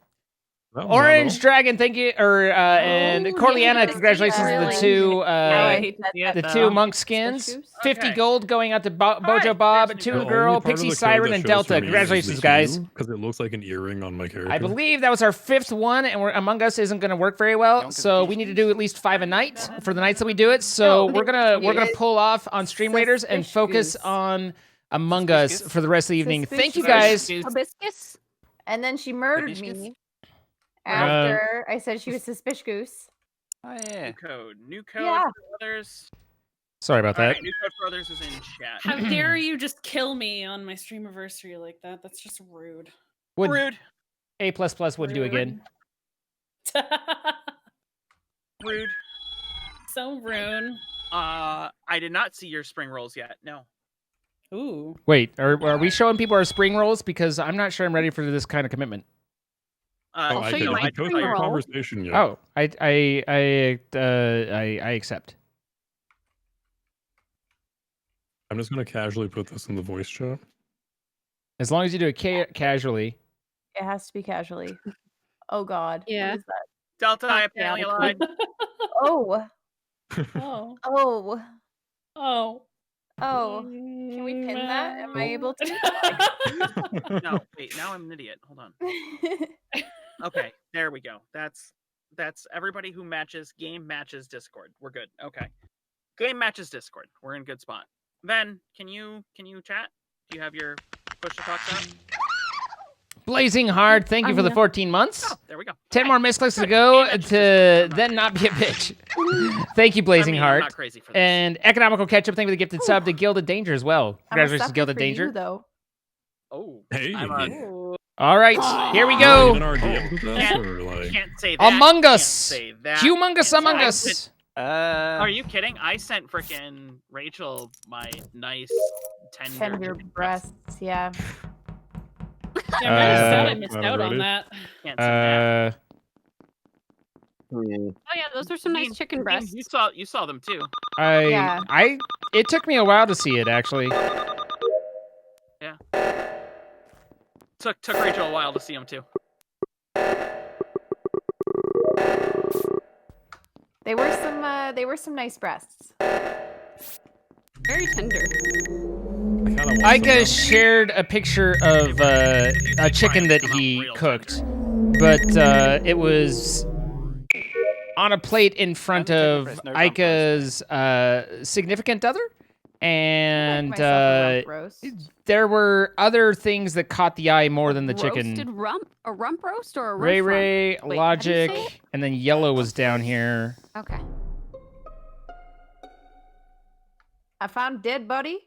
[SPEAKER 19] No,
[SPEAKER 1] Orange
[SPEAKER 19] no.
[SPEAKER 1] Dragon, thank you, and Corliana, congratulations to the two
[SPEAKER 18] I hate to see it,
[SPEAKER 1] the
[SPEAKER 18] though.
[SPEAKER 1] two monk skins.
[SPEAKER 16] Suspicious?
[SPEAKER 1] 50
[SPEAKER 13] Okay.
[SPEAKER 1] gold going out to Bojo
[SPEAKER 13] right,
[SPEAKER 1] Bob,
[SPEAKER 13] that's
[SPEAKER 1] Toon
[SPEAKER 19] The only
[SPEAKER 1] Girl,
[SPEAKER 19] part of
[SPEAKER 1] Pixie
[SPEAKER 19] the code
[SPEAKER 1] Siren,
[SPEAKER 19] that
[SPEAKER 1] and
[SPEAKER 19] shows
[SPEAKER 1] Delta.
[SPEAKER 19] for me is
[SPEAKER 1] Congratulations,
[SPEAKER 19] the
[SPEAKER 1] guys.
[SPEAKER 19] hue, because it looks like an earring on my character.
[SPEAKER 1] I believe that was our 5th one, and Among Us isn't going to work very well,
[SPEAKER 17] Don't
[SPEAKER 1] so we need to do at least 5 a night for the nights that we do it. So we're gonna pull off on Stream Raiders and focus
[SPEAKER 16] Suspicious.
[SPEAKER 1] on Among Us for the rest of the evening. Thank you
[SPEAKER 16] Suspicious.
[SPEAKER 1] guys.
[SPEAKER 14] Hibiscus?
[SPEAKER 16] And then she murdered
[SPEAKER 17] Hibiscus?
[SPEAKER 16] me after I said she was suspicious.
[SPEAKER 17] Oh yeah.
[SPEAKER 13] New code. New code
[SPEAKER 16] Yeah.
[SPEAKER 13] for others.
[SPEAKER 1] Sorry about
[SPEAKER 13] All
[SPEAKER 1] that.
[SPEAKER 13] right, new code for others is in chat.
[SPEAKER 18] How dare you just kill me on my stream anniversary like that? That's just rude.
[SPEAKER 1] Would
[SPEAKER 13] Rude.
[SPEAKER 1] A++ would do again.
[SPEAKER 13] Rude.
[SPEAKER 18] So rude.
[SPEAKER 13] I did not see your spring rolls yet. No.
[SPEAKER 18] Ooh.
[SPEAKER 1] Wait, are we showing people our spring rolls? Because I'm not sure I'm ready for this kind of commitment.
[SPEAKER 19] Oh, I
[SPEAKER 14] show you
[SPEAKER 19] did.
[SPEAKER 14] my
[SPEAKER 19] I posted
[SPEAKER 14] spring
[SPEAKER 19] your
[SPEAKER 14] roll.
[SPEAKER 19] conversation yet.
[SPEAKER 1] Oh, I accept.
[SPEAKER 19] I'm just gonna casually put this in the voice chat.
[SPEAKER 1] As long as you do it casually.
[SPEAKER 16] It has to be casually. Oh God.
[SPEAKER 14] Yeah.
[SPEAKER 16] What is that?
[SPEAKER 13] Delta, I
[SPEAKER 14] Yeah,
[SPEAKER 13] apparently
[SPEAKER 14] that's
[SPEAKER 13] lied.
[SPEAKER 16] Oh.
[SPEAKER 18] Oh.
[SPEAKER 16] Oh.
[SPEAKER 18] Oh.
[SPEAKER 16] Oh. Can we pin that? Am I able to?
[SPEAKER 13] No, wait, now I'm an idiot. Hold on. Okay, there we go. That's everybody who matches game matches Discord. We're good. Okay. Game matches Discord. We're in good spot. Ben, can you chat? Do you have your push to talk up?
[SPEAKER 1] Blazing hard. Thank you for the 14 months.
[SPEAKER 13] Oh, there we go.
[SPEAKER 1] 10 more misclicks to go to then not be a bitch. Thank you, Blazing
[SPEAKER 13] I'm
[SPEAKER 1] Heart.
[SPEAKER 13] not crazy for this.
[SPEAKER 1] And Economical Ketchup, thank you for the gifted sub to Gilded Danger as well.
[SPEAKER 16] I'm a
[SPEAKER 1] Congratulations,
[SPEAKER 16] sucker
[SPEAKER 1] Gilded
[SPEAKER 16] for
[SPEAKER 1] Danger.
[SPEAKER 16] you, though.
[SPEAKER 13] Oh.
[SPEAKER 19] Hey.
[SPEAKER 1] All right, here we
[SPEAKER 19] You
[SPEAKER 1] go.
[SPEAKER 19] in our DMs with us, or like...
[SPEAKER 13] Can't say that.
[SPEAKER 1] Among
[SPEAKER 13] can't
[SPEAKER 1] Us.
[SPEAKER 13] say that,
[SPEAKER 1] Humongous
[SPEAKER 13] can't say
[SPEAKER 1] Among
[SPEAKER 13] that.
[SPEAKER 1] Us.
[SPEAKER 13] Are you kidding? I sent frickin' Rachel my nice
[SPEAKER 16] Tender breasts, yeah.
[SPEAKER 18] Yeah, I'm kinda sad I missed out on that.
[SPEAKER 13] Can't say that.
[SPEAKER 14] Oh yeah, those are some nice chicken breasts.
[SPEAKER 13] You saw them too.
[SPEAKER 1] It took me a while to see it, actually.
[SPEAKER 13] Yeah. Took Rachel a while to see them too.
[SPEAKER 16] They were some nice breasts.
[SPEAKER 14] Very tender.
[SPEAKER 1] Ika shared a picture of a chicken that he cooked, but it was on a plate in front of Ika's significant other, and there were other things that caught the eye more than the chicken.
[SPEAKER 14] Roasted rump? A rump roast or a
[SPEAKER 1] Ray
[SPEAKER 14] roast
[SPEAKER 1] Ray,
[SPEAKER 14] rump? Wait, how do you say it?
[SPEAKER 1] Logic, and then Yellow was down here.
[SPEAKER 14] Okay.
[SPEAKER 16] I found dead body.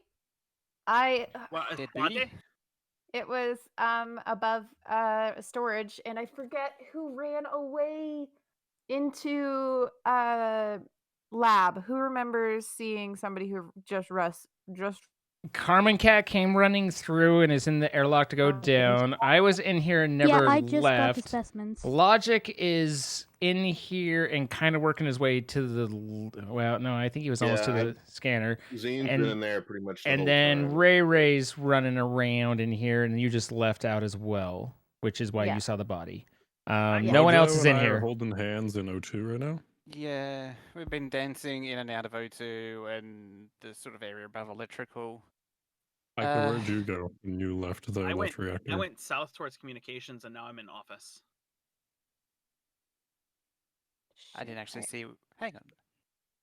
[SPEAKER 13] Dead body?
[SPEAKER 16] It was above storage, and I forget who ran away into lab. Who remembers seeing somebody who just
[SPEAKER 1] Carmen Cat came running through and is in the airlock to go down. I was in here and never
[SPEAKER 2] I just got
[SPEAKER 1] left.
[SPEAKER 2] the specimens.
[SPEAKER 1] Logic is in here and kind of working his way to the... Well, no, I think he was almost to the scanner.
[SPEAKER 22] Zine's been in there pretty much the
[SPEAKER 1] And
[SPEAKER 22] whole
[SPEAKER 1] then
[SPEAKER 22] time.
[SPEAKER 1] Ray Ray's running around in here, and you just left out as well, which is why
[SPEAKER 19] Yeah.
[SPEAKER 1] you saw the body. No one else is in
[SPEAKER 19] and I are
[SPEAKER 1] here.
[SPEAKER 19] holding hands in O2 right now.
[SPEAKER 17] Yeah, we've been dancing in and out of O2 and the sort of area above electrical.
[SPEAKER 19] Ika, where'd you go when you left the
[SPEAKER 13] I
[SPEAKER 19] left reactor?
[SPEAKER 13] went south towards communications, and now I'm in office.
[SPEAKER 17] I didn't actually see. Hang on.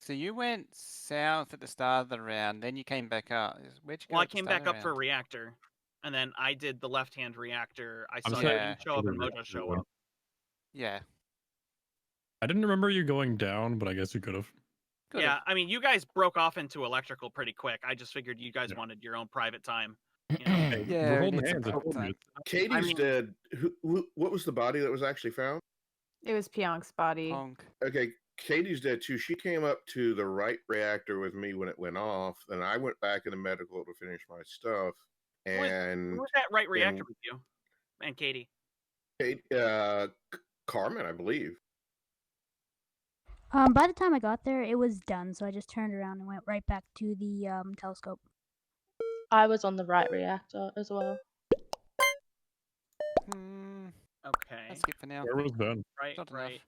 [SPEAKER 17] So you went south at the start of the round, then you came back up. Where'd you go?
[SPEAKER 13] Well, I
[SPEAKER 17] at the
[SPEAKER 13] came
[SPEAKER 17] start
[SPEAKER 13] back
[SPEAKER 17] of
[SPEAKER 13] up
[SPEAKER 17] the
[SPEAKER 13] for
[SPEAKER 17] round?
[SPEAKER 13] reactor, and then I did the left-hand reactor. I
[SPEAKER 19] I'm
[SPEAKER 13] saw
[SPEAKER 19] saying-
[SPEAKER 13] you show up and Mojo show up.
[SPEAKER 17] Yeah.
[SPEAKER 19] I didn't remember you going down, but I guess you could have.
[SPEAKER 13] Yeah, I mean, you guys broke off into electrical pretty quick. I just figured you guys wanted your own private time. You know?
[SPEAKER 17] Yeah,
[SPEAKER 19] we're
[SPEAKER 17] we
[SPEAKER 19] holding
[SPEAKER 17] need some
[SPEAKER 19] hands. I
[SPEAKER 17] private
[SPEAKER 19] told
[SPEAKER 17] time.
[SPEAKER 19] you.
[SPEAKER 22] Katie's
[SPEAKER 13] I mean-
[SPEAKER 22] dead. What was the body that was actually found?
[SPEAKER 16] It was Pionk's body.
[SPEAKER 22] Okay, Katie's dead too. She came up to the right reactor with me when it went off. Then I went back into medical to finish my stuff. And
[SPEAKER 13] Who was that right reactor with you? And Katie.
[SPEAKER 22] Carmen, I believe.
[SPEAKER 2] By the time I got there, it was done, so I just turned around and went right back to the telescope.
[SPEAKER 23] I was on the right reactor as well.
[SPEAKER 13] Okay.
[SPEAKER 17] That's good for now.
[SPEAKER 19] Where was Ben?
[SPEAKER 13] Right.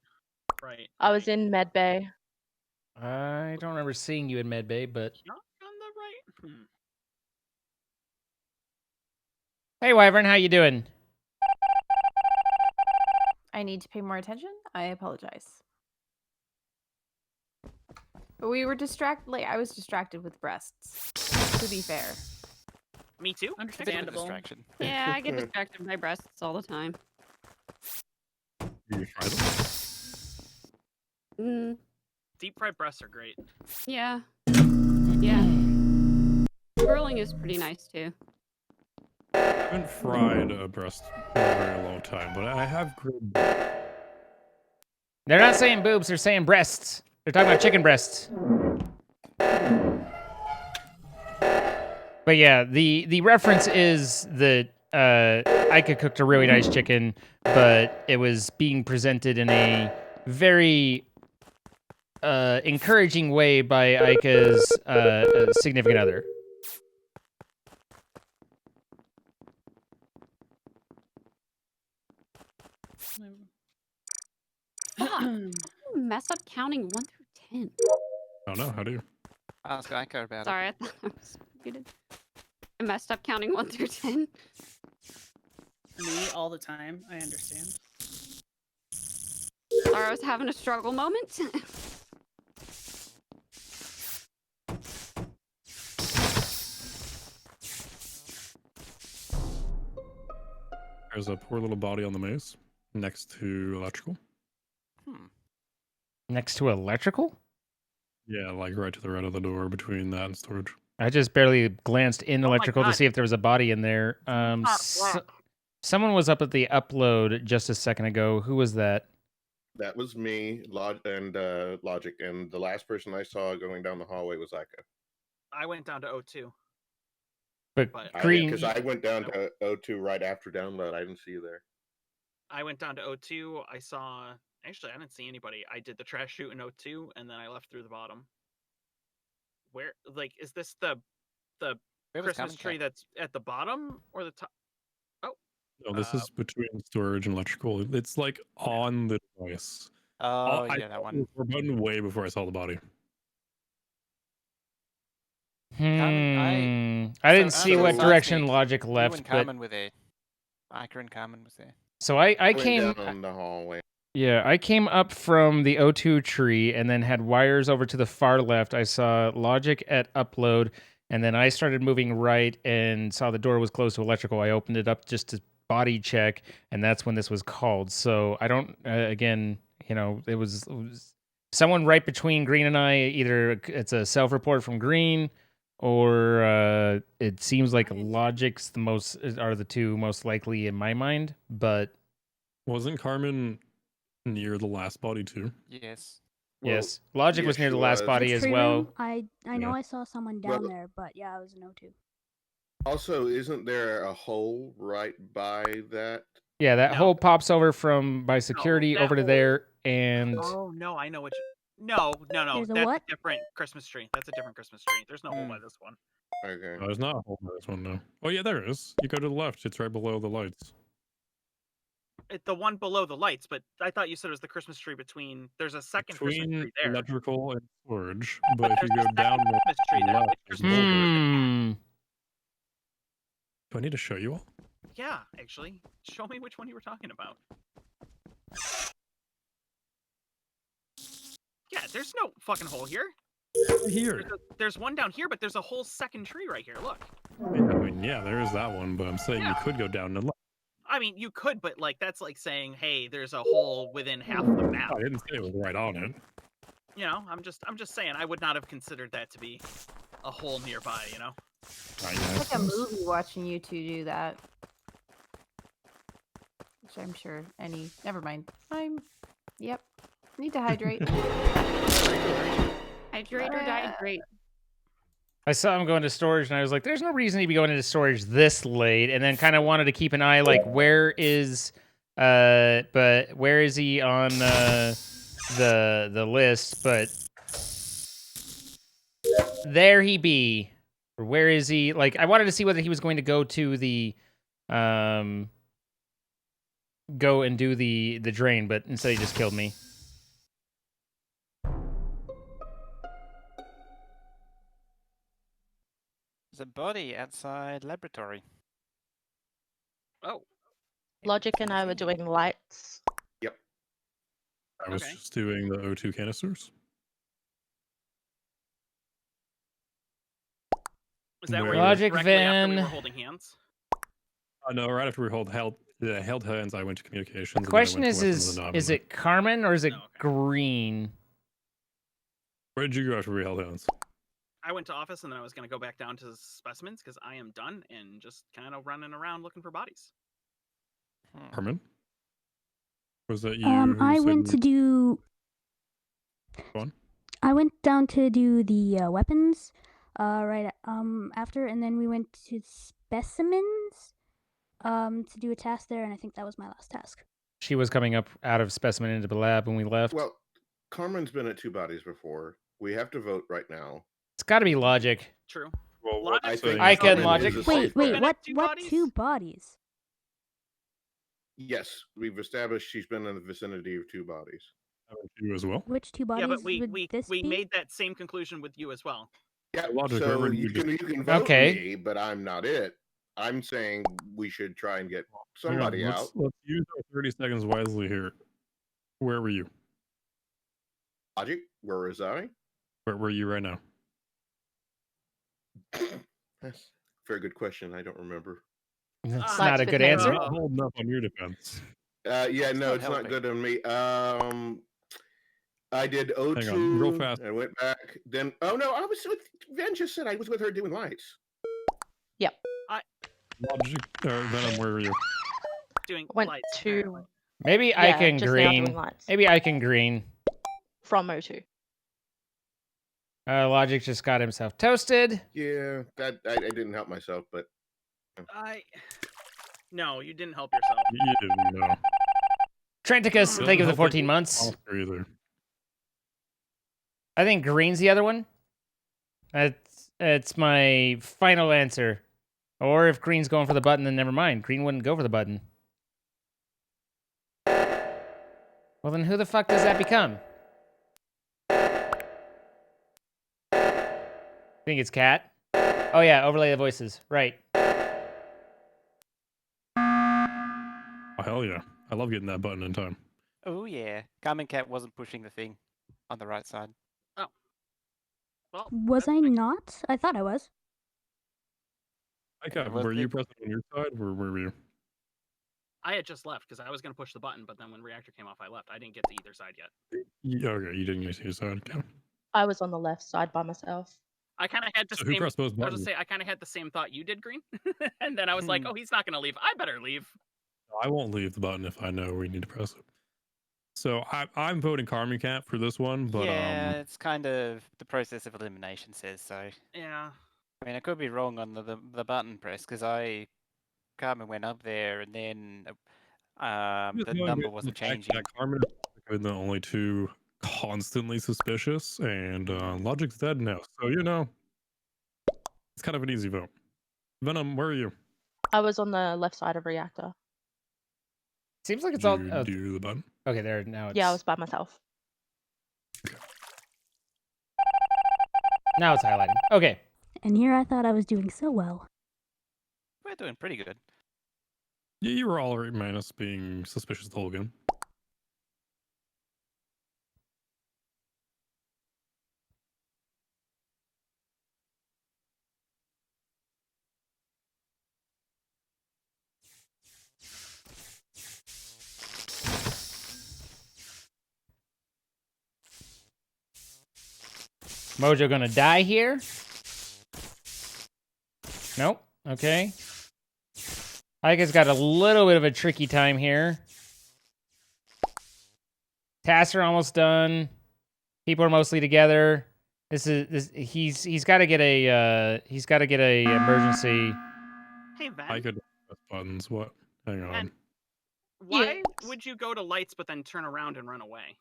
[SPEAKER 13] Right.
[SPEAKER 23] I was in med bay.
[SPEAKER 1] I don't remember seeing you in medbay, but...
[SPEAKER 13] Not on the right.
[SPEAKER 1] Hey, Wyvern, how you doing?
[SPEAKER 16] I need to pay more attention. I apologize. But we were distracted. Like, I was distracted with breasts. To be fair.
[SPEAKER 13] Me too.
[SPEAKER 14] Understandable. Yeah, I get distracted by breasts all the time.
[SPEAKER 19] You try them?
[SPEAKER 13] Deep fried breasts are great.
[SPEAKER 14] Yeah. Yeah. Grilling is pretty nice too.
[SPEAKER 19] I haven't fried a breast for a very long time, but I have grilled.
[SPEAKER 1] They're not saying boobs, they're saying breasts. They're talking about chicken breasts. But yeah, the reference is that Ika cooked a really nice chicken, but it was being presented in a very encouraging way by Ika's significant other.
[SPEAKER 14] Fuck. You messed up counting 1 through 10.
[SPEAKER 19] Oh no, how do you?
[SPEAKER 17] Ask Geico about
[SPEAKER 14] Sorry, I
[SPEAKER 17] it.
[SPEAKER 14] thought I was muted. I messed up counting 1 through 10.
[SPEAKER 18] Me all the time. I understand.
[SPEAKER 14] Sorry, I was having a struggle moment.
[SPEAKER 19] There's a poor little body on the maze next to electrical.
[SPEAKER 1] Next to electrical?
[SPEAKER 19] Yeah, like right to the right of the door between that and storage.
[SPEAKER 1] I just barely glanced in
[SPEAKER 13] Oh my
[SPEAKER 1] electrical to
[SPEAKER 13] God.
[SPEAKER 1] see if there was a body in there. Someone was up at the upload just a second ago. Who was that?
[SPEAKER 22] That was me, Logic, and the last person I saw going down the hallway was Ika.
[SPEAKER 13] I went down to O2.
[SPEAKER 1] But
[SPEAKER 22] Green, because I went down to O2 right after download. I didn't see you there.
[SPEAKER 13] I went down to O2. I saw. Actually, I didn't see anybody. I did the trash chute in O2, and then I left through the bottom. Where, like, is this the
[SPEAKER 17] Where was
[SPEAKER 13] Christmas
[SPEAKER 17] Common
[SPEAKER 13] tree
[SPEAKER 17] Cat?
[SPEAKER 13] that's at the bottom or the top? Oh,
[SPEAKER 19] No, this is between storage and electrical. It's like on the device.
[SPEAKER 17] Oh,
[SPEAKER 19] I
[SPEAKER 17] yeah, that
[SPEAKER 19] saw
[SPEAKER 17] one.
[SPEAKER 19] the button way before I saw the body.
[SPEAKER 17] Carmen,
[SPEAKER 1] I didn't
[SPEAKER 17] so
[SPEAKER 1] see
[SPEAKER 17] Arthur
[SPEAKER 1] what
[SPEAKER 17] was
[SPEAKER 1] direction
[SPEAKER 17] asking,
[SPEAKER 1] Logic
[SPEAKER 17] You
[SPEAKER 1] left,
[SPEAKER 17] and
[SPEAKER 1] but
[SPEAKER 17] Carmen were there. Iker and Carmen was there.
[SPEAKER 1] so I
[SPEAKER 22] went
[SPEAKER 1] came.
[SPEAKER 22] down the hallway.
[SPEAKER 1] Yeah, I came up from the O2 tree and then had wires over to the far left. I saw Logic at upload, and then I started moving right and saw the door was closed to electrical. I opened it up just to body check, and that's when this was called. So I don't. Again, it was someone right between Green and I. Either it's a self-report from Green, or it seems like Logic's are the two most likely in my mind. But
[SPEAKER 19] wasn't Carmen near the last body too?
[SPEAKER 17] Yes.
[SPEAKER 1] Yes, Logic was near the last body as well.
[SPEAKER 2] I know
[SPEAKER 19] Yeah.
[SPEAKER 2] I saw someone down there, but yeah, I was an O2.
[SPEAKER 22] Also, isn't there a hole right by that?
[SPEAKER 1] Yeah, that
[SPEAKER 13] No.
[SPEAKER 1] hole pops over from by security
[SPEAKER 13] that
[SPEAKER 1] over to
[SPEAKER 13] hole-
[SPEAKER 1] there, and
[SPEAKER 13] Oh no, I know which. No.
[SPEAKER 2] There's a
[SPEAKER 13] That's
[SPEAKER 2] what?
[SPEAKER 13] a different Christmas tree. That's a different Christmas tree. There's no hole by this one.
[SPEAKER 22] Okay.
[SPEAKER 19] No, there's not a hole in this one, no. Oh yeah, there is. You go to the left. It's right below the lights.
[SPEAKER 13] The one below the lights, but I thought you said it was the Christmas tree between. There's a second Christmas
[SPEAKER 19] Between
[SPEAKER 13] tree there.
[SPEAKER 19] electrical and storage, but if
[SPEAKER 13] there's
[SPEAKER 19] you
[SPEAKER 13] a
[SPEAKER 19] go down
[SPEAKER 13] second
[SPEAKER 19] more
[SPEAKER 13] Christmas
[SPEAKER 19] to
[SPEAKER 13] tree
[SPEAKER 19] the
[SPEAKER 13] there.
[SPEAKER 19] left,
[SPEAKER 13] Which
[SPEAKER 19] there's
[SPEAKER 13] Christmas tree was it?
[SPEAKER 19] Do I need to show you all?
[SPEAKER 13] Yeah, actually, show me which one you were talking about. Yeah, there's no fucking hole here.
[SPEAKER 19] Here.
[SPEAKER 13] There's one down here, but there's a whole second tree right here. Look.
[SPEAKER 19] Yeah, there is that one, but I'm saying you could go down the left.
[SPEAKER 13] I mean, you could, but like that's like saying, hey, there's a hole within half the map.
[SPEAKER 19] I didn't say it was right on it.
[SPEAKER 13] I'm just saying, I would not have considered that to be a hole nearby.
[SPEAKER 16] It's like a movie watching you two do that. Which I'm sure never mind. Yep. Need to hydrate.
[SPEAKER 14] Hydrate or dihydrate.
[SPEAKER 1] I saw him going to storage, and I was like, "There's no reason to be going into storage this late." And then kind of wanted to keep an eye, like, where is he on the list? But there he be. Or where is he? Like, I wanted to see whether he was going to go to the go and do the drain, but instead he just killed me.
[SPEAKER 17] There's a body outside laboratory.
[SPEAKER 13] Oh.
[SPEAKER 23] Logic and I were doing lights.
[SPEAKER 22] Yep.
[SPEAKER 19] I was just doing the O2 canisters.
[SPEAKER 13] Is that where
[SPEAKER 1] Logic
[SPEAKER 13] you were directly after we
[SPEAKER 1] Van.
[SPEAKER 13] were holding hands?
[SPEAKER 19] No, right after we held hands, I went to communications.
[SPEAKER 1] The question
[SPEAKER 19] and then I went to
[SPEAKER 1] is
[SPEAKER 19] weapons and
[SPEAKER 1] is it Carmen or is it Green?
[SPEAKER 19] Where did you go after we held hands?
[SPEAKER 13] I went to office and then I was going to go back down to specimens because I am done and just kind of running around looking for bodies.
[SPEAKER 19] Carmen? Was that you?
[SPEAKER 2] I went to do.
[SPEAKER 19] Go on.
[SPEAKER 2] I went down to do the weapons, right after, and then we went to specimens, to do a task there, and I think that was my last task.
[SPEAKER 1] She was coming up out of specimen into the lab when we left.
[SPEAKER 22] Well, Carmen's been at two bodies before. We have to vote right now.
[SPEAKER 1] It's got to be Logic.
[SPEAKER 13] True.
[SPEAKER 22] Well, I think
[SPEAKER 1] I can
[SPEAKER 22] Carmen
[SPEAKER 1] Logic.
[SPEAKER 22] is a
[SPEAKER 2] Wait,
[SPEAKER 22] safe bet.
[SPEAKER 2] what two bodies?
[SPEAKER 22] Yes, we've established she's been in the vicinity of 2 bodies.
[SPEAKER 19] You as well.
[SPEAKER 2] Which 2
[SPEAKER 13] Yeah,
[SPEAKER 2] bodies
[SPEAKER 13] but we
[SPEAKER 2] would this be?
[SPEAKER 13] made that same conclusion with you as well.
[SPEAKER 22] Yeah,
[SPEAKER 19] Logic,
[SPEAKER 22] so
[SPEAKER 19] wherever
[SPEAKER 22] you
[SPEAKER 19] you
[SPEAKER 22] can vote
[SPEAKER 1] Okay.
[SPEAKER 22] me, but I'm not it. I'm saying we should try and get
[SPEAKER 19] Hang on,
[SPEAKER 22] somebody out.
[SPEAKER 19] let's use our 30 seconds wisely here. Where were you?
[SPEAKER 22] Logic, where was I?
[SPEAKER 19] Where were you right now?
[SPEAKER 22] That's a very good question. I don't remember.
[SPEAKER 1] That's not a good answer.
[SPEAKER 19] Not holding up on your defense.
[SPEAKER 22] Yeah, no,
[SPEAKER 17] not
[SPEAKER 22] it's not
[SPEAKER 17] helping.
[SPEAKER 22] good on me. I did O2.
[SPEAKER 19] Hang on, real fast.
[SPEAKER 22] I went back. Then, oh no, I was with. Ven just said I was with her doing lights.
[SPEAKER 23] Yep.
[SPEAKER 19] Logic, Venom, where were you?
[SPEAKER 13] Doing
[SPEAKER 23] Went
[SPEAKER 13] lights.
[SPEAKER 23] to
[SPEAKER 1] Maybe I can
[SPEAKER 23] just now doing
[SPEAKER 1] green.
[SPEAKER 23] lights.
[SPEAKER 1] Maybe I can green.
[SPEAKER 23] From O2.
[SPEAKER 1] Logic just got himself toasted.
[SPEAKER 22] Yeah, that I didn't help myself, but
[SPEAKER 13] No, you didn't help yourself.
[SPEAKER 19] You didn't know.
[SPEAKER 1] Trenticus, thank you for the 14 months.
[SPEAKER 19] Either.
[SPEAKER 1] I think green's the other one. It's my final answer. Or if green's going for the button, then never mind. Green wouldn't go for the button. Well, then who the fuck does that become? I think it's Cat. Oh yeah, overlay the voices. Right.
[SPEAKER 19] Oh, hell yeah. I love getting that button in time.
[SPEAKER 17] Oh yeah, Carmen Cat wasn't pushing the thing on the right side.
[SPEAKER 13] Oh. Well,
[SPEAKER 2] Was I not? I thought I was.
[SPEAKER 19] Okay, were you pressing on your side, or where were you?
[SPEAKER 13] I had just left because I was going to push the button, but then when reactor came off, I left. I didn't get to either side yet.
[SPEAKER 19] Okay, you didn't get to your side. Okay.
[SPEAKER 23] I was on the left side by myself.
[SPEAKER 13] I kind of had the
[SPEAKER 19] So who
[SPEAKER 13] same.
[SPEAKER 19] pressed those
[SPEAKER 13] I was
[SPEAKER 19] buttons?
[SPEAKER 13] gonna say I kind of had the same thought you did, Green, and then I was like, "Oh, he's not going to leave. I better leave."
[SPEAKER 19] I won't leave the button if I know we need to press it. So I'm voting Carmen Cat for this one, but
[SPEAKER 17] yeah, it's kind of the process of elimination says so.
[SPEAKER 13] Yeah.
[SPEAKER 17] I mean, I could be wrong on the button press because Carmen went up there and then the number wasn't changing.
[SPEAKER 19] Carmen and Jessica are the only two constantly suspicious, and Logic's dead now. So it's kind of an easy vote. Venom, where are you?
[SPEAKER 23] I was on the left side of reactor.
[SPEAKER 1] Seems like it's
[SPEAKER 19] Did
[SPEAKER 1] all.
[SPEAKER 19] you do the button?
[SPEAKER 1] Okay, there now. It's,
[SPEAKER 23] Yeah, I was by myself.
[SPEAKER 1] Now it's highlighting. Okay.
[SPEAKER 2] And here I thought I was doing so well.
[SPEAKER 17] We're doing pretty good.
[SPEAKER 19] Yeah, you were all right minus being suspicious the whole game.
[SPEAKER 1] Mojo gonna die here? Nope. Okay. Ika's got a little bit of a tricky time here. Tasks are almost done. People are mostly together. He's got to get a emergency.
[SPEAKER 13] Hey, Ven.
[SPEAKER 19] I could press buttons. What? Hang on.
[SPEAKER 13] Ven, why would you go to lights but then turn around and run away?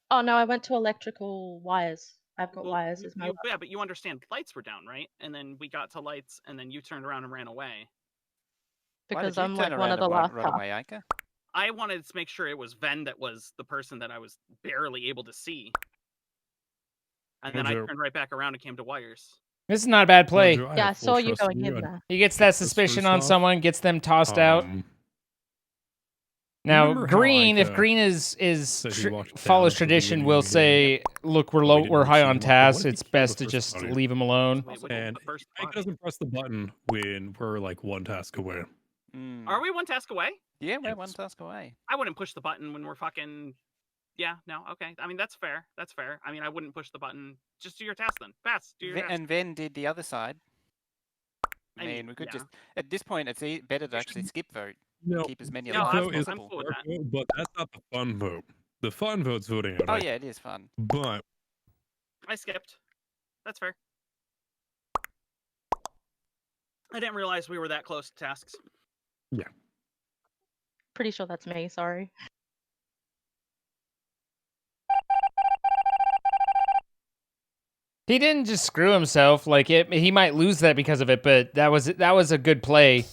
[SPEAKER 23] Oh no, I went to electrical wires. I've got
[SPEAKER 13] Well,
[SPEAKER 23] wires as my
[SPEAKER 13] yeah, but you understand lights were down, right? And then we got to lights, and then you turned around and ran away.
[SPEAKER 23] because I'm like one of the last half.
[SPEAKER 13] I wanted to make sure it was Ven that was the person that I was barely able to see. And then I
[SPEAKER 19] Mojo.
[SPEAKER 13] turned right back around and came to wires.
[SPEAKER 1] This is not a bad play.
[SPEAKER 19] Mojo,
[SPEAKER 23] Yeah, I
[SPEAKER 19] have
[SPEAKER 23] saw
[SPEAKER 19] full
[SPEAKER 23] you
[SPEAKER 19] trust in
[SPEAKER 23] going in
[SPEAKER 19] I-
[SPEAKER 23] there.
[SPEAKER 1] He gets that
[SPEAKER 19] Just
[SPEAKER 1] suspicion
[SPEAKER 19] first
[SPEAKER 1] on
[SPEAKER 19] off,
[SPEAKER 1] someone, gets them tossed out. Now,
[SPEAKER 19] remember how
[SPEAKER 1] green, if
[SPEAKER 19] Ika
[SPEAKER 1] green
[SPEAKER 19] said he walked down
[SPEAKER 1] follows
[SPEAKER 19] to the
[SPEAKER 1] tradition,
[SPEAKER 19] beginning
[SPEAKER 1] will
[SPEAKER 19] of the
[SPEAKER 1] say, "Look, we're
[SPEAKER 19] we didn't
[SPEAKER 1] we're high
[SPEAKER 19] see
[SPEAKER 1] on
[SPEAKER 19] him. What if
[SPEAKER 1] task.
[SPEAKER 19] he
[SPEAKER 1] It's
[SPEAKER 19] killed
[SPEAKER 1] best
[SPEAKER 19] the
[SPEAKER 1] to
[SPEAKER 19] first
[SPEAKER 1] just
[SPEAKER 19] body?
[SPEAKER 1] leave him alone."
[SPEAKER 19] And Ika doesn't press the button when we're like one task away.
[SPEAKER 13] Are we one task away?
[SPEAKER 17] Yeah, we're one task away.
[SPEAKER 13] I wouldn't push the button when we're fucking. Yeah, no, okay. I mean, that's fair. That's fair. I mean, I wouldn't push the button. Just do your task then. Pass. Do your task.
[SPEAKER 17] And Ven did the other side. I mean, we could just at this point it's better to actually skip vote.
[SPEAKER 19] No,
[SPEAKER 17] Keep as many
[SPEAKER 19] the
[SPEAKER 17] alive
[SPEAKER 19] vote
[SPEAKER 17] as
[SPEAKER 19] is
[SPEAKER 17] possible.
[SPEAKER 19] our vote, but that's not the fun vote. The fun vote's voting out.
[SPEAKER 17] Oh
[SPEAKER 19] Ika.
[SPEAKER 17] yeah, it is fun.
[SPEAKER 19] But
[SPEAKER 13] I skipped. That's fair. I didn't realize we were that close to tasks.
[SPEAKER 19] yeah,
[SPEAKER 23] Pretty sure that's me, sorry.
[SPEAKER 1] He didn't just screw himself. Like he might lose that because of it, but that was a good play.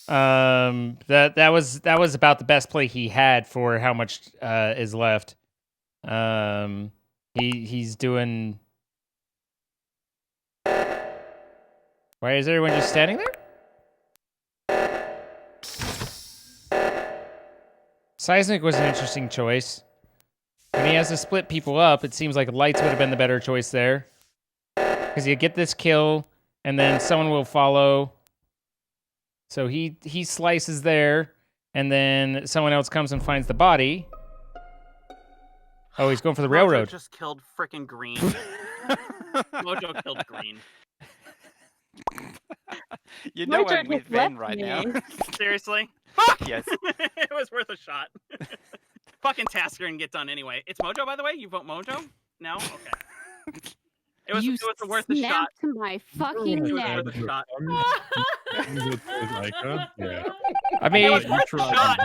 [SPEAKER 1] That was about the best play he had for how much is left. He's doing. Why is everyone just standing there? Seismic was an interesting choice. When he has to split people up, it seems like lights would have been the better choice there. Because you get this kill, and then someone will follow. So he slices there, and then someone else comes and finds the body. Oh, he's going for the railroad.
[SPEAKER 13] Mojo just killed frickin' Green. Mojo killed Green.
[SPEAKER 17] You know
[SPEAKER 14] Mojo
[SPEAKER 17] I'm with
[SPEAKER 14] just
[SPEAKER 17] Ven
[SPEAKER 14] left
[SPEAKER 17] right now.
[SPEAKER 14] me.
[SPEAKER 13] Seriously? Fuck!
[SPEAKER 17] Yes.
[SPEAKER 13] It was worth a shot. Fucking tasker and get done anyway. It's Mojo, by the way? You vote Mojo? No? Okay. It was worth a shot.
[SPEAKER 14] Snapped my fucking
[SPEAKER 13] It was
[SPEAKER 14] neck.
[SPEAKER 13] worth a shot.
[SPEAKER 19] Yeah.
[SPEAKER 1] I mean,
[SPEAKER 13] It was worth a shot.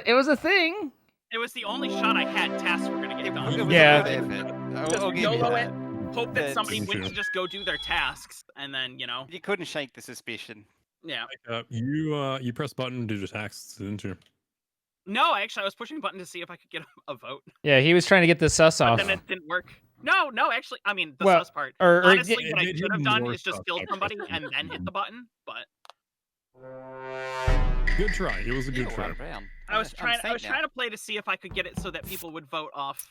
[SPEAKER 1] it was a thing.
[SPEAKER 13] It was the only shot I had. Tasks were gonna get done.
[SPEAKER 17] It was
[SPEAKER 1] Yeah.
[SPEAKER 17] a good effort. I'll
[SPEAKER 13] Just
[SPEAKER 17] give you
[SPEAKER 13] YOLO
[SPEAKER 17] that.
[SPEAKER 13] it. Hope that
[SPEAKER 17] But-
[SPEAKER 13] somebody
[SPEAKER 19] Me
[SPEAKER 13] went
[SPEAKER 19] too.
[SPEAKER 13] to just go do their tasks, and then
[SPEAKER 17] You couldn't shake the suspicion.
[SPEAKER 13] Yeah.
[SPEAKER 19] You press button to do the tasks, didn't you?
[SPEAKER 13] No, actually, I was pushing a button to see if I could get a vote,
[SPEAKER 1] Yeah, he was trying to get the sus
[SPEAKER 13] but
[SPEAKER 1] off.
[SPEAKER 13] then it didn't work. No, actually, I mean the
[SPEAKER 1] Well,
[SPEAKER 13] sus part.
[SPEAKER 1] or
[SPEAKER 13] Honestly,
[SPEAKER 1] it
[SPEAKER 13] what I
[SPEAKER 19] did
[SPEAKER 13] should have done
[SPEAKER 19] more
[SPEAKER 13] is just
[SPEAKER 19] stuff,
[SPEAKER 13] killed
[SPEAKER 19] actually.
[SPEAKER 13] somebody and then hit the button. But
[SPEAKER 19] Good try. It was a good try.
[SPEAKER 13] I was trying to play to see if I could get it so that people would vote off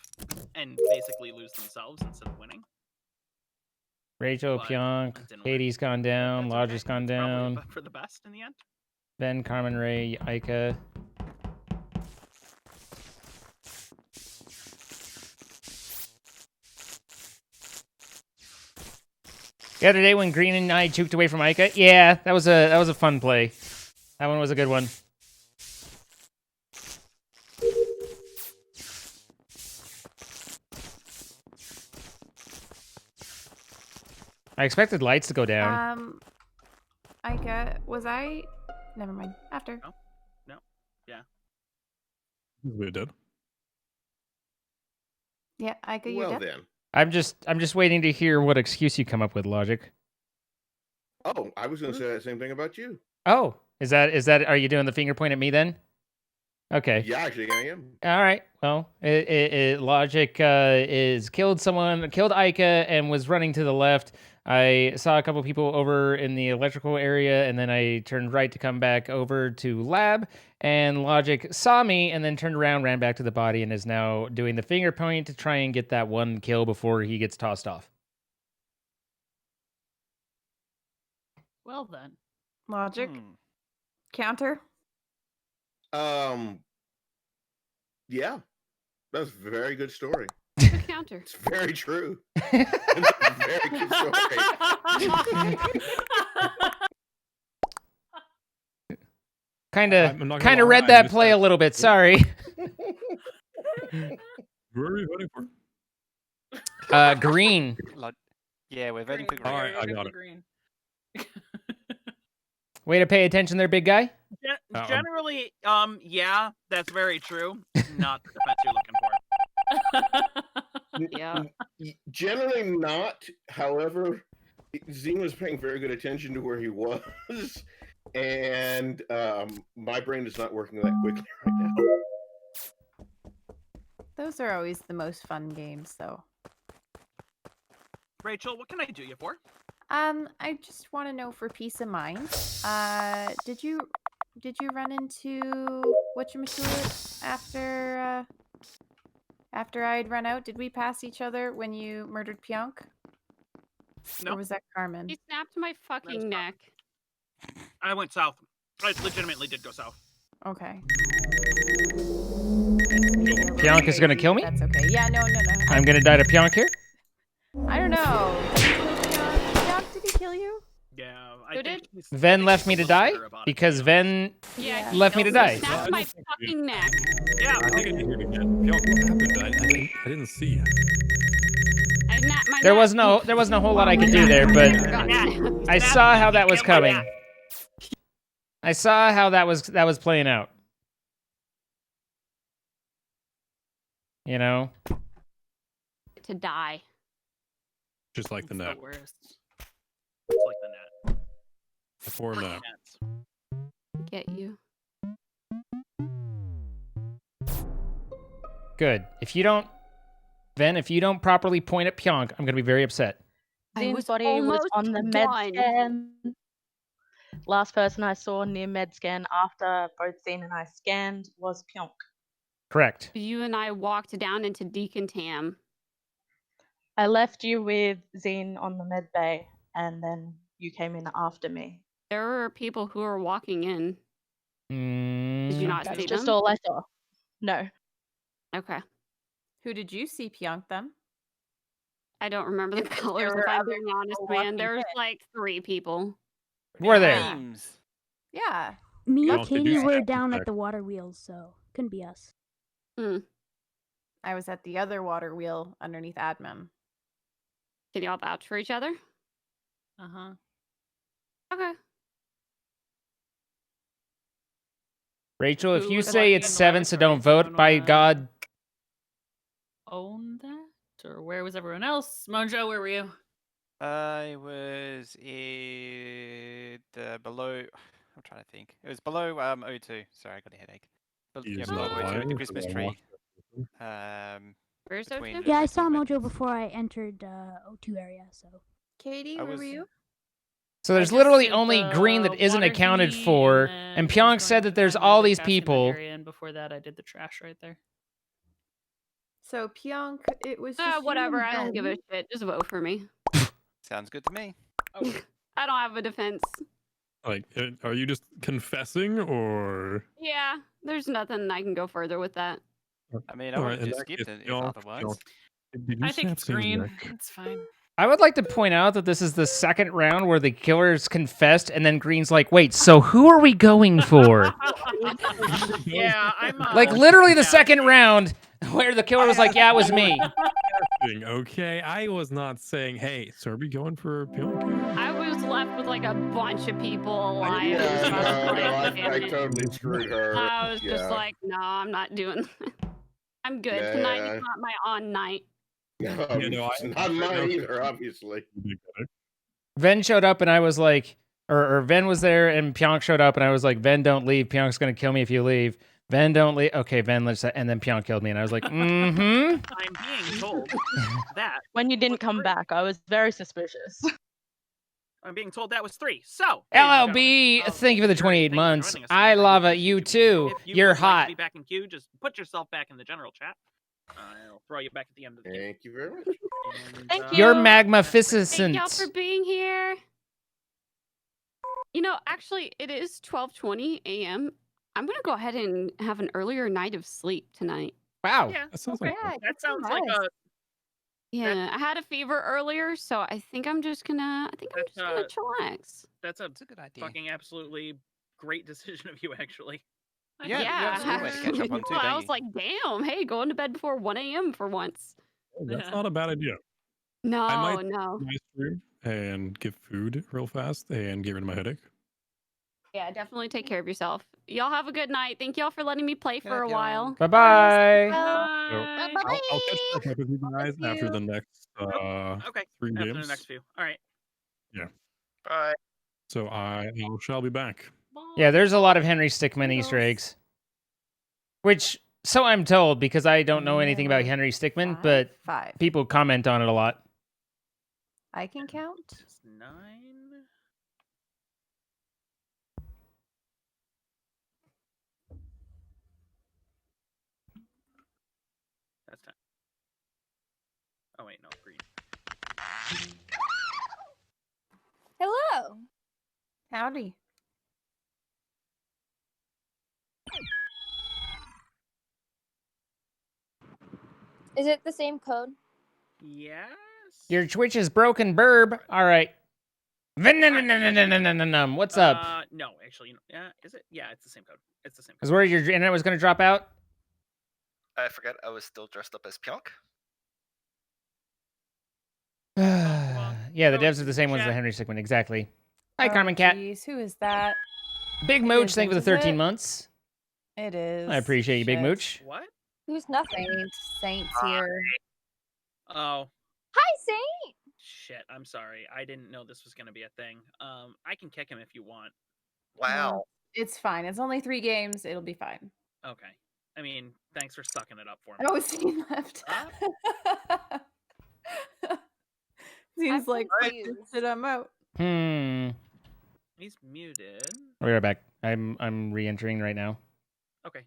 [SPEAKER 13] and basically lose themselves instead of winning.
[SPEAKER 1] Rachel,
[SPEAKER 13] But
[SPEAKER 1] Pionk,
[SPEAKER 13] it didn't work.
[SPEAKER 1] Katie's gone down, Lodge's gone down,
[SPEAKER 13] Probably for the best in the end.
[SPEAKER 1] Ben, Carmen, Ray, Ica. The other day when Green and I juked away from Ica, yeah, that was a fun play. That one was a good one. I expected lights to go down.
[SPEAKER 16] Never mind. After.
[SPEAKER 13] No. Yeah.
[SPEAKER 19] We did.
[SPEAKER 16] Yeah, Ika, you
[SPEAKER 22] Well
[SPEAKER 16] did.
[SPEAKER 22] then.
[SPEAKER 1] I'm just waiting to hear what excuse you come up with, Logic.
[SPEAKER 22] Oh, I was going to say that same thing about you.
[SPEAKER 1] Oh, is that? Are you doing the finger point at me then? Okay.
[SPEAKER 22] Yeah, actually, I am.
[SPEAKER 1] All right. Well, Logic is killed Ica, and was running to the left. I saw a couple people over in the electrical area, and then I turned right to come back over to lab. And Logic saw me, and then turned around, ran back to the body, and is now doing the finger point to try and get that one kill before he gets tossed off.
[SPEAKER 14] Well then.
[SPEAKER 16] Logic. Counter.
[SPEAKER 22] Yeah, that's a very good story.
[SPEAKER 14] Good counter.
[SPEAKER 22] It's very true. It's a very good story.
[SPEAKER 1] Kind
[SPEAKER 19] I'm not
[SPEAKER 1] of
[SPEAKER 19] gonna lie,
[SPEAKER 1] read
[SPEAKER 19] I
[SPEAKER 1] that
[SPEAKER 19] missed
[SPEAKER 1] play
[SPEAKER 19] that.
[SPEAKER 1] a little bit. Sorry.
[SPEAKER 19] Who are we voting for?
[SPEAKER 1] Green.
[SPEAKER 17] Yeah, we're voting for Green.
[SPEAKER 19] All right, I got it.
[SPEAKER 18] Green.
[SPEAKER 1] Way to pay attention there, big guy.
[SPEAKER 13] Generally, yeah, that's very true. Not the defense you're looking for.
[SPEAKER 14] Yeah.
[SPEAKER 22] Generally not. However, Zine was paying very good attention to where he was, and my brain is not working that quickly right now.
[SPEAKER 16] Those are always the most fun games, though.
[SPEAKER 13] Rachel, what can I do you for?
[SPEAKER 16] I just want to know for peace of mind. Did you run into whatchamacallit after I'd run out? Did we pass each other when you murdered Pionk?
[SPEAKER 13] No.
[SPEAKER 16] Or was that Carmen?
[SPEAKER 14] He snapped my fucking neck.
[SPEAKER 13] I went south. I legitimately did go south.
[SPEAKER 16] Okay.
[SPEAKER 1] Pionk is gonna kill me?
[SPEAKER 16] That's okay. Yeah, no.
[SPEAKER 1] I'm gonna die to Pionk here.
[SPEAKER 16] I don't know. Did he kill Pionk? Did he kill you?
[SPEAKER 13] Yeah,
[SPEAKER 14] Who did?
[SPEAKER 1] Ven left me to die because Ven
[SPEAKER 14] Yeah.
[SPEAKER 1] left me to die.
[SPEAKER 14] Snapped my fucking neck.
[SPEAKER 13] Yeah.
[SPEAKER 19] I think I did hear it again. Pionk, what happened? I didn't see.
[SPEAKER 1] There wasn't a whole lot I could do there, but I saw how that was coming. I saw how that was playing out. You know?
[SPEAKER 14] To die.
[SPEAKER 19] Just like the net.
[SPEAKER 13] Worst. It's like the net.
[SPEAKER 19] Before that.
[SPEAKER 14] Get you.
[SPEAKER 1] Good. If you don't properly point at Pionk, I'm gonna be very upset.
[SPEAKER 23] Zin's body was on the med
[SPEAKER 14] done.
[SPEAKER 23] scan. Last person I saw near med scan after both Zin and I scanned was Pionk.
[SPEAKER 1] Correct.
[SPEAKER 14] You and I walked down into Deacon Tam.
[SPEAKER 23] I left you with Zin on the med bay, and then you came in after me.
[SPEAKER 14] There were people who were walking in. Did you not
[SPEAKER 23] That's
[SPEAKER 14] see
[SPEAKER 23] just
[SPEAKER 14] them?
[SPEAKER 23] all I saw. No.
[SPEAKER 14] Okay.
[SPEAKER 16] Who did you see, Pionk, then?
[SPEAKER 14] I don't remember the
[SPEAKER 16] If there
[SPEAKER 14] colors,
[SPEAKER 16] were
[SPEAKER 14] if I'm
[SPEAKER 16] other
[SPEAKER 14] being honest,
[SPEAKER 16] people
[SPEAKER 14] man.
[SPEAKER 16] walking
[SPEAKER 14] There's
[SPEAKER 16] in.
[SPEAKER 14] like 3 people.
[SPEAKER 1] Were there?
[SPEAKER 17] Names.
[SPEAKER 16] Yeah.
[SPEAKER 2] Me and
[SPEAKER 19] Pionk, did
[SPEAKER 2] Katie
[SPEAKER 19] you
[SPEAKER 2] were
[SPEAKER 19] snap
[SPEAKER 2] down
[SPEAKER 19] back?
[SPEAKER 2] at the water wheels, so couldn't be us.
[SPEAKER 16] I was at the other water wheel underneath admin.
[SPEAKER 14] Can y'all vouch for each other?
[SPEAKER 18] Uh-huh.
[SPEAKER 14] Okay.
[SPEAKER 1] Rachel, if
[SPEAKER 18] Who
[SPEAKER 1] you
[SPEAKER 18] was
[SPEAKER 1] say
[SPEAKER 18] walking
[SPEAKER 1] it's
[SPEAKER 18] in the
[SPEAKER 1] 7, so don't
[SPEAKER 18] laboratory?
[SPEAKER 1] vote. By God.
[SPEAKER 18] Own that? Or where was everyone else? Mojo, where were you?
[SPEAKER 17] I was below. I'm trying to think. It was below O2. Sorry, I got a headache.
[SPEAKER 19] He
[SPEAKER 17] Yeah,
[SPEAKER 19] is
[SPEAKER 17] below
[SPEAKER 19] not
[SPEAKER 17] O2
[SPEAKER 19] lying,
[SPEAKER 17] at the
[SPEAKER 19] 'cause
[SPEAKER 17] Christmas
[SPEAKER 19] I
[SPEAKER 17] tree.
[SPEAKER 19] watched
[SPEAKER 14] Where's
[SPEAKER 17] between
[SPEAKER 14] O2?
[SPEAKER 2] Yeah, I
[SPEAKER 17] between
[SPEAKER 2] saw
[SPEAKER 17] med-
[SPEAKER 2] Mojo before I entered O2 area, so.
[SPEAKER 16] Katie,
[SPEAKER 17] I
[SPEAKER 16] where
[SPEAKER 17] was-
[SPEAKER 16] were you?
[SPEAKER 1] So there's
[SPEAKER 18] just
[SPEAKER 1] literally
[SPEAKER 18] did
[SPEAKER 1] only
[SPEAKER 18] the
[SPEAKER 1] green that isn't
[SPEAKER 18] water
[SPEAKER 1] accounted
[SPEAKER 18] heat,
[SPEAKER 1] for,
[SPEAKER 18] and
[SPEAKER 1] and
[SPEAKER 18] was
[SPEAKER 1] Pionk
[SPEAKER 18] going
[SPEAKER 1] said
[SPEAKER 18] to
[SPEAKER 1] that there's
[SPEAKER 18] find
[SPEAKER 1] all
[SPEAKER 18] the
[SPEAKER 1] these
[SPEAKER 18] casting
[SPEAKER 1] people.
[SPEAKER 18] area, and before that, I did the trash right there.
[SPEAKER 16] So Pionk, it was just you
[SPEAKER 14] Whatever.
[SPEAKER 16] and
[SPEAKER 14] I don't give a
[SPEAKER 16] Ben.
[SPEAKER 14] shit. Just vote for me.
[SPEAKER 17] Sounds good to me.
[SPEAKER 14] I don't have a defense.
[SPEAKER 19] Like, are you just confessing, or?
[SPEAKER 14] Yeah, there's nothing I can go further with that.
[SPEAKER 17] I mean, I
[SPEAKER 19] All
[SPEAKER 17] would
[SPEAKER 19] right,
[SPEAKER 17] have
[SPEAKER 19] in
[SPEAKER 17] just
[SPEAKER 19] that
[SPEAKER 17] skipped
[SPEAKER 19] case,
[SPEAKER 17] it if otherwise.
[SPEAKER 19] Did you
[SPEAKER 18] I think
[SPEAKER 19] snap
[SPEAKER 18] it's
[SPEAKER 19] Zane's
[SPEAKER 18] green.
[SPEAKER 19] neck?
[SPEAKER 18] It's fine.
[SPEAKER 1] I would like to point out that this is the second round where the killers confessed, and then Green's like, wait, so who are we going for?
[SPEAKER 13] Yeah, I'm
[SPEAKER 1] Like, literally the second round where the killer was like, yeah, it was me.
[SPEAKER 19] Okay, I was not saying, hey, so are we going for Pionk here?
[SPEAKER 14] I was left with like a bunch of people alive.
[SPEAKER 22] Yeah,
[SPEAKER 14] so I was like,
[SPEAKER 22] I
[SPEAKER 14] damn it.
[SPEAKER 22] totally screwed her.
[SPEAKER 14] I was just
[SPEAKER 22] Yeah.
[SPEAKER 14] like, no, I'm not doing that. I'm good.
[SPEAKER 22] Nah.
[SPEAKER 14] Tonight is not my on night.
[SPEAKER 22] No,
[SPEAKER 19] You know,
[SPEAKER 22] it's not mine either, obviously.
[SPEAKER 1] Ven showed up, and I was like, or Ven was there, and Pionk showed up, and I was like, Ven, don't leave. Pionk's going to kill me if you leave. Ven, don't leave. Okay, Ven, let's. And then Pionk killed me, and I was like, mm-hmm.
[SPEAKER 13] I'm being told that.
[SPEAKER 23] When you didn't come back, I was very suspicious.
[SPEAKER 13] I'm being told that was 3. So, ladies and
[SPEAKER 1] LLB,
[SPEAKER 13] gentlemen,
[SPEAKER 1] thank you for the 28 months. I love it. You too.
[SPEAKER 13] if you
[SPEAKER 1] You're
[SPEAKER 13] would like
[SPEAKER 1] hot.
[SPEAKER 13] to be back in queue, just put yourself back in the general chat. I'll throw you back at the end of the game.
[SPEAKER 22] Thank you very much.
[SPEAKER 13] And,
[SPEAKER 14] Thank
[SPEAKER 1] You're
[SPEAKER 14] you.
[SPEAKER 1] magnificent.
[SPEAKER 14] Thank y'all for being here. You know, actually, it is 12:20 a.m. I'm gonna go ahead and have an earlier night of sleep tonight.
[SPEAKER 1] Wow.
[SPEAKER 13] Yeah,
[SPEAKER 19] That sounds
[SPEAKER 13] okay.
[SPEAKER 19] like
[SPEAKER 13] That sounds like a
[SPEAKER 14] Yeah, I had a fever earlier, so I think I'm just gonna. Chillax.
[SPEAKER 13] that's a
[SPEAKER 17] good idea.
[SPEAKER 13] fucking absolutely great decision of you, actually.
[SPEAKER 17] Yeah, you have some way to catch up on too,
[SPEAKER 14] Well, I
[SPEAKER 17] don't
[SPEAKER 14] was
[SPEAKER 17] you?
[SPEAKER 14] like, damn, hey, going to bed before 1 a.m. for once.
[SPEAKER 19] That's not a bad idea.
[SPEAKER 14] No,
[SPEAKER 19] I might
[SPEAKER 14] no.
[SPEAKER 19] my stream and get food real fast and get rid of my headache.
[SPEAKER 14] Yeah, definitely take care of yourself. Y'all have a good night. Thank y'all for letting me play for a while.
[SPEAKER 1] Bye-bye.
[SPEAKER 19] So I'll catch back up with you guys after the next
[SPEAKER 13] Okay,
[SPEAKER 19] 3
[SPEAKER 13] after
[SPEAKER 19] games.
[SPEAKER 13] the next few. All right.
[SPEAKER 19] Yeah.
[SPEAKER 21] Bye.
[SPEAKER 19] So I shall be back.
[SPEAKER 1] Yeah, there's a lot of Henry Stickmin Easter eggs. Which, so I'm told, because I don't know anything about Henry Stickmin, but people comment on it a lot.
[SPEAKER 16] I can count.
[SPEAKER 13] 9. That's 10. Oh wait, no, green.
[SPEAKER 7] Hello.
[SPEAKER 16] Howdy.
[SPEAKER 7] Is it the same code?
[SPEAKER 13] Yes.
[SPEAKER 1] Your Twitch is broken, burb. All right. What's up?
[SPEAKER 13] No, actually, yeah, is it? Yeah, it's the same code. It's the same code.
[SPEAKER 1] Because where your internet was going to drop out?
[SPEAKER 21] I forgot I was still dressed up as Pionk.
[SPEAKER 1] Yeah, the devs are the same ones as the Henry Stickmin. Exactly. Hi, Carmen Cat.
[SPEAKER 16] Jeez, who is that?
[SPEAKER 1] Big
[SPEAKER 16] It
[SPEAKER 1] Mooch, thank you for the
[SPEAKER 16] isn't, is
[SPEAKER 1] 13
[SPEAKER 16] it?
[SPEAKER 1] months.
[SPEAKER 16] It is.
[SPEAKER 1] I appreciate you, Big
[SPEAKER 16] Shit.
[SPEAKER 1] Mooch.
[SPEAKER 13] What?
[SPEAKER 7] Who's nothing?
[SPEAKER 16] Saints here.
[SPEAKER 13] Oh.
[SPEAKER 7] Hi, Saint.
[SPEAKER 13] Shit, I'm sorry. I didn't know this was gonna be a thing. I can kick him if you want.
[SPEAKER 16] No, it's fine. It's only 3 games. It'll be fine.
[SPEAKER 13] Okay. I mean, thanks for sucking it up for me.
[SPEAKER 16] Oh, Zine left. Seems like fuck this shit, I'm out.
[SPEAKER 13] He's muted.
[SPEAKER 1] We're right back. I'm re-entering right now.
[SPEAKER 13] Okay.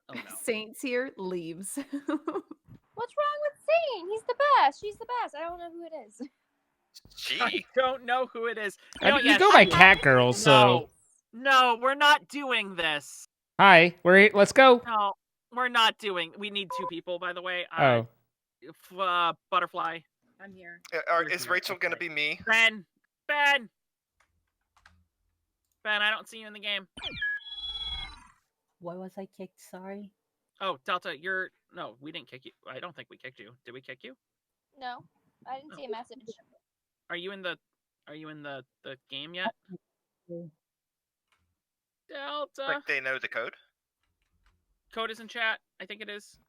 [SPEAKER 13] Oh no.
[SPEAKER 16] Saint's here, leaves.
[SPEAKER 7] What's wrong with Saint? He's the best. She's the best. I don't know who it is.
[SPEAKER 13] I don't know who it is.
[SPEAKER 1] I mean, you
[SPEAKER 13] yes,
[SPEAKER 1] go by Cat Girl, so
[SPEAKER 13] No, we're not doing this.
[SPEAKER 1] hi. Let's go.
[SPEAKER 13] No, we're not doing. We need 2 people, by the way.
[SPEAKER 1] Oh,
[SPEAKER 13] Butterfly.
[SPEAKER 18] I'm here.
[SPEAKER 21] Is Rachel gonna be me?
[SPEAKER 13] Ben, I don't see you in the game.
[SPEAKER 8] Why was I kicked? Sorry.
[SPEAKER 13] Oh, Delta, no, we didn't kick you. I don't think we kicked you. Did we kick you?
[SPEAKER 7] No, I didn't see a message.
[SPEAKER 13] Are you in the game yet? Delta.
[SPEAKER 21] Like they know the code?
[SPEAKER 13] Code is in chat. I think it is.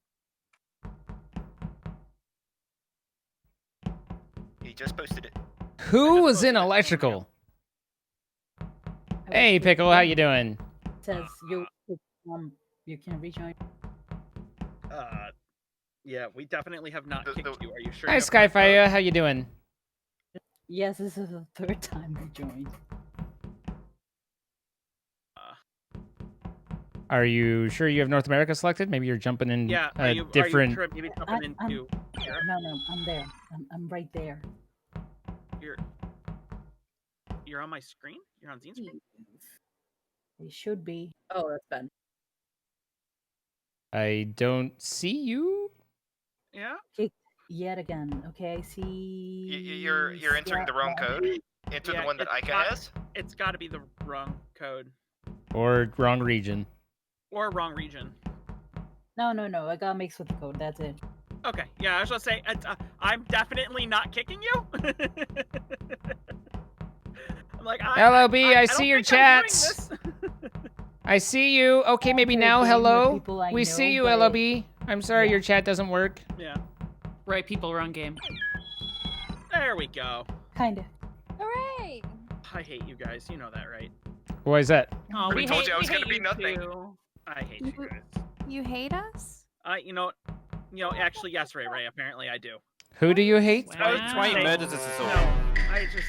[SPEAKER 21] He just posted it.
[SPEAKER 1] who was in electrical? Hey, Pickle, how you doing?
[SPEAKER 8] It says you can rejoin.
[SPEAKER 13] Yeah, we definitely have not kicked you. Are you sure?
[SPEAKER 1] Hi,
[SPEAKER 13] you have that code?
[SPEAKER 1] Skyfire. How you doing?
[SPEAKER 8] Yes, this is the 3rd time we joined.
[SPEAKER 1] Are you sure you have North America selected? Maybe you're jumping in
[SPEAKER 13] Yeah,
[SPEAKER 1] a different.
[SPEAKER 13] Are you maybe jumping into Europe?
[SPEAKER 8] No, I'm there. I'm right there.
[SPEAKER 13] You're on my screen? You're on Zine's screen?
[SPEAKER 8] It should be.
[SPEAKER 18] Oh, that's bad.
[SPEAKER 1] I don't see you.
[SPEAKER 13] Yeah.
[SPEAKER 8] Kicked yet again. Okay, I see.
[SPEAKER 21] You're entering the wrong code. Enter the one that Ika has.
[SPEAKER 13] It's got to be the wrong code
[SPEAKER 1] Or wrong region.
[SPEAKER 13] or wrong region.
[SPEAKER 8] No. I got mixed with the code. That's it.
[SPEAKER 13] Okay. Yeah, I was gonna say I'm definitely not kicking you. I'm like,
[SPEAKER 1] LOB, I
[SPEAKER 13] don't
[SPEAKER 1] see your
[SPEAKER 13] think I'm doing
[SPEAKER 1] chats.
[SPEAKER 13] this.
[SPEAKER 1] I see you. Okay, maybe
[SPEAKER 8] After
[SPEAKER 1] now.
[SPEAKER 8] a game with
[SPEAKER 1] Hello.
[SPEAKER 8] people I
[SPEAKER 1] We
[SPEAKER 8] know,
[SPEAKER 1] see you,
[SPEAKER 8] but-
[SPEAKER 1] LOB. I'm sorry
[SPEAKER 8] Yeah.
[SPEAKER 1] your chat doesn't work.
[SPEAKER 13] Yeah.
[SPEAKER 18] Right people, wrong game.
[SPEAKER 13] There we go.
[SPEAKER 8] Kinda.
[SPEAKER 7] Hooray!
[SPEAKER 13] I hate you guys. You know that, right?
[SPEAKER 1] Why is that?
[SPEAKER 18] Oh,
[SPEAKER 21] We told you I was gonna
[SPEAKER 18] hate
[SPEAKER 21] be
[SPEAKER 18] you
[SPEAKER 21] nothing.
[SPEAKER 18] too.
[SPEAKER 13] I hate you guys.
[SPEAKER 16] You hate us?
[SPEAKER 13] Actually, yes, Ray. Apparently, I do.
[SPEAKER 1] Who do you hate?
[SPEAKER 17] That's why he murders us all.
[SPEAKER 13] No, I just.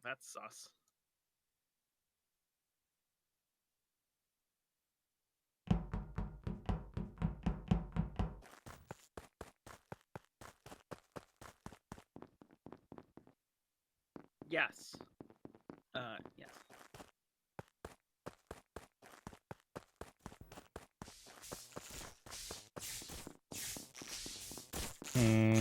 [SPEAKER 13] That's sus. Yes. Yes.
[SPEAKER 1] Hmm.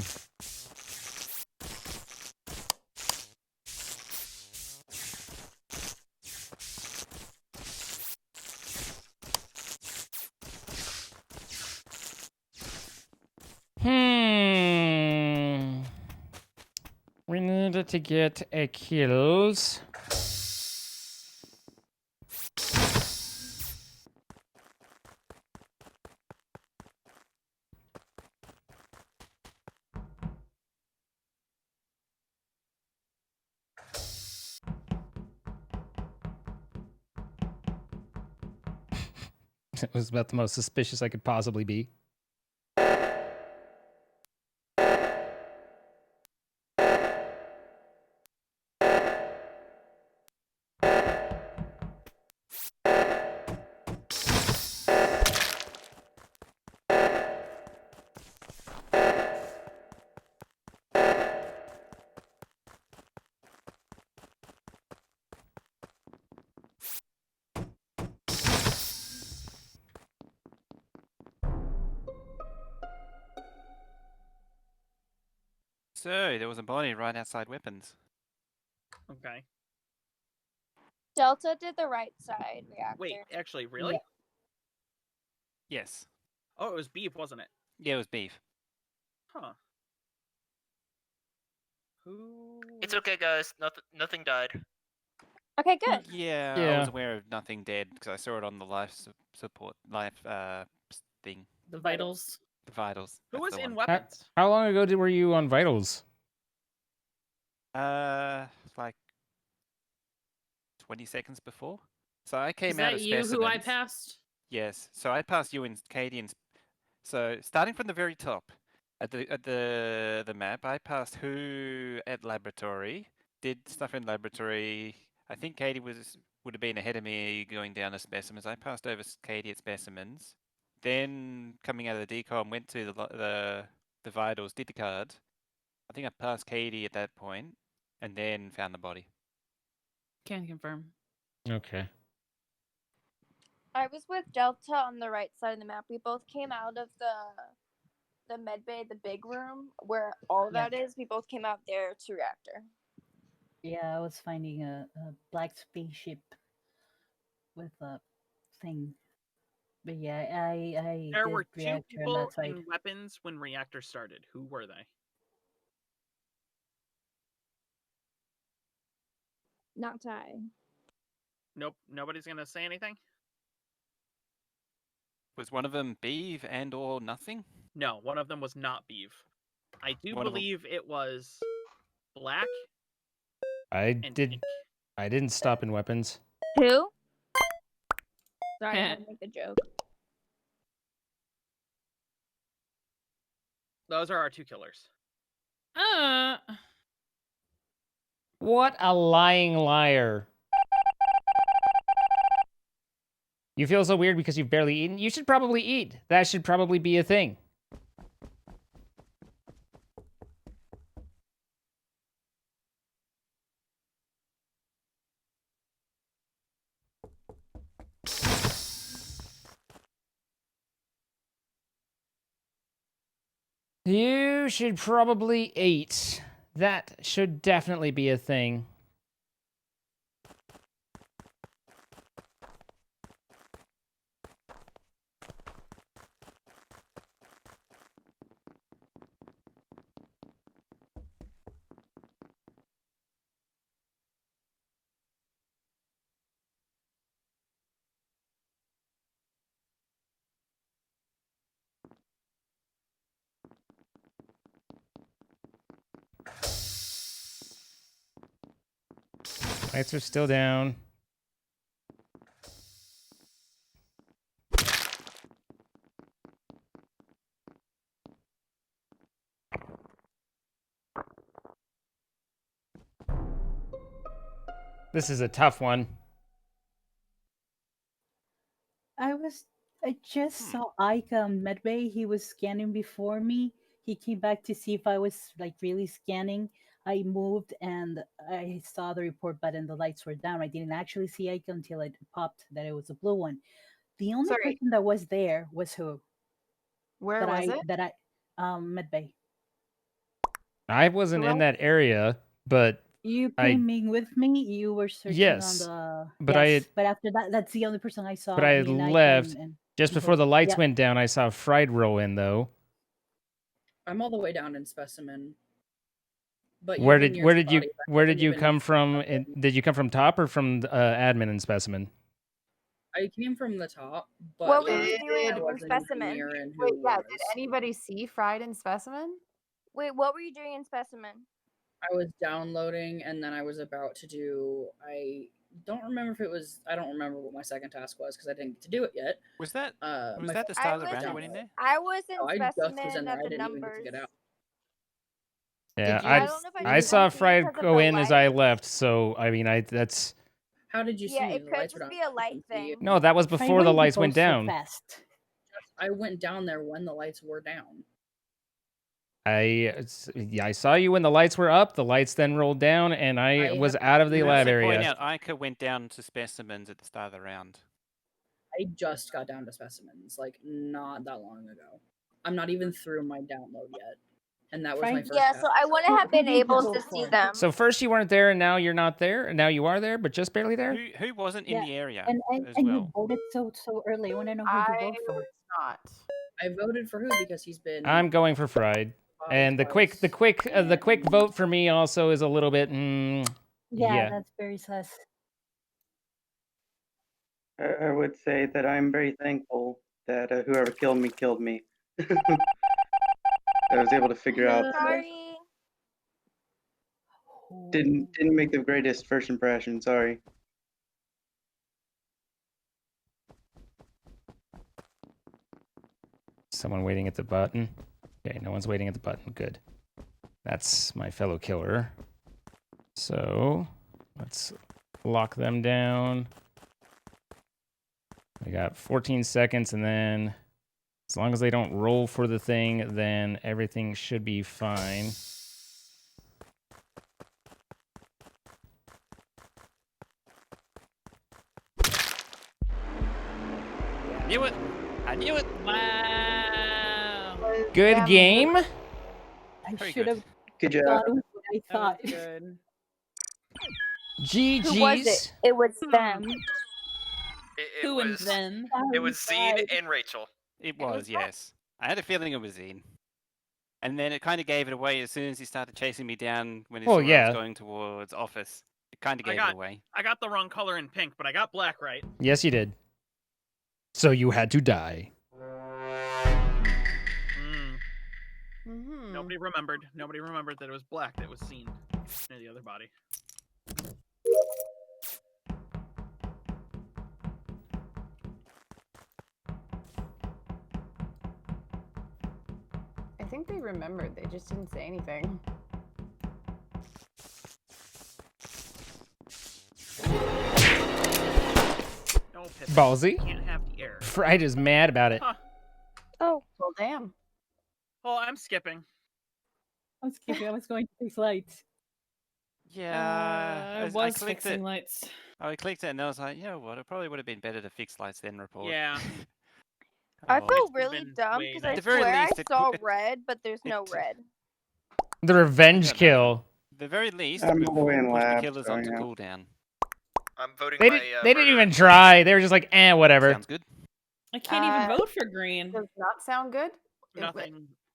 [SPEAKER 1] We needed to get a kills. It was about the most suspicious I could possibly be.
[SPEAKER 17] So, there was a body right outside weapons.
[SPEAKER 13] Okay.
[SPEAKER 7] Delta did the right side reactor.
[SPEAKER 13] Wait, actually, really?
[SPEAKER 17] Yes.
[SPEAKER 13] Oh, it was beef, wasn't it?
[SPEAKER 17] Yeah, it was beef.
[SPEAKER 13] Huh. Who?
[SPEAKER 21] It's okay, guys. Nothing died.
[SPEAKER 7] Okay, good.
[SPEAKER 17] Yeah, I
[SPEAKER 1] Yeah.
[SPEAKER 17] was aware of nothing dead because I saw it on the life support thing.
[SPEAKER 18] The vitals.
[SPEAKER 17] The vitals.
[SPEAKER 13] Who
[SPEAKER 17] that's
[SPEAKER 13] was
[SPEAKER 17] the
[SPEAKER 13] in
[SPEAKER 17] one.
[SPEAKER 13] weapons?
[SPEAKER 1] How long ago were you on vitals?
[SPEAKER 17] Like 20 seconds before. So I came
[SPEAKER 18] Is
[SPEAKER 17] out
[SPEAKER 18] that
[SPEAKER 17] of
[SPEAKER 18] you
[SPEAKER 17] specimens.
[SPEAKER 18] who I passed?
[SPEAKER 17] Yes. So I passed you and Katie and so starting from the very top at the map, I passed who at laboratory, did stuff in laboratory. I think Katie would have been ahead of me going down the specimens. I passed over Katie at specimens. Then coming out of the decom, went to the vitals, did the card. I think I passed Katie at that point, and then found the body.
[SPEAKER 18] Can confirm.
[SPEAKER 1] Okay.
[SPEAKER 7] I was with Delta on the right side of the map. We both came out of the med bay, the big room where all of
[SPEAKER 8] Yeah.
[SPEAKER 7] that is. We both came out there to reactor.
[SPEAKER 8] Yeah, I was finding a black spaceship with a thing. But yeah, I
[SPEAKER 13] There
[SPEAKER 8] did
[SPEAKER 13] were 2
[SPEAKER 8] reactor on
[SPEAKER 13] people
[SPEAKER 8] that side.
[SPEAKER 13] in weapons when reactor started. Who were they?
[SPEAKER 7] Not Ty.
[SPEAKER 13] Nope. Nobody's gonna say anything.
[SPEAKER 17] Was one of them Beeve and or nothing?
[SPEAKER 13] No, one of them was not Beeve. I do
[SPEAKER 17] One of 'em-
[SPEAKER 13] believe it was Black.
[SPEAKER 1] I
[SPEAKER 13] And
[SPEAKER 1] didn't stop in weapons.
[SPEAKER 7] Who? Sorry, I had to make a joke.
[SPEAKER 13] Those are our 2 killers.
[SPEAKER 1] What a lying liar. You feel so weird because you've barely eaten? You should probably eat. That should probably be a thing. You should probably eat. That should definitely be a thing. Lights are still down. This is a tough one.
[SPEAKER 8] I just saw Ike on Medbay. He was scanning before me. He came back to see if I was like really scanning. I moved and I saw the report button. The lights were down. I didn't actually see Ike until it popped that it was a blue one. The only
[SPEAKER 16] Sorry.
[SPEAKER 8] person that was there was who?
[SPEAKER 16] Where
[SPEAKER 8] that
[SPEAKER 16] was
[SPEAKER 8] I,
[SPEAKER 16] it?
[SPEAKER 8] That I Medbay.
[SPEAKER 1] I wasn't in that area, but
[SPEAKER 8] You came in with me. You were searching
[SPEAKER 1] Yes,
[SPEAKER 8] on the
[SPEAKER 1] but I
[SPEAKER 8] yes.
[SPEAKER 1] had-
[SPEAKER 8] But after that, that's the only person I saw.
[SPEAKER 1] But I had
[SPEAKER 8] Me and Ike
[SPEAKER 1] left
[SPEAKER 8] and
[SPEAKER 1] just
[SPEAKER 8] people.
[SPEAKER 1] before the lights
[SPEAKER 8] Yeah.
[SPEAKER 1] went down. I saw Fried roll in though.
[SPEAKER 18] I'm all the way down in specimen. But
[SPEAKER 1] Where
[SPEAKER 18] you've been
[SPEAKER 1] did
[SPEAKER 18] near
[SPEAKER 1] where did you
[SPEAKER 18] somebody, but
[SPEAKER 1] where
[SPEAKER 18] I
[SPEAKER 1] did
[SPEAKER 18] haven't
[SPEAKER 1] you
[SPEAKER 18] even
[SPEAKER 1] come
[SPEAKER 18] been
[SPEAKER 1] from?
[SPEAKER 18] nothing.
[SPEAKER 1] Did you come from top or from admin and specimen?
[SPEAKER 18] I came from the top, but
[SPEAKER 7] What were
[SPEAKER 18] last
[SPEAKER 7] you doing
[SPEAKER 18] time I
[SPEAKER 7] in
[SPEAKER 18] wasn't
[SPEAKER 7] specimen?
[SPEAKER 18] near and
[SPEAKER 16] Wait,
[SPEAKER 18] who
[SPEAKER 16] yeah.
[SPEAKER 18] was.
[SPEAKER 16] Did anybody see Fried in specimen?
[SPEAKER 7] Wait, what were you doing in specimen?
[SPEAKER 18] I was downloading and then I was about to do. I don't remember if it was. I don't remember what my second task was because I didn't get to do it yet.
[SPEAKER 17] Was that
[SPEAKER 18] my
[SPEAKER 17] was that the
[SPEAKER 18] first
[SPEAKER 17] start of the
[SPEAKER 18] task
[SPEAKER 17] round you
[SPEAKER 18] was
[SPEAKER 17] went in there?
[SPEAKER 7] I was in
[SPEAKER 18] Oh, I just was in
[SPEAKER 7] specimen
[SPEAKER 18] there.
[SPEAKER 7] at
[SPEAKER 18] I
[SPEAKER 7] the
[SPEAKER 18] didn't even get to
[SPEAKER 7] numbers.
[SPEAKER 18] get out.
[SPEAKER 1] Yeah,
[SPEAKER 7] I don't know if I
[SPEAKER 1] I
[SPEAKER 7] did
[SPEAKER 1] saw
[SPEAKER 7] that to you
[SPEAKER 1] Fried
[SPEAKER 7] because of
[SPEAKER 1] go
[SPEAKER 7] the
[SPEAKER 1] in as I
[SPEAKER 7] light.
[SPEAKER 1] left. So I mean, that's
[SPEAKER 18] How did you see
[SPEAKER 7] Yeah,
[SPEAKER 18] me?
[SPEAKER 7] it
[SPEAKER 18] The
[SPEAKER 7] could
[SPEAKER 18] lights were
[SPEAKER 7] just
[SPEAKER 18] down.
[SPEAKER 7] be a light thing.
[SPEAKER 1] no, that was before the lights went down.
[SPEAKER 18] I went down there when the lights were down.
[SPEAKER 1] I saw you when the lights were up. The lights then rolled down, and I was out of the
[SPEAKER 17] You
[SPEAKER 1] lab
[SPEAKER 17] also point
[SPEAKER 1] area.
[SPEAKER 17] out Ica went down to specimens at the start of the round.
[SPEAKER 18] I just got down to specimens like not that long ago. I'm not even through my download yet, and that was my first.
[SPEAKER 7] Yeah, so I wouldn't have been able to see them.
[SPEAKER 1] So first you weren't there, and now you're not there, and now you are there, but just barely there.
[SPEAKER 17] Who wasn't in
[SPEAKER 8] Yeah,
[SPEAKER 17] the area
[SPEAKER 8] and
[SPEAKER 17] as
[SPEAKER 8] you
[SPEAKER 17] well?
[SPEAKER 8] voted so early. I want to know who you vote for.
[SPEAKER 16] was not.
[SPEAKER 18] I voted for who because he's been.
[SPEAKER 1] I'm going for Fried, and the quick vote for me also is a little bit. Yeah.
[SPEAKER 8] That's very sus.
[SPEAKER 3] I would say that I'm very thankful that whoever killed me. I was able to figure out.
[SPEAKER 7] Sorry.
[SPEAKER 3] Didn't make the greatest first impression. Sorry.
[SPEAKER 1] Someone waiting at the button. Okay, no one's waiting at the button. Good. That's my fellow killer. So let's lock them down. We got 14 seconds, and then as long as they don't roll for the thing, then everything should be fine.
[SPEAKER 17] Knew it. I knew it.
[SPEAKER 16] Wow.
[SPEAKER 1] Good game.
[SPEAKER 8] I
[SPEAKER 17] Very
[SPEAKER 8] should have
[SPEAKER 3] Good job.
[SPEAKER 8] gone with what I thought.
[SPEAKER 16] Good.
[SPEAKER 1] GG's.
[SPEAKER 7] Who was it? It was them.
[SPEAKER 18] Who and them?
[SPEAKER 21] It was Zine and Rachel.
[SPEAKER 17] It was, yes. I had a feeling it was Zine. And then it kind of gave it away as soon as he started chasing me down when he saw I was going towards office. It kind of gave it away.
[SPEAKER 13] I got the wrong color in pink, but I got black right.
[SPEAKER 1] Yes, you did. So you had to die.
[SPEAKER 13] Nobody remembered. Nobody remembered that it was black that was seen near the other body.
[SPEAKER 16] I think they remembered. They just didn't say anything.
[SPEAKER 13] No,
[SPEAKER 1] Ballsy.
[SPEAKER 13] Can't have the error.
[SPEAKER 1] Fried is mad about it.
[SPEAKER 13] Huh.
[SPEAKER 16] Oh, well, damn.
[SPEAKER 13] Well, I'm skipping.
[SPEAKER 8] I was going to fix lights.
[SPEAKER 17] Yeah.
[SPEAKER 18] I
[SPEAKER 17] I
[SPEAKER 18] was
[SPEAKER 17] clicked
[SPEAKER 18] fixing
[SPEAKER 17] it.
[SPEAKER 18] lights.
[SPEAKER 17] I clicked it and I was like, you know what? It probably would have been better to fix lights than report.
[SPEAKER 13] Yeah.
[SPEAKER 7] I
[SPEAKER 17] Oh.
[SPEAKER 7] feel really dumb because I
[SPEAKER 17] At the very
[SPEAKER 7] swear I
[SPEAKER 17] least, it
[SPEAKER 7] saw
[SPEAKER 17] could-
[SPEAKER 7] red, but there's no red.
[SPEAKER 1] The revenge kill.
[SPEAKER 17] The very least,
[SPEAKER 3] I'm
[SPEAKER 17] we
[SPEAKER 3] all the way in
[SPEAKER 17] pushed the
[SPEAKER 3] lab,
[SPEAKER 17] killers
[SPEAKER 3] so,
[SPEAKER 17] onto
[SPEAKER 3] yeah.
[SPEAKER 17] cooldown.
[SPEAKER 21] I'm voting
[SPEAKER 1] They,
[SPEAKER 21] my
[SPEAKER 1] they didn't even try. They were just like, whatever.
[SPEAKER 17] Sounds good.
[SPEAKER 18] I can't even vote for green.
[SPEAKER 16] Does not sound good.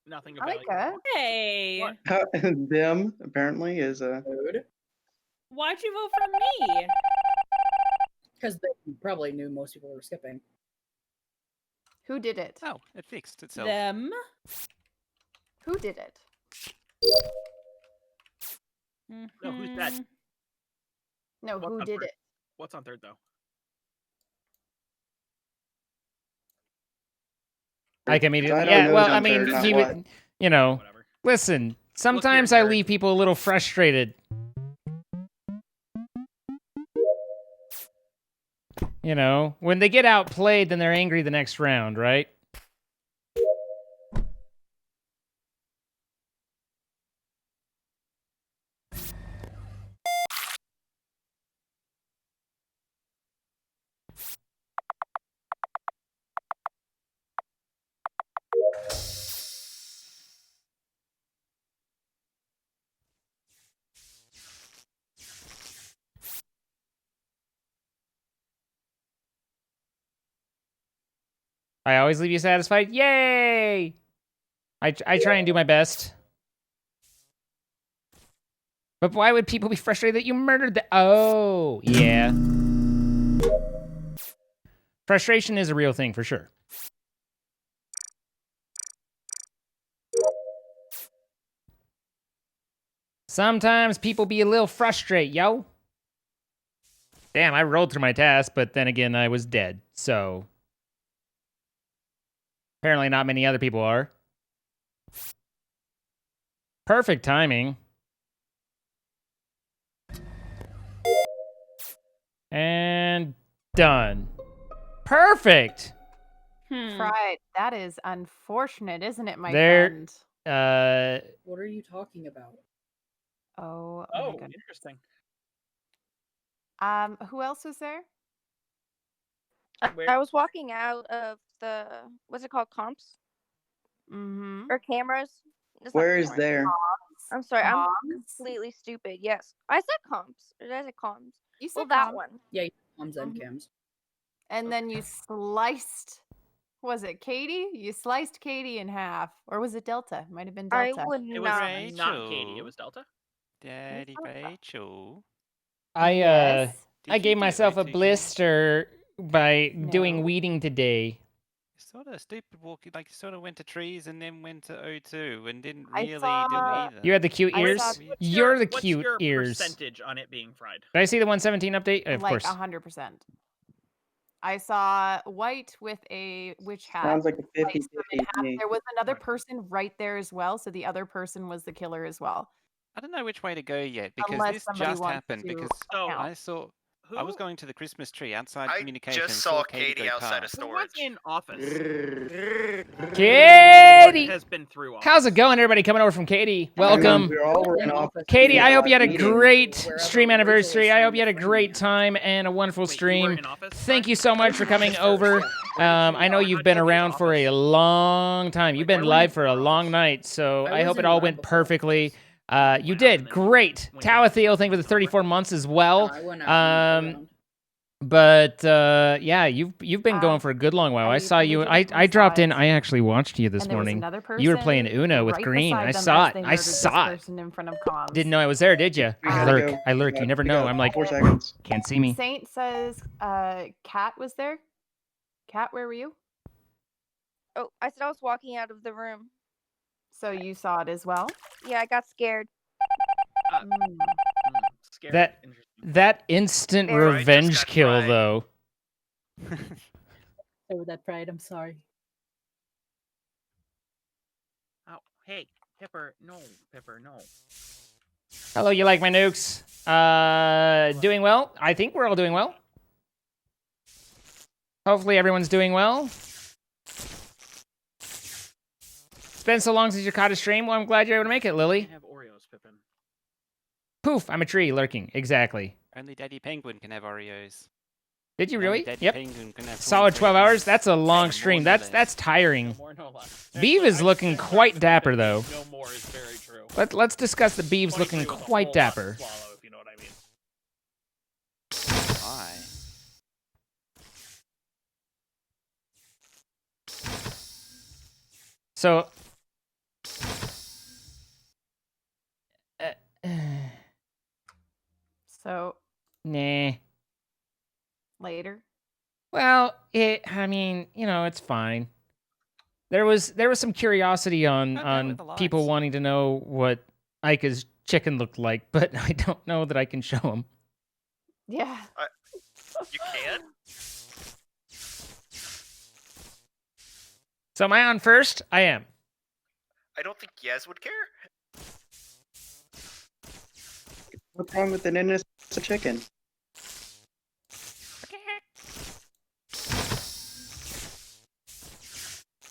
[SPEAKER 13] Nothing
[SPEAKER 16] I
[SPEAKER 13] about
[SPEAKER 16] like that.
[SPEAKER 18] Hey,
[SPEAKER 3] Them apparently is a.
[SPEAKER 18] why'd you vote for me?
[SPEAKER 23] Because they probably knew most people were skipping.
[SPEAKER 16] Who did it?
[SPEAKER 17] Oh, it fixed itself.
[SPEAKER 18] Them.
[SPEAKER 16] Who did it?
[SPEAKER 13] No, who's that?
[SPEAKER 16] No,
[SPEAKER 13] What's
[SPEAKER 16] who
[SPEAKER 13] on
[SPEAKER 16] did
[SPEAKER 13] third?
[SPEAKER 16] it?
[SPEAKER 13] What's on third, though?
[SPEAKER 1] I can immediately.
[SPEAKER 3] I don't
[SPEAKER 1] Yeah,
[SPEAKER 3] know
[SPEAKER 1] well,
[SPEAKER 3] who's
[SPEAKER 1] I
[SPEAKER 3] on
[SPEAKER 1] mean,
[SPEAKER 3] third, not
[SPEAKER 1] he
[SPEAKER 3] what.
[SPEAKER 1] would, you know, listen, sometimes I leave people a little frustrated. You know, when they get outplayed, then they're angry the next round, right? I always leave you satisfied. Yay! I try and do my best. But why would people be frustrated that you murdered the... Oh, yeah. Frustration is a real thing, for sure. Sometimes people be a little frustrated, yo. Damn, I rolled through my task, but then again, I was dead, so... Apparently not many other people are. Perfect timing. And done. Perfect.
[SPEAKER 16] Fried. That is unfortunate, isn't it, my
[SPEAKER 1] There,
[SPEAKER 16] friend?
[SPEAKER 23] What are you talking about?
[SPEAKER 16] Oh,
[SPEAKER 13] Oh,
[SPEAKER 16] my goodness.
[SPEAKER 13] interesting.
[SPEAKER 16] Who else was there?
[SPEAKER 7] I was walking out of the what's it called, comps
[SPEAKER 16] Mm-hmm.
[SPEAKER 7] or cameras. It's not
[SPEAKER 3] Where is
[SPEAKER 7] cameras.
[SPEAKER 3] there?
[SPEAKER 7] I'm sorry, I'm
[SPEAKER 16] Comms?
[SPEAKER 7] completely stupid. Yes, I said comps. Or did I say comms?
[SPEAKER 16] You said
[SPEAKER 7] Well, that
[SPEAKER 16] comms.
[SPEAKER 7] one.
[SPEAKER 23] Yeah, comms and cams.
[SPEAKER 16] And then you sliced. Was it Katie? You sliced Katie in half, or was it Delta? Might have been
[SPEAKER 7] I
[SPEAKER 16] Delta.
[SPEAKER 7] would
[SPEAKER 13] It was
[SPEAKER 7] not.
[SPEAKER 13] not Katie. It was Delta.
[SPEAKER 17] Daddy Rachel.
[SPEAKER 1] I
[SPEAKER 17] Did
[SPEAKER 1] gave
[SPEAKER 17] you do
[SPEAKER 1] myself
[SPEAKER 17] it
[SPEAKER 1] a
[SPEAKER 17] to
[SPEAKER 1] blister by doing
[SPEAKER 16] No.
[SPEAKER 1] weeding today.
[SPEAKER 17] sort of stupid walking. Like you sort of went to trees and then went to O2 and didn't
[SPEAKER 16] I
[SPEAKER 17] really do
[SPEAKER 16] saw.
[SPEAKER 17] either.
[SPEAKER 1] You had the cute
[SPEAKER 16] I
[SPEAKER 1] ears.
[SPEAKER 16] saw-
[SPEAKER 1] You're the
[SPEAKER 13] What's
[SPEAKER 1] cute
[SPEAKER 13] your
[SPEAKER 1] ears.
[SPEAKER 13] percentage on it being fried?
[SPEAKER 1] Did I see the 117 update? Of
[SPEAKER 16] Like
[SPEAKER 1] course.
[SPEAKER 16] 100%. I saw white with a witch hat.
[SPEAKER 3] Sounds like a
[SPEAKER 16] white
[SPEAKER 3] 50-50
[SPEAKER 16] summon
[SPEAKER 3] to
[SPEAKER 16] hat.
[SPEAKER 3] me.
[SPEAKER 16] There was another person right there as well, so the other person was the killer as well.
[SPEAKER 17] I don't know which way to go yet because
[SPEAKER 16] Unless
[SPEAKER 17] this
[SPEAKER 16] somebody
[SPEAKER 17] just
[SPEAKER 16] wants
[SPEAKER 17] happened
[SPEAKER 16] to
[SPEAKER 17] because
[SPEAKER 16] account.
[SPEAKER 17] I saw. I was going to the Christmas tree outside
[SPEAKER 21] I
[SPEAKER 17] communication.
[SPEAKER 21] just saw
[SPEAKER 17] Katie
[SPEAKER 21] Katie
[SPEAKER 17] go
[SPEAKER 21] outside of
[SPEAKER 17] past.
[SPEAKER 13] Who was
[SPEAKER 21] storage.
[SPEAKER 13] in office?
[SPEAKER 1] Katie!
[SPEAKER 13] Has been through office.
[SPEAKER 1] How's it going, everybody? Coming over from Katie. Welcome.
[SPEAKER 3] We all were in office.
[SPEAKER 1] Katie, I hope you had a
[SPEAKER 3] Meeting.
[SPEAKER 1] great stream anniversary. I hope you had a great time and a wonderful stream. Thank you so much for coming over. I know you've been around for a long time. You've been live for a long night, so I hope it all went perfectly. You did great. Tawatheo, thank you for the 34 months as well. But yeah, you've been going for a good long while. I saw you. I dropped in. I actually watched you this
[SPEAKER 16] And there was
[SPEAKER 1] morning.
[SPEAKER 16] another
[SPEAKER 1] You were playing
[SPEAKER 16] person
[SPEAKER 1] Uno with
[SPEAKER 16] right
[SPEAKER 1] Green.
[SPEAKER 16] beside
[SPEAKER 1] I
[SPEAKER 16] them
[SPEAKER 1] saw
[SPEAKER 16] as
[SPEAKER 1] it.
[SPEAKER 16] they
[SPEAKER 1] I
[SPEAKER 16] murdered this
[SPEAKER 1] saw it.
[SPEAKER 16] person in front of comms.
[SPEAKER 1] Didn't know I was there, did you?
[SPEAKER 3] We
[SPEAKER 1] I
[SPEAKER 3] gotta
[SPEAKER 1] lurk.
[SPEAKER 3] go.
[SPEAKER 1] I lurk. You never
[SPEAKER 3] We
[SPEAKER 1] know.
[SPEAKER 3] got
[SPEAKER 1] I'm like,
[SPEAKER 3] 4 seconds.
[SPEAKER 1] can't see me.
[SPEAKER 16] Saint says, Kat was there. Kat, where were you?
[SPEAKER 7] Oh, I said I was walking out of the room.
[SPEAKER 16] So you saw it as well?
[SPEAKER 7] Yeah, I got scared.
[SPEAKER 13] Scared.
[SPEAKER 1] That instant revenge kill though.
[SPEAKER 8] So that pride, I'm sorry.
[SPEAKER 13] Oh, hey, Pepper, no, Pepper, no.
[SPEAKER 1] Hello, you like my nukes? Doing well? I think we're all doing well. Hopefully everyone's doing well. It's been so long since you caught a stream. Well, I'm glad you're able to make it, Lily.
[SPEAKER 13] I have Oreos, Pippin.
[SPEAKER 1] Poof, I'm a tree lurking. Exactly.
[SPEAKER 17] Only Daddy Penguin can have Oreos.
[SPEAKER 1] Did you
[SPEAKER 17] Only
[SPEAKER 1] really?
[SPEAKER 17] Daddy
[SPEAKER 1] Yep.
[SPEAKER 17] Penguin can have
[SPEAKER 1] Solid 12
[SPEAKER 17] 23
[SPEAKER 1] hours? That's a long stream. That's tiring. Beeve is looking quite dapper, though.
[SPEAKER 13] No more is very true.
[SPEAKER 1] Let's discuss the Beeve's looking quite dapper.
[SPEAKER 13] Swallow, if you know what I mean.
[SPEAKER 17] Why?
[SPEAKER 1] So...
[SPEAKER 16] So
[SPEAKER 1] nah.
[SPEAKER 16] later.
[SPEAKER 1] Well, I mean, you know, it's fine. There was some curiosity on people wanting to know what Ika's chicken looked like, but I don't know that I can show them.
[SPEAKER 16] Yeah.
[SPEAKER 21] You can?
[SPEAKER 1] So am I on first? I am.
[SPEAKER 21] I don't think Yaz would care.
[SPEAKER 3] What's wrong with an innocent chicken?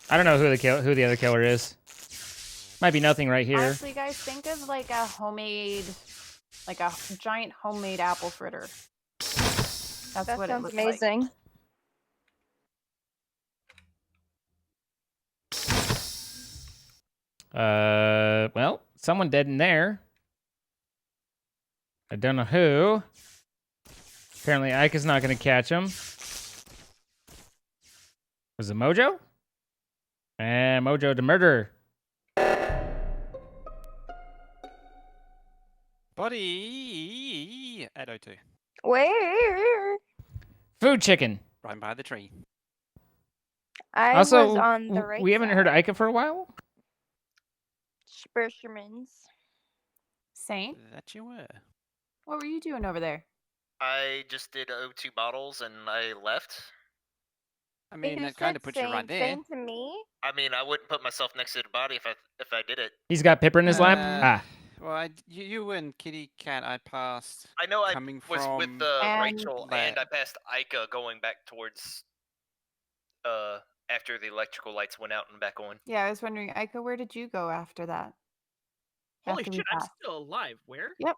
[SPEAKER 1] I don't know who the other killer is. Might be nothing right here.
[SPEAKER 16] Honestly, guys, think of like a giant homemade apple fritter. That's
[SPEAKER 7] That
[SPEAKER 16] what it
[SPEAKER 7] sounds
[SPEAKER 16] looks
[SPEAKER 7] amazing.
[SPEAKER 16] Like.
[SPEAKER 1] Well, someone dead in there. I don't know who. Apparently, Ike is not going to catch him. Was it Mojo? And Mojo the murderer.
[SPEAKER 17] Body at O2.
[SPEAKER 7] Where?
[SPEAKER 1] Food chicken.
[SPEAKER 17] Right by the tree.
[SPEAKER 7] I
[SPEAKER 1] Also,
[SPEAKER 7] was on the right
[SPEAKER 1] we haven't heard of Ike for a while.
[SPEAKER 7] Spearmans.
[SPEAKER 16] Saint,
[SPEAKER 17] That you were.
[SPEAKER 16] what were you doing over there?
[SPEAKER 21] I just did O2 bottles and I left.
[SPEAKER 17] I mean,
[SPEAKER 7] You
[SPEAKER 17] that kind
[SPEAKER 7] said
[SPEAKER 17] of puts you right there.
[SPEAKER 7] same to me.
[SPEAKER 21] I mean, I wouldn't put myself next to the body if I did it.
[SPEAKER 1] He's got Pipper in his lap.
[SPEAKER 17] Well, you and Kitty Cat, I passed.
[SPEAKER 21] I know I
[SPEAKER 17] coming
[SPEAKER 21] was
[SPEAKER 17] from
[SPEAKER 21] with Rachel, and I passed Ika going back towards after the electrical lights went out and back on.
[SPEAKER 16] Yeah, I was wondering, Ika, where did you go after that?
[SPEAKER 13] Holy
[SPEAKER 16] After we
[SPEAKER 13] shit, I'm
[SPEAKER 16] passed.
[SPEAKER 13] still alive. Where?
[SPEAKER 16] Yep.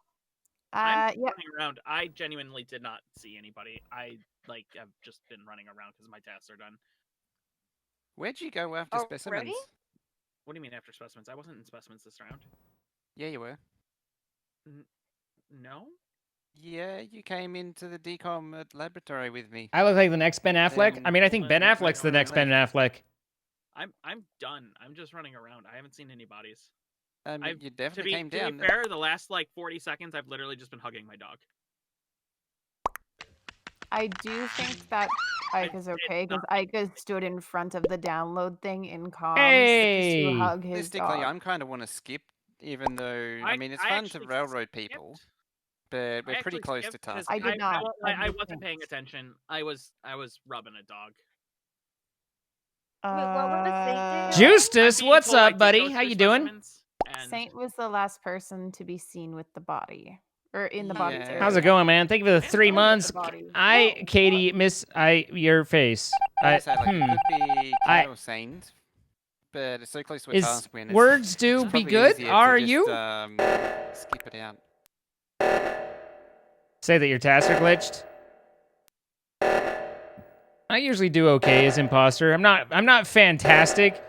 [SPEAKER 13] I'm
[SPEAKER 16] Yep.
[SPEAKER 13] running around. I genuinely did not see anybody. I have just been running around because my tasks are done.
[SPEAKER 17] Where'd you go after specimens?
[SPEAKER 13] What do you mean after specimens? I wasn't in specimens this round.
[SPEAKER 17] Yeah, you were.
[SPEAKER 13] No?
[SPEAKER 17] Yeah, you came into the decom laboratory with me.
[SPEAKER 1] I look like the next Ben Affleck. I mean, I think Ben Affleck's the next Ben Affleck.
[SPEAKER 13] I'm done. I'm just running around. I haven't seen any bodies.
[SPEAKER 17] You definitely came down.
[SPEAKER 13] To be fair, the last like 40 seconds, I've literally just been hugging my dog.
[SPEAKER 16] I do think that Ike is okay because Ike stood in front of the download thing in comms just to hug his
[SPEAKER 17] Realistically,
[SPEAKER 16] dog.
[SPEAKER 17] I'm kind of want to skip, even though I mean it's fun to railroad people, but we're pretty close to task.
[SPEAKER 16] I did not.
[SPEAKER 13] I wasn't paying attention. I was rubbing a dog.
[SPEAKER 1] Justus,
[SPEAKER 13] I'm being
[SPEAKER 1] what's
[SPEAKER 13] told I
[SPEAKER 1] up,
[SPEAKER 13] did
[SPEAKER 1] buddy?
[SPEAKER 13] those
[SPEAKER 1] How
[SPEAKER 13] two
[SPEAKER 1] you doing?
[SPEAKER 13] specimens, and
[SPEAKER 16] Saint was the last person to be seen with the body, or in the body area.
[SPEAKER 1] How's it going, man? Thank you for the 3 months. Katie, your face.
[SPEAKER 17] As I say, like, it could be
[SPEAKER 1] I-
[SPEAKER 17] Cat or Saint, but it's so close to a
[SPEAKER 1] Is
[SPEAKER 17] task when it's,
[SPEAKER 1] words do
[SPEAKER 17] it's
[SPEAKER 1] be
[SPEAKER 17] probably
[SPEAKER 1] good?
[SPEAKER 17] easier
[SPEAKER 1] Are
[SPEAKER 17] to just,
[SPEAKER 1] you?
[SPEAKER 17] skip it out.
[SPEAKER 1] Say that your tasks are glitched. I usually do okay as imposter. I'm not fantastic.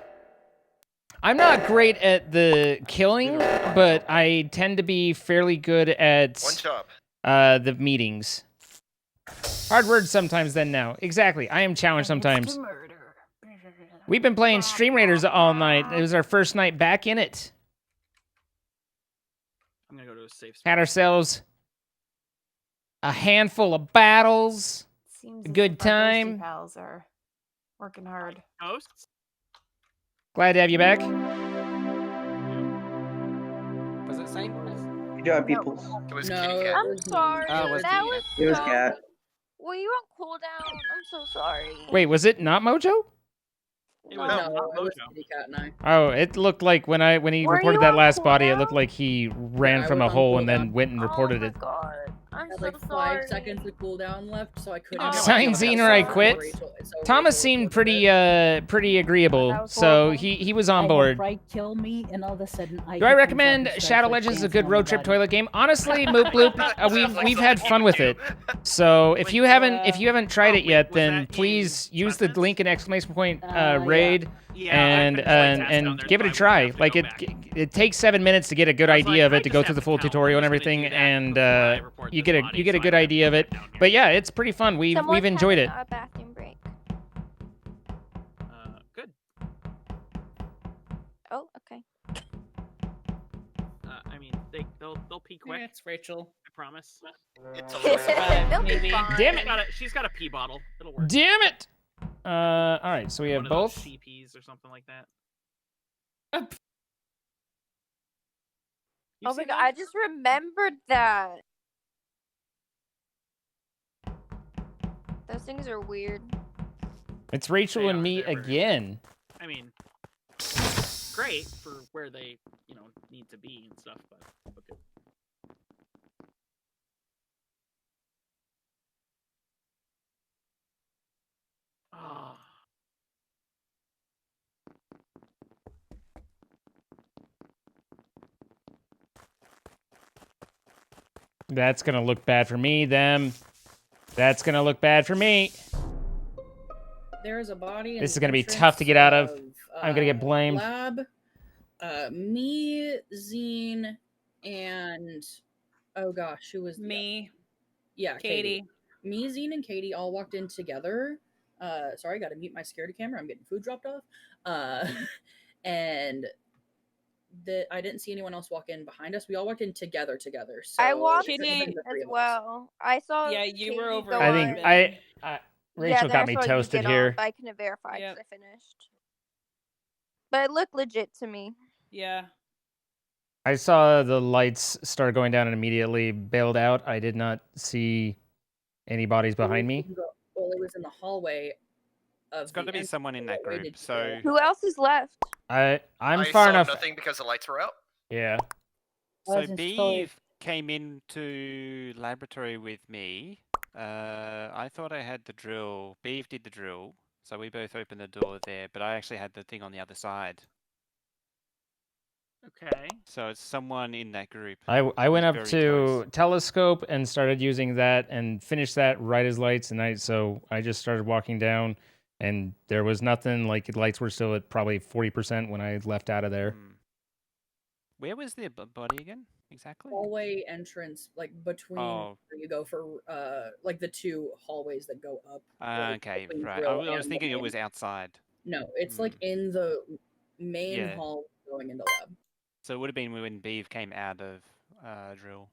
[SPEAKER 1] I'm not great at the killing, but I tend to be fairly good at
[SPEAKER 21] One job.
[SPEAKER 1] the meetings. Hard words sometimes then now. Exactly. I am challenged sometimes. We've been playing Stream Raiders all night. It was our first night back in it.
[SPEAKER 13] I'm gonna go to a safe spot.
[SPEAKER 1] Had ourselves a handful of battles.
[SPEAKER 16] Seems
[SPEAKER 1] A
[SPEAKER 16] as
[SPEAKER 1] good
[SPEAKER 16] if our ghosty
[SPEAKER 1] time.
[SPEAKER 16] pals are working hard.
[SPEAKER 13] Ghosts?
[SPEAKER 1] Glad to have you back.
[SPEAKER 17] Was it Saint?
[SPEAKER 3] Good job, people.
[SPEAKER 21] It was
[SPEAKER 18] No,
[SPEAKER 21] Kitty
[SPEAKER 18] it
[SPEAKER 21] Cat.
[SPEAKER 18] was
[SPEAKER 7] Sorry,
[SPEAKER 17] Oh, was
[SPEAKER 7] that
[SPEAKER 17] it?
[SPEAKER 7] was
[SPEAKER 3] It was
[SPEAKER 7] so-
[SPEAKER 3] Cat.
[SPEAKER 7] Were you on cooldown? I'm so sorry.
[SPEAKER 1] Wait, was it not Mojo?
[SPEAKER 13] It was
[SPEAKER 18] No,
[SPEAKER 13] not
[SPEAKER 18] it was
[SPEAKER 13] Mojo.
[SPEAKER 18] Kitty Cat and I.
[SPEAKER 1] Oh, it looked like when he
[SPEAKER 7] Were
[SPEAKER 1] reported
[SPEAKER 7] you
[SPEAKER 1] that
[SPEAKER 7] on
[SPEAKER 1] last body, it
[SPEAKER 7] cooldown?
[SPEAKER 1] looked like he ran
[SPEAKER 18] I
[SPEAKER 1] from
[SPEAKER 18] was
[SPEAKER 1] a
[SPEAKER 18] on
[SPEAKER 1] hole and
[SPEAKER 18] cooldown.
[SPEAKER 1] then went and reported it.
[SPEAKER 7] God, I'm
[SPEAKER 18] Had
[SPEAKER 7] so
[SPEAKER 18] like 5
[SPEAKER 7] sorry.
[SPEAKER 18] seconds of cooldown left, so I couldn't.
[SPEAKER 13] Oh,
[SPEAKER 1] Sign
[SPEAKER 13] no,
[SPEAKER 1] Zine
[SPEAKER 13] no,
[SPEAKER 1] or I
[SPEAKER 13] no,
[SPEAKER 1] quit. Thomas seemed pretty agreeable,
[SPEAKER 7] That was
[SPEAKER 1] so
[SPEAKER 7] horrible.
[SPEAKER 1] he was on
[SPEAKER 8] I
[SPEAKER 1] board.
[SPEAKER 8] had Bright kill me, and all of a sudden I.
[SPEAKER 1] Do I recommend Shadow Legends? Is a good road trip toilet game. Honestly, Moop Bloop, we've had fun with it. So if you haven't tried it yet, then please use the link in exclamation point raid and give it a try. Like it takes 7 minutes to get a good idea of it, to go through the full tutorial and everything, and you get a good idea of it. But yeah, it's pretty fun. We've enjoyed it.
[SPEAKER 7] A bathroom break.
[SPEAKER 13] Good.
[SPEAKER 7] Oh, okay.
[SPEAKER 13] I mean, they'll pee quick.
[SPEAKER 18] It's Rachel.
[SPEAKER 13] I promise.
[SPEAKER 21] It's
[SPEAKER 7] They'll be
[SPEAKER 18] maybe.
[SPEAKER 7] fine.
[SPEAKER 1] Damn it!
[SPEAKER 13] She's got a pee bottle. It'll work.
[SPEAKER 1] Damn it! All right, so we have
[SPEAKER 13] One of those
[SPEAKER 1] both.
[SPEAKER 13] CPs or something like that.
[SPEAKER 7] Oh my god, I just remembered that. Those things are weird.
[SPEAKER 1] It's Rachel and me again.
[SPEAKER 13] I mean, great for where they, need to be and stuff, but okay. Ah.
[SPEAKER 1] That's gonna look bad for me. That's gonna look bad for me.
[SPEAKER 18] There is a body.
[SPEAKER 1] This is gonna be tough to get out of. I'm gonna get blamed.
[SPEAKER 18] Lab, me, Zine, and oh gosh, who was
[SPEAKER 23] Me.
[SPEAKER 18] Yeah,
[SPEAKER 23] Katie.
[SPEAKER 18] Me, Zine, and Katie all walked in together. Sorry, I gotta mute my scaredy camera. I'm getting food dropped off. And I didn't see anyone else walk in behind us. We all walked in together. So
[SPEAKER 7] I walked
[SPEAKER 18] it could've been
[SPEAKER 7] in
[SPEAKER 18] the three
[SPEAKER 7] as
[SPEAKER 18] of us.
[SPEAKER 7] well. I saw.
[SPEAKER 23] Yeah, you were
[SPEAKER 7] Katie
[SPEAKER 23] over
[SPEAKER 7] go
[SPEAKER 1] I
[SPEAKER 7] on.
[SPEAKER 1] think Rachel
[SPEAKER 7] Yeah,
[SPEAKER 1] got
[SPEAKER 7] then
[SPEAKER 1] me
[SPEAKER 7] I saw you
[SPEAKER 1] toasted
[SPEAKER 7] get on,
[SPEAKER 1] here.
[SPEAKER 7] but I couldn't verify because
[SPEAKER 23] Yep.
[SPEAKER 7] I finished. But it looked legit to me.
[SPEAKER 23] Yeah.
[SPEAKER 1] I saw the lights start going down and immediately bailed out. I did not see any bodies behind me.
[SPEAKER 18] Well, it was in the hallway.
[SPEAKER 17] It's got to be someone in that group. So
[SPEAKER 7] Who else is left?
[SPEAKER 1] I'm
[SPEAKER 21] I
[SPEAKER 1] far
[SPEAKER 21] saw
[SPEAKER 1] enough.
[SPEAKER 21] nothing because the lights were out.
[SPEAKER 1] Yeah.
[SPEAKER 17] So
[SPEAKER 8] Wasn't fully-
[SPEAKER 17] Beeve came into laboratory with me. I thought I had the drill. Beeve did the drill, so we both opened the door there. But I actually had the thing on the other side.
[SPEAKER 13] Okay.
[SPEAKER 17] So it's someone in that group.
[SPEAKER 1] I went
[SPEAKER 17] who's
[SPEAKER 1] up
[SPEAKER 17] very
[SPEAKER 1] to
[SPEAKER 17] close.
[SPEAKER 1] telescope and started using that and finished that right as lights, and so I just started walking down, and there was nothing. Like the lights were still at probably 40% when I left out of there.
[SPEAKER 17] Where was the body again? Exactly.
[SPEAKER 18] Hallway entrance, like between
[SPEAKER 17] Oh.
[SPEAKER 18] where you go for like the two hallways that go up. like,
[SPEAKER 17] Okay,
[SPEAKER 18] between
[SPEAKER 17] right.
[SPEAKER 18] drill
[SPEAKER 17] I was
[SPEAKER 18] and
[SPEAKER 17] thinking it
[SPEAKER 18] main.
[SPEAKER 17] was outside.
[SPEAKER 18] No, it's like in the main
[SPEAKER 17] Yeah.
[SPEAKER 18] hall going into lab.
[SPEAKER 17] So it would have been when Beeve came out of drill.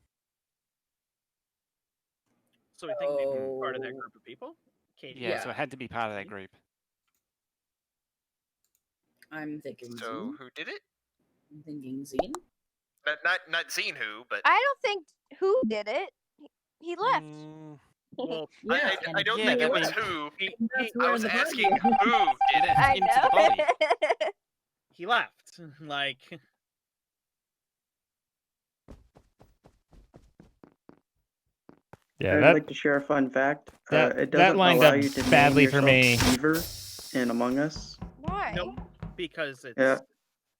[SPEAKER 13] So we think maybe part of that group of people. Katie.
[SPEAKER 17] Yeah, so it had to be part of that group.
[SPEAKER 18] I'm thinking
[SPEAKER 21] So
[SPEAKER 18] Zine.
[SPEAKER 21] who did it?
[SPEAKER 18] I'm thinking Zine.
[SPEAKER 21] Not Zine who, but
[SPEAKER 7] I don't think who did it. He left.
[SPEAKER 13] Well,
[SPEAKER 21] I don't think it was who.
[SPEAKER 18] That's
[SPEAKER 21] I
[SPEAKER 18] where
[SPEAKER 21] was
[SPEAKER 18] the body
[SPEAKER 21] asking
[SPEAKER 18] is.
[SPEAKER 21] who did it.
[SPEAKER 7] I
[SPEAKER 21] into the body.
[SPEAKER 7] know.
[SPEAKER 13] He left. Like.
[SPEAKER 1] Yeah,
[SPEAKER 3] I'd like to share a fun fact.
[SPEAKER 1] that
[SPEAKER 3] It
[SPEAKER 1] that
[SPEAKER 3] doesn't
[SPEAKER 1] lined
[SPEAKER 3] allow
[SPEAKER 1] up
[SPEAKER 3] you to
[SPEAKER 1] badly
[SPEAKER 3] name
[SPEAKER 1] for
[SPEAKER 3] yourself
[SPEAKER 1] me.
[SPEAKER 3] Beaver in Among Us.
[SPEAKER 7] Why?
[SPEAKER 13] Nope. Because it's
[SPEAKER 3] Yeah,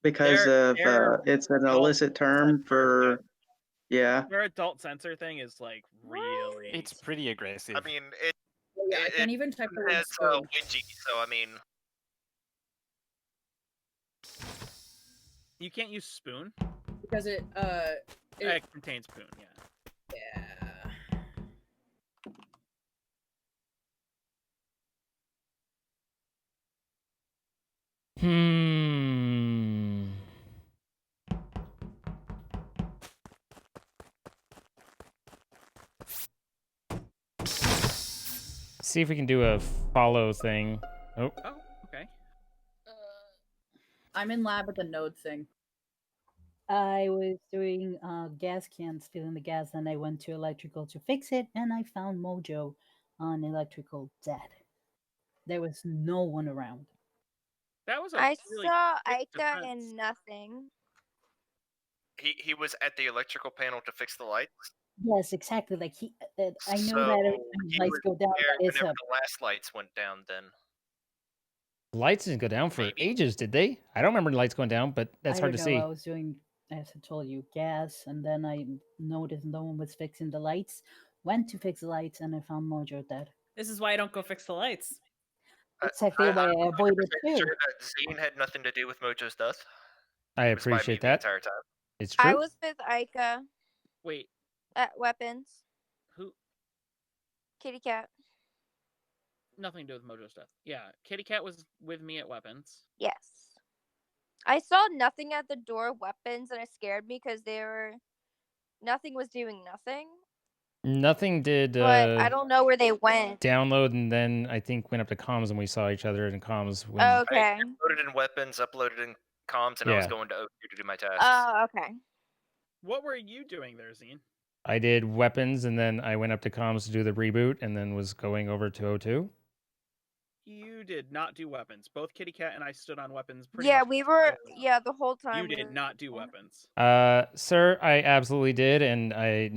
[SPEAKER 3] because of it's an illicit term for
[SPEAKER 13] Their adult censor thing is like really.
[SPEAKER 17] It's pretty aggressive.
[SPEAKER 21] I mean, it.
[SPEAKER 18] Yeah, I can't even type the word
[SPEAKER 21] has
[SPEAKER 18] spoon.
[SPEAKER 21] Ouija, so I mean.
[SPEAKER 13] You can't use spoon.
[SPEAKER 18] Because it
[SPEAKER 13] contains spoon. Yeah.
[SPEAKER 18] Yeah.
[SPEAKER 1] See if we can do a follow thing. Oh.
[SPEAKER 13] Oh, okay.
[SPEAKER 18] I'm in lab with the node thing.
[SPEAKER 8] I was doing gas cans, filling the gas, and I went to electrical to fix it, and I found Mojo on electrical dead. There was no one around.
[SPEAKER 13] That was a
[SPEAKER 7] I
[SPEAKER 13] really
[SPEAKER 7] saw
[SPEAKER 13] quick
[SPEAKER 7] Aika
[SPEAKER 13] defense.
[SPEAKER 7] and nothing.
[SPEAKER 21] He was at the electrical panel to fix the lights.
[SPEAKER 8] Yes, exactly. Like I know
[SPEAKER 21] So
[SPEAKER 8] that every time
[SPEAKER 21] he
[SPEAKER 8] lights
[SPEAKER 21] was
[SPEAKER 8] go down,
[SPEAKER 21] there
[SPEAKER 8] that is
[SPEAKER 21] whenever
[SPEAKER 8] up.
[SPEAKER 21] the last lights went down. Then
[SPEAKER 1] Lights didn't go down for ages, did they? I don't remember lights going down, but that's
[SPEAKER 8] I
[SPEAKER 1] hard to
[SPEAKER 8] don't know.
[SPEAKER 1] see.
[SPEAKER 8] I was doing, as I told you, gas, and then I noticed no one was fixing the lights. Went to fix the lights, and I found Mojo dead.
[SPEAKER 9] This is why I don't go fix the lights.
[SPEAKER 8] Exactly why I avoided too.
[SPEAKER 21] sure that Zane had nothing to do with Mojo's death.
[SPEAKER 1] I
[SPEAKER 21] It was by me
[SPEAKER 1] appreciate
[SPEAKER 21] the
[SPEAKER 1] that.
[SPEAKER 21] entire time.
[SPEAKER 1] It's true.
[SPEAKER 7] I was with Aika
[SPEAKER 13] Wait,
[SPEAKER 7] at weapons.
[SPEAKER 13] who?
[SPEAKER 7] Kitty cat.
[SPEAKER 13] Nothing to do with Mojo's death. Yeah, Kitty Cat was with me at weapons.
[SPEAKER 7] Yes. I saw nothing at the door of weapons, and it scared me because nothing was doing nothing.
[SPEAKER 1] Nothing did
[SPEAKER 7] But I don't know where they went.
[SPEAKER 1] download, and then I think went up to comms, and we saw each other in comms. When...
[SPEAKER 7] Okay.
[SPEAKER 21] I downloaded in weapons, uploaded in comms, and I was
[SPEAKER 1] Yeah.
[SPEAKER 21] going to O2 to do my tasks.
[SPEAKER 7] Oh, okay.
[SPEAKER 13] What were you doing there, Zine?
[SPEAKER 1] I did weapons, and then I went up to comms to do the reboot, and then was going over to O2.
[SPEAKER 13] You did not do weapons. Both Kitty Cat and I stood on weapons. Pretty
[SPEAKER 7] Yeah,
[SPEAKER 13] much
[SPEAKER 7] we were. Yeah, the whole time.
[SPEAKER 13] You
[SPEAKER 7] we
[SPEAKER 13] did
[SPEAKER 7] were-
[SPEAKER 13] not do weapons.
[SPEAKER 1] Sir, I absolutely did, and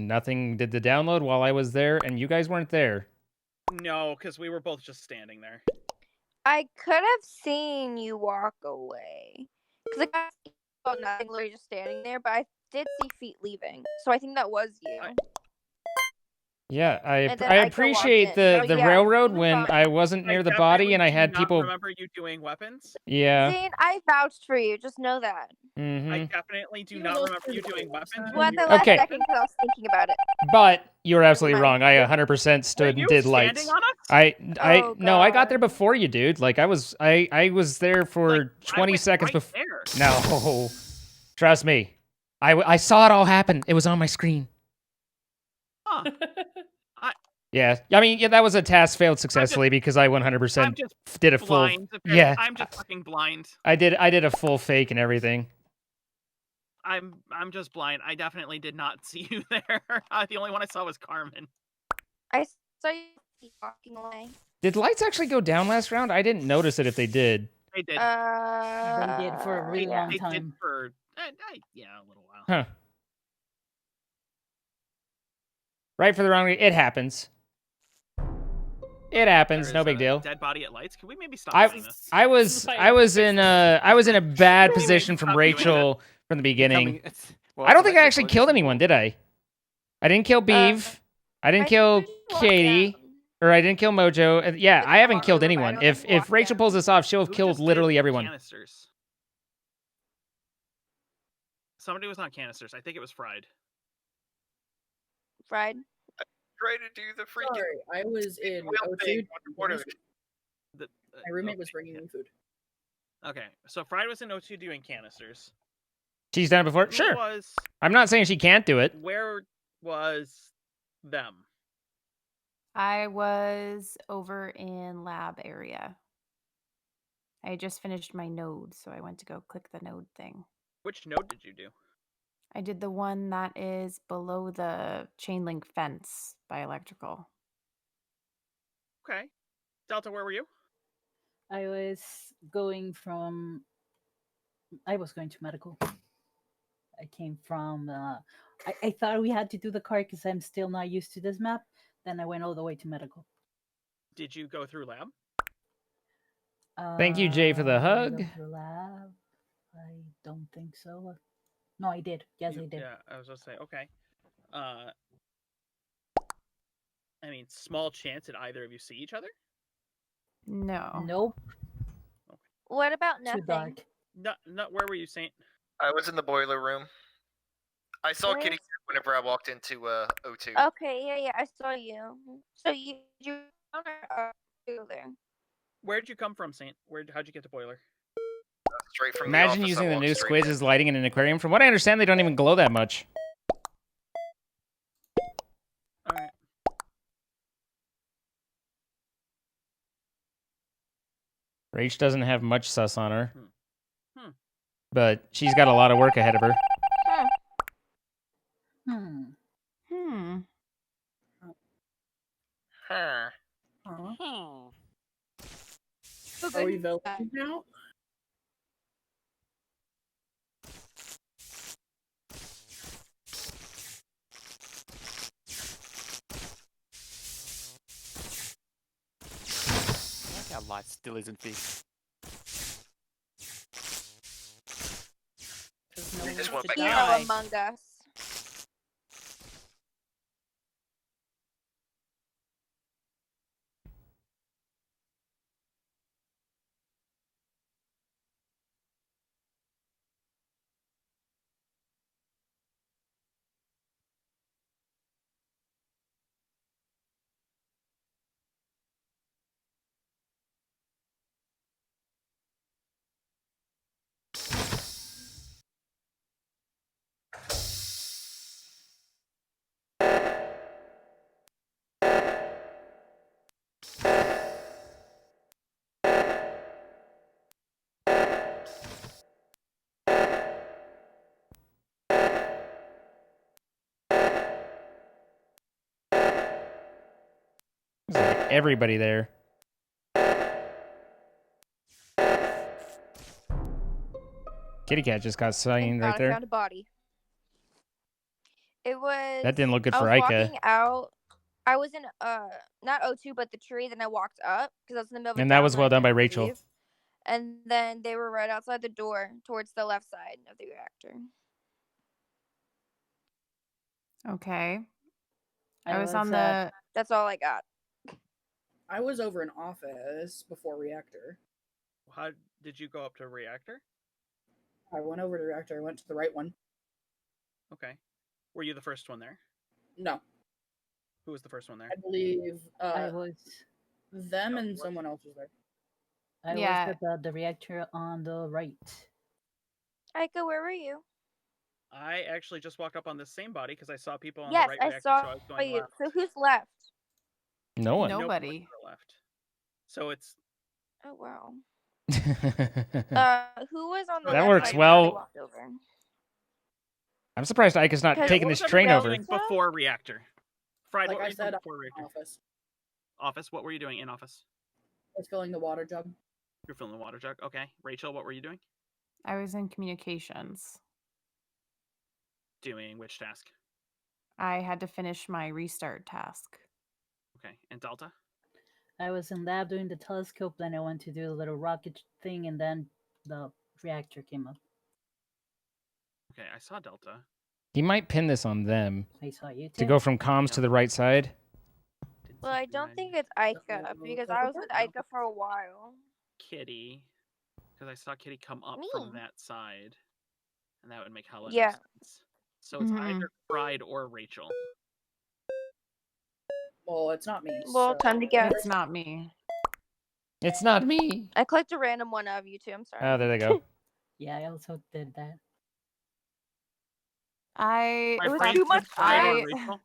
[SPEAKER 1] nothing did the download while I was there, and you guys weren't there.
[SPEAKER 13] No, because we were both just standing there.
[SPEAKER 7] I could have seen you walk away. Because I got nothing, literally just standing there, but I did see feet leaving. So I think that was you.
[SPEAKER 1] Yeah,
[SPEAKER 7] And then
[SPEAKER 1] I
[SPEAKER 7] Aika walked
[SPEAKER 1] appreciate
[SPEAKER 7] in.
[SPEAKER 1] the
[SPEAKER 7] Oh, yeah,
[SPEAKER 1] railroad
[SPEAKER 7] you were
[SPEAKER 1] when
[SPEAKER 7] fine.
[SPEAKER 1] I wasn't near the
[SPEAKER 13] I
[SPEAKER 1] body and I
[SPEAKER 13] definitely
[SPEAKER 1] had
[SPEAKER 13] do not
[SPEAKER 1] people.
[SPEAKER 13] remember you doing weapons.
[SPEAKER 1] Yeah.
[SPEAKER 7] Zane, I vouched for you. Just know that.
[SPEAKER 1] Mm-hmm.
[SPEAKER 13] Definitely do not remember you doing weapons.
[SPEAKER 7] Well, at the last
[SPEAKER 1] Okay.
[SPEAKER 7] second, because I was thinking about it.
[SPEAKER 1] But you're absolutely wrong. I 100% stood and
[SPEAKER 13] you
[SPEAKER 1] did
[SPEAKER 13] standing
[SPEAKER 1] lights.
[SPEAKER 13] on us?
[SPEAKER 1] No, I got there before you, dude. Like I was there for 20 seconds before. No, trust me. I saw it all happen. It was on my screen.
[SPEAKER 13] Huh.
[SPEAKER 1] Yeah, I mean, yeah, that was a task failed successfully because I 100% did a full.
[SPEAKER 13] Blind. Okay?
[SPEAKER 1] Yeah,
[SPEAKER 13] I'm just fucking blind.
[SPEAKER 1] I did a full fake and everything.
[SPEAKER 13] I'm just blind. I definitely did not see you there. The only one I saw was Carmen.
[SPEAKER 7] I saw you walking away.
[SPEAKER 1] Did lights actually go down last round? I didn't notice it if they did.
[SPEAKER 13] They did.
[SPEAKER 8] They did for a really long
[SPEAKER 13] They
[SPEAKER 8] time.
[SPEAKER 13] did for yeah, a little while.
[SPEAKER 1] Huh. Right for the wrong. It happens. It happens. No big deal.
[SPEAKER 13] Dead body at lights. Can we maybe stop doing this?
[SPEAKER 1] I was in a bad position from Rachel from the beginning. I don't think I actually killed anyone, did I? I didn't kill Beeve. I didn't kill Katie. Or I didn't kill Mojo. Yeah, I haven't killed anyone. If Rachel pulls this off, she'll have killed literally everyone.
[SPEAKER 13] Canisters. Somebody was on canisters. I think it was Fried.
[SPEAKER 7] Fried.
[SPEAKER 21] Try to do the freaking.
[SPEAKER 18] Sorry, I was in O2. My roommate was bringing me food.
[SPEAKER 13] Okay, so Fried was in O2 doing canisters.
[SPEAKER 1] She's done it before?
[SPEAKER 13] Who
[SPEAKER 1] Sure.
[SPEAKER 13] was-
[SPEAKER 1] I'm not saying she can't do it.
[SPEAKER 13] Where was them?
[SPEAKER 16] I was over in lab area. I just finished my node, so I went to go click the node thing.
[SPEAKER 13] Which node did you do?
[SPEAKER 16] I did the one that is below the chain link fence by electrical.
[SPEAKER 13] Okay. Delta, where were you?
[SPEAKER 8] I was going to medical. I came from, I thought we had to do the car because I'm still not used to this map. Then I went all the way to medical.
[SPEAKER 13] Did you go through lab?
[SPEAKER 1] Thank you, Jay, for the hug.
[SPEAKER 8] The lab? I don't think so. No, I did. Yes, I did.
[SPEAKER 13] Yeah, I was just saying. Okay. I mean, small chance that either of you see each other.
[SPEAKER 16] No.
[SPEAKER 8] Nope.
[SPEAKER 7] What about
[SPEAKER 8] Too
[SPEAKER 7] nothing?
[SPEAKER 8] dark.
[SPEAKER 13] Not where were you, Saint?
[SPEAKER 21] I was in the boiler room. I saw
[SPEAKER 7] Where
[SPEAKER 21] Kitty
[SPEAKER 7] is-
[SPEAKER 21] whenever I walked into O2.
[SPEAKER 7] Okay, yeah, I saw you. So you there?
[SPEAKER 13] Where'd you come from, Saint? How'd you get to boiler?
[SPEAKER 21] Straight from
[SPEAKER 1] Imagine
[SPEAKER 21] the office.
[SPEAKER 1] using
[SPEAKER 21] I
[SPEAKER 1] the
[SPEAKER 21] walked
[SPEAKER 1] new
[SPEAKER 21] straight
[SPEAKER 1] squids
[SPEAKER 21] in.
[SPEAKER 1] as lighting in an aquarium. From what I understand, they don't even glow that much.
[SPEAKER 13] All right.
[SPEAKER 1] Rach doesn't have much sus on her.
[SPEAKER 13] Hmm.
[SPEAKER 1] But she's got a lot of work ahead of her.
[SPEAKER 8] Hmm.
[SPEAKER 16] Hmm.
[SPEAKER 21] Huh.
[SPEAKER 18] Are we villains now?
[SPEAKER 17] I like how light still isn't fixed.
[SPEAKER 21] They just went back
[SPEAKER 7] Hero
[SPEAKER 21] down.
[SPEAKER 7] among us.
[SPEAKER 1] There's like everybody there. Kitty cat just got signed right
[SPEAKER 7] I
[SPEAKER 1] there.
[SPEAKER 7] found a body. It was.
[SPEAKER 1] That didn't look good
[SPEAKER 7] I
[SPEAKER 1] for
[SPEAKER 7] was
[SPEAKER 1] Ica.
[SPEAKER 7] walking out. I was in not O2 but the tree. Then I walked up because I was in the middle of.
[SPEAKER 1] And that was well done by Rachel.
[SPEAKER 7] Leave. And then they were right outside the door, towards the left side of the reactor.
[SPEAKER 16] Okay.
[SPEAKER 8] I
[SPEAKER 16] I was
[SPEAKER 8] was
[SPEAKER 16] on
[SPEAKER 8] at-
[SPEAKER 16] the.
[SPEAKER 7] That's all I got.
[SPEAKER 18] I was over in office before reactor.
[SPEAKER 13] How did you go up to reactor?
[SPEAKER 18] I went over to reactor. I went to the right one.
[SPEAKER 13] Okay. Were you the first one there?
[SPEAKER 18] No,
[SPEAKER 13] Who was the first one there?
[SPEAKER 18] I believe
[SPEAKER 8] I was.
[SPEAKER 18] them and someone else was there.
[SPEAKER 8] I
[SPEAKER 16] Yeah.
[SPEAKER 8] was at the reactor on the right.
[SPEAKER 7] Ica, where were you?
[SPEAKER 13] I actually just walked up on this same body because I saw people on
[SPEAKER 7] Yes,
[SPEAKER 13] the right
[SPEAKER 7] I
[SPEAKER 13] reactor,
[SPEAKER 7] saw
[SPEAKER 13] so I was going
[SPEAKER 7] you.
[SPEAKER 13] left.
[SPEAKER 7] So who's left?
[SPEAKER 1] No one.
[SPEAKER 16] Nobody.
[SPEAKER 13] to the left. So it's
[SPEAKER 7] Oh wow. Who was on the
[SPEAKER 1] That
[SPEAKER 7] left
[SPEAKER 1] works
[SPEAKER 7] side when I
[SPEAKER 1] well.
[SPEAKER 7] walked over?
[SPEAKER 1] I'm surprised Ica's not
[SPEAKER 7] Because-
[SPEAKER 1] taking
[SPEAKER 13] what
[SPEAKER 1] this
[SPEAKER 13] was
[SPEAKER 1] train over.
[SPEAKER 13] everybody doing before reactor. Fried,
[SPEAKER 18] Like
[SPEAKER 13] what were
[SPEAKER 18] I
[SPEAKER 13] you doing
[SPEAKER 18] said,
[SPEAKER 13] before reactor?
[SPEAKER 18] office.
[SPEAKER 13] Office. What were you doing in office?
[SPEAKER 18] I was filling the water jug.
[SPEAKER 13] You're filling the water jug. Okay. Rachel, what were you doing?
[SPEAKER 16] I was in communications.
[SPEAKER 13] Doing which task?
[SPEAKER 16] I had to finish my restart task.
[SPEAKER 13] Okay. And Delta?
[SPEAKER 8] I was in lab doing the telescope, then I went to do the little rocket thing, and then the reactor came up.
[SPEAKER 13] Okay, I saw Delta.
[SPEAKER 1] He might pin this on them.
[SPEAKER 8] I saw you
[SPEAKER 1] To
[SPEAKER 8] too.
[SPEAKER 1] go from comms to the right side.
[SPEAKER 7] Well, I don't think it's Ica because I was with Ica for a while.
[SPEAKER 13] Kitty. Because I saw Kitty come up
[SPEAKER 7] Me.
[SPEAKER 13] from that side. And that would make hella
[SPEAKER 7] Yeah.
[SPEAKER 13] no sense. So it's
[SPEAKER 16] Mhm.
[SPEAKER 13] either Fried or Rachel.
[SPEAKER 18] Well, it's not me.
[SPEAKER 7] Well,
[SPEAKER 18] so-
[SPEAKER 7] time to guess.
[SPEAKER 16] It's not me.
[SPEAKER 1] It's not me.
[SPEAKER 7] I clicked a random one of you two. I'm sorry.
[SPEAKER 1] Oh, there they go.
[SPEAKER 8] Yeah, I also did that.
[SPEAKER 16] I
[SPEAKER 13] My
[SPEAKER 7] It was
[SPEAKER 13] friend
[SPEAKER 7] too
[SPEAKER 13] said
[SPEAKER 7] much
[SPEAKER 13] Fried or
[SPEAKER 16] I
[SPEAKER 13] Rachel?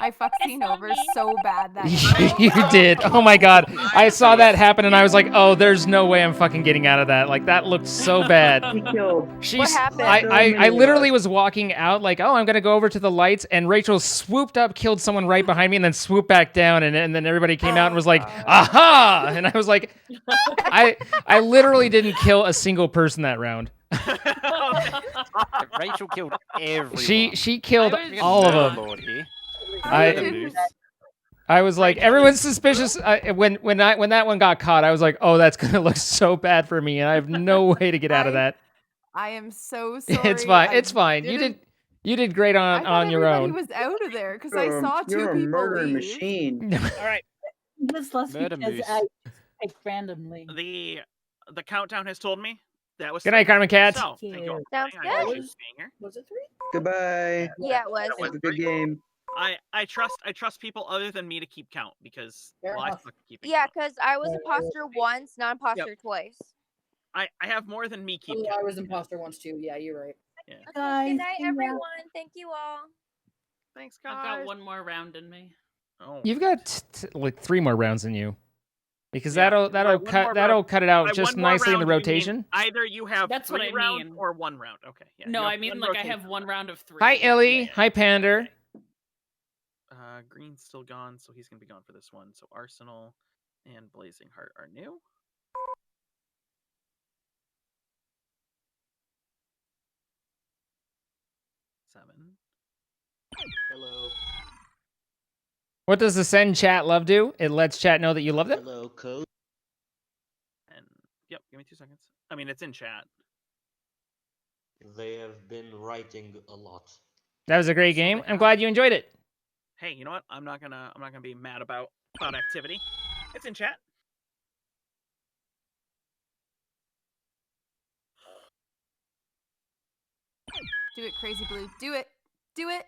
[SPEAKER 16] I fucked Scene over so bad that night.
[SPEAKER 1] You did. Oh my god. I saw that happen and I was like, oh, there's no way I'm fucking getting out of that. Like, that looked so bad.
[SPEAKER 7] What happened?
[SPEAKER 1] I literally was walking out like, oh, I'm going to go over to the lights. And Rachel swooped up, killed someone right behind me, and then swooped back down. And then everybody came out and was like, aha! And I was like, I literally didn't kill a single person that round.
[SPEAKER 17] Rachel killed everyone.
[SPEAKER 1] She killed all of them.
[SPEAKER 17] Lord here.
[SPEAKER 1] I was like, everyone's suspicious. When that one got caught, I was like, oh, that's gonna look so bad for me, and I have no way to get out of that.
[SPEAKER 16] I am so sorry.
[SPEAKER 1] It's fine.
[SPEAKER 16] I
[SPEAKER 1] It's fine. You did great on your
[SPEAKER 16] everybody
[SPEAKER 1] own.
[SPEAKER 16] was out of there because I saw two people
[SPEAKER 3] murdering
[SPEAKER 16] leave.
[SPEAKER 3] machine.
[SPEAKER 13] All right.
[SPEAKER 8] Just lost
[SPEAKER 17] Murder
[SPEAKER 8] because
[SPEAKER 17] moose.
[SPEAKER 8] I picked randomly.
[SPEAKER 13] The countdown has told me that was.
[SPEAKER 1] Good night, Carmen Cats.
[SPEAKER 13] So, thank you all for
[SPEAKER 7] Sounds
[SPEAKER 13] playing. I appreciate
[SPEAKER 7] good.
[SPEAKER 13] you being here.
[SPEAKER 18] Was it 3?
[SPEAKER 3] Goodbye.
[SPEAKER 7] Yeah, it was.
[SPEAKER 3] Have a good game.
[SPEAKER 13] I trust people other than me to keep count because
[SPEAKER 18] Fair
[SPEAKER 13] well, I
[SPEAKER 18] enough.
[SPEAKER 13] suck at keeping
[SPEAKER 7] Yeah,
[SPEAKER 13] count.
[SPEAKER 7] because I was imposter once, not imposter twice.
[SPEAKER 13] I have more than me keep
[SPEAKER 18] Oh,
[SPEAKER 13] count.
[SPEAKER 18] I was imposter once too. Yeah, you're right.
[SPEAKER 13] Yeah.
[SPEAKER 16] Guys,
[SPEAKER 7] Good night,
[SPEAKER 16] see ya.
[SPEAKER 7] everyone. Thank you all.
[SPEAKER 13] Thanks, guys.
[SPEAKER 9] I've got one more round in me.
[SPEAKER 13] Oh.
[SPEAKER 1] You've got like 3 more rounds than you, because
[SPEAKER 13] Yeah,
[SPEAKER 1] that'll
[SPEAKER 13] by one more
[SPEAKER 1] that'll cut it out
[SPEAKER 13] by
[SPEAKER 1] just
[SPEAKER 13] one more
[SPEAKER 1] nicely in the
[SPEAKER 13] round, you mean
[SPEAKER 1] rotation.
[SPEAKER 13] Either you have
[SPEAKER 9] That's what
[SPEAKER 13] 3
[SPEAKER 9] I
[SPEAKER 13] rounds
[SPEAKER 9] mean.
[SPEAKER 13] or 1 round. Okay. Yeah.
[SPEAKER 9] No,
[SPEAKER 13] you have
[SPEAKER 9] I mean
[SPEAKER 13] one
[SPEAKER 9] like I
[SPEAKER 13] rotation.
[SPEAKER 9] have 1 round of 3.
[SPEAKER 1] Hi, Ellie. Hi, Pander.
[SPEAKER 13] Green's still gone, so he's gonna be gone for this one. So Arsenal and Blazing Heart are new. Seven.
[SPEAKER 10] Hello.
[SPEAKER 1] What does the send chat love do? It lets chat know that you love them.
[SPEAKER 10] Hello, code.
[SPEAKER 13] And yep, give me 2 seconds. I mean, it's in chat.
[SPEAKER 10] They have been writing a lot.
[SPEAKER 1] That was a great game. I'm glad you enjoyed it.
[SPEAKER 13] Hey, you know what? I'm not gonna be mad about activity. It's in chat.
[SPEAKER 16] Do it, Crazy Blue. Do it. Do it.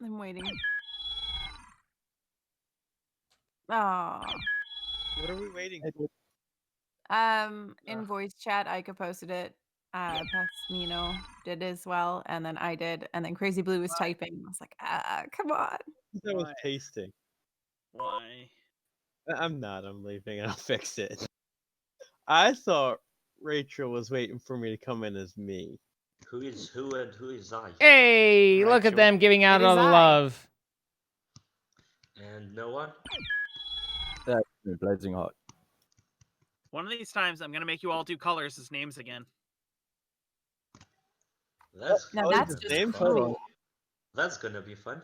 [SPEAKER 16] I'm waiting. Oh.
[SPEAKER 11] What are we waiting for?
[SPEAKER 16] In voice chat, Ika posted it. Pasmino did as well, and then I did, and then Crazy Blue was typing. I was like, come on.
[SPEAKER 11] I was tasting.
[SPEAKER 13] Why?
[SPEAKER 11] I'm not. I'm leaving. I'll fix it. I thought Rachel was waiting for me to come in as me.
[SPEAKER 10] Who is who and who is I?
[SPEAKER 1] Hey, look at them giving out all the love.
[SPEAKER 10] And no one?
[SPEAKER 11] That's blazing hot.
[SPEAKER 13] One of these times, I'm gonna make you all do colors as names again.
[SPEAKER 10] That's
[SPEAKER 16] Now that's just cruel.
[SPEAKER 10] That's gonna be fun.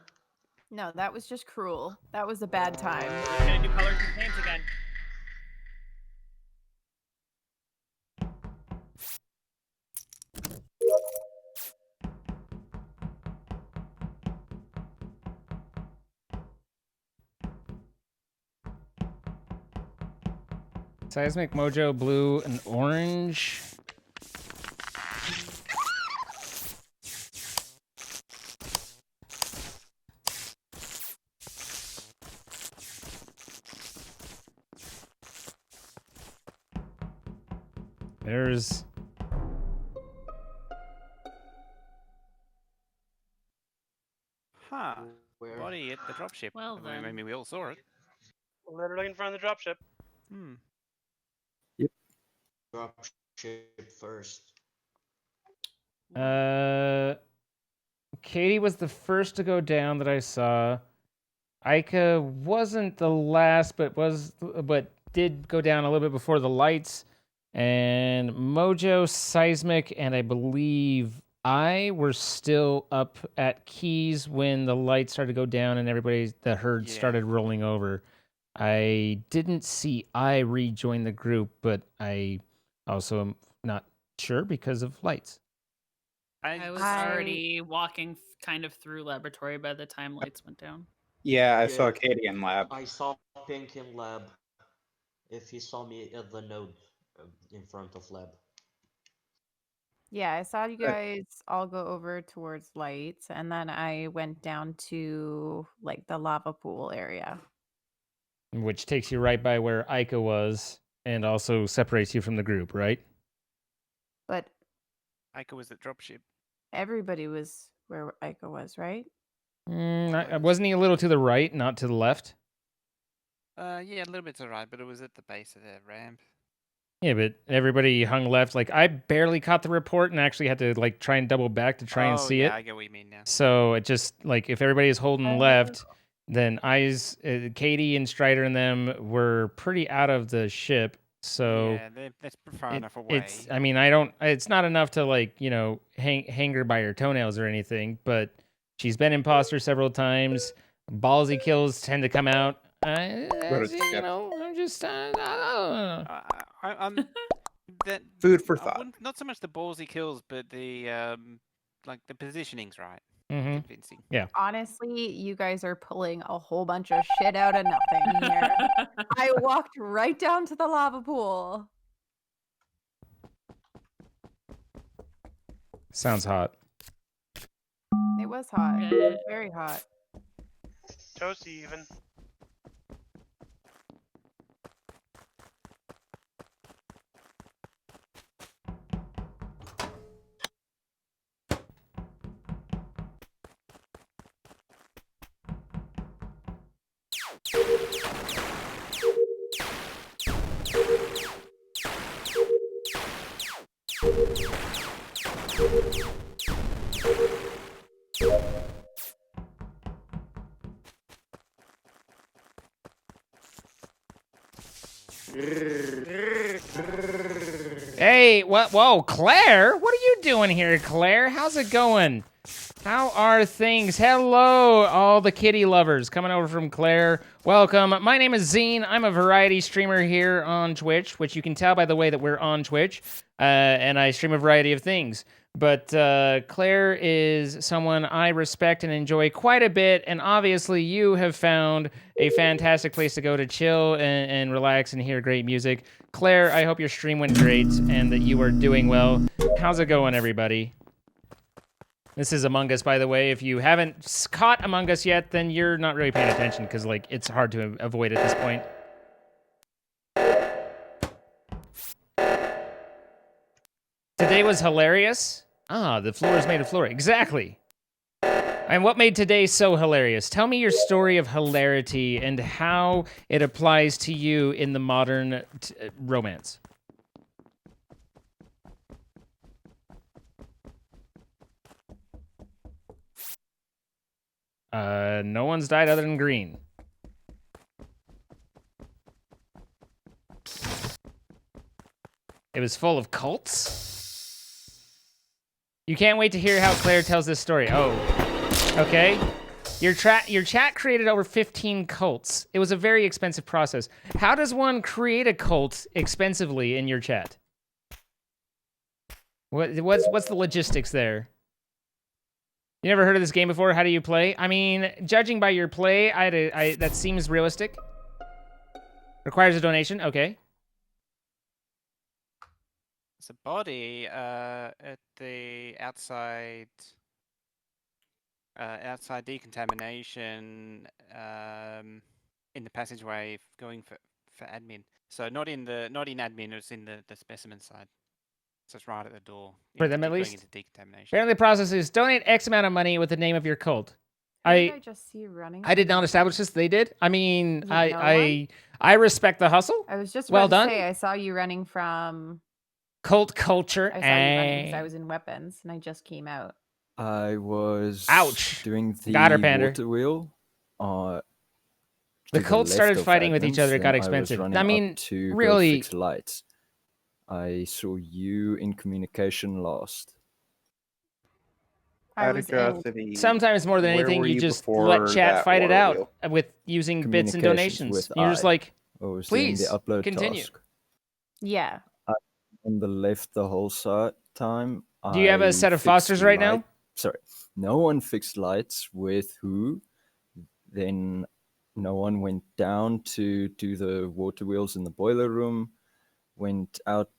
[SPEAKER 16] No, that was just cruel. That was a bad time.
[SPEAKER 13] I'm gonna do colors as names again.
[SPEAKER 1] Seismic, Mojo, blue, and orange. There's...
[SPEAKER 17] Huh. Body at the dropship.
[SPEAKER 9] Well,
[SPEAKER 17] I mean,
[SPEAKER 9] then.
[SPEAKER 17] maybe we all saw it.
[SPEAKER 11] Literally in front of the dropship.
[SPEAKER 17] Hmm.
[SPEAKER 10] Drop ship first.
[SPEAKER 1] Katie was the first to go down that I saw. Ika wasn't the last, but did go down a little bit before the lights. And Mojo, Seismic, and I believe I were still up at Keys when the lights started to go down and the herd started rolling over. I didn't see I rejoin the group, but I also am not sure because of lights.
[SPEAKER 9] I was already walking kind of through laboratory by the time lights went down.
[SPEAKER 12] Yeah, I saw Katie in lab.
[SPEAKER 10] I saw Pink in lab. If he saw me at the node in front of lab.
[SPEAKER 16] Yeah, I saw you guys all go over towards lights, and then I went down to like the lava pool area.
[SPEAKER 1] Which takes you right by where Ika was and also separates you from the group, right?
[SPEAKER 16] But
[SPEAKER 17] Ika was at dropship.
[SPEAKER 16] everybody was where Ika was, right?
[SPEAKER 1] Wasn't he a little to the right, not to the left?
[SPEAKER 17] Yeah, a little bit to the right, but it was at the base of the ramp.
[SPEAKER 1] Yeah, but everybody hung left. Like, I barely caught the report and actually had to, like, try and double back to try and
[SPEAKER 17] Oh,
[SPEAKER 1] see
[SPEAKER 17] yeah,
[SPEAKER 1] it.
[SPEAKER 17] I get what you mean now.
[SPEAKER 1] So it just, like, if everybody is holding left, then Katie and Strider and them were pretty out of the ship. So
[SPEAKER 17] Yeah, that's far enough away.
[SPEAKER 1] it's, I mean, it's not enough to, like, you know, hang her by her toenails or anything, but she's been imposter several times. Ballsy kills tend to come out. I'm just, I don't know.
[SPEAKER 17] I'm that
[SPEAKER 12] Food for
[SPEAKER 17] I
[SPEAKER 12] thought.
[SPEAKER 17] wouldn't- Not so much the ballsy kills, but the like the positioning's right.
[SPEAKER 1] Mm-hmm.
[SPEAKER 17] Convincing.
[SPEAKER 1] Yeah.
[SPEAKER 16] Honestly, you guys are pulling a whole bunch of shit out of nothing here. I walked right down to the lava pool.
[SPEAKER 1] Sounds hot.
[SPEAKER 16] It was hot. It was very hot.
[SPEAKER 4] Toasty even.
[SPEAKER 1] Hey, what? Whoa, Claire? What are you doing here, Claire? How's it going? How are things? Hello, all the kitty lovers coming over from Claire. Welcome. My name is Zine. I'm a variety streamer here on Twitch, which you can tell by the way that we're on Twitch, and I stream a variety of things. But Claire is someone I respect and enjoy quite a bit, and obviously you have found a fantastic place to go to chill and relax and hear great music. Claire, I hope your stream went great and that you are doing well. How's it going, everybody? This is Among Us, by the way. If you haven't caught Among Us yet, then you're not really paying attention because, like, it's hard to avoid at this point. Today was hilarious. Ah, the floor is made of floor. Exactly. And what made today so hilarious? Tell me your story of hilarity and how it applies to you in the modern romance. No one's died other than Green. It was full of cults? You can't wait to hear how Claire tells this story. Oh, okay. Your chat created over 15 cults. It was a very expensive process. How does one create a cult expensively in your chat? What's the logistics there? You never heard of this game before? How do you play? I mean, judging by your play, that seems realistic. Requires a donation. Okay.
[SPEAKER 17] It's a body at the outside decontamination in the passageway going for admin. So not in admin, it's in the specimen side. So it's right at the door.
[SPEAKER 1] For them, at least?
[SPEAKER 17] Going into decontamination.
[SPEAKER 1] Apparently the process is donate X amount of money with the name of your cult.
[SPEAKER 16] Who did I just see running?
[SPEAKER 1] I did not establish this. They did. I mean,
[SPEAKER 16] Is it no one?
[SPEAKER 1] I respect the hustle.
[SPEAKER 16] I was just
[SPEAKER 1] well
[SPEAKER 16] about
[SPEAKER 1] done.
[SPEAKER 16] to say I saw you running from
[SPEAKER 1] Cult culture.
[SPEAKER 16] I saw you running because I was in weapons and I just came out.
[SPEAKER 5] I was doing the
[SPEAKER 1] Got her, Pander.
[SPEAKER 5] water wheel.
[SPEAKER 1] The
[SPEAKER 5] to
[SPEAKER 1] cults
[SPEAKER 5] left
[SPEAKER 1] started
[SPEAKER 5] of
[SPEAKER 1] fighting with each
[SPEAKER 5] admins,
[SPEAKER 1] other. It got
[SPEAKER 5] then was
[SPEAKER 1] expensive.
[SPEAKER 5] running
[SPEAKER 1] I mean,
[SPEAKER 5] up to go
[SPEAKER 1] really.
[SPEAKER 5] fix lights. I saw you in communication last.
[SPEAKER 16] I was
[SPEAKER 12] curiosity,
[SPEAKER 1] Sometimes more than
[SPEAKER 12] where
[SPEAKER 1] anything,
[SPEAKER 12] were
[SPEAKER 1] you
[SPEAKER 12] you
[SPEAKER 1] just
[SPEAKER 12] before
[SPEAKER 1] let chat
[SPEAKER 12] that
[SPEAKER 1] fight it
[SPEAKER 12] water
[SPEAKER 1] out
[SPEAKER 12] wheel?
[SPEAKER 1] with using bits and
[SPEAKER 5] Communications
[SPEAKER 1] donations.
[SPEAKER 5] with
[SPEAKER 1] You're just
[SPEAKER 5] I.
[SPEAKER 1] like,
[SPEAKER 5] I was doing
[SPEAKER 1] please
[SPEAKER 5] the upload
[SPEAKER 1] continue.
[SPEAKER 5] task.
[SPEAKER 16] Yeah.
[SPEAKER 5] On the left the whole time.
[SPEAKER 1] Do you have a
[SPEAKER 5] I
[SPEAKER 1] set of
[SPEAKER 5] fixed
[SPEAKER 1] Fosters right now?
[SPEAKER 5] light- Sorry, no one fixed lights with who. Then no one went down to do the water wheels in the boiler room. Went out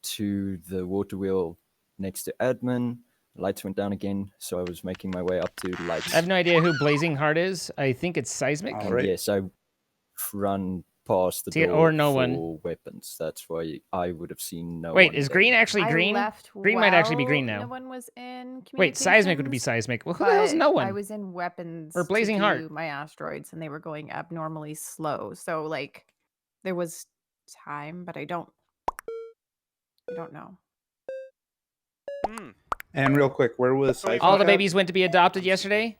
[SPEAKER 5] to the water wheel next to admin. Lights went down again, so I was making my way up to lights.
[SPEAKER 1] I have no idea who Blazing Heart is. I think it's Seismic.
[SPEAKER 5] And yes, I run past the
[SPEAKER 1] See,
[SPEAKER 5] door
[SPEAKER 1] or no
[SPEAKER 5] for
[SPEAKER 1] one.
[SPEAKER 5] weapons. That's why I would have seen no
[SPEAKER 1] Wait,
[SPEAKER 5] one.
[SPEAKER 1] is
[SPEAKER 5] there.
[SPEAKER 1] green actually
[SPEAKER 16] I
[SPEAKER 1] green?
[SPEAKER 16] left
[SPEAKER 1] Green might actually be
[SPEAKER 16] while
[SPEAKER 1] green now.
[SPEAKER 16] No one was in
[SPEAKER 1] Wait, seismic would be
[SPEAKER 16] communications,
[SPEAKER 1] seismic. Well, who the hell's
[SPEAKER 16] but
[SPEAKER 1] no one?
[SPEAKER 16] I was in weapons
[SPEAKER 1] Or blazing
[SPEAKER 16] to
[SPEAKER 1] heart.
[SPEAKER 16] do my asteroids, and they were going abnormally slow. So like, there was time, but I don't know.
[SPEAKER 12] And real quick, where was Seismic
[SPEAKER 1] All the
[SPEAKER 12] at?
[SPEAKER 1] babies went to be adopted yesterday.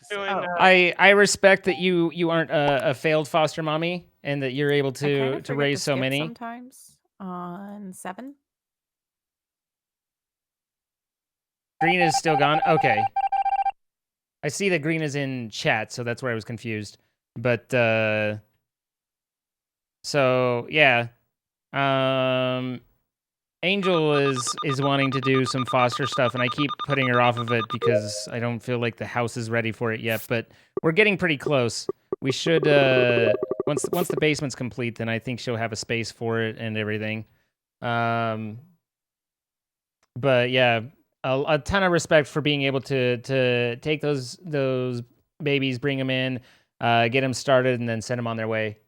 [SPEAKER 4] Doing,
[SPEAKER 1] I respect that you aren't a failed foster mommy and that you're able
[SPEAKER 16] I kind
[SPEAKER 1] to
[SPEAKER 16] of forget
[SPEAKER 1] raise
[SPEAKER 16] to
[SPEAKER 1] so
[SPEAKER 16] skip
[SPEAKER 1] many.
[SPEAKER 16] sometimes on 7.
[SPEAKER 1] Green is still gone. Okay. I see that green is in chat, so that's where I was confused. But so yeah. Angel is wanting to do some foster stuff, and I keep putting her off of it because I don't feel like the house is ready for it yet. But we're getting pretty close. We should once the basement's complete, then I think she'll have a space for it and everything. But yeah, a ton of respect for being able to take those babies, bring them in, get them started, and then send them on their way.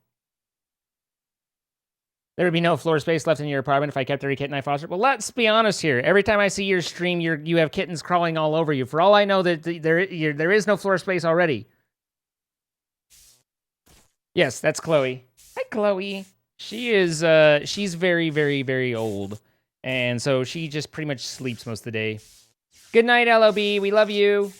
[SPEAKER 1] There would be no floor space left in your apartment if I kept every kitten I fostered. Well, let's be honest here. Every time I see your stream, you have kittens crawling all over you. For all I know, that there is no floor space already. Yes, that's Chloe. Hi, Chloe. She is she's very, very, very old, and so she just pretty much sleeps most of the day. Good night, LOB. We love you.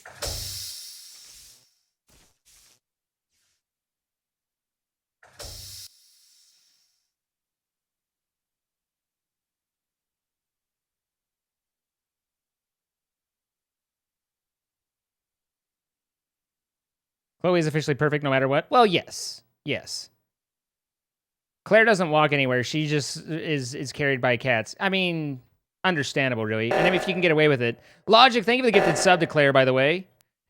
[SPEAKER 1] Chloe is officially perfect no matter what. Well, yes. Yes. Claire doesn't walk anywhere. She just is carried by cats. I mean, understandable, really. And if you can get away with it. Logic, thank you for the gifted sub to Claire, by the way.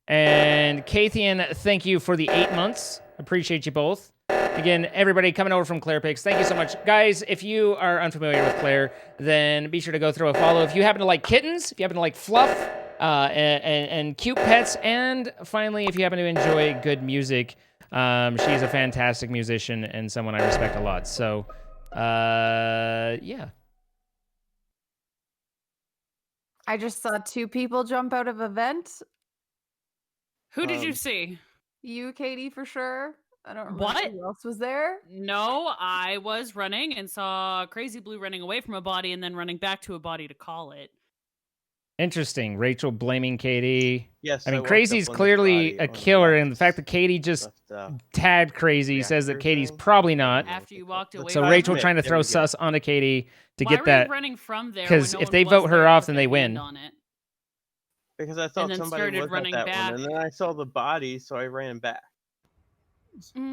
[SPEAKER 1] And Kathian, thank you for the 8 months. Appreciate you both. Again, everybody coming over from Claire Picks, thank you so much. Guys, if you are unfamiliar with Claire, then be sure to go throw a follow. If you happen to like kittens, if you happen to like fluff, and cute pets, and finally, if you happen to enjoy good music, she's a fantastic musician and someone I respect a lot. So, yeah.
[SPEAKER 16] I just saw 2 people jump out of a vent.
[SPEAKER 9] Who did you see?
[SPEAKER 16] You, Katie, for sure. I don't remember
[SPEAKER 9] What?
[SPEAKER 16] who else was there.
[SPEAKER 9] No, I was running and saw Crazy Blue running away from a body and then running back to a body to call it.
[SPEAKER 1] Interesting. Rachel blaming Katie.
[SPEAKER 11] Yes,
[SPEAKER 1] I
[SPEAKER 11] I
[SPEAKER 1] mean,
[SPEAKER 11] walked
[SPEAKER 1] Crazy's
[SPEAKER 11] up on the
[SPEAKER 1] clearly
[SPEAKER 11] body
[SPEAKER 1] a
[SPEAKER 11] on the
[SPEAKER 1] killer, and the
[SPEAKER 11] left.
[SPEAKER 1] fact that Katie just
[SPEAKER 11] Left,
[SPEAKER 1] tagged Crazy says that
[SPEAKER 11] reactor
[SPEAKER 1] Katie's
[SPEAKER 11] thing.
[SPEAKER 1] probably not.
[SPEAKER 9] After you walked away
[SPEAKER 1] So
[SPEAKER 9] from
[SPEAKER 1] Rachel
[SPEAKER 9] her?
[SPEAKER 1] trying to
[SPEAKER 11] There
[SPEAKER 1] throw
[SPEAKER 11] we go.
[SPEAKER 1] sus onto Katie to
[SPEAKER 9] Why
[SPEAKER 1] get
[SPEAKER 9] were
[SPEAKER 1] that.
[SPEAKER 9] you running from there?
[SPEAKER 1] Because
[SPEAKER 9] when no
[SPEAKER 1] if
[SPEAKER 9] one
[SPEAKER 1] they
[SPEAKER 9] was
[SPEAKER 1] vote her
[SPEAKER 9] there
[SPEAKER 1] off,
[SPEAKER 9] to
[SPEAKER 1] then
[SPEAKER 9] put
[SPEAKER 1] they
[SPEAKER 9] their hand
[SPEAKER 1] win.
[SPEAKER 9] on it?
[SPEAKER 11] Because I thought
[SPEAKER 9] then
[SPEAKER 11] somebody
[SPEAKER 9] started
[SPEAKER 11] was
[SPEAKER 9] running
[SPEAKER 11] at that
[SPEAKER 9] back.
[SPEAKER 11] one, and then I saw the body, so I ran back.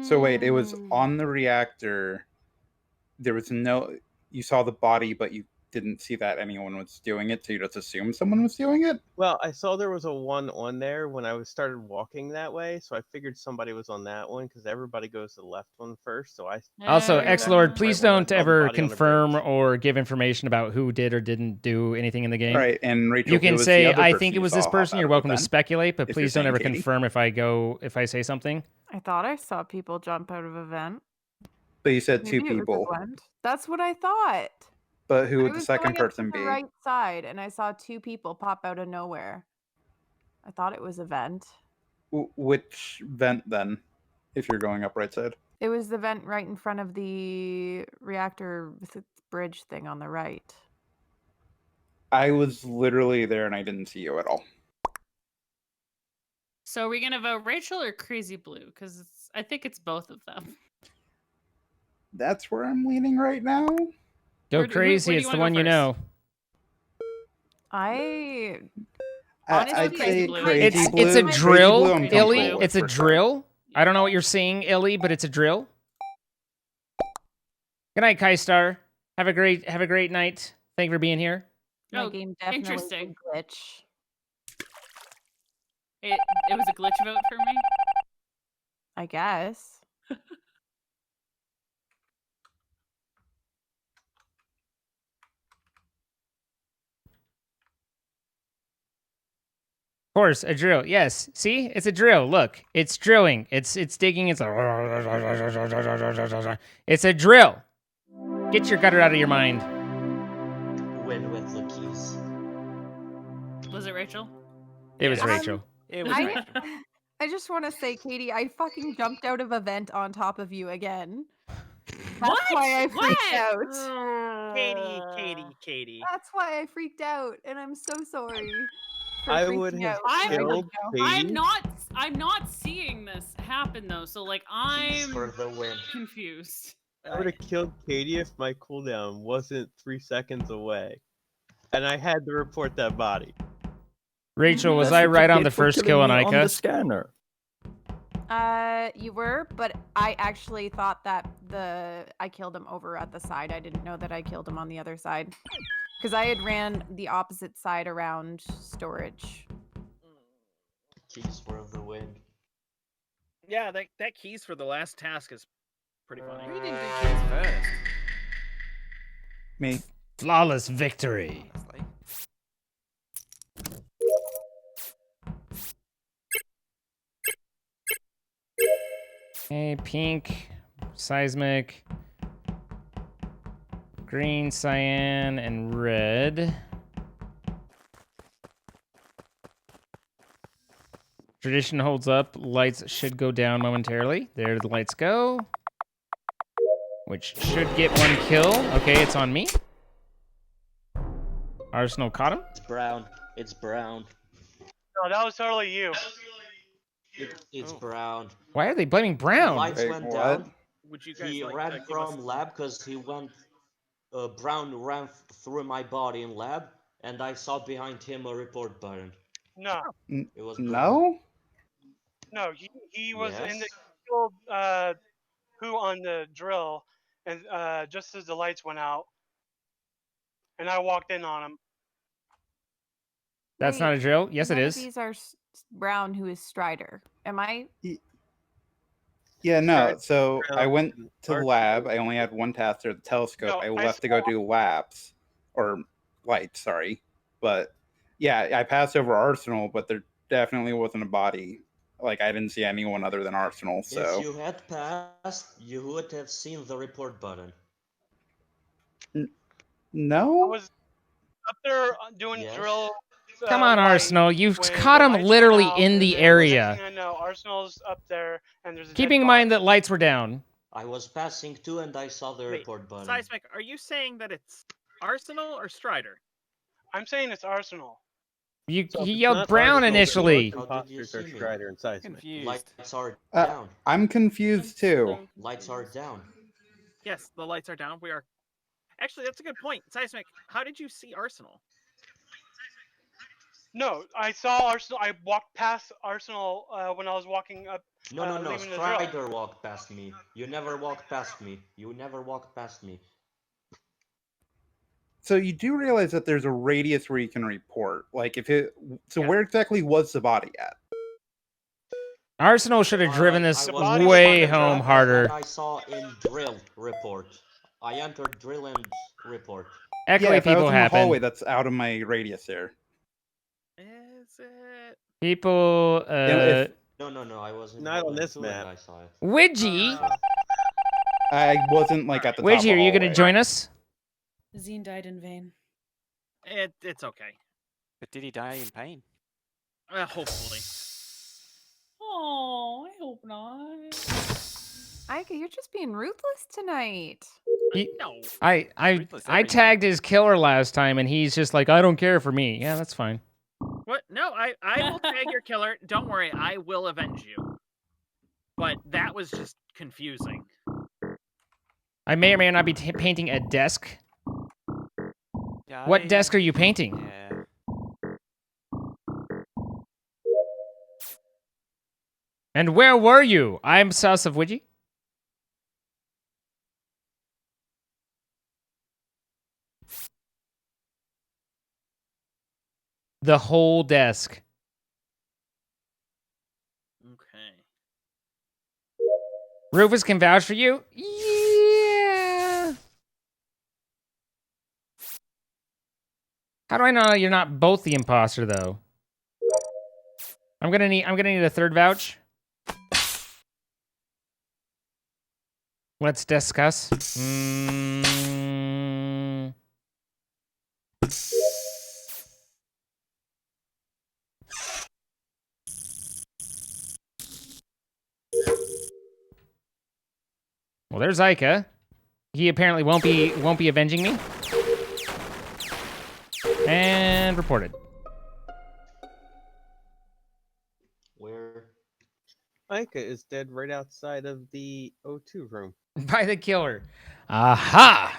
[SPEAKER 12] So wait, it was
[SPEAKER 9] Mm.
[SPEAKER 12] on the reactor. There was no. You saw the body, but you didn't see that anyone was doing it, so you just assumed someone was doing it.
[SPEAKER 11] Well, I saw there was a one on there when I started walking that way, so I figured somebody was on that one because everybody goes to the left one first. So I
[SPEAKER 1] Also,
[SPEAKER 11] ran back
[SPEAKER 1] X-Lord,
[SPEAKER 11] right
[SPEAKER 1] please
[SPEAKER 11] when I
[SPEAKER 1] don't
[SPEAKER 11] saw the
[SPEAKER 1] ever
[SPEAKER 11] body on the
[SPEAKER 1] confirm
[SPEAKER 11] bridge.
[SPEAKER 1] or give information about who did or didn't do anything in the game.
[SPEAKER 12] Right, and Rachel,
[SPEAKER 1] You
[SPEAKER 12] who
[SPEAKER 1] can
[SPEAKER 12] was the
[SPEAKER 1] say,
[SPEAKER 12] other
[SPEAKER 1] I
[SPEAKER 12] person
[SPEAKER 1] think it
[SPEAKER 12] you
[SPEAKER 1] was
[SPEAKER 12] saw
[SPEAKER 1] this
[SPEAKER 12] hop
[SPEAKER 1] person.
[SPEAKER 12] out
[SPEAKER 1] You're
[SPEAKER 12] of
[SPEAKER 1] welcome to
[SPEAKER 12] event?
[SPEAKER 1] speculate, but
[SPEAKER 12] If you're
[SPEAKER 1] please don't
[SPEAKER 12] saying
[SPEAKER 1] ever
[SPEAKER 12] Katie.
[SPEAKER 1] confirm if I say something.
[SPEAKER 16] I thought I saw people jump out of a vent.
[SPEAKER 12] But you said 2
[SPEAKER 16] Maybe it was a
[SPEAKER 12] people.
[SPEAKER 16] blend. That's what I thought.
[SPEAKER 12] But who
[SPEAKER 16] I
[SPEAKER 12] would the
[SPEAKER 16] was
[SPEAKER 12] second
[SPEAKER 16] going up to
[SPEAKER 12] person
[SPEAKER 16] the
[SPEAKER 12] be?
[SPEAKER 16] right side, and I saw 2 people pop out of nowhere. I thought it was a vent.
[SPEAKER 12] Which vent then? If you're going up right side.
[SPEAKER 16] It was the vent right in front of the reactor bridge thing on the right.
[SPEAKER 12] I was literally there and I didn't see you at all.
[SPEAKER 9] So are we gonna vote Rachel or Crazy Blue? Because I think it's both of them.
[SPEAKER 12] That's where I'm leaning right now.
[SPEAKER 1] Go crazy. It's the one you know.
[SPEAKER 16] I
[SPEAKER 12] I'd
[SPEAKER 16] honestly,
[SPEAKER 12] say
[SPEAKER 9] Blue.
[SPEAKER 12] Crazy
[SPEAKER 1] It's
[SPEAKER 12] Blue.
[SPEAKER 1] a
[SPEAKER 12] Crazy
[SPEAKER 1] drill,
[SPEAKER 12] Blue I'm comfortable
[SPEAKER 1] Illy.
[SPEAKER 12] with
[SPEAKER 1] It's a
[SPEAKER 12] for sure.
[SPEAKER 1] drill. I don't know what you're seeing, Illy, but it's a drill. Good night, Kai Star. Have a great night. Thank you for being here.
[SPEAKER 16] my
[SPEAKER 9] Oh,
[SPEAKER 16] game definitely
[SPEAKER 9] interesting.
[SPEAKER 16] did glitch.
[SPEAKER 9] It was a glitch vote for me.
[SPEAKER 16] I guess.
[SPEAKER 1] course, a drill. Yes. See? It's a drill. Look. It's drilling. It's digging. It's a drill. Get your gutter out of your mind.
[SPEAKER 10] Win with the keys.
[SPEAKER 9] Was it Rachel?
[SPEAKER 1] It was Rachel.
[SPEAKER 17] It was
[SPEAKER 16] I,
[SPEAKER 17] Rachel.
[SPEAKER 16] I just want to say, Katie, I fucking jumped out of a vent on top of you again. That's why I freaked out.
[SPEAKER 13] Katie.
[SPEAKER 16] That's why I freaked out, and I'm so sorry for
[SPEAKER 11] I
[SPEAKER 16] freaking
[SPEAKER 11] would have
[SPEAKER 16] out.
[SPEAKER 11] killed Katie.
[SPEAKER 9] I'm not seeing this happen though, so like I'm
[SPEAKER 10] for the win.
[SPEAKER 9] confused.
[SPEAKER 11] I would have killed Katie if my cooldown wasn't 3 seconds away. And I had to report that body.
[SPEAKER 1] Rachel, was
[SPEAKER 5] That's
[SPEAKER 1] I
[SPEAKER 5] what you
[SPEAKER 1] right on
[SPEAKER 5] get
[SPEAKER 1] the
[SPEAKER 5] for
[SPEAKER 1] first
[SPEAKER 5] killing
[SPEAKER 1] kill on
[SPEAKER 5] me on the
[SPEAKER 1] Ica?
[SPEAKER 5] scanner.
[SPEAKER 16] You were, but I actually thought that I killed him over at the side. I didn't know that I killed him on the other side. Because I had ran the opposite side around storage.
[SPEAKER 10] Keys for the win.
[SPEAKER 13] Yeah, that keys for the last task is pretty funny.
[SPEAKER 17] Who didn't do keys first?
[SPEAKER 12] Me.
[SPEAKER 1] Flawless victory. Okay, pink, seismic, green, cyan, and red. Tradition holds up. Lights should go down momentarily. There the lights go. Which should get one kill. Okay, it's on me. Arsenal caught him.
[SPEAKER 10] It's brown. It's brown.
[SPEAKER 4] No, that was totally you.
[SPEAKER 10] It's brown.
[SPEAKER 1] Why are they blaming Brown?
[SPEAKER 10] Lights went down.
[SPEAKER 13] Would you guys
[SPEAKER 10] He
[SPEAKER 13] like
[SPEAKER 10] ran
[SPEAKER 13] to give
[SPEAKER 10] from
[SPEAKER 13] us...
[SPEAKER 10] lab because he went. Brown ran through my body in lab, and I saw behind him a report button.
[SPEAKER 4] No.
[SPEAKER 10] It was brown.
[SPEAKER 12] No?
[SPEAKER 4] No, he was in the
[SPEAKER 10] Yes.
[SPEAKER 4] killed who on the drill, and just as the lights went out, and I walked in on him.
[SPEAKER 1] That's not a drill? Yes, it
[SPEAKER 16] None
[SPEAKER 1] is.
[SPEAKER 16] of these are Brown, who is Strider. Am I?
[SPEAKER 12] Yeah, no. So I
[SPEAKER 11] Brown
[SPEAKER 12] went
[SPEAKER 11] and
[SPEAKER 12] to the lab. I only had one task there, the telescope.
[SPEAKER 4] No,
[SPEAKER 12] I
[SPEAKER 4] I
[SPEAKER 12] left to go
[SPEAKER 4] saw-
[SPEAKER 12] do labs. Or lights, sorry. But yeah, I passed over Arsenal, but there definitely wasn't a body. Like, I didn't see anyone other than Arsenal, so.
[SPEAKER 10] If you had passed, you would have seen the report button.
[SPEAKER 4] I
[SPEAKER 12] No?
[SPEAKER 4] was up there doing
[SPEAKER 10] Yes.
[SPEAKER 4] drill.
[SPEAKER 1] Come on,
[SPEAKER 4] light
[SPEAKER 1] Arsenal. You've
[SPEAKER 4] when
[SPEAKER 1] caught
[SPEAKER 4] the
[SPEAKER 1] him
[SPEAKER 4] lights
[SPEAKER 1] literally
[SPEAKER 4] went out,
[SPEAKER 1] in
[SPEAKER 4] and
[SPEAKER 1] the
[SPEAKER 4] then
[SPEAKER 1] area.
[SPEAKER 4] Next thing I know, Arsenal's up there, and there's a
[SPEAKER 1] Keeping
[SPEAKER 4] dead
[SPEAKER 1] in
[SPEAKER 4] body.
[SPEAKER 1] mind that lights were down.
[SPEAKER 10] I was passing too, and I saw the report button.
[SPEAKER 13] Seismic, are you saying that it's Arsenal or Strider?
[SPEAKER 4] I'm saying it's Arsenal.
[SPEAKER 1] You
[SPEAKER 11] So if
[SPEAKER 1] he
[SPEAKER 11] it's
[SPEAKER 1] yelled
[SPEAKER 11] not
[SPEAKER 1] Brown
[SPEAKER 11] Arsenal, then
[SPEAKER 1] initially.
[SPEAKER 11] both imposters are Strider and Seismic.
[SPEAKER 17] Confused.
[SPEAKER 10] Lights are
[SPEAKER 12] Uh,
[SPEAKER 10] down.
[SPEAKER 12] I'm confused too.
[SPEAKER 10] Lights are down.
[SPEAKER 13] Yes, the lights are down. We are. Actually, that's a good point. Seismic, how did you see Arsenal?
[SPEAKER 4] No, I saw Arsenal. I walked past Arsenal when I was walking up.
[SPEAKER 10] No,
[SPEAKER 4] leaving the drill.
[SPEAKER 10] Strider walked past me. You never walked past me. You never walked past me.
[SPEAKER 12] So you do realize that there's a radius where you can report. Like, if it. So where exactly was the body at?
[SPEAKER 1] Arsenal should have driven this
[SPEAKER 10] I was
[SPEAKER 1] way
[SPEAKER 10] on the
[SPEAKER 1] home
[SPEAKER 10] track,
[SPEAKER 1] harder.
[SPEAKER 10] and I saw in drill report. I entered drill and report.
[SPEAKER 12] Yeah,
[SPEAKER 1] Echoey
[SPEAKER 12] if I was
[SPEAKER 1] people
[SPEAKER 12] in the hallway,
[SPEAKER 1] happen.
[SPEAKER 12] that's out of my radius there.
[SPEAKER 13] Is it?
[SPEAKER 1] People,
[SPEAKER 12] if-
[SPEAKER 10] No, I was in
[SPEAKER 11] Not on
[SPEAKER 10] hallway
[SPEAKER 11] this
[SPEAKER 10] too, and
[SPEAKER 11] map.
[SPEAKER 10] I saw it.
[SPEAKER 1] Widgie.
[SPEAKER 12] I wasn't like at the top of
[SPEAKER 1] Widgie,
[SPEAKER 12] the
[SPEAKER 1] are you going to
[SPEAKER 12] hallway.
[SPEAKER 1] join us?
[SPEAKER 6] Zine died in vain.
[SPEAKER 13] It's okay.
[SPEAKER 17] But did he die in pain?
[SPEAKER 13] Hopefully.
[SPEAKER 6] Oh, I hope not.
[SPEAKER 16] Ika, you're just being ruthless tonight.
[SPEAKER 13] No.
[SPEAKER 1] I tagged his killer last time, and he's just like, I don't care for me. Yeah, that's fine.
[SPEAKER 13] What? No, I will tag your killer. Don't worry, I will avenge you. But that was just confusing.
[SPEAKER 1] I may or may not be painting a desk.
[SPEAKER 17] Yeah,
[SPEAKER 1] What desk are you painting?
[SPEAKER 17] Yeah.
[SPEAKER 1] And where were you? I'm south of Widgie. The whole desk.
[SPEAKER 13] Okay.
[SPEAKER 1] Rufus can vouch for you? Yeah. How do I know you're not both the imposter, though? I'm gonna need a third vouch. Let's discuss. Well, there's Ica. He apparently won't be avenging me. And reported.
[SPEAKER 10] Where?
[SPEAKER 11] Ica is dead right outside of the O2 room.
[SPEAKER 1] By the killer. Aha!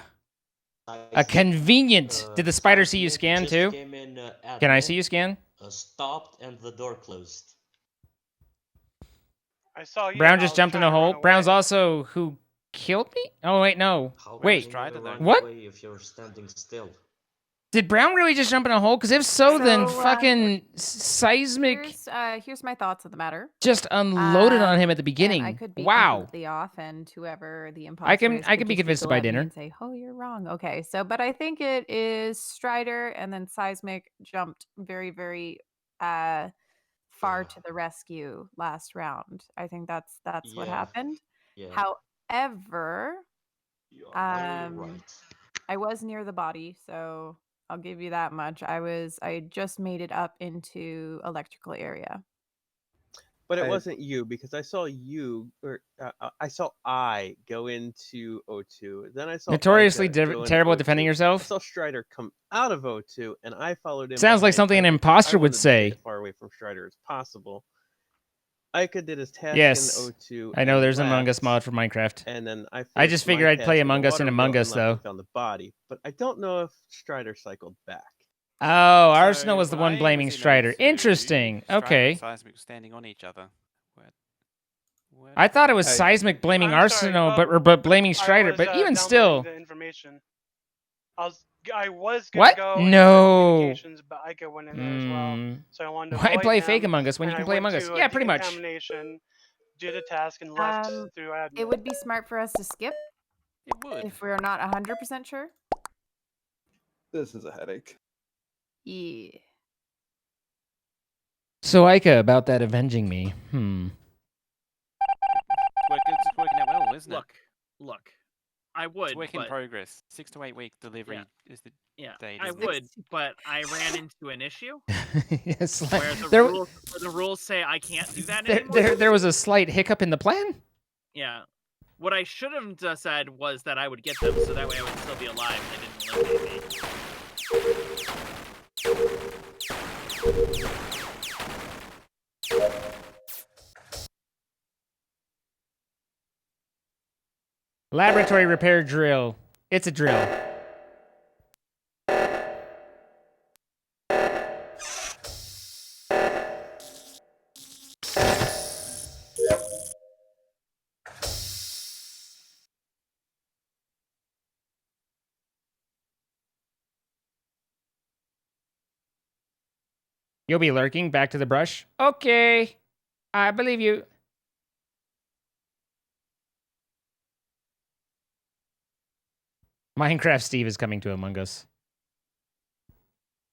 [SPEAKER 1] A convenient. Did the spider see you scan
[SPEAKER 10] just
[SPEAKER 1] too?
[SPEAKER 10] Came in,
[SPEAKER 1] Can I
[SPEAKER 10] admin,
[SPEAKER 1] see you scan?
[SPEAKER 10] Stopped and the door closed.
[SPEAKER 4] I saw you.
[SPEAKER 1] Brown
[SPEAKER 4] and I
[SPEAKER 1] just
[SPEAKER 4] was
[SPEAKER 1] jumped in
[SPEAKER 4] trying
[SPEAKER 1] a
[SPEAKER 4] to run
[SPEAKER 1] hole. Brown's
[SPEAKER 4] away.
[SPEAKER 1] also who killed me? Oh wait, no.
[SPEAKER 10] How
[SPEAKER 1] Wait.
[SPEAKER 10] can you run
[SPEAKER 1] What?
[SPEAKER 10] away if you're standing still?
[SPEAKER 1] Did Brown really just jump in a hole? Because if so, then
[SPEAKER 16] So,
[SPEAKER 1] fucking seismic
[SPEAKER 16] Here's my thoughts of the matter.
[SPEAKER 1] just unloaded on him at the
[SPEAKER 16] And
[SPEAKER 1] beginning.
[SPEAKER 16] I could be
[SPEAKER 1] Wow.
[SPEAKER 16] completely off, and whoever the imposter
[SPEAKER 1] I
[SPEAKER 16] is
[SPEAKER 1] can
[SPEAKER 16] could
[SPEAKER 1] be
[SPEAKER 16] just
[SPEAKER 1] convinced
[SPEAKER 16] giggle
[SPEAKER 1] by
[SPEAKER 16] at me
[SPEAKER 1] dinner.
[SPEAKER 16] and say, "Oh, you're wrong." Okay, so but I think it is Strider, and then Seismic jumped very, very far to the rescue last round. I think that's what
[SPEAKER 10] Yeah.
[SPEAKER 16] happened.
[SPEAKER 10] Yeah.
[SPEAKER 16] However,
[SPEAKER 10] You are very right.
[SPEAKER 16] I was near the body, so I'll give you that much. I just made it up into electrical area.
[SPEAKER 11] But it wasn't you, because I saw you, or I saw I go into O2. Then I saw
[SPEAKER 1] Notoriously
[SPEAKER 11] Ica go into
[SPEAKER 1] terrible at defending
[SPEAKER 11] O2.
[SPEAKER 1] yourself?
[SPEAKER 11] I saw Strider come out of O2, and I followed him.
[SPEAKER 1] Sounds like
[SPEAKER 11] behind
[SPEAKER 1] something an
[SPEAKER 11] Ica 'cause
[SPEAKER 1] imposter
[SPEAKER 11] I
[SPEAKER 1] would
[SPEAKER 11] wanted to stay
[SPEAKER 1] say.
[SPEAKER 11] as far away from Strider as possible. Ica did his task
[SPEAKER 1] Yes.
[SPEAKER 11] in O2.
[SPEAKER 1] I know
[SPEAKER 11] and
[SPEAKER 1] there's an Among Us
[SPEAKER 11] left,
[SPEAKER 1] mod for Minecraft.
[SPEAKER 11] And then I
[SPEAKER 1] just
[SPEAKER 11] finished my
[SPEAKER 1] figured I'd play
[SPEAKER 11] task in the
[SPEAKER 1] Among Us in
[SPEAKER 11] water
[SPEAKER 1] Among
[SPEAKER 11] wheel and
[SPEAKER 1] Us
[SPEAKER 11] left
[SPEAKER 1] though.
[SPEAKER 11] and found the body, but I don't know if Strider cycled back.
[SPEAKER 1] Oh, Arsenal was the
[SPEAKER 17] when
[SPEAKER 1] one
[SPEAKER 17] I
[SPEAKER 1] blaming
[SPEAKER 17] was in
[SPEAKER 1] Strider.
[SPEAKER 17] O2,
[SPEAKER 1] Interesting.
[SPEAKER 17] Strider
[SPEAKER 1] Okay.
[SPEAKER 17] and Seismic were standing on each other.
[SPEAKER 1] I thought it was Seismic blaming
[SPEAKER 4] I'm sorry,
[SPEAKER 1] Arsenal, but blaming Strider.
[SPEAKER 4] I was,
[SPEAKER 1] But even
[SPEAKER 4] downloading
[SPEAKER 1] still,
[SPEAKER 4] the information. I was gonna
[SPEAKER 1] What?
[SPEAKER 4] go into
[SPEAKER 1] No.
[SPEAKER 4] communications, but Ica went in there as well. So I wanted to
[SPEAKER 1] Why
[SPEAKER 4] avoid
[SPEAKER 1] play
[SPEAKER 4] him,
[SPEAKER 1] fake Among Us when you
[SPEAKER 4] and
[SPEAKER 1] can
[SPEAKER 4] I
[SPEAKER 1] play
[SPEAKER 4] went
[SPEAKER 1] Among Us?
[SPEAKER 4] to,
[SPEAKER 1] Yeah, pretty much.
[SPEAKER 4] decontamination, did a task, and left through admin.
[SPEAKER 16] It would be smart for us to skip.
[SPEAKER 17] It would.
[SPEAKER 16] If we're not 100% sure.
[SPEAKER 12] This is a headache.
[SPEAKER 16] Yeah.
[SPEAKER 1] So Ica, about that avenging me.
[SPEAKER 17] It's working out well, isn't it?
[SPEAKER 13] Look. I would.
[SPEAKER 17] It's work in
[SPEAKER 13] but-
[SPEAKER 17] progress. 6 to 8 week delivery is the date.
[SPEAKER 13] I
[SPEAKER 17] isn't it?
[SPEAKER 13] would, but I ran into an issue
[SPEAKER 1] Yes,
[SPEAKER 13] where
[SPEAKER 1] there-
[SPEAKER 13] where the rules say I can't do that anymore.
[SPEAKER 1] there was a slight hiccup in the plan.
[SPEAKER 13] Yeah. What I should have said was that I would get them, so that way I would still be alive and they didn't eliminate me.
[SPEAKER 1] Laboratory repair drill. It's a drill. You'll be lurking back to the brush? Okay. I believe you. Minecraft Steve is coming to Among Us.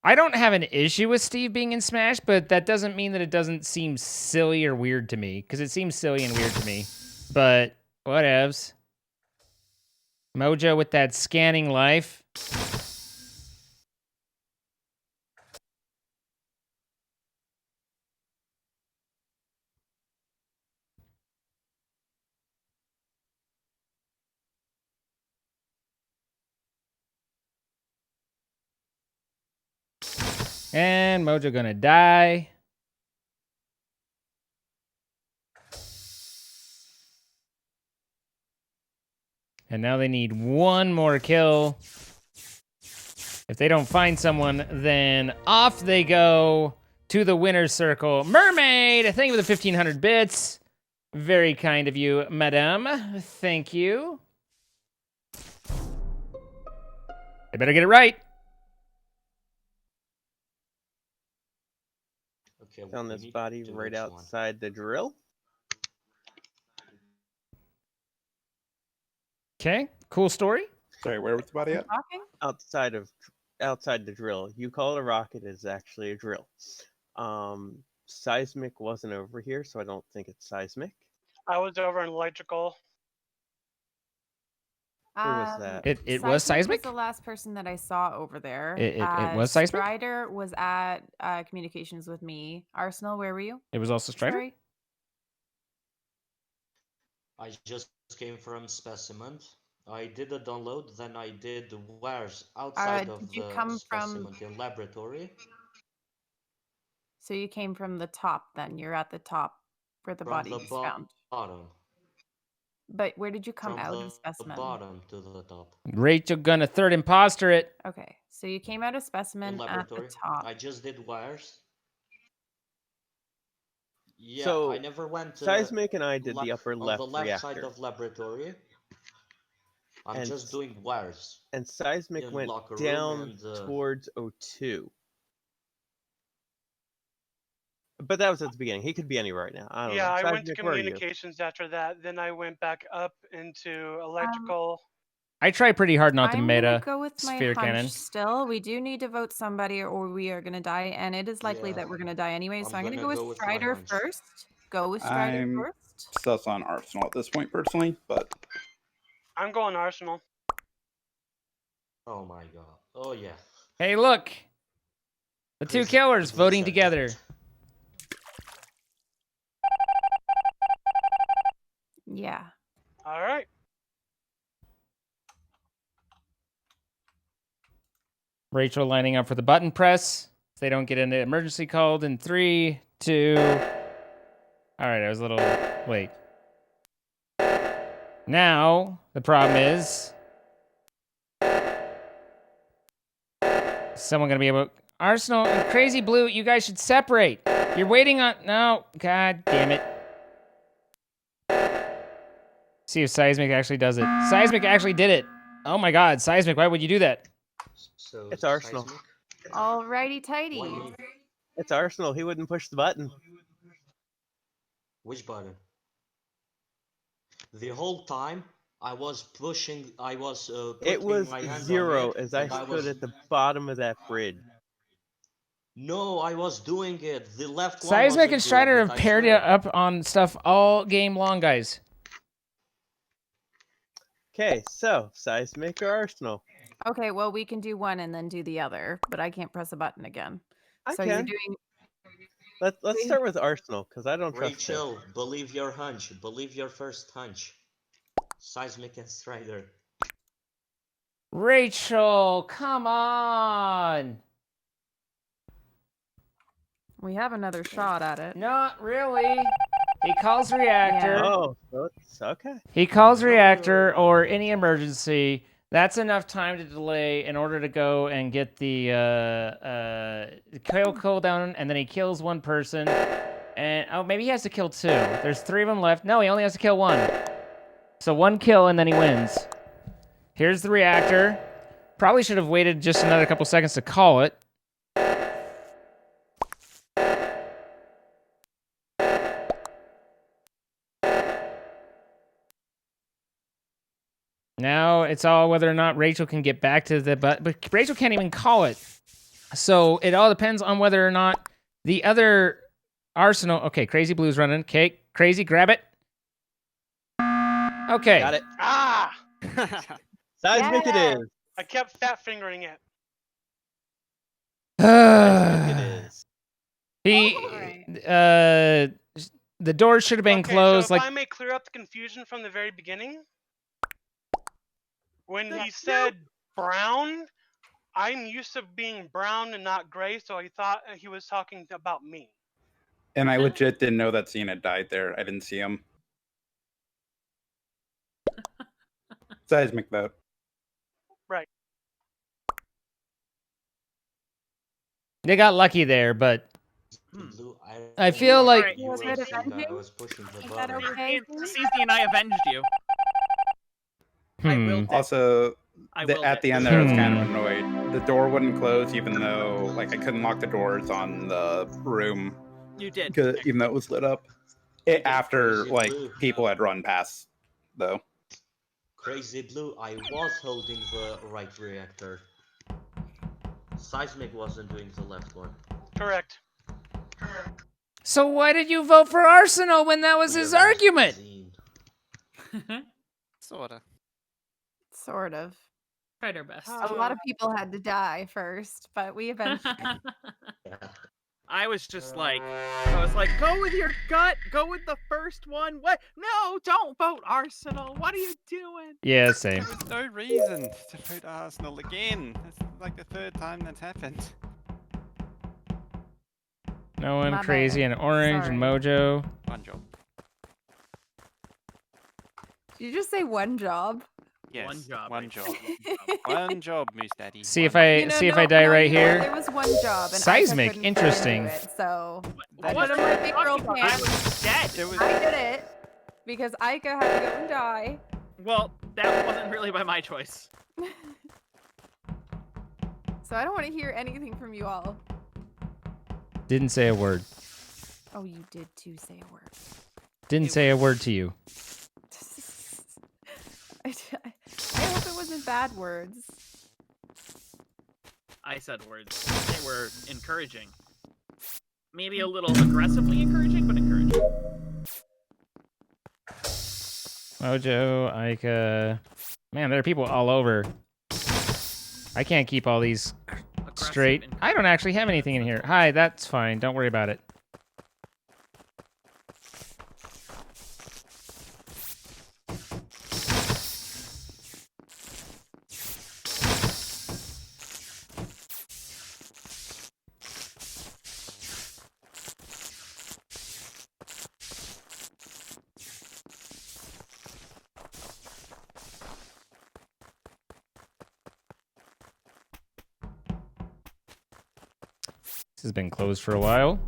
[SPEAKER 1] I don't have an issue with Steve being in Smash, but that doesn't mean that it doesn't seem silly or weird to me, because it seems silly and weird to me. But whatevs. Mojo with that scanning life. And Mojo gonna die. And now they need one more kill. If they don't find someone, then off they go to the winner's circle. Mermaid, thank you for the 1,500 bits. Very kind of you, madame. Thank you. I better get it right.
[SPEAKER 10] Okay,
[SPEAKER 11] Found
[SPEAKER 10] we
[SPEAKER 11] this
[SPEAKER 10] need
[SPEAKER 11] body
[SPEAKER 10] to
[SPEAKER 11] right
[SPEAKER 10] which one?
[SPEAKER 11] outside the drill.
[SPEAKER 1] Okay, cool story.
[SPEAKER 12] Sorry, where was the body at?
[SPEAKER 11] Outside the drill. You call it a rocket, it's actually a drill. Seismic wasn't over here, so I don't think it's Seismic.
[SPEAKER 4] I was over in electrical.
[SPEAKER 11] Who was that?
[SPEAKER 1] It was Seismic?
[SPEAKER 16] Was the last person that I saw over there.
[SPEAKER 1] It was Seismic?
[SPEAKER 16] Strider was at communications with me. Arsenal, where were you?
[SPEAKER 1] It was also Strider?
[SPEAKER 16] Sorry.
[SPEAKER 10] I just came from Specimen. I did a download, then I did wares outside of
[SPEAKER 16] did you
[SPEAKER 10] the
[SPEAKER 16] come
[SPEAKER 10] specimen
[SPEAKER 16] from-
[SPEAKER 10] in laboratory.
[SPEAKER 16] So you came from the top then. You're at the top where the
[SPEAKER 10] From
[SPEAKER 16] body
[SPEAKER 10] the
[SPEAKER 16] was found.
[SPEAKER 10] bottom.
[SPEAKER 16] But where did you come
[SPEAKER 10] From
[SPEAKER 16] out
[SPEAKER 10] the
[SPEAKER 16] of specimen?
[SPEAKER 10] bottom to the top.
[SPEAKER 1] Rachel gonna third imposter it.
[SPEAKER 16] Okay, so you came out of
[SPEAKER 10] In
[SPEAKER 16] specimen at the
[SPEAKER 10] laboratory.
[SPEAKER 16] top.
[SPEAKER 10] I just did wires. Yeah,
[SPEAKER 11] So,
[SPEAKER 10] I never went to
[SPEAKER 11] Seismic and I did the upper
[SPEAKER 10] on
[SPEAKER 11] left
[SPEAKER 10] the left side
[SPEAKER 11] reactor.
[SPEAKER 10] of laboratory. I'm
[SPEAKER 11] And
[SPEAKER 10] just doing wires.
[SPEAKER 11] And Seismic
[SPEAKER 10] in
[SPEAKER 11] went
[SPEAKER 10] locker room
[SPEAKER 11] down
[SPEAKER 10] and,
[SPEAKER 11] towards O2. But that was at the beginning. He could be anywhere right now. I don't
[SPEAKER 4] Yeah,
[SPEAKER 11] know.
[SPEAKER 4] I went to
[SPEAKER 11] Seismic, where are you?
[SPEAKER 4] communications after that. Then I went back up into electrical.
[SPEAKER 1] I try pretty hard not to
[SPEAKER 16] I'm
[SPEAKER 1] meta
[SPEAKER 16] gonna go with my
[SPEAKER 1] sphere
[SPEAKER 16] hunch
[SPEAKER 1] cannon.
[SPEAKER 16] still. We do need to vote somebody or we are gonna die, and it is likely
[SPEAKER 10] Yeah.
[SPEAKER 16] that we're gonna die anyway. So I'm gonna
[SPEAKER 10] gonna
[SPEAKER 16] go with
[SPEAKER 10] go with my
[SPEAKER 16] Strider
[SPEAKER 10] hunch.
[SPEAKER 16] first. Go with Strider
[SPEAKER 12] I'm
[SPEAKER 16] first.
[SPEAKER 12] sus on Arsenal at this point, personally, but
[SPEAKER 4] I'm going Arsenal.
[SPEAKER 10] Oh my god. Oh yeah.
[SPEAKER 1] Hey, look. The two
[SPEAKER 10] Crazy
[SPEAKER 1] killers
[SPEAKER 10] Blue
[SPEAKER 1] voting
[SPEAKER 10] said
[SPEAKER 1] together.
[SPEAKER 10] that.
[SPEAKER 16] Yeah.
[SPEAKER 4] All right.
[SPEAKER 1] Rachel lining up for the button press. If they don't get an emergency called in 3, 2. All right, I was a little late. Now, the problem is someone going to be able... Arsenal and Crazy Blue, you guys should separate. You're waiting on... No, god damn it. See if Seismic actually does it. Seismic actually did it. Oh my god, Seismic, why would you do that?
[SPEAKER 10] So
[SPEAKER 11] It's Arsenal.
[SPEAKER 10] Seismic?
[SPEAKER 16] Alrighty, tighty.
[SPEAKER 10] Why me?
[SPEAKER 11] It's Arsenal. He wouldn't push the button.
[SPEAKER 10] Which button? The whole time I was pushing. I was.
[SPEAKER 11] It
[SPEAKER 10] putting
[SPEAKER 11] was
[SPEAKER 10] my hands on
[SPEAKER 11] 0
[SPEAKER 10] it,
[SPEAKER 11] as I
[SPEAKER 10] and
[SPEAKER 11] stood
[SPEAKER 10] was...
[SPEAKER 11] at the bottom of that bridge.
[SPEAKER 10] No, I was doing it. The left one.
[SPEAKER 1] Seismic
[SPEAKER 10] wasn't
[SPEAKER 1] and Strider
[SPEAKER 10] doing
[SPEAKER 1] have
[SPEAKER 10] it, I
[SPEAKER 1] paired
[SPEAKER 10] swear.
[SPEAKER 1] up on stuff all game long, guys.
[SPEAKER 11] Okay, so Seismic or Arsenal?
[SPEAKER 16] Okay, well we can do one and then do the other, but I can't press a button again.
[SPEAKER 11] I
[SPEAKER 16] so
[SPEAKER 11] can.
[SPEAKER 16] you're doing.
[SPEAKER 11] Let's start with Arsenal because I don't trust him.
[SPEAKER 10] Rachel, believe your hunch. Believe your first hunch. Seismic and Strider.
[SPEAKER 1] Rachel, come on.
[SPEAKER 16] We have another shot at it.
[SPEAKER 1] Not really. He calls reactor.
[SPEAKER 11] Oh, so it's okay.
[SPEAKER 1] He calls reactor or any emergency. That's enough time to delay in order to go and get the kill cooldown, and then he kills one person. And oh, maybe he has to kill 2. There's 3 of them left. No, he only has to kill 1. So 1 kill and then he wins. Here's the reactor. Probably should have waited just another couple seconds to call it. Now it's all whether or not Rachel can get back to the but Rachel can't even call it. So it all depends on whether or not the other Arsenal. Okay, Crazy Blue's running. Okay, Crazy, grab it. Okay.
[SPEAKER 11] Got it.
[SPEAKER 4] Ah!
[SPEAKER 11] Seismic it is.
[SPEAKER 4] I kept fat fingering it.
[SPEAKER 11] Seismic it is.
[SPEAKER 1] He the doors should have been
[SPEAKER 4] Okay,
[SPEAKER 1] closed.
[SPEAKER 4] so if
[SPEAKER 1] Like
[SPEAKER 4] I may clear up the confusion from the very beginning, when he said brown, I'm used to being brown and not gray, so I thought he was talking about me.
[SPEAKER 12] and I legit didn't know that Cena died there. I didn't see him. Seismic vote.
[SPEAKER 4] Right.
[SPEAKER 1] they got lucky there, but
[SPEAKER 10] Blue,
[SPEAKER 1] I feel like
[SPEAKER 10] you were
[SPEAKER 16] Was it
[SPEAKER 10] thinking
[SPEAKER 16] avenging?
[SPEAKER 10] I was pushing the
[SPEAKER 16] Is that
[SPEAKER 10] button.
[SPEAKER 16] okay?
[SPEAKER 13] CZ and I avenged you.
[SPEAKER 12] Also,
[SPEAKER 13] I will
[SPEAKER 12] at the end there, I was kind of annoyed. The door wouldn't close, even though like I couldn't lock the doors on the room.
[SPEAKER 13] You did.
[SPEAKER 12] Even though it was lit up. After like people had run past, though.
[SPEAKER 10] Crazy Blue, I was holding the right reactor. Seismic wasn't doing the left one.
[SPEAKER 4] Correct.
[SPEAKER 1] So why did you vote for Arsenal when that was his argument?
[SPEAKER 17] Sorta.
[SPEAKER 16] Sort of.
[SPEAKER 9] Tried our best.
[SPEAKER 16] A lot of people had to die first, but we eventually.
[SPEAKER 13] I was just like, go with your gut, go with the first one. What? No, don't vote Arsenal. What are you doing?
[SPEAKER 1] Yeah, same.
[SPEAKER 17] There was no reason to vote Arsenal again. That's like the third time that's happened.
[SPEAKER 1] No one
[SPEAKER 16] My
[SPEAKER 1] crazy
[SPEAKER 16] bad.
[SPEAKER 1] and orange and
[SPEAKER 16] Sorry.
[SPEAKER 1] Mojo.
[SPEAKER 17] One job.
[SPEAKER 16] Did you just say one job?
[SPEAKER 17] Yes.
[SPEAKER 13] One job.
[SPEAKER 17] One job. One job, Moose Daddy.
[SPEAKER 1] See if
[SPEAKER 17] one
[SPEAKER 1] I
[SPEAKER 17] job.
[SPEAKER 1] see if I die right
[SPEAKER 16] you know what?
[SPEAKER 1] here.
[SPEAKER 16] There was one job, and
[SPEAKER 1] Seismic,
[SPEAKER 16] Ika couldn't
[SPEAKER 1] interesting.
[SPEAKER 16] do it, so I
[SPEAKER 13] What
[SPEAKER 16] just
[SPEAKER 13] am I
[SPEAKER 16] let big girl
[SPEAKER 13] talking about? I
[SPEAKER 16] pants.
[SPEAKER 13] was dead.
[SPEAKER 16] I did it because Ika had to go and die.
[SPEAKER 13] Well, that wasn't really by my choice.
[SPEAKER 16] So I don't want to hear anything from you all.
[SPEAKER 1] Didn't say a word.
[SPEAKER 16] Oh, you did too say a word.
[SPEAKER 1] Didn't say a word to you.
[SPEAKER 16] I hope it wasn't bad words.
[SPEAKER 13] I said words. They were encouraging. Maybe a little aggressively encouraging, but encouraging.
[SPEAKER 1] Mojo, Ika. Man, there are people all over. I can't keep all these straight. I don't actually have anything in here. Hi, that's fine. Don't worry about it. This has been closed for a while.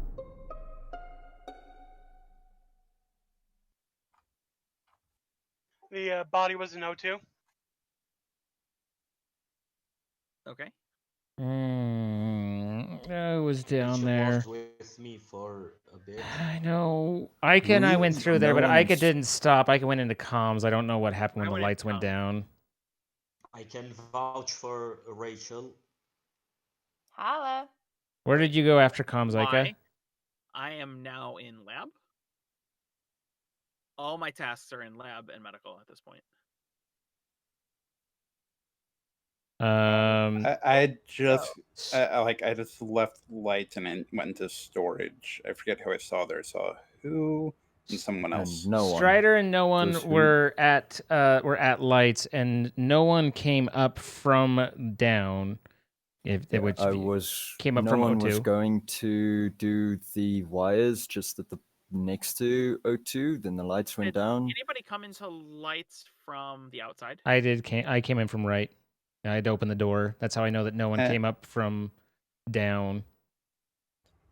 [SPEAKER 4] The body was an O2.
[SPEAKER 13] Okay.
[SPEAKER 1] I was down
[SPEAKER 10] Rachel
[SPEAKER 1] there.
[SPEAKER 10] was with me for a bit.
[SPEAKER 1] I know. Ika and I went through there, but Ika didn't stop. Ika went into comms. I don't know what happened when the lights went down.
[SPEAKER 10] I can vouch for Rachel.
[SPEAKER 16] Holla.
[SPEAKER 1] Where did you go after comms, Ika?
[SPEAKER 13] Why? I am now in lab. All my tasks are in lab and medical at this point.
[SPEAKER 12] I just I just left lights and then went into storage. I forget who I saw there. I saw who and someone else.
[SPEAKER 5] No one.
[SPEAKER 1] Strider and no one
[SPEAKER 12] Just who?
[SPEAKER 1] were at lights, and no one came up from down. Which
[SPEAKER 5] I was.
[SPEAKER 1] came up
[SPEAKER 5] no
[SPEAKER 1] from
[SPEAKER 5] one
[SPEAKER 1] O2.
[SPEAKER 5] was going to do the wires just at the next to O2. Then the lights went down.
[SPEAKER 13] Anybody come into lights from the outside?
[SPEAKER 1] I did. I came in from right. I had to open the door. That's how I know that no one came up from down.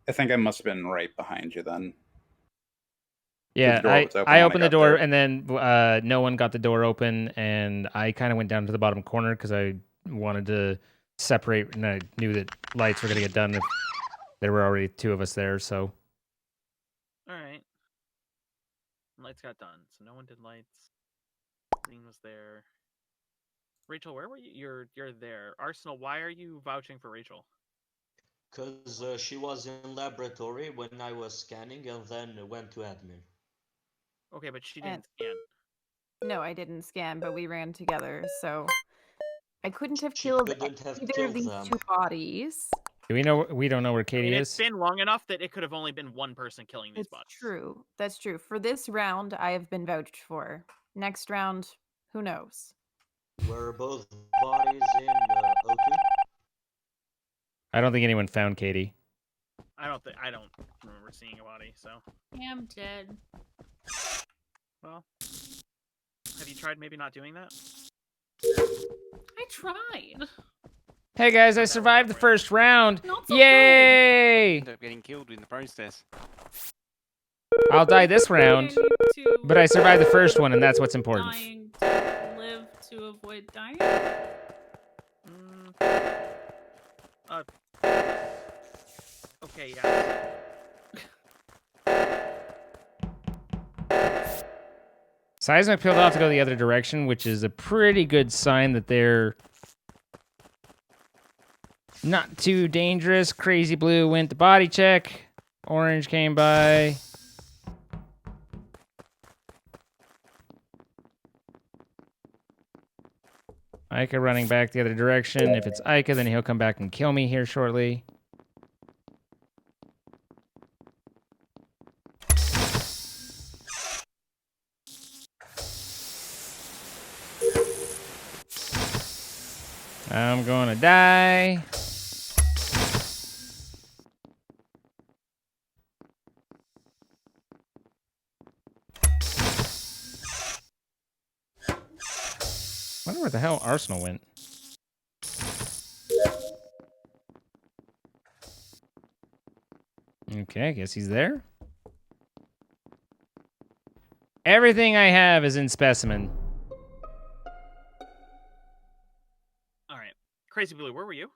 [SPEAKER 12] I think I must have been right behind you then.
[SPEAKER 1] Yeah,
[SPEAKER 12] The door was open
[SPEAKER 1] I
[SPEAKER 12] when I
[SPEAKER 1] opened the
[SPEAKER 12] got
[SPEAKER 1] door,
[SPEAKER 12] there.
[SPEAKER 1] and then no one got the door open, and I kind of went down to the bottom corner because I wanted to separate, and I knew that lights were going to get done if there were already two of us there, so...
[SPEAKER 13] All right. Lights got done, so no one did lights. Dean was there. Rachel, where were you? You're there. Arsenal, why are you vouching for Rachel?
[SPEAKER 10] Because she was in laboratory when I was scanning and then went to admin.
[SPEAKER 13] Okay, but she
[SPEAKER 16] And-
[SPEAKER 13] didn't scan.
[SPEAKER 16] No, I didn't scan, but we ran together, so I couldn't have
[SPEAKER 10] She
[SPEAKER 16] killed
[SPEAKER 10] couldn't have
[SPEAKER 16] either
[SPEAKER 10] killed
[SPEAKER 16] of these
[SPEAKER 10] them.
[SPEAKER 16] two bodies.
[SPEAKER 1] We don't know where
[SPEAKER 13] I
[SPEAKER 1] Katie
[SPEAKER 13] mean,
[SPEAKER 1] is.
[SPEAKER 13] it's been long enough that it could have only been one person killing these
[SPEAKER 16] It's
[SPEAKER 13] bodies.
[SPEAKER 16] true. That's true. For this round, I have been vouched for. Next round, who knows?
[SPEAKER 10] Were both bodies in O2?
[SPEAKER 1] I don't think anyone found Katie.
[SPEAKER 13] I don't remember seeing a body, so.
[SPEAKER 9] Yeah, I'm dead.
[SPEAKER 13] Well, have you tried maybe not doing that?
[SPEAKER 9] I tried.
[SPEAKER 1] Hey guys, I survived the first round.
[SPEAKER 9] Not so
[SPEAKER 1] Yay!
[SPEAKER 17] End up getting killed in the process.
[SPEAKER 1] I'll die this round,
[SPEAKER 9] to
[SPEAKER 1] but I survived the first one, and that's what's important.
[SPEAKER 9] dying to live to avoid dying.
[SPEAKER 13] Okay, yeah.
[SPEAKER 1] Seismic peeled off to go the other direction, which is a pretty good sign that they're not too dangerous. Crazy Blue went to body check. Orange came by. Ica running back the other direction. If it's Ica, then he'll come back and kill me here shortly. I'm gonna die. Wonder where the hell Arsenal went. Okay, I guess he's there. Everything I have is in specimen.
[SPEAKER 13] All right. Crazy Blue, where were you?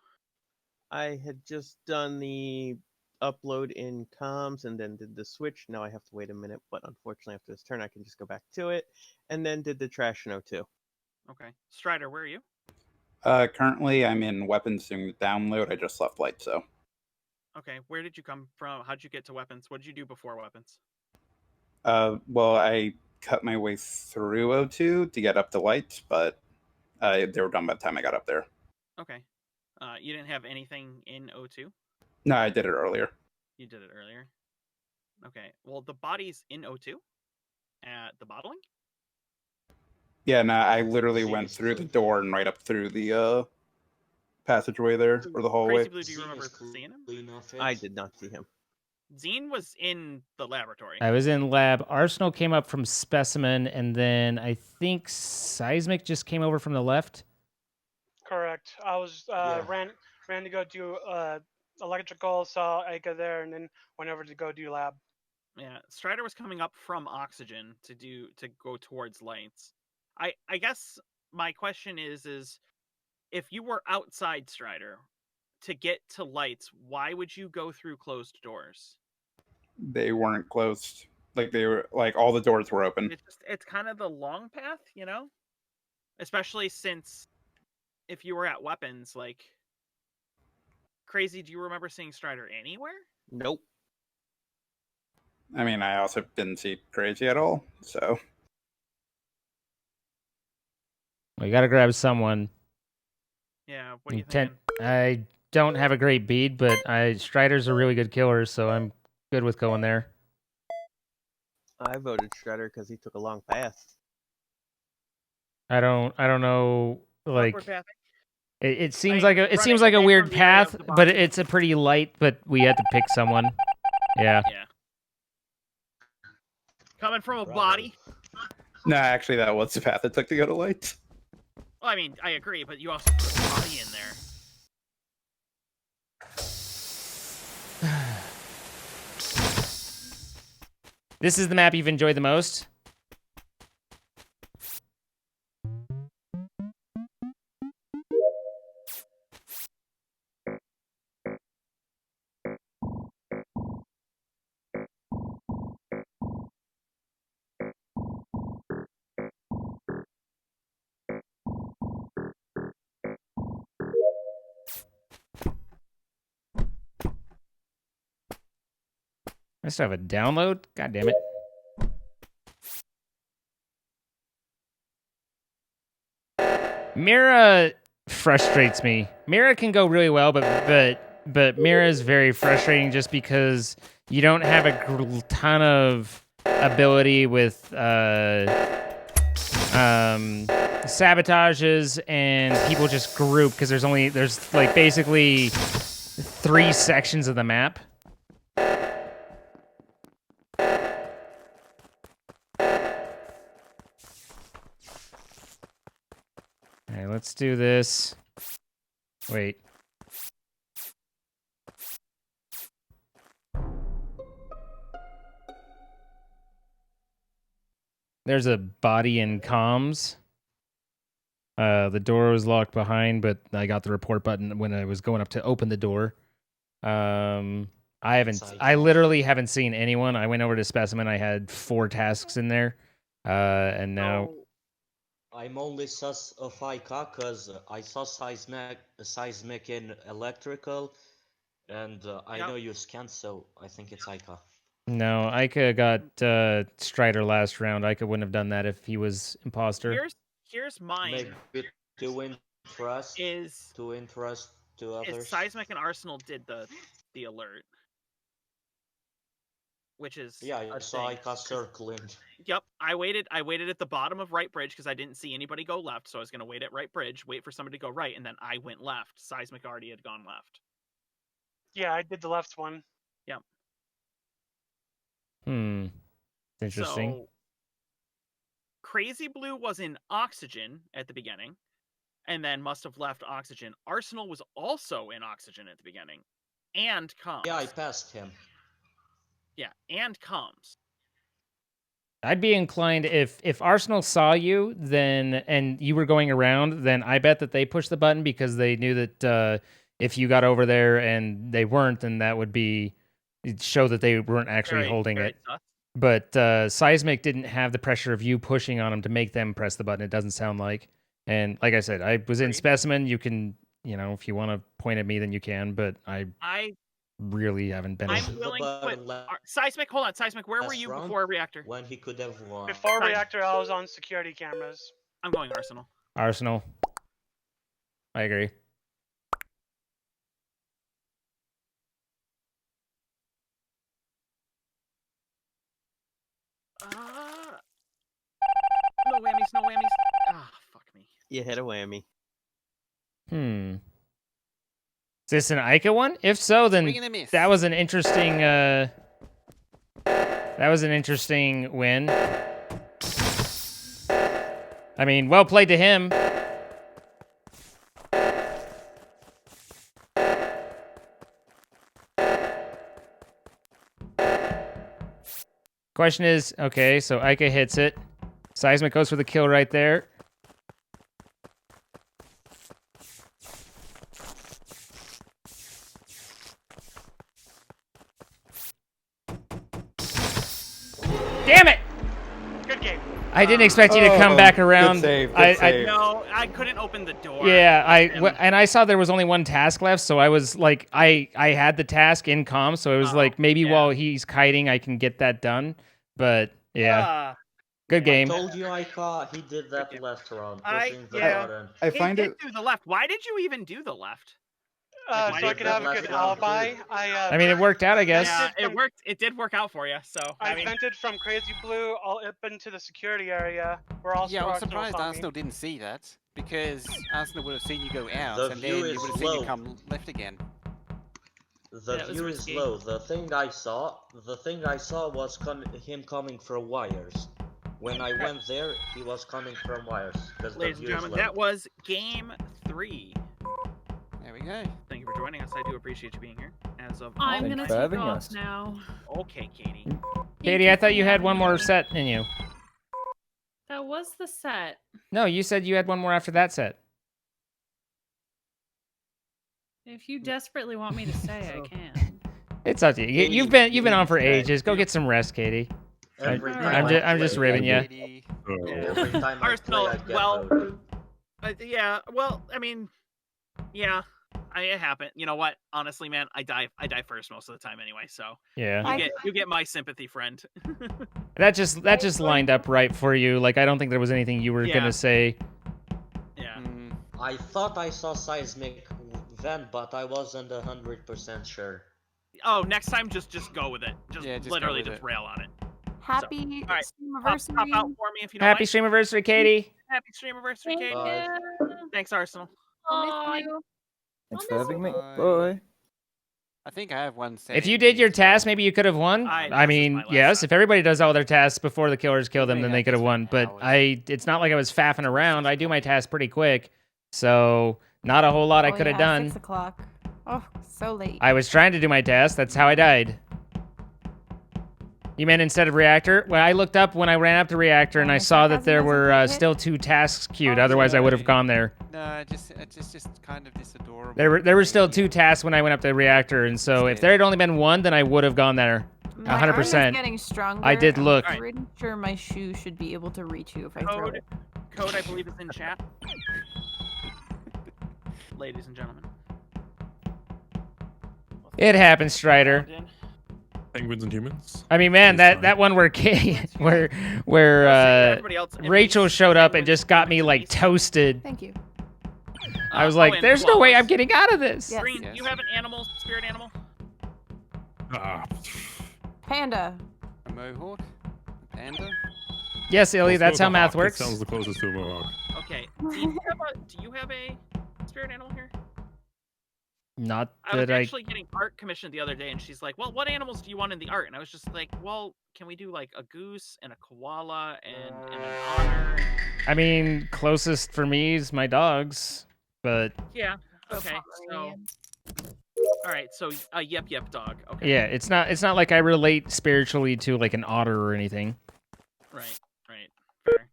[SPEAKER 11] I had just done the upload in comms and then did the switch. Now I have to wait a minute, but unfortunately after this turn I can just go back to it. And then did the trash in O2.
[SPEAKER 13] Okay. Strider, where are you?
[SPEAKER 12] Currently, I'm in weapons doing the download. I just left light, so.
[SPEAKER 13] Okay. Where did you come from? How'd you get to weapons? What did you do before weapons?
[SPEAKER 12] Well, I cut my way through O2 to get up to light, but they were done by the time I got up there.
[SPEAKER 13] Okay. You didn't have anything in O2?
[SPEAKER 12] No, I did it earlier.
[SPEAKER 13] You did it earlier. Okay. Well, the body's in O2 at the bottling?
[SPEAKER 12] Yeah, no, I literally went through the door and right up through the passageway there, or the hallway.
[SPEAKER 13] Crazy Blue, do you remember seeing him?
[SPEAKER 11] I did not see him.
[SPEAKER 13] Zine was in the laboratory.
[SPEAKER 1] I was in lab. Arsenal came up from specimen, and then I think Seismic just came over from the left.
[SPEAKER 4] Correct. I was ran to go do electrical, saw Ica there, and then went over to go do lab.
[SPEAKER 13] Yeah, Strider was coming up from oxygen to go towards lights. I guess my question is if you were outside Strider to get to lights, why would you go through closed doors?
[SPEAKER 12] They weren't closed. Like they were, like all the doors were open.
[SPEAKER 13] It's kind of the long path, you know? Especially since if you were at weapons, like Crazy, do you remember seeing Strider anywhere?
[SPEAKER 11] Nope.
[SPEAKER 12] I mean, I also didn't see Crazy at all, so.
[SPEAKER 1] We gotta grab someone.
[SPEAKER 13] Yeah, what do you
[SPEAKER 1] Intent-
[SPEAKER 13] think?
[SPEAKER 1] I don't have a great bead, but Strider's a really good killer, so I'm good with going there.
[SPEAKER 11] I voted Shredder because he took a long path.
[SPEAKER 1] I don't know, like
[SPEAKER 13] Awkward pathing?
[SPEAKER 1] it seems
[SPEAKER 13] Like,
[SPEAKER 1] like it seems
[SPEAKER 13] running
[SPEAKER 1] like a
[SPEAKER 13] away
[SPEAKER 1] weird
[SPEAKER 13] from the area of
[SPEAKER 1] path,
[SPEAKER 13] the
[SPEAKER 1] but
[SPEAKER 13] body.
[SPEAKER 1] it's a pretty light. But we had to pick someone. Yeah.
[SPEAKER 13] Yeah. Coming from a body?
[SPEAKER 12] No, actually, that was the path it took to go to light.
[SPEAKER 13] Well, I mean, I agree, but you also put a body in there.
[SPEAKER 1] This is the map you've enjoyed the most? I still have a download? God damn it. Mira frustrates me. Mira can go really well, but Mira is very frustrating just because you don't have a ton of ability with sabotages, and people just group because there's like basically 3 sections of the map. Alright, let's do this. Wait. There's a body in comms. The door was locked behind, but I got the report button when I was going up to open the door. I literally haven't seen anyone. I went over to Specimen. I had 4 tasks in there. And now...
[SPEAKER 10] I'm only sus of Ica because I saw seismic in electrical, And I know you scanned, so I think it's Aika.
[SPEAKER 1] No, Ica got Strider last round. Ica wouldn't have done that if he was imposter.
[SPEAKER 13] Here's mine.
[SPEAKER 10] Maybe to interest
[SPEAKER 13] Is
[SPEAKER 10] to others.
[SPEAKER 13] Seismic and Arsenal did the alert, which is
[SPEAKER 10] Yeah,
[SPEAKER 13] a
[SPEAKER 10] I saw
[SPEAKER 13] thing.
[SPEAKER 10] Aika circling.
[SPEAKER 13] Yep, I waited at the bottom of right bridge because I didn't see anybody go left, so I was gonna wait at right bridge, wait for somebody to go right, and then I went left. Seismic already had gone left.
[SPEAKER 4] Yeah, I did the left one.
[SPEAKER 13] Yep.
[SPEAKER 1] Interesting.
[SPEAKER 13] So, Crazy Blue was in oxygen at the beginning, and then must have left oxygen. Arsenal was also in oxygen at the beginning, and comms.
[SPEAKER 10] Yeah, I passed him.
[SPEAKER 13] Yeah, and comms.
[SPEAKER 1] I'd be inclined if Arsenal saw you and you were going around, then I bet that they pushed the button because they knew that if you got over there and they weren't, then that would show that they weren't actually holding it.
[SPEAKER 13] Sus.
[SPEAKER 1] But Seismic didn't have the pressure of you pushing on them to make them press the button. It doesn't sound like. And like I said, I was in Specimen. You can, if you want to point at me, then you can. But I really haven't been.
[SPEAKER 13] I'm willing to Seismic, hold on. Seismic, where were you before Reactor?
[SPEAKER 10] When he could have won.
[SPEAKER 4] Before Reactor, I was on security cameras.
[SPEAKER 13] I'm going Arsenal.
[SPEAKER 1] Arsenal. I agree.
[SPEAKER 13] No whammies, no whammies. Ah, fuck me.
[SPEAKER 11] You hit a whammy.
[SPEAKER 1] Is this an Ica one? If so, then that was an interesting. That was an interesting win. I mean, well played to him. Question is, okay, so Ica hits it. Seismic goes for the kill right there. Damn it!
[SPEAKER 4] Good game.
[SPEAKER 1] I didn't expect you to come back around.
[SPEAKER 12] Good save.
[SPEAKER 13] No, I couldn't open the door.
[SPEAKER 1] Yeah, and I saw there was only one task left, so I was like, I had the task in comm, so it was like maybe while he's kiting, I can get that done. But yeah, good game.
[SPEAKER 10] I told you he did that last round.
[SPEAKER 13] I
[SPEAKER 12] find
[SPEAKER 13] it do the left. Why did you even do the left?
[SPEAKER 4] So I could have a good alibi.
[SPEAKER 1] I mean, it worked out, I guess.
[SPEAKER 13] Yeah, it worked. It did work out for you. So
[SPEAKER 4] I vented from Crazy Blue all up into the security area. Where also
[SPEAKER 17] Yeah, I'm
[SPEAKER 4] Arsenal
[SPEAKER 17] surprised
[SPEAKER 4] saw me.
[SPEAKER 17] Arsenal didn't see that because Arsenal would have seen you go out
[SPEAKER 10] The
[SPEAKER 17] and
[SPEAKER 10] view
[SPEAKER 17] then
[SPEAKER 10] is
[SPEAKER 17] you would have seen you
[SPEAKER 10] low.
[SPEAKER 17] come left again.
[SPEAKER 10] The view is low. The thing I saw was him coming from wires. When I went there, he was coming from wires.
[SPEAKER 13] Ladies and gentlemen, that was game 3.
[SPEAKER 17] There we go.
[SPEAKER 13] Thank you for joining us. I do appreciate you being here. As of
[SPEAKER 6] I'm gonna take off now.
[SPEAKER 13] Okay, Katie.
[SPEAKER 1] Katie, I thought you had one more set in you.
[SPEAKER 6] That was the set.
[SPEAKER 1] No, you said you had one more after that set.
[SPEAKER 6] If you desperately want me to stay, I can.
[SPEAKER 1] It's up to you. You've been on for ages. Go get some rest, Katie. I'm just ribbing you.
[SPEAKER 10] Every time I
[SPEAKER 13] Arsenal,
[SPEAKER 10] play, I get
[SPEAKER 13] well,
[SPEAKER 10] voted.
[SPEAKER 13] yeah, well, I mean, yeah, it happened. You know what? Honestly, man, I die first most of the time anyway. So
[SPEAKER 1] Yeah.
[SPEAKER 13] you get my sympathy, friend.
[SPEAKER 1] That just lined up right for you. Like I don't think there was anything you were gonna say.
[SPEAKER 13] Yeah.
[SPEAKER 10] I thought I saw Seismic then, but I wasn't 100% sure.
[SPEAKER 13] Oh, next time just go with it. Just
[SPEAKER 17] Yeah, just
[SPEAKER 13] literally
[SPEAKER 17] go with
[SPEAKER 13] just
[SPEAKER 17] it.
[SPEAKER 13] rail on it.
[SPEAKER 16] Happy
[SPEAKER 13] All right,
[SPEAKER 16] streamiversary.
[SPEAKER 13] pop out for me if you don't
[SPEAKER 1] Happy
[SPEAKER 13] mind.
[SPEAKER 1] streamiversary, Katie.
[SPEAKER 13] Happy streamiversary, Katie.
[SPEAKER 10] Bye.
[SPEAKER 13] Thanks, Arsenal.
[SPEAKER 16] I'll miss you.
[SPEAKER 5] Thanks for having me.
[SPEAKER 17] Bye.
[SPEAKER 5] Bye.
[SPEAKER 17] I think I have one set.
[SPEAKER 1] If you did your task, maybe you could have won.
[SPEAKER 13] This
[SPEAKER 1] I
[SPEAKER 13] is
[SPEAKER 1] mean,
[SPEAKER 13] my last
[SPEAKER 1] yes,
[SPEAKER 13] set.
[SPEAKER 1] if everybody does all their tasks before the killers kill them,
[SPEAKER 17] may
[SPEAKER 1] then
[SPEAKER 17] have
[SPEAKER 1] they could have
[SPEAKER 17] to
[SPEAKER 1] won.
[SPEAKER 17] spend
[SPEAKER 1] But
[SPEAKER 17] hours.
[SPEAKER 1] it's not like I was faffing around. I do my tasks pretty quick, so not a whole lot I could have done.
[SPEAKER 16] 6 o'clock. Oh, so late.
[SPEAKER 1] I was trying to do my task. That's how I died. You meant instead of reactor? Well, I looked up when I ran up to reactor and I saw that there were still 2 tasks queued. Otherwise, I would have gone there.
[SPEAKER 17] No, it's just kind of this adorable.
[SPEAKER 1] There were still 2 tasks when I went up to the reactor, and so if there had only been 1, then I would have gone there.
[SPEAKER 16] My arm is
[SPEAKER 1] 100%.
[SPEAKER 16] getting stronger.
[SPEAKER 1] I did look.
[SPEAKER 16] I'm pretty sure my shoe should be able to reach you if I throw it.
[SPEAKER 13] Code, I believe, is in chat. Ladies and gentlemen. Well,
[SPEAKER 1] It happens, Strider.
[SPEAKER 19] Penguins and humans.
[SPEAKER 1] I mean, man, that one where
[SPEAKER 13] everybody else- and
[SPEAKER 1] Rachel
[SPEAKER 13] Reese,
[SPEAKER 1] showed up and
[SPEAKER 13] penguins,
[SPEAKER 1] just got me like toasted.
[SPEAKER 16] Thank you.
[SPEAKER 1] I was like,
[SPEAKER 13] and
[SPEAKER 1] "There's no way I'm
[SPEAKER 13] Koalas.
[SPEAKER 1] getting out of this."
[SPEAKER 16] Yes.
[SPEAKER 13] Green, you have an animal, spirit animal?
[SPEAKER 16] Panda.
[SPEAKER 17] A mohawk? A panda?
[SPEAKER 1] Yes, Illy,
[SPEAKER 19] Let's
[SPEAKER 1] that's
[SPEAKER 19] go
[SPEAKER 1] how
[SPEAKER 19] with a
[SPEAKER 1] math
[SPEAKER 19] hawk.
[SPEAKER 1] works.
[SPEAKER 19] That sounds the closest to a mohawk.
[SPEAKER 13] Okay. Do you have a spirit animal here?
[SPEAKER 1] Not
[SPEAKER 13] I was
[SPEAKER 1] that I.
[SPEAKER 13] actually getting art commissioned the other day, and she's like, "Well, what animals do you want in the art?" And I was just like, "Well, can we do like a goose and a koala and an otter?"
[SPEAKER 1] I mean, closest for me is my dogs, but
[SPEAKER 13] Yeah. Okay. So. All right. So a yep dog. Okay.
[SPEAKER 1] yeah, it's not like I relate spiritually to like an otter or anything.
[SPEAKER 13] Right. Right. Fair.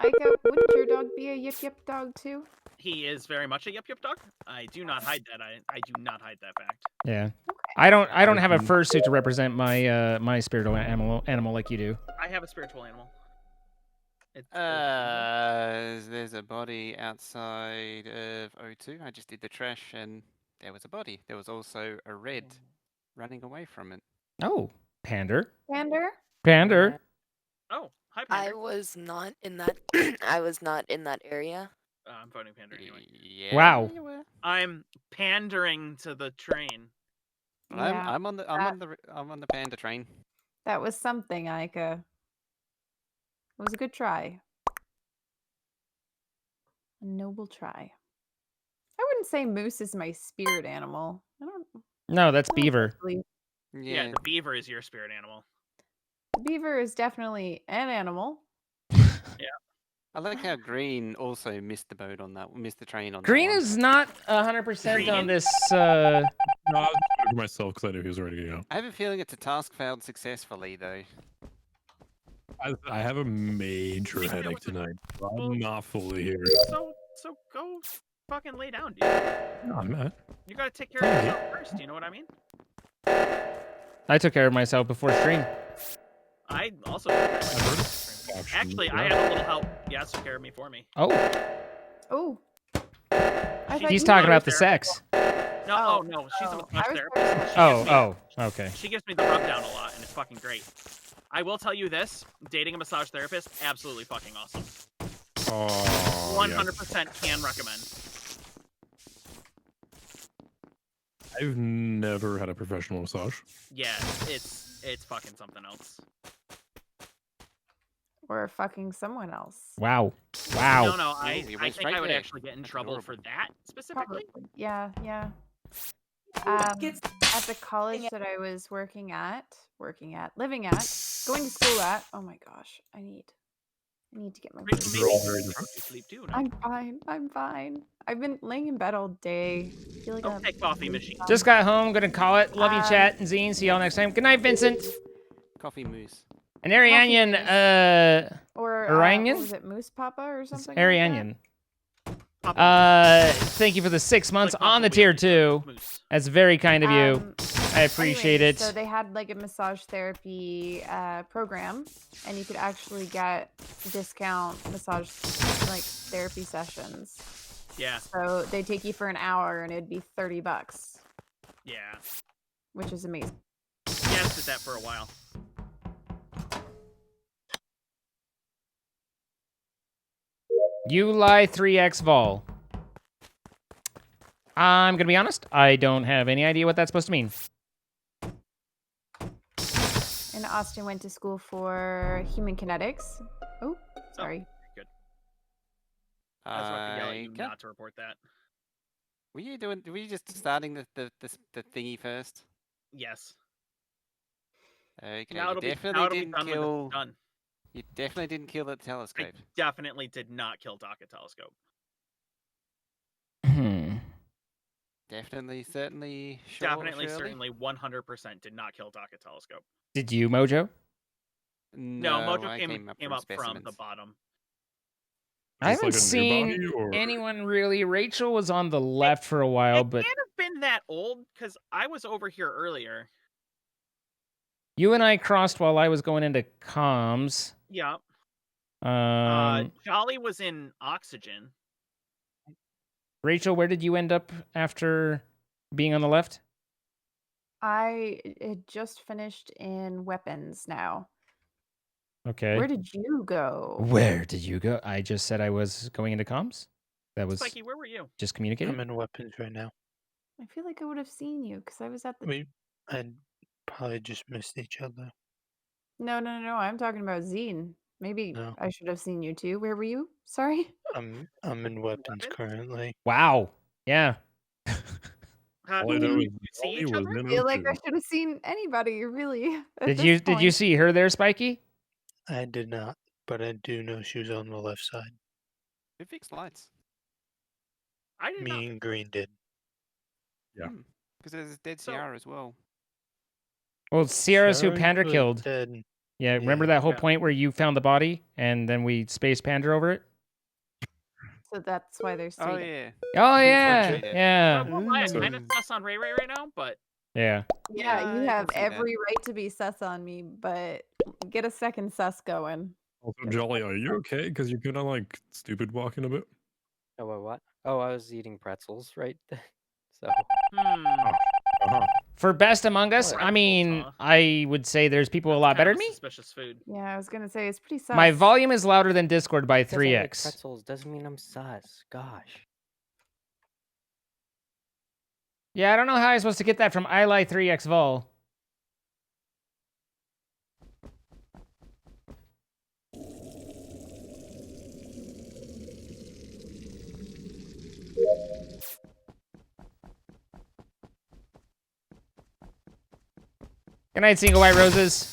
[SPEAKER 16] Ika, wouldn't your dog be a yip dog too?
[SPEAKER 13] He is very much a yep dog. I do not hide that. I do not hide that fact.
[SPEAKER 1] Yeah, I don't have a fursuit to represent my my spiritual animal like you do.
[SPEAKER 13] I have a spiritual animal.
[SPEAKER 17] There's a body outside of O2. I just did the trash and there was a body. There was also a red running away from it.
[SPEAKER 1] Oh, pander.
[SPEAKER 16] Pander?
[SPEAKER 13] Oh, hi,
[SPEAKER 2] I was not in that. I was not in that area.
[SPEAKER 13] I'm voting Pander anyway.
[SPEAKER 17] Yeah.
[SPEAKER 1] Wow.
[SPEAKER 13] I'm pandering to the train.
[SPEAKER 17] I'm on the panda train.
[SPEAKER 16] That was something, Ika. It was a good try. A noble try. I wouldn't say moose is my spirit animal. I don't.
[SPEAKER 1] No, that's beaver.
[SPEAKER 13] Yeah, the beaver is your spirit animal.
[SPEAKER 16] The beaver is definitely an animal.
[SPEAKER 13] Yeah.
[SPEAKER 17] I like how Green also missed the boat on that. Missed the train on
[SPEAKER 1] Green
[SPEAKER 17] that one.
[SPEAKER 1] is not 100% on this.
[SPEAKER 19] No, I was doing it myself because I knew he was ready to go.
[SPEAKER 17] I have a feeling it's a task failed successfully, though.
[SPEAKER 19] I have a major headache tonight. So I'm not fully here.
[SPEAKER 13] So go fucking lay down, dude.
[SPEAKER 19] No, I'm not.
[SPEAKER 13] You gotta take care of yourself first. You know what I mean?
[SPEAKER 1] I took care of myself before stream.
[SPEAKER 13] I also. Actually, I had a little help. Yas took care of me for me.
[SPEAKER 1] Oh.
[SPEAKER 16] Oh.
[SPEAKER 1] He's talking about the sex.
[SPEAKER 13] No, no, she's a massage therapist.
[SPEAKER 1] Okay.
[SPEAKER 13] She gives me the rub down a lot, and it's fucking great. I will tell you this: dating a massage therapist, absolutely fucking awesome. 100% can recommend.
[SPEAKER 19] I've never had a professional massage.
[SPEAKER 13] Yeah, it's fucking something else.
[SPEAKER 16] Or fucking someone else.
[SPEAKER 1] Wow. Wow.
[SPEAKER 13] No, I think I would actually get in trouble for that specifically.
[SPEAKER 16] Probably. Yeah. At the college that I was living at, going to school at. Oh my gosh, I need to get my.
[SPEAKER 13] Sleep too.
[SPEAKER 16] I'm fine. I've been laying in bed all day. I feel like
[SPEAKER 13] Don't take coffee machine.
[SPEAKER 1] Just got home. Gonna call it. Love you, chat and Zine. See y'all next time. Good night, Vincent.
[SPEAKER 17] Coffee moose.
[SPEAKER 1] An Arianian.
[SPEAKER 16] Or
[SPEAKER 1] Iranian?
[SPEAKER 16] what was it Moose Papa or something?
[SPEAKER 1] Arianian. Thank you for the 6 months on the tier 2. That's very kind of you. I appreciate it.
[SPEAKER 16] So they had like a massage therapy program, and you could actually get discount massage like therapy sessions.
[SPEAKER 13] Yeah.
[SPEAKER 16] So they take you for an hour, and it'd be $30.
[SPEAKER 13] Yeah.
[SPEAKER 16] Which is amazing.
[SPEAKER 13] Yes, did that for a while.
[SPEAKER 1] You lie 3x vol. I'm gonna be honest. I don't have any idea what that's supposed to mean.
[SPEAKER 16] And Austin went to school for human kinetics. Oh, sorry.
[SPEAKER 13] Good. That's why I yell at you
[SPEAKER 17] Okay.
[SPEAKER 13] not to report that.
[SPEAKER 17] Were you just starting the thingy first?
[SPEAKER 13] Yes.
[SPEAKER 17] Okay.
[SPEAKER 13] Now it'll
[SPEAKER 17] You
[SPEAKER 13] be
[SPEAKER 17] definitely didn't
[SPEAKER 13] done when
[SPEAKER 17] kill.
[SPEAKER 13] it's done.
[SPEAKER 17] You definitely didn't kill the telescope.
[SPEAKER 13] Definitely did not kill Docket Telescope.
[SPEAKER 17] Definitely, certainly, sure,
[SPEAKER 13] Definitely,
[SPEAKER 17] surely?
[SPEAKER 13] certainly, 100% did not kill Docket Telescope.
[SPEAKER 1] Did you, Mojo?
[SPEAKER 13] No, Mojo
[SPEAKER 17] I
[SPEAKER 13] came up from
[SPEAKER 17] specimens.
[SPEAKER 13] the bottom.
[SPEAKER 1] I
[SPEAKER 19] Is this
[SPEAKER 1] haven't
[SPEAKER 19] like a new
[SPEAKER 1] seen
[SPEAKER 19] body, or-
[SPEAKER 1] anyone really. Rachel was on the left for a while, but
[SPEAKER 13] Can't have been that old because I was over here earlier.
[SPEAKER 1] you and I crossed while I was going into comms.
[SPEAKER 13] Yeah.
[SPEAKER 1] Um,
[SPEAKER 13] Jolly was in Oxygen.
[SPEAKER 1] Rachel, where did you end up after being on the left?
[SPEAKER 16] I had just finished in weapons now.
[SPEAKER 1] Okay.
[SPEAKER 16] Where did you go?
[SPEAKER 1] Where did you go? I just said I was going into comms. That was
[SPEAKER 13] Spiky, where were you?
[SPEAKER 1] just communicating.
[SPEAKER 15] I'm in weapons right now.
[SPEAKER 16] I feel like I would have seen you because I was at the.
[SPEAKER 15] We I probably just missed each other.
[SPEAKER 16] No. I'm talking about Zine. Maybe
[SPEAKER 15] No.
[SPEAKER 16] I should have seen you too. Where were you? Sorry.
[SPEAKER 15] I'm in weapons currently.
[SPEAKER 1] Wow. Yeah.
[SPEAKER 19] All I know is
[SPEAKER 13] see
[SPEAKER 19] Ollie
[SPEAKER 13] each
[SPEAKER 19] was
[SPEAKER 13] other?
[SPEAKER 19] in
[SPEAKER 16] I feel like
[SPEAKER 19] O2.
[SPEAKER 16] I should have seen anybody really. At
[SPEAKER 1] Did
[SPEAKER 16] this
[SPEAKER 1] you
[SPEAKER 16] point.
[SPEAKER 1] see her there, Spiky?
[SPEAKER 15] I did not, but I do know she was on the left side.
[SPEAKER 17] Who fixed lights?
[SPEAKER 13] I did not.
[SPEAKER 15] Me and Green did.
[SPEAKER 19] Yeah.
[SPEAKER 17] Because there's a dead Ciara as well.
[SPEAKER 1] Well, Sierra's who
[SPEAKER 15] Sharon
[SPEAKER 1] Panda
[SPEAKER 15] was
[SPEAKER 1] killed.
[SPEAKER 15] dead.
[SPEAKER 1] Yeah, remember that whole
[SPEAKER 13] Yeah.
[SPEAKER 1] point where you found the body and then we spaced Panda over it?
[SPEAKER 16] So that's why there's 3.
[SPEAKER 17] Oh yeah.
[SPEAKER 1] Oh yeah,
[SPEAKER 17] Unfortunate.
[SPEAKER 1] yeah.
[SPEAKER 13] So I won't lie, I'm
[SPEAKER 19] So-
[SPEAKER 13] kind of sus on Ray right now, but
[SPEAKER 1] Yeah.
[SPEAKER 16] Yeah, you
[SPEAKER 17] I
[SPEAKER 16] have
[SPEAKER 17] can see that.
[SPEAKER 16] every right to be sus on me, but get a second sus going.
[SPEAKER 19] Also, Jolly, are you okay? Because you're kind of like stupid walking a bit.
[SPEAKER 20] Oh, what? Oh, I was eating pretzels, right? So.
[SPEAKER 1] For best among us, I mean, I would say there's people a lot better than me.
[SPEAKER 13] suspicious food.
[SPEAKER 16] Yeah, I was gonna say it's pretty sus.
[SPEAKER 1] My volume is louder than Discord by
[SPEAKER 20] Because I ate
[SPEAKER 1] 3x.
[SPEAKER 20] pretzels doesn't mean I'm sus. Gosh.
[SPEAKER 1] Yeah, I don't know how I'm supposed to get that from iLi 3x vol. Good night, Single White Roses.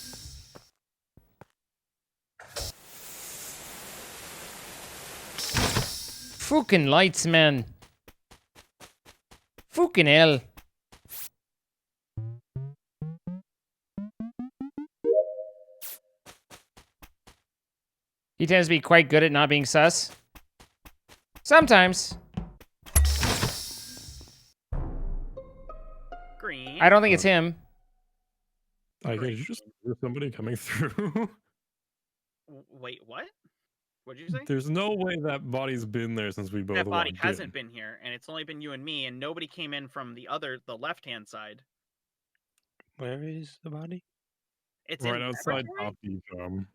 [SPEAKER 1] Fucking lights, man. Fucking hell. He tends to be quite good at not being sus. Sometimes.
[SPEAKER 13] Green.
[SPEAKER 1] I don't think it's him.
[SPEAKER 19] I guess you just hear somebody coming through.
[SPEAKER 13] Wait, what? What'd you say?
[SPEAKER 19] There's no way that body's been there since we both
[SPEAKER 13] That body
[SPEAKER 19] walked
[SPEAKER 13] hasn't
[SPEAKER 19] in.
[SPEAKER 13] been here, and it's only been you and me, and nobody came in from the left-hand side.
[SPEAKER 15] Where is the body?
[SPEAKER 13] It's
[SPEAKER 19] Right
[SPEAKER 13] in
[SPEAKER 19] outside
[SPEAKER 13] laboratory?
[SPEAKER 19] Poppy.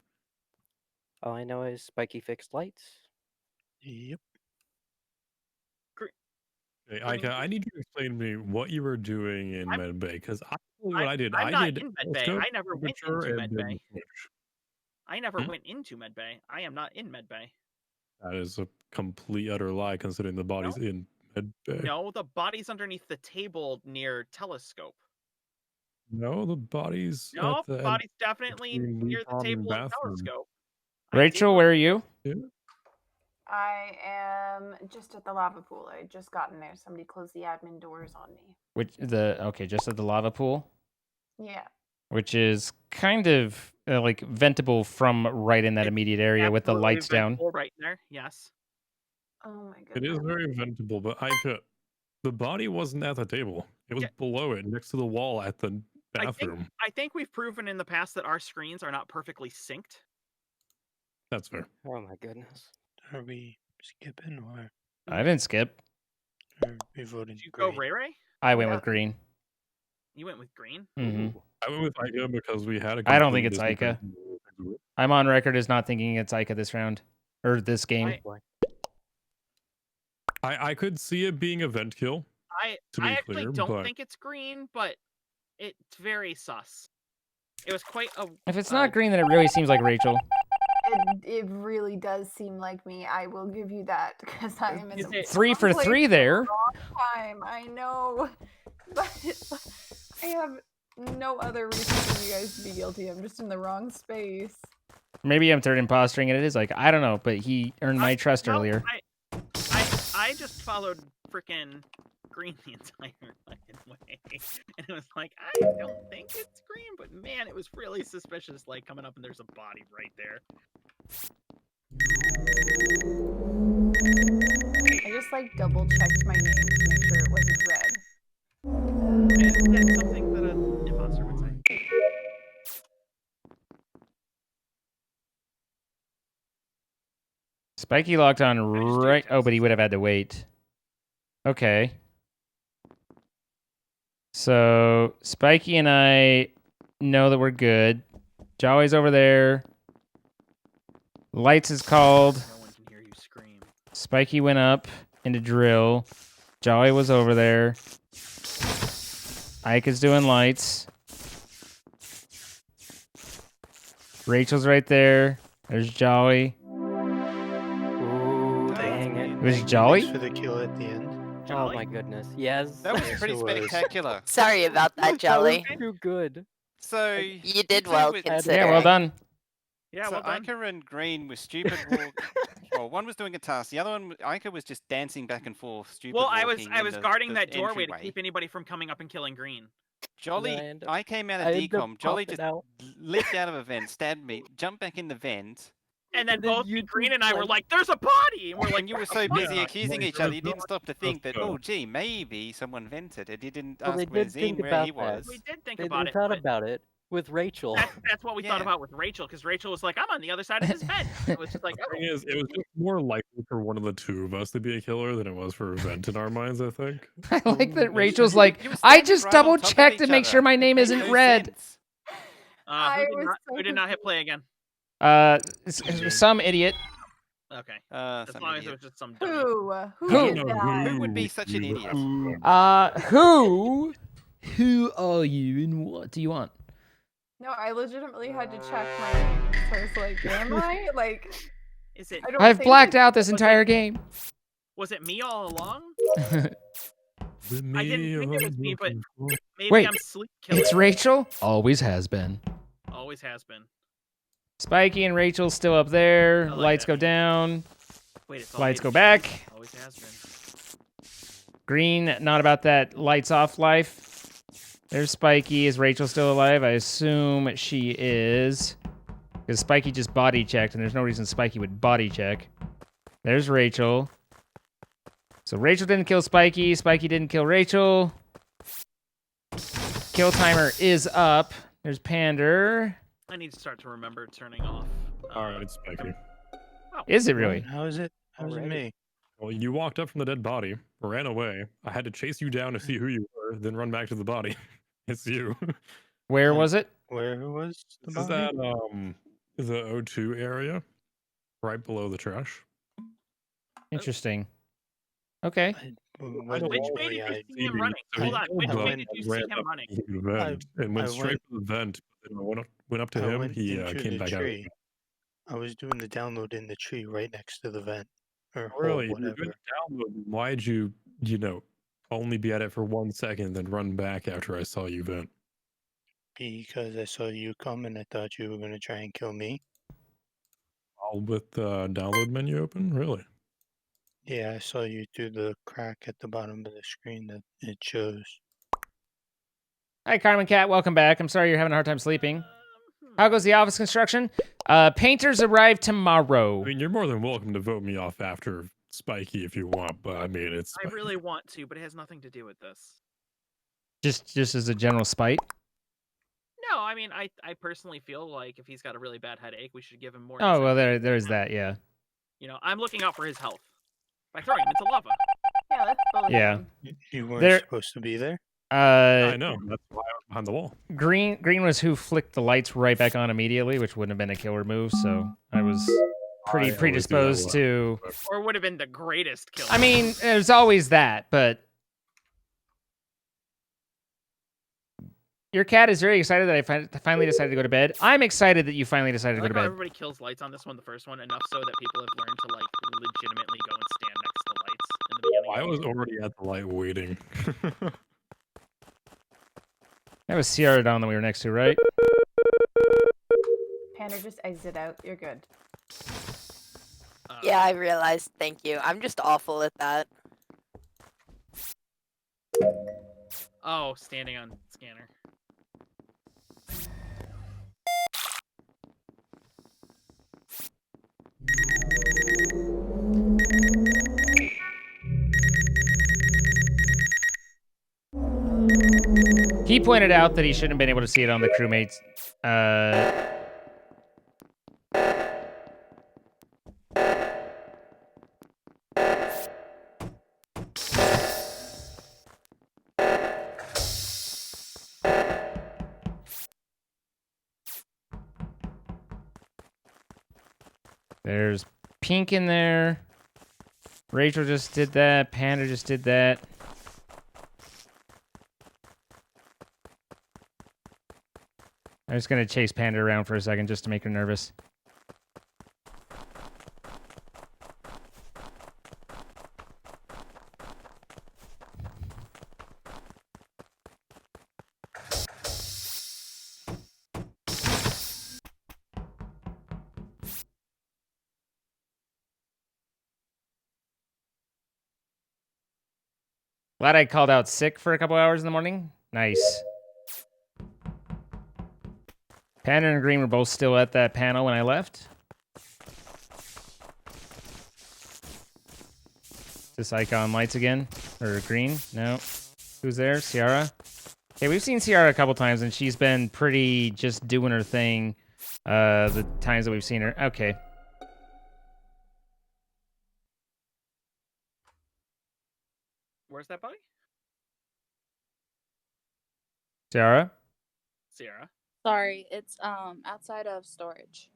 [SPEAKER 20] All I know is Spiky fixed lights.
[SPEAKER 15] Yep.
[SPEAKER 19] Hey, Ika, I need you to explain to me what you were doing in Medbay, because I tell you what I did.
[SPEAKER 13] I'm
[SPEAKER 19] I
[SPEAKER 13] not
[SPEAKER 19] did
[SPEAKER 13] in Medbay.
[SPEAKER 19] telescope,
[SPEAKER 13] I never went
[SPEAKER 19] temperature,
[SPEAKER 13] into
[SPEAKER 19] and then
[SPEAKER 13] Medbay.
[SPEAKER 19] switch.
[SPEAKER 13] I never went into Medbay. I am not in Medbay.
[SPEAKER 19] That is a complete utter lie, considering the body's in Medbay.
[SPEAKER 13] No, the body's underneath the table near telescope.
[SPEAKER 19] No, the body's
[SPEAKER 13] No,
[SPEAKER 19] at the
[SPEAKER 13] body's definitely
[SPEAKER 19] between
[SPEAKER 13] near the
[SPEAKER 19] recon and
[SPEAKER 13] table of
[SPEAKER 19] bathroom.
[SPEAKER 13] telescope.
[SPEAKER 1] Rachel, where are you?
[SPEAKER 19] Yeah.
[SPEAKER 16] I am just at the lava pool. I had just gotten there. Somebody closed the admin doors on me.
[SPEAKER 1] Just at the lava pool,
[SPEAKER 16] Yeah.
[SPEAKER 1] which is kind of like ventable from right in that immediate area with the
[SPEAKER 13] Absolutely
[SPEAKER 1] lights down.
[SPEAKER 13] ventable right there. Yes.
[SPEAKER 16] Oh my
[SPEAKER 19] It is very ventable, but Ika, the body wasn't at the table. It was below it, next to the wall at the bathroom.
[SPEAKER 13] I think we've proven in the past that our screens are not perfectly synced.
[SPEAKER 19] That's fair.
[SPEAKER 20] Oh my goodness.
[SPEAKER 15] Are we skipping or
[SPEAKER 1] I didn't skip.
[SPEAKER 15] are we voting?
[SPEAKER 13] Did you go Ray Ray?
[SPEAKER 1] I went with green.
[SPEAKER 13] You went with green?
[SPEAKER 1] hmm
[SPEAKER 19] I went with Ika because we had a
[SPEAKER 1] I don't think it's
[SPEAKER 19] completely
[SPEAKER 1] Ika.
[SPEAKER 19] different-
[SPEAKER 1] I'm on record as not thinking it's Ika this round. Or this game.
[SPEAKER 19] I could see it being a vent kill. To be
[SPEAKER 13] I actually
[SPEAKER 19] clear,
[SPEAKER 13] don't
[SPEAKER 19] but
[SPEAKER 13] think it's green, but it's very sus. It was quite a.
[SPEAKER 1] If it's not green, then it really seems like Rachel.
[SPEAKER 16] It really does seem like me. I will give you that because I am in the
[SPEAKER 1] 3 for
[SPEAKER 16] wrong place
[SPEAKER 1] 3
[SPEAKER 16] at the
[SPEAKER 1] there.
[SPEAKER 16] wrong time. I know, but I have no other reason for you guys to be guilty. I'm just in the wrong space.
[SPEAKER 1] Maybe I'm third impostering and it is like, I don't know, but he earned my trust earlier.
[SPEAKER 13] I just followed freaking green the entire fucking way, and it was like I don't think it's green, but man, it was really suspicious. Like coming up and there's a body right there.
[SPEAKER 16] I just like double checked my name to make sure it wasn't red.
[SPEAKER 13] It's something that an imposter would say.
[SPEAKER 1] Spiky locked on right. Oh, but he would have had to wait. Okay. So Spiky and I know that we're good. Jolly's over there. Lights is called.
[SPEAKER 13] No one can hear you scream.
[SPEAKER 1] Spiky went up into drill. Jolly was over there. Ike is doing lights. Rachel's right there. There's Jolly.
[SPEAKER 15] Ooh, dang it.
[SPEAKER 1] It was
[SPEAKER 15] Thanks
[SPEAKER 1] Jolly?
[SPEAKER 15] for the kill at the end.
[SPEAKER 18] Oh my goodness. Yes.
[SPEAKER 17] That was
[SPEAKER 15] Yes,
[SPEAKER 17] pretty
[SPEAKER 15] it was.
[SPEAKER 17] spectacular.
[SPEAKER 2] Sorry about that,
[SPEAKER 18] That was
[SPEAKER 2] Jelly.
[SPEAKER 18] too good.
[SPEAKER 17] So
[SPEAKER 2] You did
[SPEAKER 17] two
[SPEAKER 2] well
[SPEAKER 17] with-
[SPEAKER 2] considering.
[SPEAKER 1] Yeah, well done.
[SPEAKER 13] Yeah,
[SPEAKER 17] so
[SPEAKER 13] well done.
[SPEAKER 17] Ica and Green was stupid walk. Well, one was doing a task. The other one, Ica was just dancing back and forth. Stupid.
[SPEAKER 13] Well, I
[SPEAKER 17] walking
[SPEAKER 13] was
[SPEAKER 17] in
[SPEAKER 13] guarding
[SPEAKER 17] the
[SPEAKER 13] that doorway to
[SPEAKER 17] entryway.
[SPEAKER 13] keep anybody from coming up and killing Green.
[SPEAKER 17] Jolly, I came out of
[SPEAKER 18] I ended up
[SPEAKER 17] decom. Jolly
[SPEAKER 18] popping
[SPEAKER 17] just
[SPEAKER 18] out.
[SPEAKER 17] leaped out of a vent, stabbed me, jumped back in the vent.
[SPEAKER 13] And then
[SPEAKER 18] And then
[SPEAKER 13] both
[SPEAKER 18] you
[SPEAKER 13] Green
[SPEAKER 18] two,
[SPEAKER 13] and I were
[SPEAKER 18] like-
[SPEAKER 13] like, "There's a body!" And we're like,
[SPEAKER 17] And you were
[SPEAKER 13] "What the
[SPEAKER 17] so
[SPEAKER 13] fuck?"
[SPEAKER 17] busy accusing each other, you didn't stop to think that,
[SPEAKER 19] go.
[SPEAKER 17] oh, gee, maybe someone vented. And you didn't
[SPEAKER 18] Well, they
[SPEAKER 17] ask where
[SPEAKER 18] did
[SPEAKER 17] Zine,
[SPEAKER 18] think
[SPEAKER 17] where
[SPEAKER 18] about
[SPEAKER 17] he
[SPEAKER 18] that.
[SPEAKER 17] was.
[SPEAKER 13] We did think
[SPEAKER 18] They
[SPEAKER 13] about it.
[SPEAKER 18] thought
[SPEAKER 13] but
[SPEAKER 18] about it with Rachel.
[SPEAKER 13] That's what we thought about with Rachel, because Rachel was like, "I'm on the other side of this bed." It was just like,
[SPEAKER 19] The thing is, it was just more likely for one of the two of us to be a killer than it was for a vent in our minds, I think.
[SPEAKER 1] I like that Rachel's like,
[SPEAKER 17] You were
[SPEAKER 1] I
[SPEAKER 17] standing
[SPEAKER 1] just
[SPEAKER 17] right on
[SPEAKER 1] double
[SPEAKER 17] top of
[SPEAKER 1] checked
[SPEAKER 17] each
[SPEAKER 1] to make
[SPEAKER 17] other.
[SPEAKER 1] sure my
[SPEAKER 17] It
[SPEAKER 1] name
[SPEAKER 17] made
[SPEAKER 1] isn't
[SPEAKER 17] no
[SPEAKER 1] red.
[SPEAKER 17] sense.
[SPEAKER 16] I was so
[SPEAKER 13] who did not hit play again?
[SPEAKER 1] Some idiot.
[SPEAKER 13] Okay. As
[SPEAKER 17] Some
[SPEAKER 13] long as it
[SPEAKER 17] idiot.
[SPEAKER 13] was just some dummy.
[SPEAKER 16] Who
[SPEAKER 1] Who?
[SPEAKER 16] did that?
[SPEAKER 17] Who would be such an idiot?
[SPEAKER 1] Who? Who are you and what do you want?
[SPEAKER 16] No, I legitimately had to check my name. So I was like, am I? Like,
[SPEAKER 13] Is it?
[SPEAKER 16] I don't
[SPEAKER 1] I've
[SPEAKER 16] think
[SPEAKER 1] blacked
[SPEAKER 16] it-
[SPEAKER 1] out this entire game.
[SPEAKER 13] Was it me all along?
[SPEAKER 19] With
[SPEAKER 13] I didn't think it was me, but maybe
[SPEAKER 1] Wait,
[SPEAKER 13] I'm sleep killer.
[SPEAKER 1] it's Rachel? Always has been.
[SPEAKER 13] Always has been.
[SPEAKER 1] Spiky and Rachel still up there.
[SPEAKER 13] I like
[SPEAKER 1] Lights
[SPEAKER 13] that.
[SPEAKER 1] go down.
[SPEAKER 13] Wait, it's all
[SPEAKER 1] Lights
[SPEAKER 13] me
[SPEAKER 1] go
[SPEAKER 13] that
[SPEAKER 1] back.
[SPEAKER 13] Always has been.
[SPEAKER 1] Green, not about that lights off life. There's Spiky. Is Rachel still alive? I assume she is. Because Spiky just body checked, and there's no reason Spiky would body check. There's Rachel. So Rachel didn't kill Spiky. Spiky didn't kill Rachel. Kill timer is up. There's Pander.
[SPEAKER 13] I need to start to remember turning off.
[SPEAKER 19] Alright, it's Spiky.
[SPEAKER 1] Is it really?
[SPEAKER 15] How is it? How is it me?
[SPEAKER 19] Well, you walked up from the dead body, ran away. I had to chase you down to see who you were, then run back to the body. It's you.
[SPEAKER 1] Where was it?
[SPEAKER 15] Where was the
[SPEAKER 19] This is
[SPEAKER 15] body?
[SPEAKER 19] that the O2 area, right below the trash.
[SPEAKER 1] Interesting. Okay.
[SPEAKER 15] When
[SPEAKER 13] Which
[SPEAKER 15] did
[SPEAKER 13] way did
[SPEAKER 15] I-
[SPEAKER 13] you see him running? Hold on. Which way did you see him running?
[SPEAKER 19] The vent, and went
[SPEAKER 15] I
[SPEAKER 19] straight
[SPEAKER 15] went-
[SPEAKER 19] to the vent. But then I went up to
[SPEAKER 15] I
[SPEAKER 19] him.
[SPEAKER 15] went
[SPEAKER 19] He
[SPEAKER 15] into
[SPEAKER 19] came
[SPEAKER 15] the
[SPEAKER 19] back out.
[SPEAKER 15] tree. I was doing the download in the tree right next to the vent. Or hole,
[SPEAKER 19] Really? If you're
[SPEAKER 15] whatever.
[SPEAKER 19] doing the download, why'd you, only be at it for 1 second, then run back after I saw you vent?
[SPEAKER 15] Because I saw you come and I thought you were going to try and kill me.
[SPEAKER 19] All with the download menu open? Really?
[SPEAKER 15] Yeah, I saw you through the crack at the bottom of the screen that it shows.
[SPEAKER 1] Hi, Carmen Cat. Welcome back. I'm sorry you're having a hard time sleeping. How goes the office construction? Painters arrive tomorrow.
[SPEAKER 19] I mean, you're more than welcome to vote me off after Spiky if you want, but I mean, it's
[SPEAKER 13] I really want to, but it has nothing to do with this.
[SPEAKER 1] Just as a general spite.
[SPEAKER 13] No, I mean, I personally feel like if he's got a really bad headache, we should give him more.
[SPEAKER 1] Oh well,
[SPEAKER 13] incentive.
[SPEAKER 1] there's that. Yeah.
[SPEAKER 13] You know, I'm looking out for his health by throwing him into lava.
[SPEAKER 16] Yeah, that's bullying.
[SPEAKER 1] Yeah.
[SPEAKER 15] You weren't
[SPEAKER 1] There-
[SPEAKER 15] supposed to be there?
[SPEAKER 19] I know. That's why I was behind the wall.
[SPEAKER 1] Green was who flicked the lights right back on immediately, which wouldn't have been a killer move. So I was
[SPEAKER 19] I
[SPEAKER 1] pretty
[SPEAKER 19] always do that
[SPEAKER 1] predisposed
[SPEAKER 19] one.
[SPEAKER 1] to.
[SPEAKER 13] Or would have been the greatest kill.
[SPEAKER 1] I mean, there's always that, but your cat is very excited that I finally decided to go to bed. I'm excited that you finally decided
[SPEAKER 13] I
[SPEAKER 1] to go
[SPEAKER 13] like
[SPEAKER 1] to
[SPEAKER 13] how
[SPEAKER 1] bed.
[SPEAKER 13] everybody kills lights on this one, the first one, enough so that people have learned to like legitimately go and stand next to lights in the beginning.
[SPEAKER 19] I was already at the light waiting.
[SPEAKER 1] That was Sierra Dawn that we were next to, right?
[SPEAKER 16] Pander, just exit out. You're good.
[SPEAKER 2] Yeah, I realized. Thank you. I'm just awful at that.
[SPEAKER 13] Oh, standing on scanner.
[SPEAKER 1] He pointed out that he shouldn't have been able to see it on the crewmates. There's Pink in there. Rachel just did that. Panda just did that. I'm just going to chase Panda around for a second just to make her nervous. Glad I called out sick for a couple hours in the morning. Nice. Panda and Green were both still at that panel when I left. Is this icon lights again? Or Green? No. Who's there? Ciara? Okay, we've seen Ciara a couple times, and she's been pretty just doing her thing the times that we've seen her. Okay.
[SPEAKER 13] Where's that body?
[SPEAKER 1] Ciara?
[SPEAKER 13] Sierra.
[SPEAKER 14] Sorry, it's outside of storage.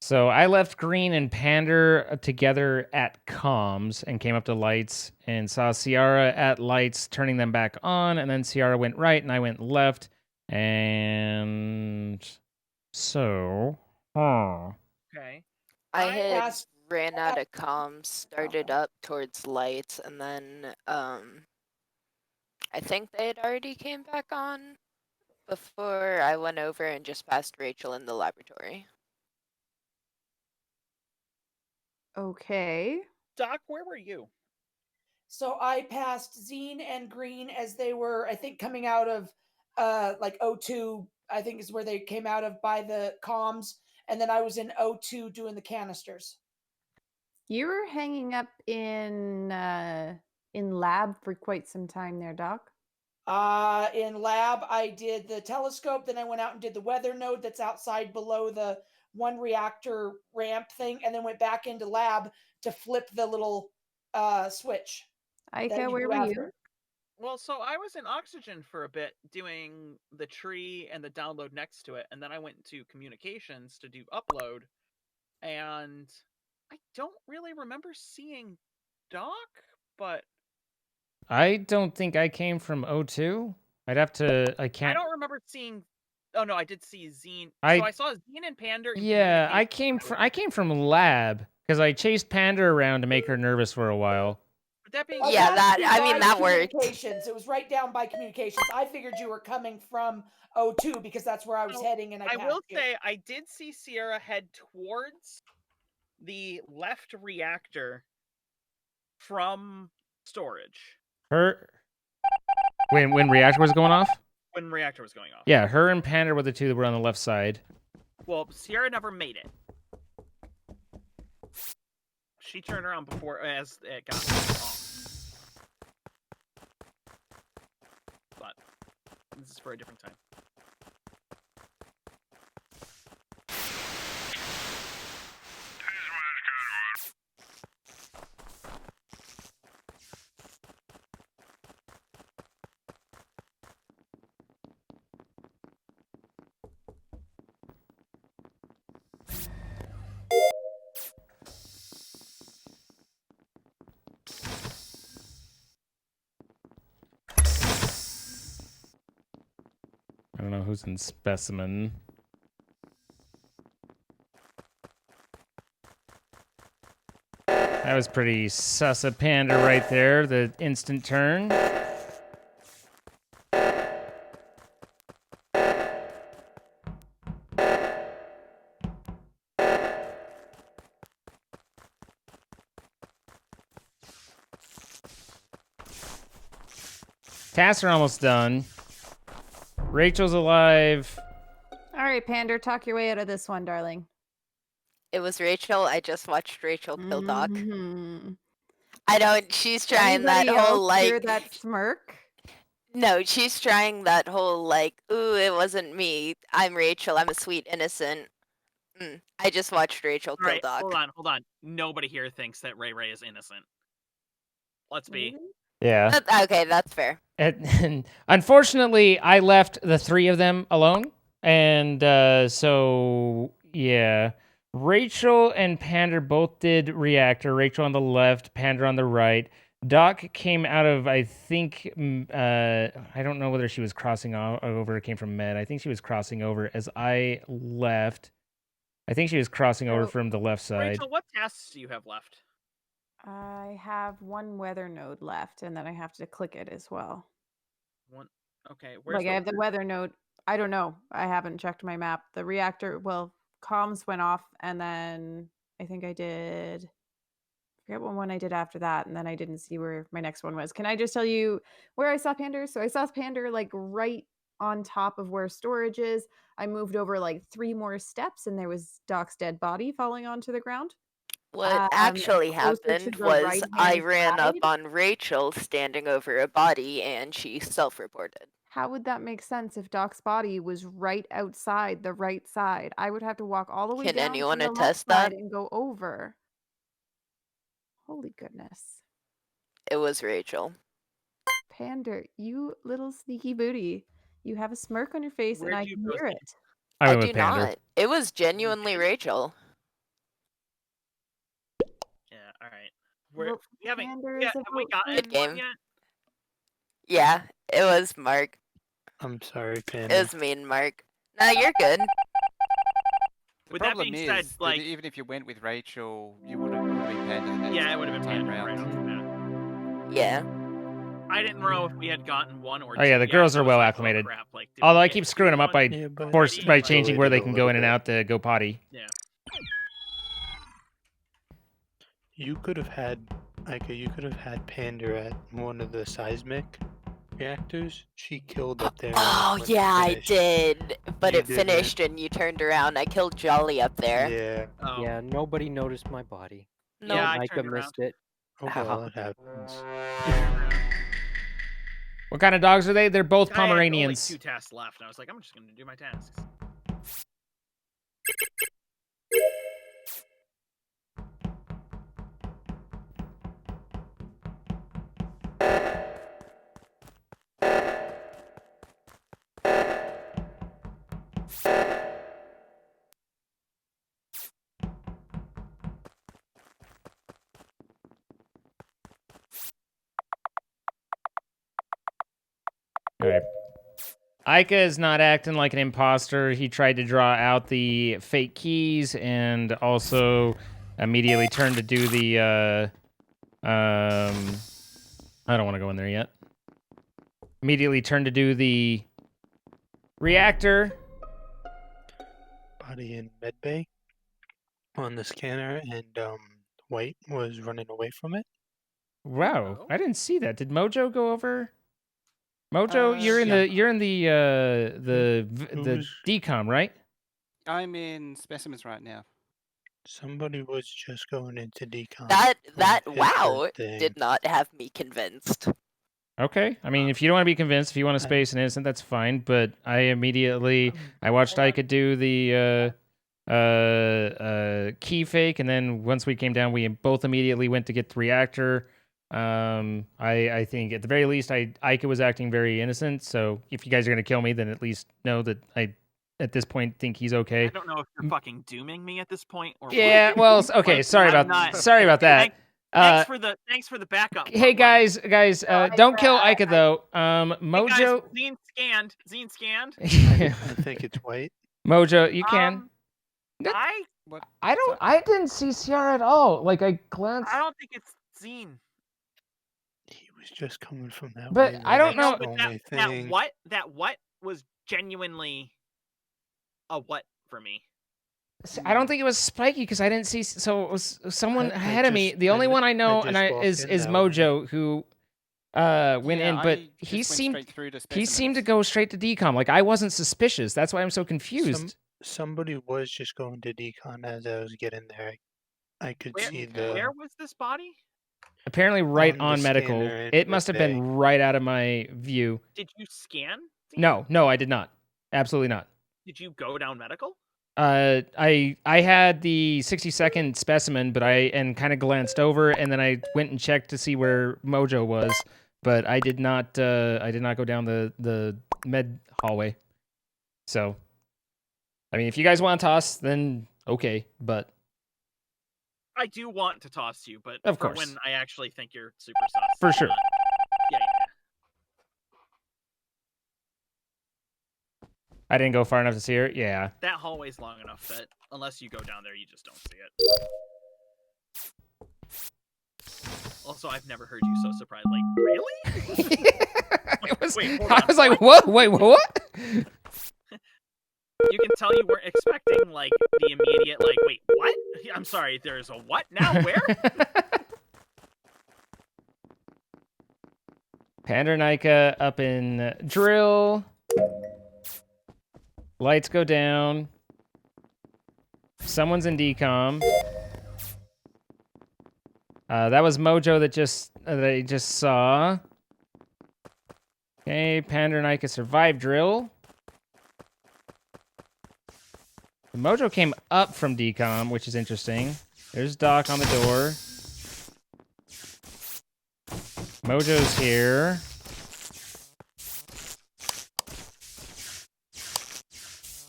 [SPEAKER 1] So I left Green and Pander together at comms and came up to lights and saw Ciara at lights turning them back on, and then Ciara went right and I went left. And so,
[SPEAKER 13] Okay.
[SPEAKER 2] I had ran out of comms, started up towards lights, and then I think they had already came back on before I went over and just passed Rachel in the laboratory.
[SPEAKER 16] Okay.
[SPEAKER 13] Doc, where were you?
[SPEAKER 22] So I passed Zine and Green as they were, I think, coming out of like O2, I think is where they came out of by the comms, and then I was in O2 doing the canisters.
[SPEAKER 16] You were hanging up in lab for quite some time there, Doc.
[SPEAKER 22] In lab, I did the telescope, then I went out and did the weather node that's outside below the one reactor ramp thing, and then went back into lab to flip the little switch.
[SPEAKER 16] Ika, where were you?
[SPEAKER 13] Well, so I was in oxygen for a bit doing the tree and the download next to it, and then I went to communications to do upload, and I don't really remember seeing Doc, but
[SPEAKER 1] I don't think I came from O2. I'd have to. I
[SPEAKER 13] I
[SPEAKER 1] can't.
[SPEAKER 13] don't remember seeing. Oh no, I did see Zine.
[SPEAKER 1] I-
[SPEAKER 13] So I saw Zine and Pander. In
[SPEAKER 1] Yeah, I
[SPEAKER 13] communications.
[SPEAKER 1] came from lab because I chased Panda around to make her nervous for a while.
[SPEAKER 13] That being
[SPEAKER 2] Yeah,
[SPEAKER 22] It
[SPEAKER 2] that
[SPEAKER 22] was
[SPEAKER 2] I mean
[SPEAKER 22] by
[SPEAKER 2] that worked.
[SPEAKER 22] communications. It was right down by communications. I figured you were coming from O2 because that's where I was heading, and I
[SPEAKER 13] will
[SPEAKER 22] passed you.
[SPEAKER 13] say I did see Sierra head towards the left reactor from storage.
[SPEAKER 1] Her when reactor was going off?
[SPEAKER 13] When reactor was going off.
[SPEAKER 1] Yeah, her and Panda were the two that were on the left side.
[SPEAKER 13] Well, Sierra never made it. She turned around before as it got off. But this is for a different time.
[SPEAKER 1] I don't know who's in specimen. That was pretty sus of Panda right there, the instant turn. Tasks are almost done. Rachel's alive.
[SPEAKER 16] All right, Pander, talk your way out of this one, darling.
[SPEAKER 2] It was Rachel. I just watched Rachel kill Doc.
[SPEAKER 16] Mm-hmm.
[SPEAKER 2] I don't. She's trying
[SPEAKER 16] Anybody
[SPEAKER 2] that whole
[SPEAKER 16] else hear
[SPEAKER 2] like.
[SPEAKER 16] that smirk?
[SPEAKER 2] No, she's trying that whole like. Ooh, it wasn't me. I'm Rachel. I'm a sweet innocent. I just watched Rachel kill
[SPEAKER 13] All right,
[SPEAKER 2] Doc.
[SPEAKER 13] hold on. Nobody here thinks that Ray is innocent. Let's be.
[SPEAKER 1] Yeah.
[SPEAKER 2] Okay, that's fair.
[SPEAKER 1] And unfortunately, I left the three of them alone. And so, yeah. Rachel and Pander both did reactor. Rachel on the left, Pander on the right. Doc came out of, I think, I don't know whether she was crossing over or came from med. I think she was crossing over as I left. I think she was crossing over from the left side.
[SPEAKER 13] Rachel, what tasks do you have left?
[SPEAKER 16] I have one weather node left, and then I have to click it as well.
[SPEAKER 13] One. Okay. Where's
[SPEAKER 16] Like, I have the weather node. I don't know. I haven't checked my map. The reactor, well, comms went off, and then I think I did. I forget what one I did after that, and then I didn't see where my next one was. Can I just tell you where I saw Pander? So I saw Pander like right on top of where storage is. I moved over like 3 more steps, and there was Doc's dead body falling onto the ground.
[SPEAKER 2] What actually
[SPEAKER 16] closer to
[SPEAKER 2] happened
[SPEAKER 16] the
[SPEAKER 2] was
[SPEAKER 16] right-hand
[SPEAKER 2] I ran up
[SPEAKER 16] side.
[SPEAKER 2] on Rachel standing over a body and she self-reported.
[SPEAKER 16] How would that make sense if Doc's body was right outside the right side? I would have to walk all the way
[SPEAKER 2] Can
[SPEAKER 16] down
[SPEAKER 2] anyone
[SPEAKER 16] to the left
[SPEAKER 2] attest
[SPEAKER 16] side
[SPEAKER 2] that?
[SPEAKER 16] and go over. Holy goodness.
[SPEAKER 2] It was Rachel.
[SPEAKER 16] Pander, you little sneaky booty. You have a smirk on your face and I can hear it.
[SPEAKER 1] I went
[SPEAKER 2] do
[SPEAKER 1] with Pander.
[SPEAKER 2] not. It was genuinely Rachel.
[SPEAKER 13] Yeah. All right. We're,
[SPEAKER 16] Well,
[SPEAKER 13] we haven't.
[SPEAKER 16] Pander
[SPEAKER 13] Yeah,
[SPEAKER 16] is a
[SPEAKER 13] have we
[SPEAKER 16] vote
[SPEAKER 13] gotten
[SPEAKER 2] Good
[SPEAKER 13] one
[SPEAKER 2] game.
[SPEAKER 13] yet?
[SPEAKER 2] Yeah, it was Mark.
[SPEAKER 15] I'm sorry,
[SPEAKER 2] It
[SPEAKER 15] Panda.
[SPEAKER 2] was me and Mark. No, you're good.
[SPEAKER 17] The
[SPEAKER 13] With that
[SPEAKER 17] problem
[SPEAKER 13] being
[SPEAKER 17] is
[SPEAKER 13] said,
[SPEAKER 17] that
[SPEAKER 13] like,
[SPEAKER 17] even if you went with Rachel, you would have been Panda the next
[SPEAKER 13] yeah, it would have been
[SPEAKER 17] time
[SPEAKER 13] Panda right
[SPEAKER 17] round.
[SPEAKER 13] off the bat.
[SPEAKER 2] Yeah.
[SPEAKER 13] I didn't know if we had gotten one or
[SPEAKER 1] Oh yeah,
[SPEAKER 13] two
[SPEAKER 1] the
[SPEAKER 13] yet,
[SPEAKER 1] girls
[SPEAKER 13] and I
[SPEAKER 1] are
[SPEAKER 13] was
[SPEAKER 1] well
[SPEAKER 13] like, oh,
[SPEAKER 1] acclimated.
[SPEAKER 13] crap, like, did
[SPEAKER 1] Although
[SPEAKER 13] we
[SPEAKER 1] I
[SPEAKER 13] get
[SPEAKER 1] keep screwing them up by
[SPEAKER 13] one
[SPEAKER 1] by
[SPEAKER 13] already?
[SPEAKER 1] changing
[SPEAKER 13] But-
[SPEAKER 1] where they can go in and out to go potty.
[SPEAKER 13] Yeah.
[SPEAKER 15] You could have had, Ika, you could have had Pander at one of the seismic reactors. She killed up there.
[SPEAKER 2] Oh,
[SPEAKER 15] when it
[SPEAKER 2] yeah, I
[SPEAKER 15] finished.
[SPEAKER 2] did. But
[SPEAKER 15] You
[SPEAKER 2] it finished and you turned around. I killed Jolly up there.
[SPEAKER 15] Yeah.
[SPEAKER 13] Oh.
[SPEAKER 20] Yeah, nobody noticed my body.
[SPEAKER 2] No.
[SPEAKER 13] Yeah, I
[SPEAKER 20] Micah
[SPEAKER 13] turned around.
[SPEAKER 20] missed it.
[SPEAKER 15] Oh, well, it happens.
[SPEAKER 1] What kind of dogs are they? They're both
[SPEAKER 13] I had only
[SPEAKER 1] Pomeranians.
[SPEAKER 13] 2 tasks left, and I was like, I'm just going to do my tasks.
[SPEAKER 1] All right. Ika is not acting like an imposter. He tried to draw out the fake keys and also immediately turned to do the I don't want to go in there yet. Immediately turned to do the reactor.
[SPEAKER 15] Body in medbay on the scanner, and White was running away from it.
[SPEAKER 1] Wow, I didn't see that. Did Mojo go over? Mojo, you're in
[SPEAKER 13] yeah.
[SPEAKER 1] the decom, right?
[SPEAKER 17] I'm in specimens right now.
[SPEAKER 15] Somebody was just going into decon.
[SPEAKER 2] That
[SPEAKER 15] his
[SPEAKER 2] wow
[SPEAKER 15] thing.
[SPEAKER 2] did not have me convinced.
[SPEAKER 1] Okay. I mean, if you don't want to be convinced, if you want to space an innocent, that's fine. But I watched Ika do the key fake, and then once we came down, we both immediately went to get the reactor. I think at the very least, Ika was acting very innocent. So if you guys are gonna kill me, then at least know that I, at this point, think he's okay.
[SPEAKER 13] I don't know if you're fucking dooming me at this point or
[SPEAKER 1] Yeah.
[SPEAKER 13] what.
[SPEAKER 1] Well, okay.
[SPEAKER 13] Like,
[SPEAKER 1] Sorry
[SPEAKER 13] I'm
[SPEAKER 1] about
[SPEAKER 13] not-
[SPEAKER 1] sorry about that.
[SPEAKER 13] Thanks for the backup.
[SPEAKER 1] Hey guys, don't kill Ika though. Mojo.
[SPEAKER 13] Hey guys, Zine scanned.
[SPEAKER 15] I think it's White.
[SPEAKER 1] Mojo, you can.
[SPEAKER 13] I
[SPEAKER 1] didn't see CR at all. Like I glanced.
[SPEAKER 13] I don't think it's Zine.
[SPEAKER 15] He was just coming from that
[SPEAKER 1] But
[SPEAKER 15] way.
[SPEAKER 1] I don't know.
[SPEAKER 15] That's the only thing.
[SPEAKER 13] That what was genuinely a what for me.
[SPEAKER 1] I don't think it was Spiky because I didn't see. So it was someone
[SPEAKER 15] I
[SPEAKER 1] ahead of me.
[SPEAKER 15] just-
[SPEAKER 1] The only
[SPEAKER 15] I
[SPEAKER 1] one I know
[SPEAKER 15] just
[SPEAKER 1] and
[SPEAKER 15] walked
[SPEAKER 1] is
[SPEAKER 15] in that way.
[SPEAKER 1] Mojo who went
[SPEAKER 17] Yeah,
[SPEAKER 1] in, but
[SPEAKER 17] I
[SPEAKER 1] he
[SPEAKER 17] just went
[SPEAKER 1] seemed
[SPEAKER 17] straight through to
[SPEAKER 1] he seemed to
[SPEAKER 17] specimens.
[SPEAKER 1] go straight to decom. Like I wasn't suspicious. That's why I'm so confused.
[SPEAKER 15] Somebody was just going to decon as I was getting there. I could see the.
[SPEAKER 13] Where was this body?
[SPEAKER 1] Apparently, right
[SPEAKER 15] on the
[SPEAKER 1] on medical.
[SPEAKER 15] scanner in
[SPEAKER 1] It must have
[SPEAKER 15] Medbay.
[SPEAKER 1] been right out of my view.
[SPEAKER 13] Did you scan?
[SPEAKER 1] No, I did not. Absolutely not.
[SPEAKER 13] Did you go down medical?
[SPEAKER 1] I had the 60-second specimen, but I kind of glanced over, and then I went and checked to see where Mojo was, but I did not go down the med hallway. So, I mean, if you guys want to toss, then okay, but
[SPEAKER 13] I do want to toss you, but
[SPEAKER 1] Of
[SPEAKER 13] for
[SPEAKER 1] course.
[SPEAKER 13] when I actually think you're super sus.
[SPEAKER 1] for sure.
[SPEAKER 13] Yeah.
[SPEAKER 1] I didn't go far enough to see her. Yeah.
[SPEAKER 13] That hallway's long enough that unless you go down there, you just don't see it. Also, I've never heard you so surprised. Like, really? Wait, hold on.
[SPEAKER 1] I was like, what? Wait, what?
[SPEAKER 13] You can tell you weren't expecting like the immediate like, wait, what? I'm sorry, there's a what now? Where?
[SPEAKER 1] Pandernica up in drill. Lights go down. Someone's in decom. That was Mojo that I just saw. Okay, Pandernica survived drill. Mojo came up from decom, which is interesting. There's Doc on the door. Mojo's here.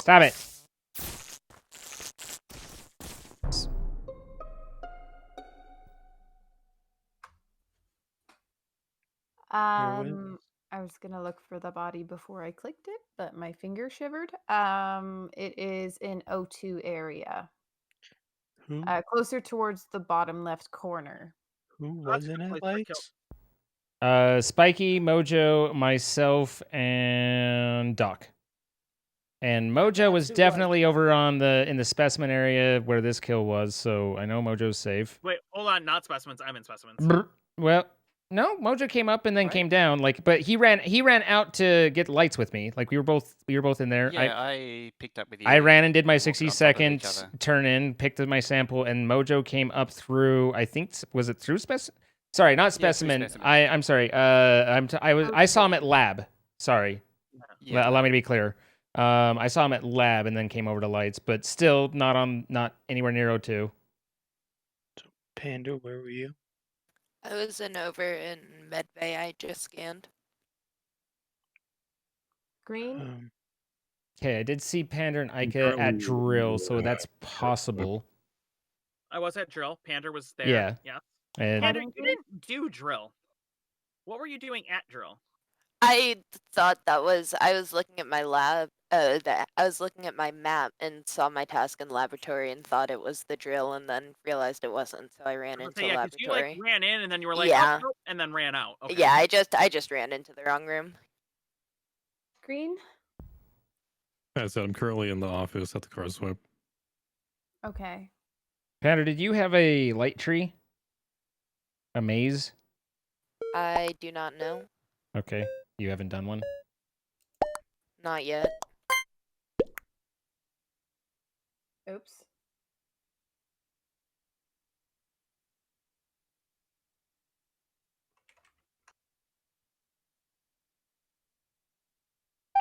[SPEAKER 1] Stop it.
[SPEAKER 16] I was gonna look for the body before I clicked it, but my finger shivered. It is in O2 area.
[SPEAKER 15] Who
[SPEAKER 16] Closer towards the bottom left corner.
[SPEAKER 15] who wasn't at lights?
[SPEAKER 1] Spiky, Mojo, myself, and Doc. And Mojo was definitely over on in the specimen area where this kill was, so I know Mojo's safe.
[SPEAKER 13] Wait, hold on, not specimens. I'm in specimens.
[SPEAKER 1] Well, no, Mojo came up and then came down. But he ran out to get lights with me. Like we were both in there.
[SPEAKER 17] Yeah, I picked up with you.
[SPEAKER 1] I ran and did my
[SPEAKER 17] We walked
[SPEAKER 1] 60
[SPEAKER 17] on top of each
[SPEAKER 1] second
[SPEAKER 17] other.
[SPEAKER 1] turn in, picked up my sample, and Mojo came up through. I think was it through specimen? Sorry, not specimen.
[SPEAKER 17] specimen.
[SPEAKER 1] I'm sorry. I saw him at lab. Sorry.
[SPEAKER 17] Yeah.
[SPEAKER 1] Allow me to be clear. I saw him at lab and then came over to lights, but still not anywhere near O2.
[SPEAKER 15] Panda, where were you?
[SPEAKER 2] I was over in Medbay. I just scanned.
[SPEAKER 16] Green?
[SPEAKER 1] Okay, I did see Panda and Ika
[SPEAKER 19] currently-
[SPEAKER 1] at drill, so that's possible.
[SPEAKER 13] I was at drill. Pander was there.
[SPEAKER 1] Yeah.
[SPEAKER 13] Yeah.
[SPEAKER 1] And
[SPEAKER 13] Pander, you didn't do drill. What were you doing at drill?
[SPEAKER 2] I thought I was looking at my lab. I was looking at my map and saw my task in laboratory and thought it was the drill, and then realized it wasn't. So I ran into
[SPEAKER 13] Yeah, 'cause you like
[SPEAKER 2] laboratory.
[SPEAKER 13] ran in and then you were like,
[SPEAKER 2] Yeah.
[SPEAKER 13] oh, nope, and then ran out. Okay.
[SPEAKER 2] Yeah, I just ran into the wrong room.
[SPEAKER 16] Green?
[SPEAKER 19] As I said, I'm currently in the office at the car swap.
[SPEAKER 16] Okay.
[SPEAKER 1] Panda, did you have a light tree? A maze?
[SPEAKER 2] I do not know.
[SPEAKER 1] Okay, you haven't done one.
[SPEAKER 2] Not yet.
[SPEAKER 16] Oops.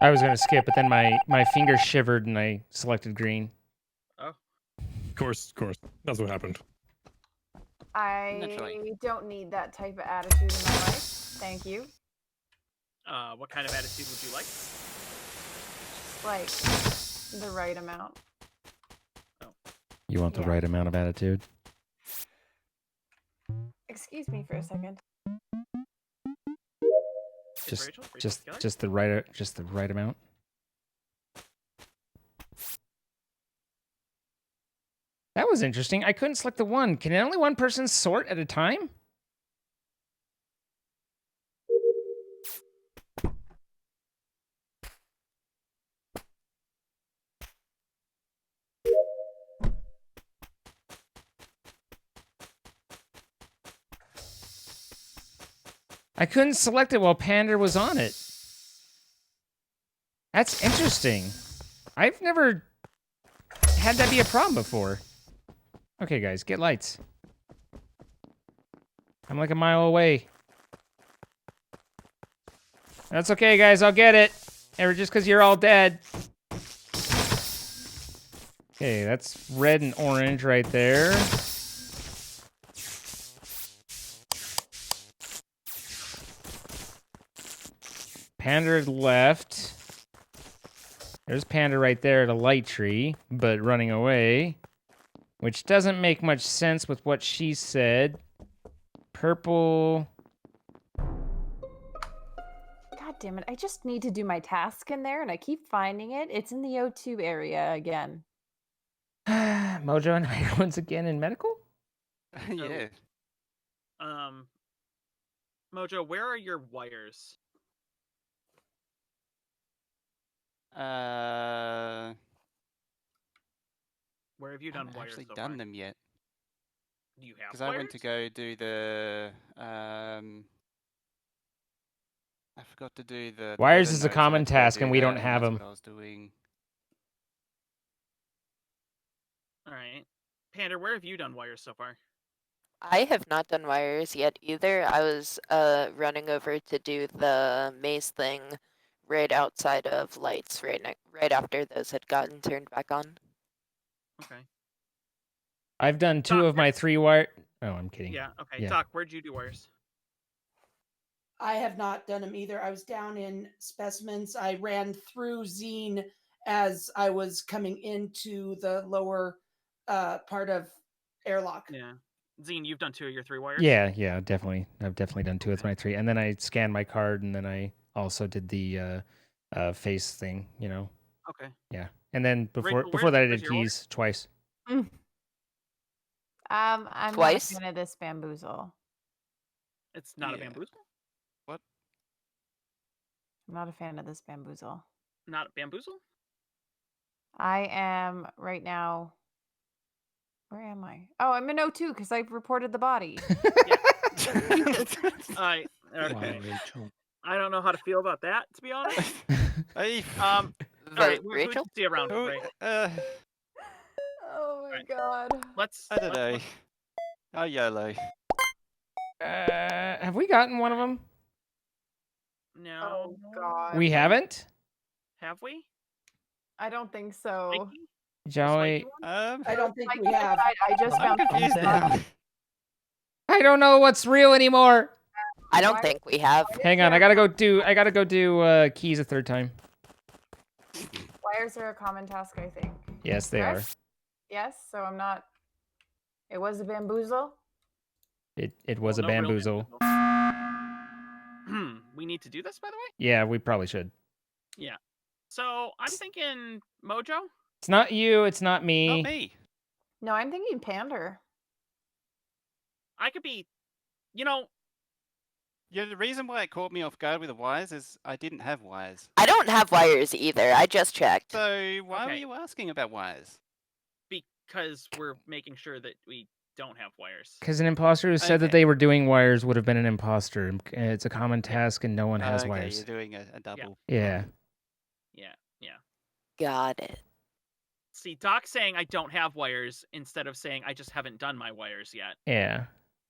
[SPEAKER 1] I was gonna skip, but then my finger shivered and I selected green.
[SPEAKER 13] Oh.
[SPEAKER 19] Of course. That's what happened.
[SPEAKER 16] I don't need that type of attitude in my life. Thank you.
[SPEAKER 13] What kind of attitude would you like?
[SPEAKER 16] Like the right amount.
[SPEAKER 1] You want the right amount of attitude?
[SPEAKER 16] Excuse me for a second.
[SPEAKER 1] Just the right amount. That was interesting. I couldn't select the one. Can only one person sort at a time? I couldn't select it while Pander was on it. That's interesting. I've never had that be a problem before. Okay, guys, get lights. I'm like a mile away. That's okay, guys. I'll get it. Or just because you're all dead. Okay, that's red and orange right there. Panda left. There's Panda right there at a light tree, but running away. Which doesn't make much sense with what she said. Purple.
[SPEAKER 16] God damn it. I just need to do my task in there and I keep finding it. It's in the O2 area again.
[SPEAKER 1] Mojo and I once again in medical?
[SPEAKER 17] Yeah.
[SPEAKER 13] Mojo, where are your wires?
[SPEAKER 17] Uh,
[SPEAKER 13] Where have you
[SPEAKER 17] I
[SPEAKER 13] done
[SPEAKER 17] haven't
[SPEAKER 13] wires
[SPEAKER 17] actually
[SPEAKER 13] so
[SPEAKER 17] done
[SPEAKER 13] far?
[SPEAKER 17] them yet.
[SPEAKER 13] Do you have
[SPEAKER 17] Because I went to go do the I forgot to do the
[SPEAKER 1] Wires
[SPEAKER 17] weather
[SPEAKER 1] is a
[SPEAKER 17] notes. I
[SPEAKER 1] common
[SPEAKER 17] had to go
[SPEAKER 1] task,
[SPEAKER 17] do
[SPEAKER 1] and we don't
[SPEAKER 17] that,
[SPEAKER 1] have
[SPEAKER 17] that's
[SPEAKER 1] them.
[SPEAKER 17] what I was doing.
[SPEAKER 13] All right. Panda, where have you done wires so far?
[SPEAKER 2] I have not done wires yet either. I was running over to do the maze thing right outside of lights right after those had gotten turned back on.
[SPEAKER 13] Okay.
[SPEAKER 1] I've done 2 of my 3 wire. Oh, I'm kidding.
[SPEAKER 13] Yeah, okay.
[SPEAKER 1] Yeah.
[SPEAKER 13] Doc, where'd you do wires?
[SPEAKER 22] I have not done them either. I was down in specimens. I ran through Zine as I was coming into the lower part of airlock.
[SPEAKER 13] Yeah. Zine, you've done 2 of your 3 wires?
[SPEAKER 1] Yeah, definitely. I've definitely done 2 of my 3. And then I scanned my card, and then I also did the face thing, you know.
[SPEAKER 13] Okay.
[SPEAKER 1] Yeah. And then
[SPEAKER 13] Rachel,
[SPEAKER 1] before that I
[SPEAKER 13] where's
[SPEAKER 1] did
[SPEAKER 13] your wire?
[SPEAKER 1] keys twice.
[SPEAKER 16] I'm
[SPEAKER 2] Twice?
[SPEAKER 16] not a fan of this bamboozle.
[SPEAKER 13] It's not a
[SPEAKER 17] Yeah.
[SPEAKER 13] bamboozle?
[SPEAKER 17] What?
[SPEAKER 16] I'm not a fan of this bamboozle.
[SPEAKER 13] Not a bamboozle?
[SPEAKER 16] I am right now. Where am I? Oh, I'm in O2 because I've reported the body.
[SPEAKER 13] Okay.
[SPEAKER 15] Wow, Rachel.
[SPEAKER 13] I don't know how to feel about that, to be honest.
[SPEAKER 17] Hey,
[SPEAKER 13] all right, who
[SPEAKER 2] Rachel?
[SPEAKER 13] can see around?
[SPEAKER 17] Who-
[SPEAKER 13] Right.
[SPEAKER 16] Oh my god.
[SPEAKER 13] Let's.
[SPEAKER 17] I don't know. Oh, YOLO.
[SPEAKER 1] Have we gotten one of them?
[SPEAKER 13] No.
[SPEAKER 16] Oh god.
[SPEAKER 1] We haven't?
[SPEAKER 13] Have we?
[SPEAKER 16] I don't think so.
[SPEAKER 1] Joey.
[SPEAKER 22] I don't think we
[SPEAKER 16] Mikey
[SPEAKER 22] have.
[SPEAKER 16] died. I just
[SPEAKER 17] I'm
[SPEAKER 16] found
[SPEAKER 17] confused now.
[SPEAKER 1] I don't know what's real anymore.
[SPEAKER 2] I don't think we have.
[SPEAKER 1] Hang on, I gotta go do keys a 3rd time.
[SPEAKER 16] Wires are a common task, I think.
[SPEAKER 1] Yes, they are.
[SPEAKER 16] Correct? Yes, so I'm not. It was a bamboozle.
[SPEAKER 1] It was
[SPEAKER 13] Well,
[SPEAKER 1] a
[SPEAKER 13] no real
[SPEAKER 1] bamboozle.
[SPEAKER 13] We need to do this, by the way?
[SPEAKER 1] Yeah, we probably should.
[SPEAKER 13] Yeah. So I'm thinking Mojo?
[SPEAKER 1] It's not you, it's not me.
[SPEAKER 17] Not me.
[SPEAKER 16] No, I'm thinking Pander.
[SPEAKER 13] I could be, you know.
[SPEAKER 17] Yeah, the reason why it caught me off guard with the wires is I didn't have wires.
[SPEAKER 2] I don't have wires either. I just checked.
[SPEAKER 17] So why were
[SPEAKER 13] Okay.
[SPEAKER 17] you asking about wires?
[SPEAKER 13] Because we're making sure that we don't have wires.
[SPEAKER 1] Because an imposter who said that
[SPEAKER 17] Okay.
[SPEAKER 1] they were doing wires would have been an imposter. It's a common task, and no one has
[SPEAKER 17] Okay,
[SPEAKER 1] wires.
[SPEAKER 17] you're doing a double.
[SPEAKER 1] Yeah.
[SPEAKER 13] Yeah.
[SPEAKER 2] Got it.
[SPEAKER 13] See, Doc saying I don't have wires instead of saying I just haven't done my wires yet
[SPEAKER 1] Yeah.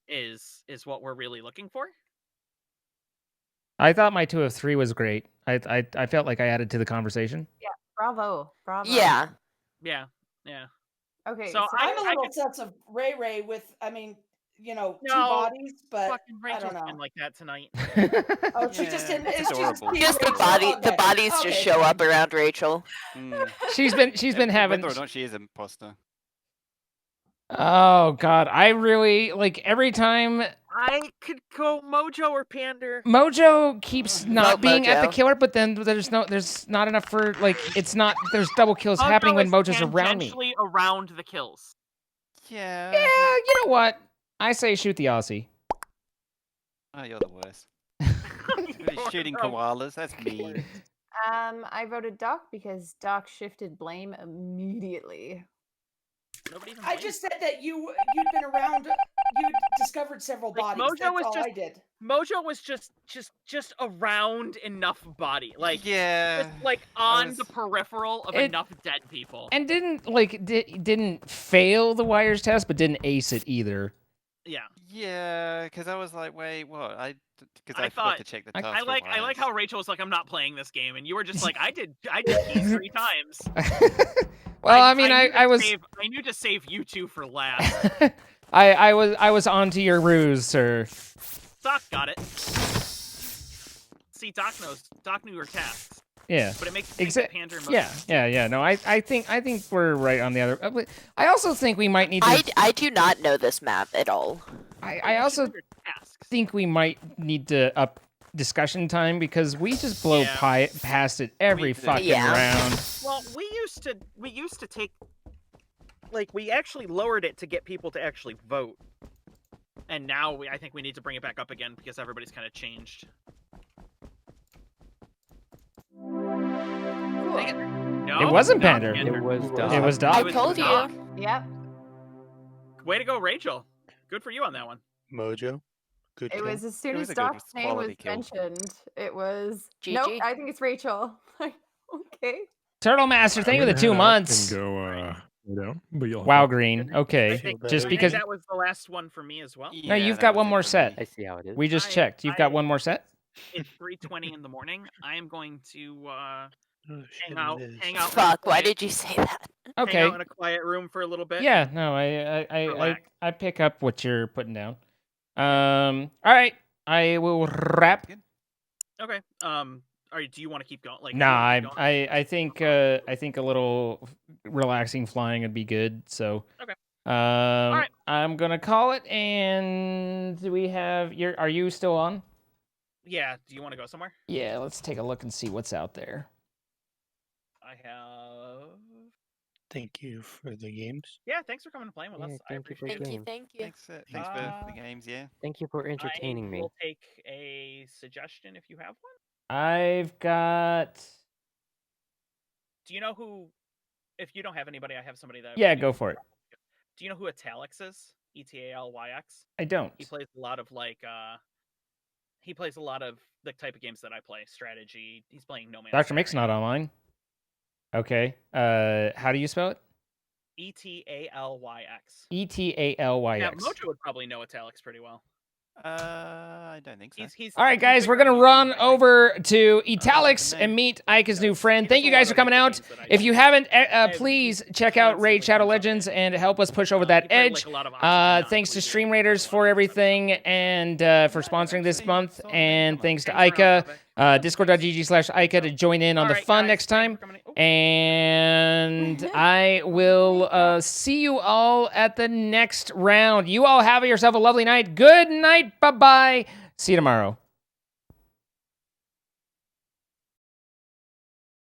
[SPEAKER 13] is what we're really looking for.
[SPEAKER 1] I thought my 2 of 3 was great. I felt like I added to the conversation.
[SPEAKER 16] Yeah, bravo.
[SPEAKER 2] Yeah.
[SPEAKER 13] Yeah.
[SPEAKER 16] Okay,
[SPEAKER 13] So
[SPEAKER 22] I'm a
[SPEAKER 13] I
[SPEAKER 22] little
[SPEAKER 13] could
[SPEAKER 22] sense of Ray with, I mean, you know, 2
[SPEAKER 13] No,
[SPEAKER 22] bodies, but
[SPEAKER 13] fucking
[SPEAKER 22] I
[SPEAKER 13] Rachel's
[SPEAKER 22] don't know.
[SPEAKER 13] been like that tonight.
[SPEAKER 22] Oh, she just didn't.
[SPEAKER 17] That's
[SPEAKER 22] It's
[SPEAKER 17] adorable.
[SPEAKER 2] Just the
[SPEAKER 22] Rachel?
[SPEAKER 2] the
[SPEAKER 22] Okay.
[SPEAKER 2] bodies just
[SPEAKER 22] Okay,
[SPEAKER 2] show
[SPEAKER 22] fine.
[SPEAKER 2] up around Rachel.
[SPEAKER 1] She's been having.
[SPEAKER 17] Whether or not she is an imposter.
[SPEAKER 1] Oh God, I really like every time
[SPEAKER 13] I could go Mojo or Pander.
[SPEAKER 1] Mojo keeps not
[SPEAKER 2] Vote
[SPEAKER 1] being at the
[SPEAKER 2] Mojo.
[SPEAKER 1] killer, but then there's not enough for like it's not. There's double kills happening when Mojo's around me.
[SPEAKER 13] Tangentially around the kills.
[SPEAKER 17] Yeah.
[SPEAKER 1] Yeah, you know what? I say shoot the Aussie.
[SPEAKER 17] Oh, you're the worst. You're shooting koalas. That's mean.
[SPEAKER 16] I voted Doc because Doc shifted blame immediately.
[SPEAKER 22] I just said that you'd been around. You'd discovered several bodies.
[SPEAKER 13] Mojo
[SPEAKER 22] That's
[SPEAKER 13] was
[SPEAKER 22] all
[SPEAKER 13] just
[SPEAKER 22] I did.
[SPEAKER 13] Mojo was just around enough body, like
[SPEAKER 17] yeah,
[SPEAKER 13] just like on the peripheral of enough dead people.
[SPEAKER 1] And didn't fail the wires test, but didn't ace it either.
[SPEAKER 13] Yeah.
[SPEAKER 17] Yeah, because I was like, wait, what? Because I forgot
[SPEAKER 13] thought
[SPEAKER 17] to check the
[SPEAKER 13] I
[SPEAKER 17] task.
[SPEAKER 13] like how Rachel was like, I'm not playing this game, and you were just like, I did keys 3 times.
[SPEAKER 1] Well, I mean,
[SPEAKER 13] knew to
[SPEAKER 1] I was
[SPEAKER 13] I knew to save you 2 for last.
[SPEAKER 1] I was onto your ruse, sir.
[SPEAKER 13] Doc got it. See, Doc knew her tasks.
[SPEAKER 1] Yeah.
[SPEAKER 13] But it makes me think that Pander must
[SPEAKER 1] Yeah. No, I think we're right on the other. I also think we might need to.
[SPEAKER 2] I do not know this map at all.
[SPEAKER 1] I also think we might need to up discussion time because we just blow past it every fucking round.
[SPEAKER 13] Well, we used to take, like, we actually lowered it to get people to actually vote, and now I think we need to bring it back up again because everybody's kind of changed. Dang it. No,
[SPEAKER 1] It wasn't
[SPEAKER 13] not
[SPEAKER 1] Pander.
[SPEAKER 13] Pander.
[SPEAKER 20] It was Doc.
[SPEAKER 1] It was Doc.
[SPEAKER 2] I told you.
[SPEAKER 16] Yep.
[SPEAKER 13] Way to go, Rachel. Good for you on that one.
[SPEAKER 15] Mojo. Good
[SPEAKER 16] It
[SPEAKER 15] kill.
[SPEAKER 16] was as soon
[SPEAKER 17] It
[SPEAKER 16] as
[SPEAKER 17] was a good
[SPEAKER 16] Doc's name was
[SPEAKER 17] quality kill.
[SPEAKER 16] mentioned, it was
[SPEAKER 2] GG.
[SPEAKER 16] nope. I think it's Rachel. Okay.
[SPEAKER 1] Turtle Master, thank you for the 2 months.
[SPEAKER 19] And go, but you'll
[SPEAKER 1] Wow,
[SPEAKER 19] have-
[SPEAKER 1] Green.
[SPEAKER 13] I
[SPEAKER 1] Okay,
[SPEAKER 13] think,
[SPEAKER 1] just
[SPEAKER 13] I
[SPEAKER 1] because.
[SPEAKER 13] think that was the last one for me as well.
[SPEAKER 1] No, you've got one more set.
[SPEAKER 20] I see how it is.
[SPEAKER 1] We just checked. You've got one more set.
[SPEAKER 13] It's 3:20 in the morning. I am going to hang
[SPEAKER 15] it
[SPEAKER 13] out.
[SPEAKER 2] Fuck, why did you say that?
[SPEAKER 1] Okay.
[SPEAKER 13] Hang out in a quiet room for a little bit.
[SPEAKER 1] Yeah, no, I pick up what you're putting down. All right, I will wrap.
[SPEAKER 13] Okay. Do you want to keep going? Like,
[SPEAKER 1] Nah,
[SPEAKER 13] I
[SPEAKER 1] I think a little relaxing flying would be good. So,
[SPEAKER 13] Okay.
[SPEAKER 1] right. I'm gonna call it. And do we have your? Are you still on?
[SPEAKER 13] Yeah. Do you want to go somewhere?
[SPEAKER 1] Yeah, let's take a look and see what's out there.
[SPEAKER 13] I have.
[SPEAKER 15] Thank you for the games.
[SPEAKER 13] Yeah. Thanks for coming and playing with us. I
[SPEAKER 20] thank you for
[SPEAKER 13] appreciate it.
[SPEAKER 20] doing.
[SPEAKER 2] Thank you.
[SPEAKER 17] Thanks for the games, yeah.
[SPEAKER 20] Thank you for entertaining
[SPEAKER 13] I
[SPEAKER 20] me.
[SPEAKER 13] will take a suggestion if you have one.
[SPEAKER 1] I've got.
[SPEAKER 13] Do you know who? If you don't have anybody, I have somebody that.
[SPEAKER 1] Yeah, go for it.
[SPEAKER 13] Do you know who Italix is? ETALYX.
[SPEAKER 1] I don't.
[SPEAKER 13] He plays a lot of He plays a lot of the type of games that I play. Strategy. He's playing No Man's
[SPEAKER 1] Dr.
[SPEAKER 13] Sky
[SPEAKER 1] Mick's
[SPEAKER 13] right
[SPEAKER 1] not online. Okay. How do you spell it?
[SPEAKER 13] ETALYX.
[SPEAKER 1] ETALYX.
[SPEAKER 13] Yeah, Mojo would probably know Italix pretty well.
[SPEAKER 17] I don't think so.
[SPEAKER 1] All right, guys, we're going to run over to Italix and meet Ika's new friend. Thank you guys for coming out. If you haven't, please check out Raid Shadow Legends and help us push over that edge. Thanks to Stream Raiders for everything and for sponsoring this month. And thanks to Ika. Discord.gg/Ika to join in on the fun next time. And I will see you all at the next round. You all have yourself a lovely night. Good night. Bye-bye. See you tomorrow.